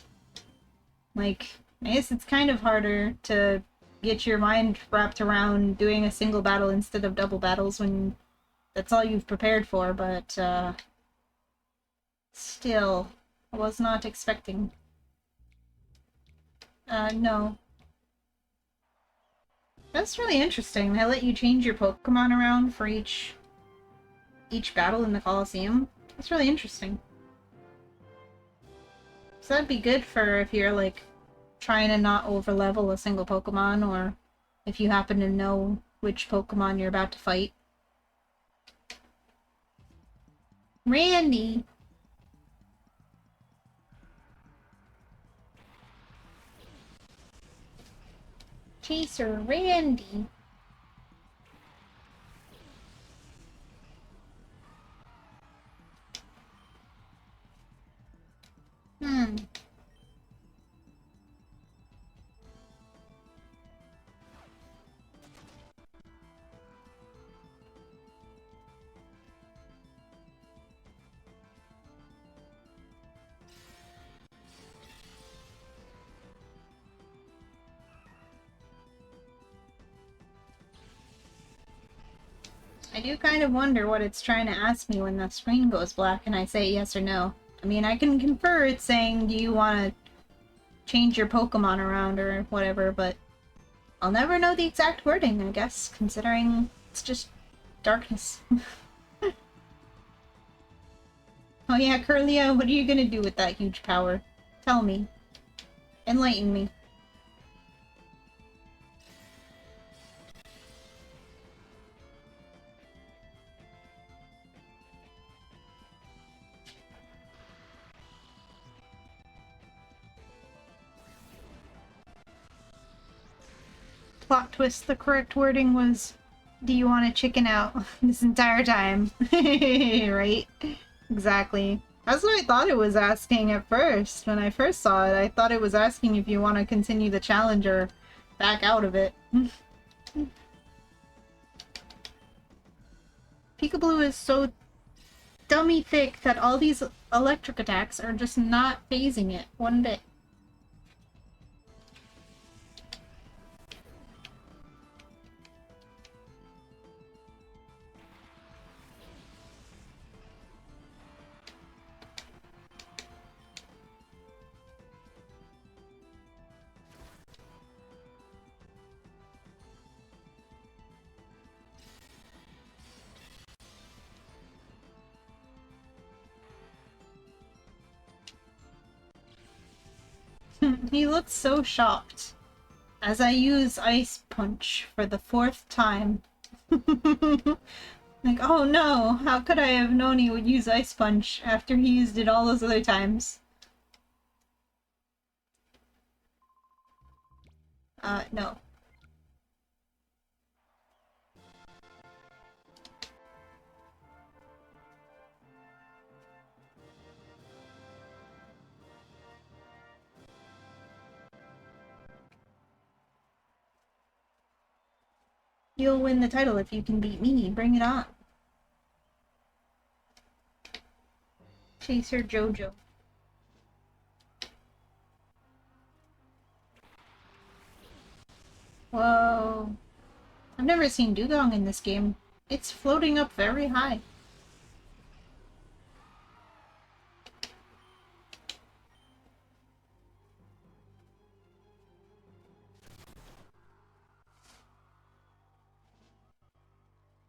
Like, I guess it's kind of harder to get your mind wrapped around doing a single battle instead of double battles when that's all you've prepared for, but, still, I was not expecting. No. That's really interesting. They let you change your Pokemon around for each battle in the Colosseum. That's really interesting. So that'd be good for if you're, like, trying to not overlevel a single Pokemon, or if you happen to know which Pokemon you're about to fight. Randy! Chaser Randy! Hmm. I do kind of wonder what it's trying to ask me when the screen goes black and I say yes or no. I mean, I can confer it's saying, do you want to change your Pokemon around or whatever, but I'll never know the exact wording, I guess, considering it's just darkness. Oh yeah, Curlia, what are you gonna do with that huge power? Tell me. Enlighten me. Plot twist, the correct wording was, do you want to chicken out this entire time? Right? Exactly. That's what I thought it was asking at first. When I first saw it, I thought it was asking if you want to continue the challenge or back out of it. Peekaboo is so dummy thick that all these electric attacks are just not phasing it one bit. He looks so shocked as I use Ice Punch for the 4th time. Like, oh no, how could I have known he would use Ice Punch after he used it all those other times? No. You'll win the title if you can beat me. Bring it on. Chaser Jojo. Whoa. I've never seen dugong in this game. It's floating up very high.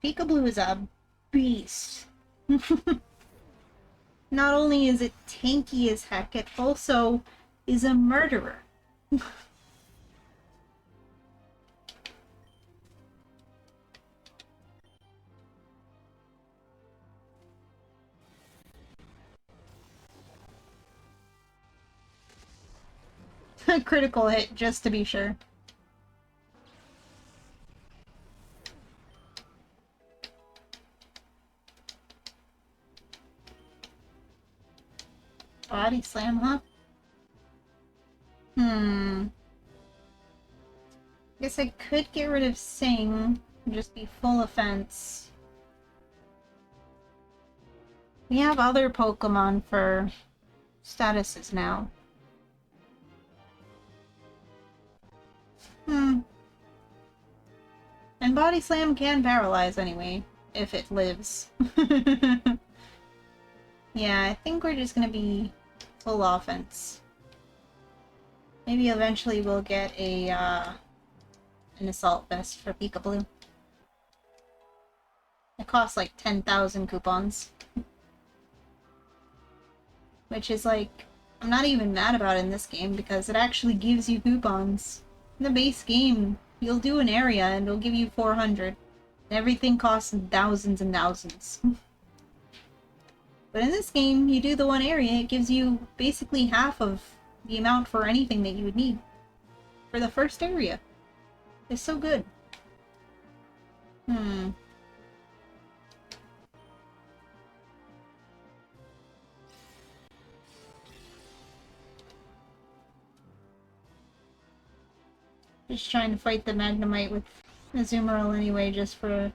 Peekaboo is a beast. Not only is it tanky as heck, it also is a murderer. A critical hit, just to be sure. Body slam, huh? Guess I could get rid of Sing and just be full offense. We have other Pokemon for statuses now. And Body Slam can paralyze anyway, if it lives. Yeah, I think we're just gonna be full offense. Maybe eventually we'll get a, an Assault Vest for Peekaboo. It costs like 10,000 coupons. Which is like, I'm not even mad about it in this game because it actually gives you coupons. In the base game, you'll do an area and it'll give you 400. And everything costs thousands and thousands. But in this game, you do the one area, it gives you basically half of the amount for anything that you would need. For the first area. It's so good. Just trying to fight the Magnemite with Azumarill anyway, just for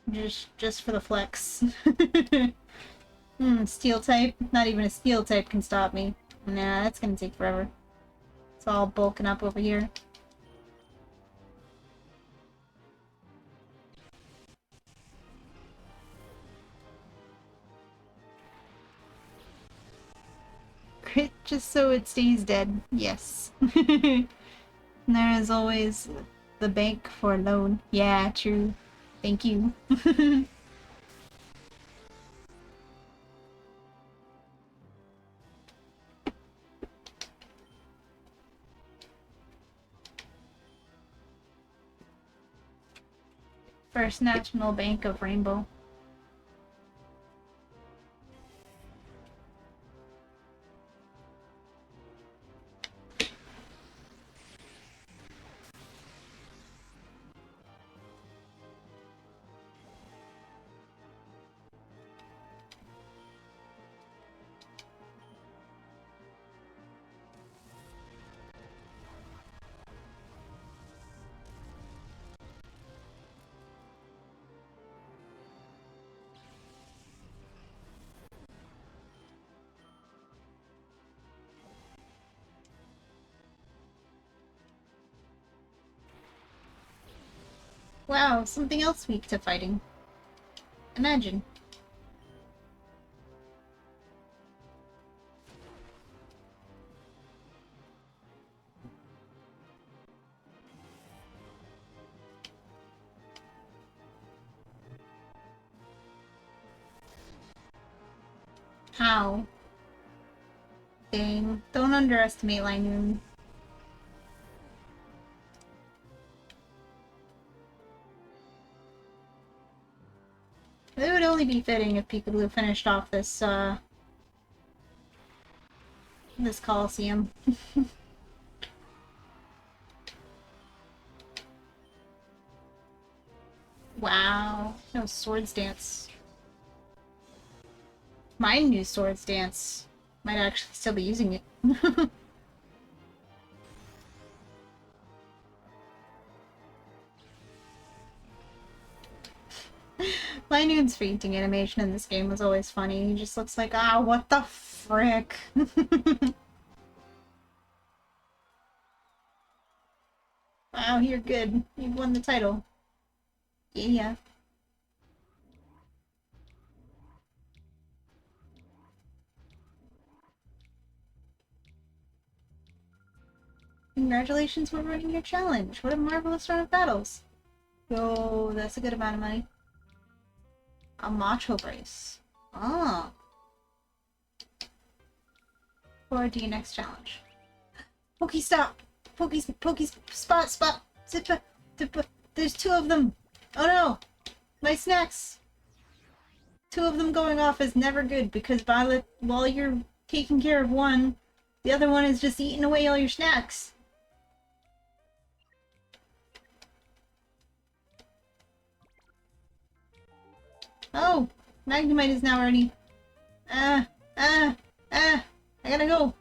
the flex. Steel type? Not even a steel type can stop me. Nah, that's gonna take forever. It's all bulking up over here. Crit just so it stays dead. Yes. There is always the bank for a loan. Yeah, true. Thank you. First National Bank of Rainbow. Wow, something else weak to fighting. Imagine. How? Dang. Don't underestimate Linoon. It would only be fitting if Peekaboo finished off this, this Coliseum. Wow. No Swords Dance. Mine knew Swords Dance. Might actually still be using it. Linoon's fainting animation in this game was always funny. He just looks like, ah, what the frick? Wow, you're good. You've won the title. Yeah. Congratulations for winning your challenge. What a marvelous run of battles. Yo, that's a good amount of money. A macho brace. Oh. Forward to your next challenge. Pokey stop! Pokey spot! Zippa, zippa. There's two of them! Oh no! My snacks! Two of them going off is never good because while you're taking care of one, the other one is just eating away all your snacks. Oh! Magnemite is now ready. I gotta go.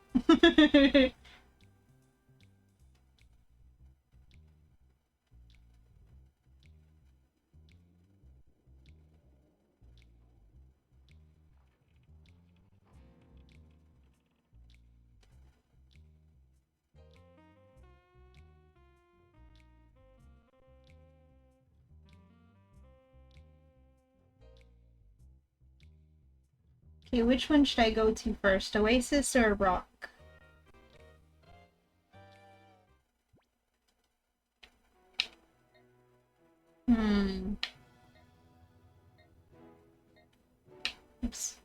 Okay, which one should I go to first? Oasis or Rock? Oops.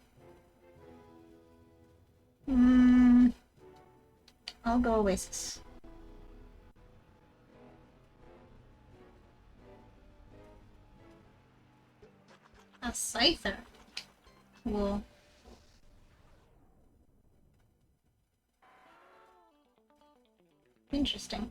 I'll go Oasis. A Scyther. Cool. Interesting.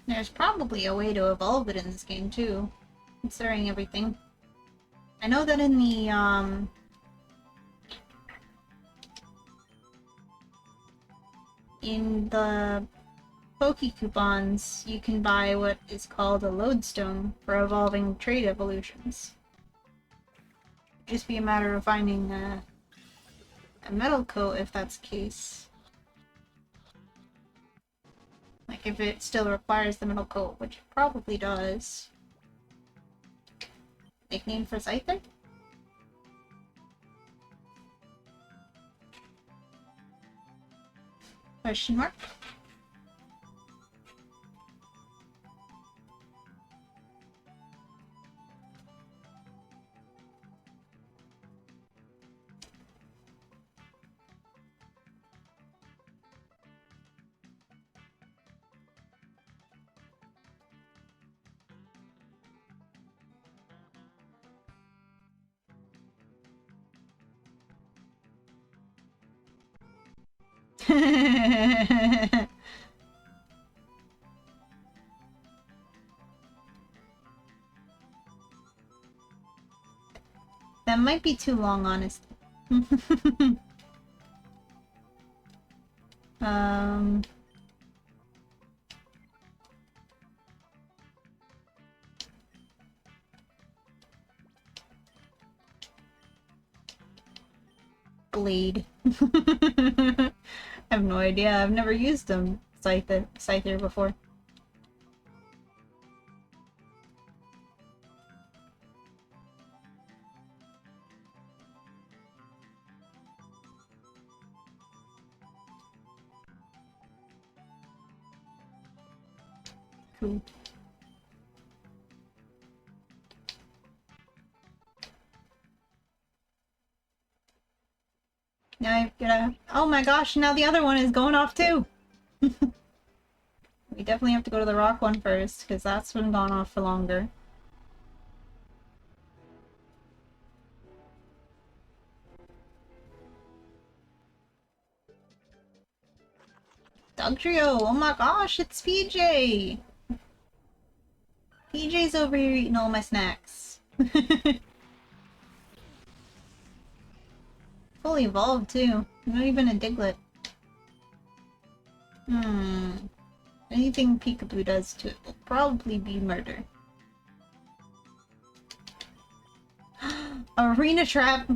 There's probably a way to evolve it in this game, too. Considering everything. I know that in the Poke Coupons, you can buy what is called a lodestone for evolving trait evolutions. It'd just be a matter of finding a metal coat if that's the case. Like if it still requires the metal coat, which it probably does. Nickname for Scyther? Question mark? That might be too long, honestly. Blade. I have no idea. I've never used Scyther before. Cool. Now I've gotta... Oh my gosh, now the other one is going off too! We definitely have to go to the rock one first, because that's been gone off for longer. Dugtrio, oh my gosh, it's PJ! PJ's over here eating all my snacks. Fully evolved, too. Not even a Diglett. Anything Peekaboo does to it will probably be murder. Arena Trap!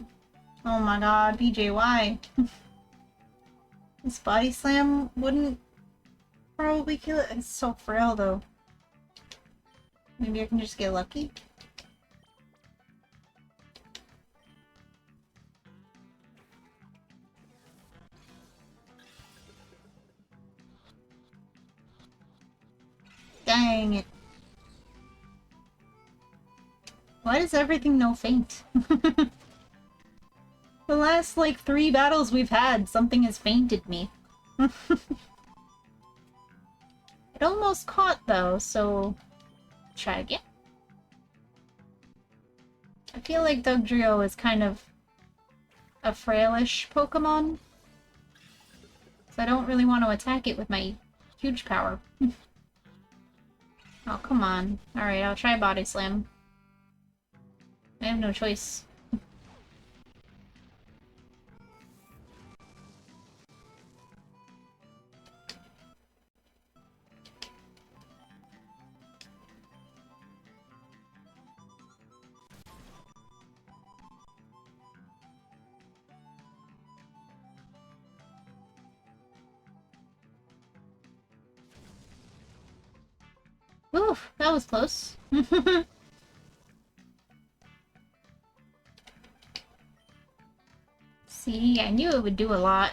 Oh my god, PJ, why? This Body Slam wouldn't probably kill it. It's so frail, though. Maybe I can just get lucky? Dang it. Why does everything know faint? The last, like, 3 battles we've had, something has fainted me. It almost caught, though, so... try again. I feel like Dugtrio is kind of a frailish Pokemon. So I don't really want to attack it with my huge power. Oh, come on. Alright, I'll try Body Slam. I have no choice. Oof, that was close. See, I knew it would do a lot.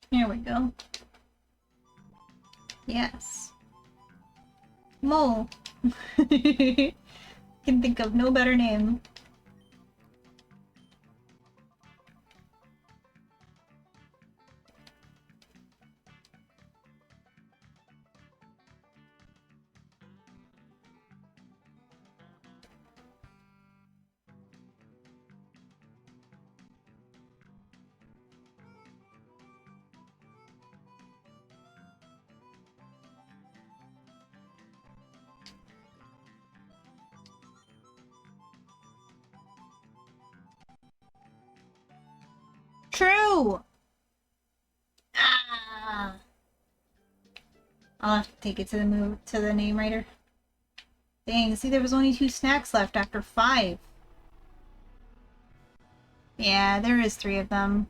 Here we go. Yes. Mole. Can think of no better name. True! Ah! I'll have to take it to the name writer. Dang, see there was only 2 snacks left after 5. Yeah, there is 3 of them.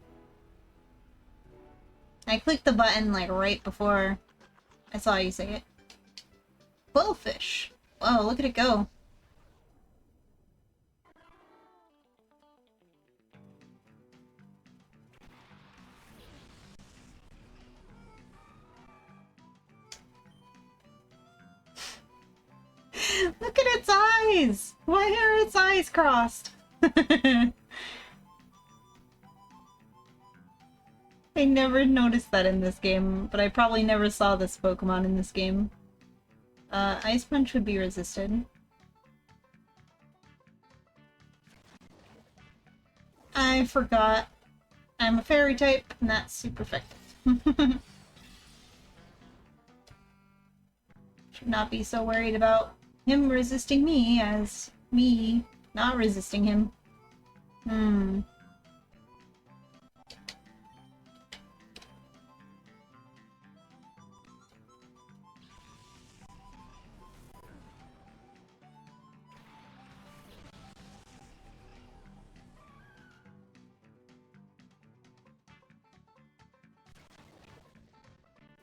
I clicked the button like right before I saw you say it. Quillfish! Whoa, look at it go. Look at its eyes! Why are its eyes crossed? I never noticed that in this game, but I probably never saw this Pokemon in this game. Ice Punch would be resisted. I forgot. I'm a fairy type, and that's super effective. Should not be so worried about him resisting me as me not resisting him.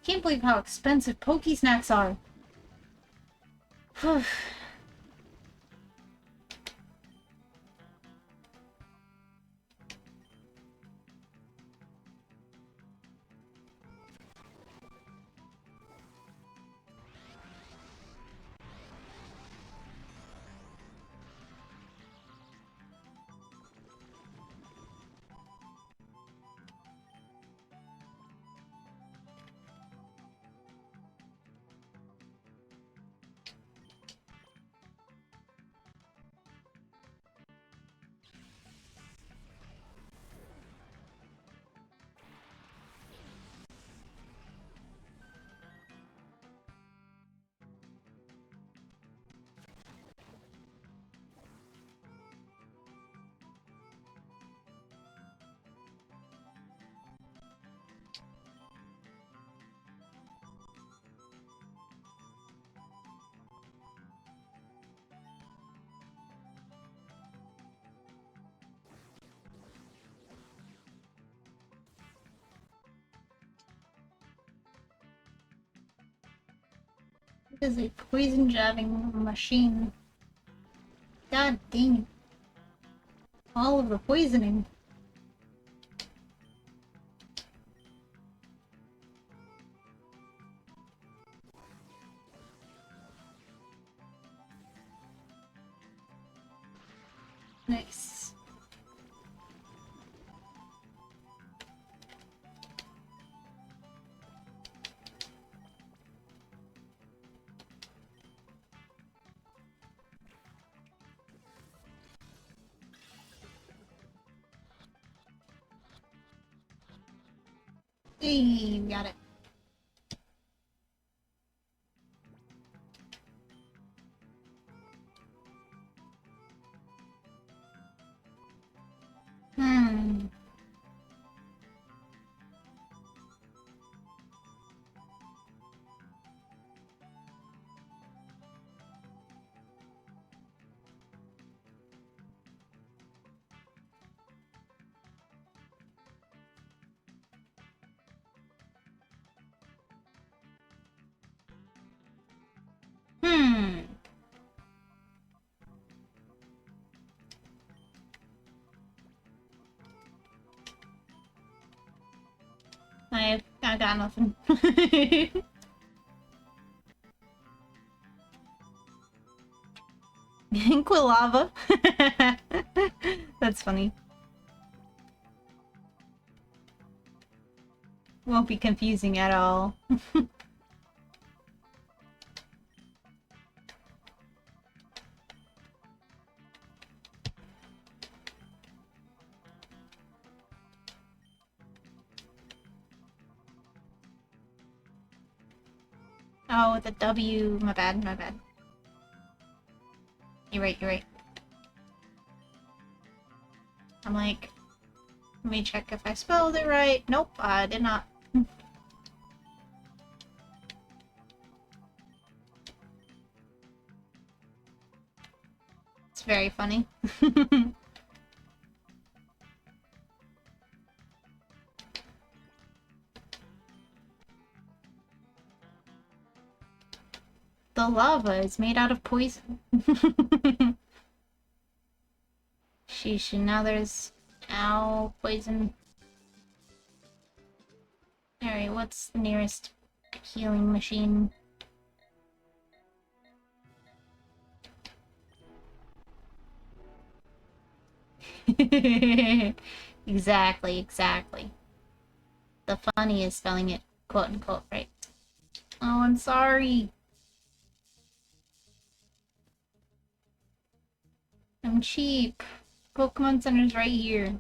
Can't believe how expensive Pokesnacks are. It is a poison jabbing machine. God dang it. All of the poisoning. Nice. Hey, got it. Hmm. Hmm. I got nothing. Inquilava. That's funny. Won't be confusing at all. Oh, the W. My bad, my bad. You're right, you're right. I'm like, let me check if I spelled it right. Nope, I did not. It's very funny. The lava is made out of poison. Sheesh, and now there's... Ow, poison. Alright, what's the nearest healing machine? Exactly, exactly. The funny is spelling it quote-unquote right. Oh, I'm sorry. I'm cheap. Pokemon Center's right here.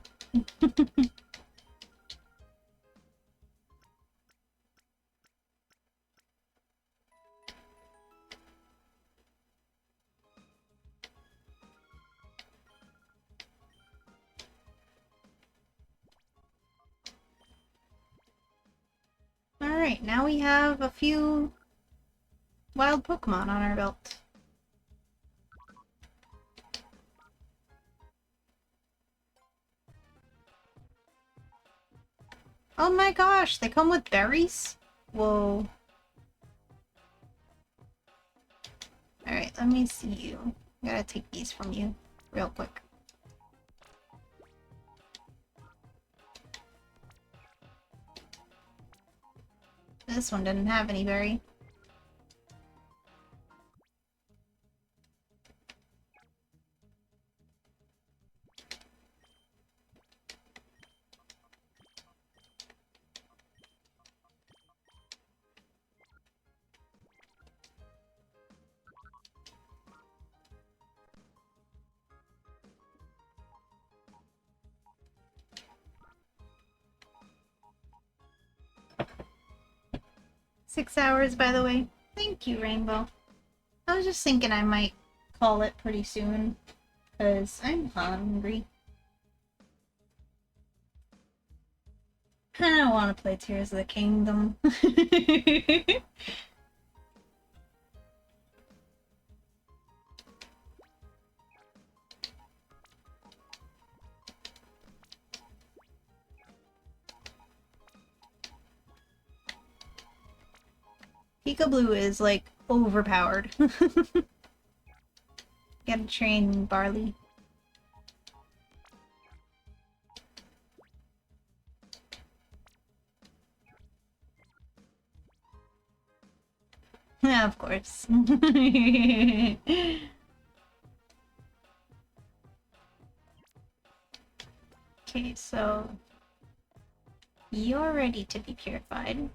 Alright, now we have a few wild Pokemon on our belt. Oh my gosh, they come with berries? Whoa. Alright, let me see you. I gotta take these from you real quick. This one didn't have any berry. Six hours, by the way. Thank you, Rainbow. I was just thinking I might call it pretty soon, because I'm hungry. I don't want to play Tears of the Kingdom. 'Blue is like overpowered. Gotta train Barley. Yeah, of course. Okay, so you're ready to be purified.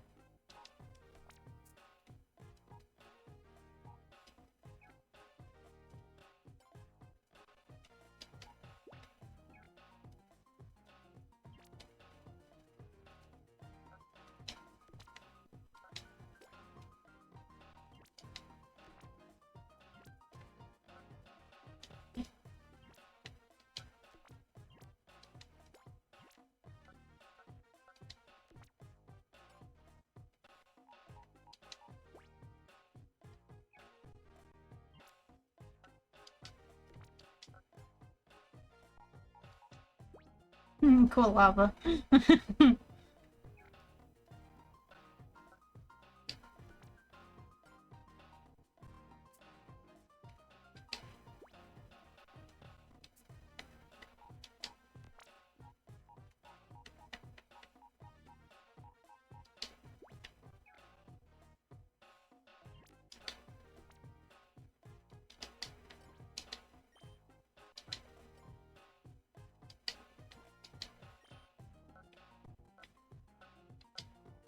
Cool lava.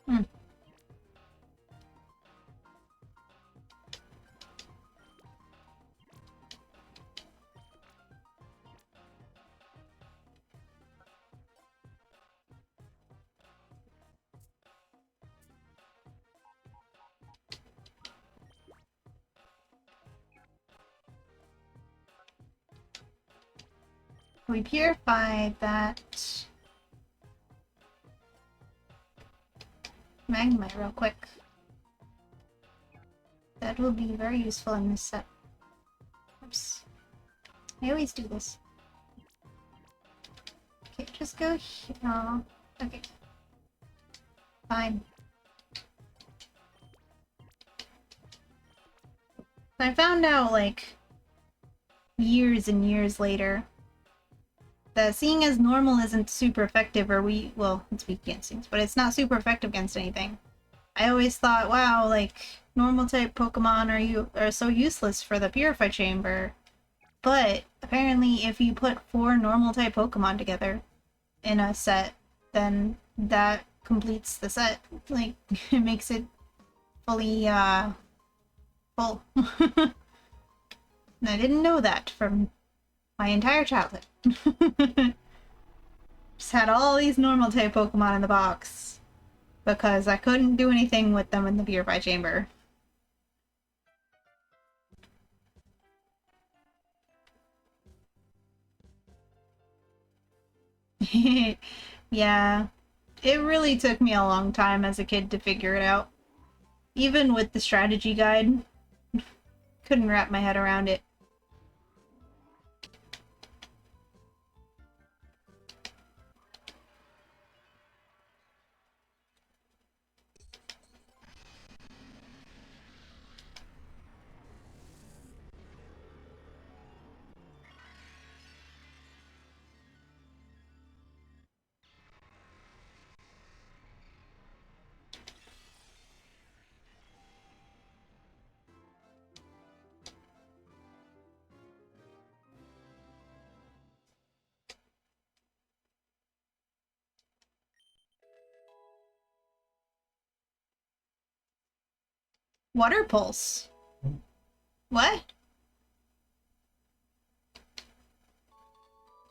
Hmm. We purify that magma real quick. That will be very useful in this set. Oops. I always do this. Okay, just go here. Oh, okay. Fine. I found out, like, years and years later, that seeing as normal isn't super effective, or well, it's weak against things, but it's not super effective against anything. I always thought, wow, like, normal type Pokemon are so useless for the Purify Chamber. But apparently if you put 4 normal type Pokemon together in a set, then that completes the set. Like, it makes it fully, full. And I didn't know that from my entire childhood. Just had all these normal type Pokemon in the box because I couldn't do anything with them in the Purify Chamber. Yeah, it really took me a long time as a kid to figure it out. Even with the strategy guide, couldn't wrap my head around it. Water Pulse. What?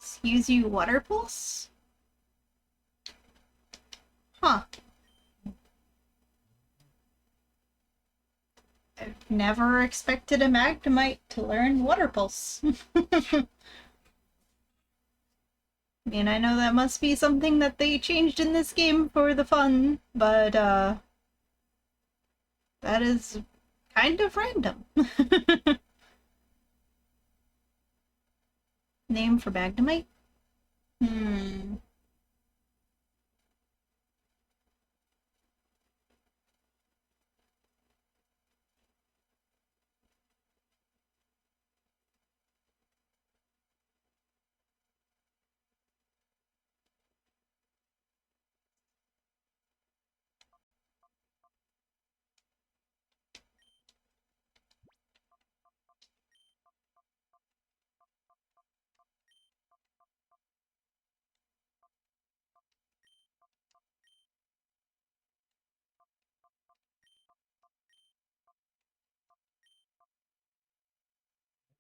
Excuse you, Water Pulse? Huh. I've never expected a Magnemite to learn Water Pulse. I mean, I know that must be something that they changed in this game for the fun, but, that is kind of random. Name for Magnemite? Hmm.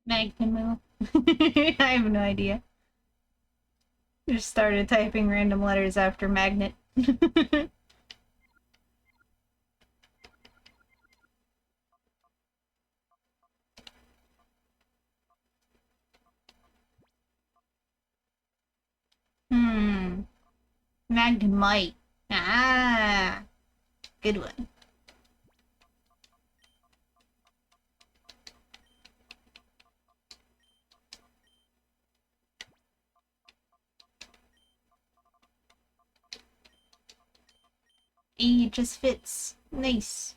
Magnimoo. I have no idea. Just started typing random letters after magnet. Hmm. Magnemite. Ah. Good one. E just fits. Nice.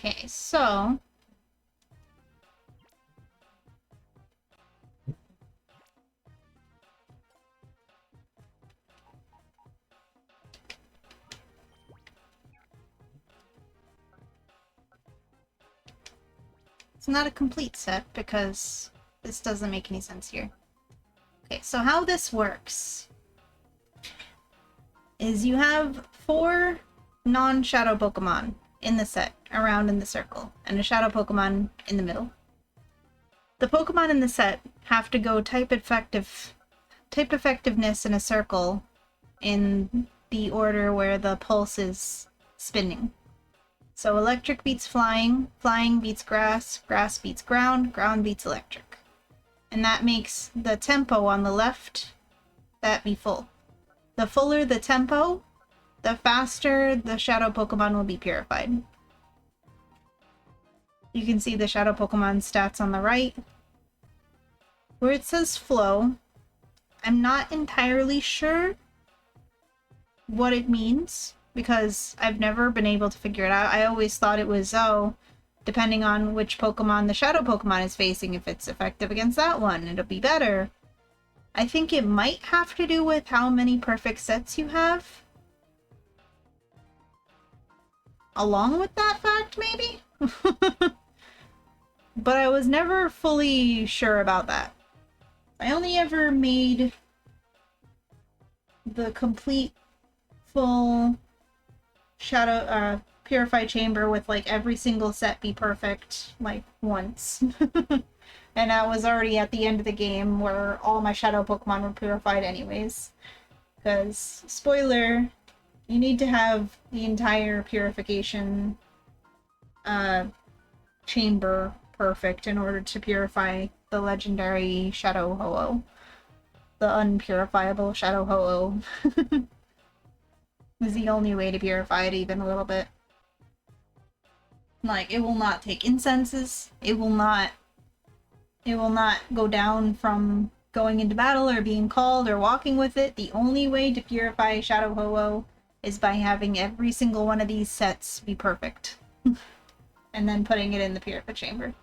Okay, so it's not a complete set because this doesn't make any sense here. Okay, so how this works is you have 4 non-shadow Pokemon in the set, around in the circle, and a shadow Pokemon in the middle. The Pokemon in the set have to go type effectiveness in a circle in the order where the pulse is spinning. So electric beats flying, flying beats grass, grass beats ground, ground beats electric. And that makes the tempo on the left, that be full. The fuller the tempo, the faster the shadow Pokemon will be purified. You can see the shadow Pokemon stats on the right. Where it says flow, I'm not entirely sure what it means because I've never been able to figure it out. I always thought it was, oh, depending on which Pokemon the shadow Pokemon is facing, if it's effective against that one, it'll be better. I think it might have to do with how many perfect sets you have. Along with that fact, maybe? But I was never fully sure about that. I only ever made the complete full shadow purify chamber with like every single set be perfect like once. And I was already at the end of the game where all my shadow Pokemon were purified anyways. Because, spoiler, you need to have the entire purification chamber perfect in order to purify the legendary Shadow Ho-Oh. The unpurifiable Shadow Ho-Oh. Is the only way to purify it even a little bit. Like, it will not take incenses. It will not go down from going into battle or being called or walking with it. The only way to purify Shadow Ho-Oh is by having every single one of these sets be perfect. And then putting it in the Purify Chamber.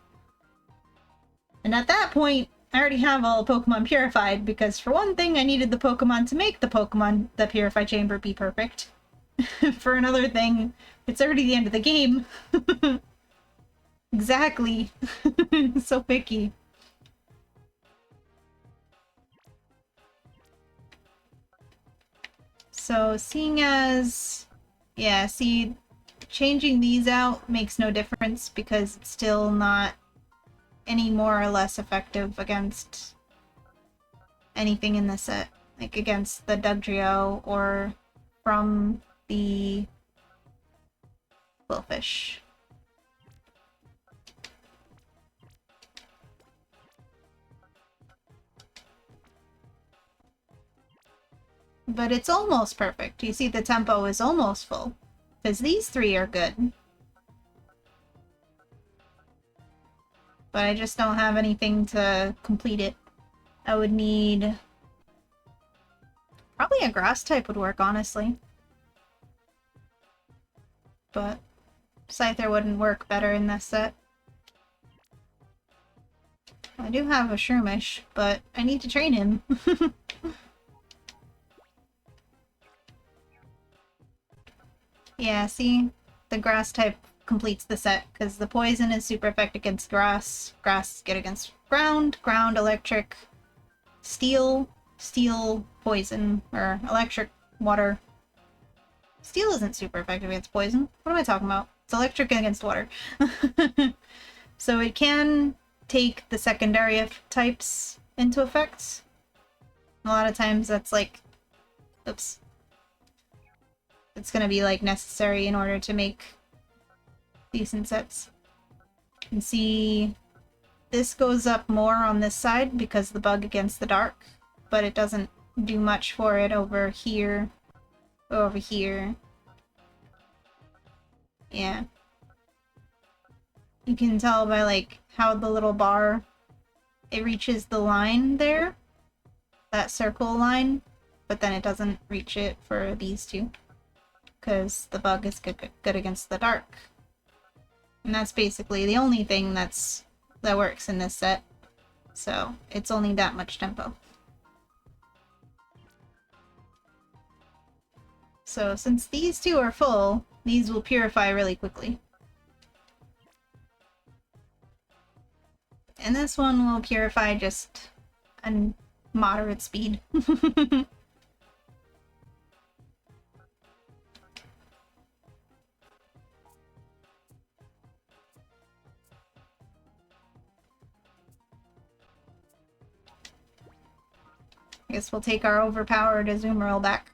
And at that point, I already have all Pokemon purified, because for one thing, I needed the Pokemon to make the Purify Chamber be perfect. For another thing, it's already the end of the game. Exactly. So picky. So, seeing as... Yeah, see, changing these out makes no difference because it's still not any more or less effective against anything in the set. Like against the Dugtrio or from the Quillfish. But it's almost perfect. You see the tempo is almost full. Because these 3 are good. But I just don't have anything to complete it. I would need... Probably a grass type would work, honestly. But Scyther wouldn't work better in this set. I do have a Shroomish, but I need to train him. Yeah, see? The grass type completes the set, because the poison is super effective against grass, grass is good against ground, ground, electric, steel, steel, poison, or electric, water. Steel isn't super effective against poison. What am I talking about? It's electric against water. So it can take the secondary types into effect. A lot of times that's like, oops. It's gonna be like necessary in order to make decent sets. You can see this goes up more on this side because the bug against the dark, but it doesn't do much for it over here, or over here. Yeah. You can tell by like how the little bar, it reaches the line there, that circle line, but then it doesn't reach it for these two, because the bug is good against the dark. And that's basically the only thing that works in this set, so it's only that much tempo. So since these two are full, these will purify really quickly. And this one will purify just a moderate speed. I guess we'll take our overpowered Azumarill back.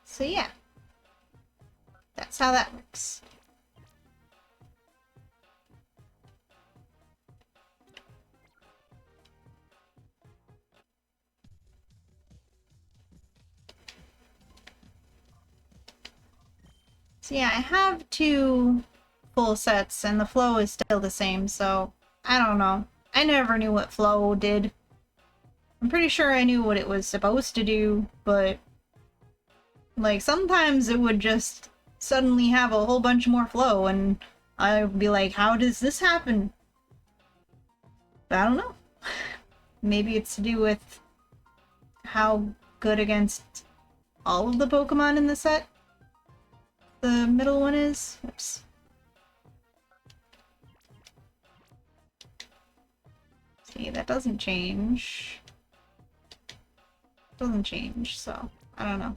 So yeah, that's how that works. So yeah, I have 2 full sets and the flow is still the same, so I don't know. I never knew what flow did. I'm pretty sure I knew what it was supposed to do, but like sometimes it would just suddenly have a whole bunch more flow and I'd be like, how does this happen? But I don't know. Maybe it's to do with how good against all of the Pokemon in the set the middle one is. Oops. See, that doesn't change. Doesn't change, so I don't know.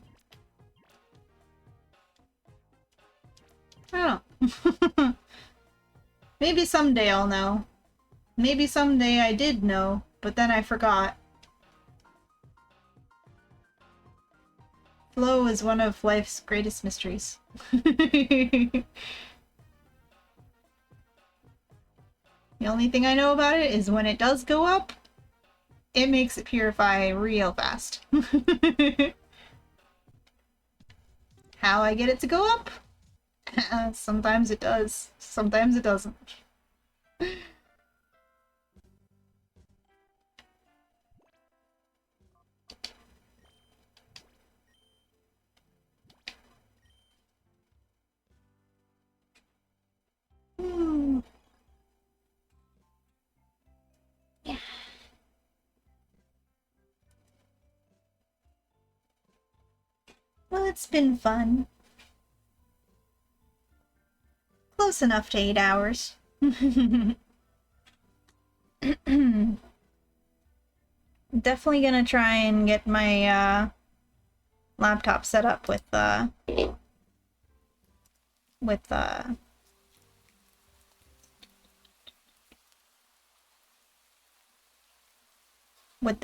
I don't know. Maybe someday I'll know. Maybe someday I did know, but then I forgot. Flow is one of life's greatest mysteries. The only thing I know about it is when it does go up, it makes it purify real fast. How I get it to go up? Sometimes it does, sometimes it doesn't. Yeah. Well, it's been fun. Close enough to 8 hours. Definitely gonna try and get my laptop set up with the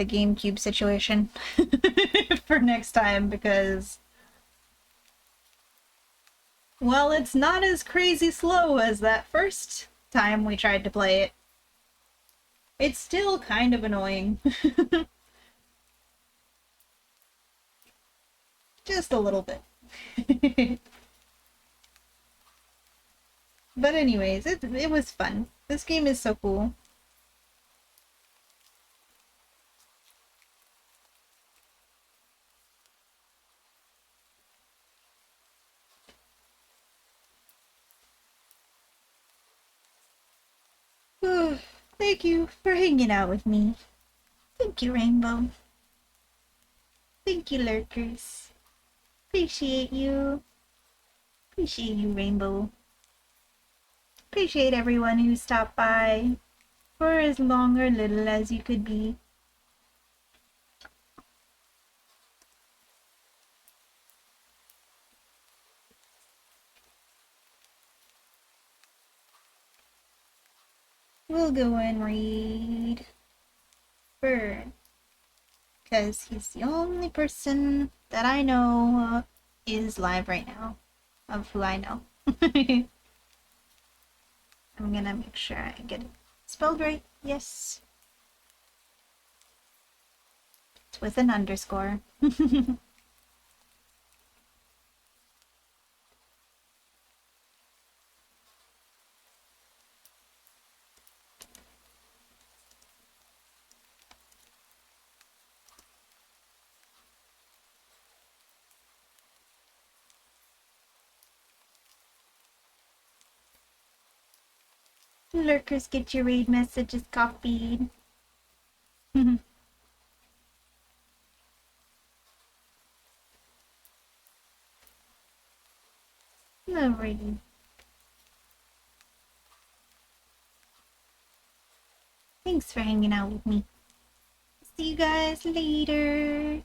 GameCube situation for next time, because well, it's not as crazy slow as that first time we tried to play it. It's still kind of annoying. Just a little bit. But anyways, it was fun. This game is so cool. Thank you for hanging out with me. Thank you, Rainbow. Thank you, lurkers. Appreciate you. Appreciate you, Rainbow. Appreciate everyone who stopped by for as long or little as you could be. We'll go and read Bird, because he's the only person that I know is live right now, of who I know. I'm gonna make sure I get it spelled right. Yes. It's with an underscore. Lurkers, get your raid messages copied. Alrighty. Thanks for hanging out with me. See you guys later.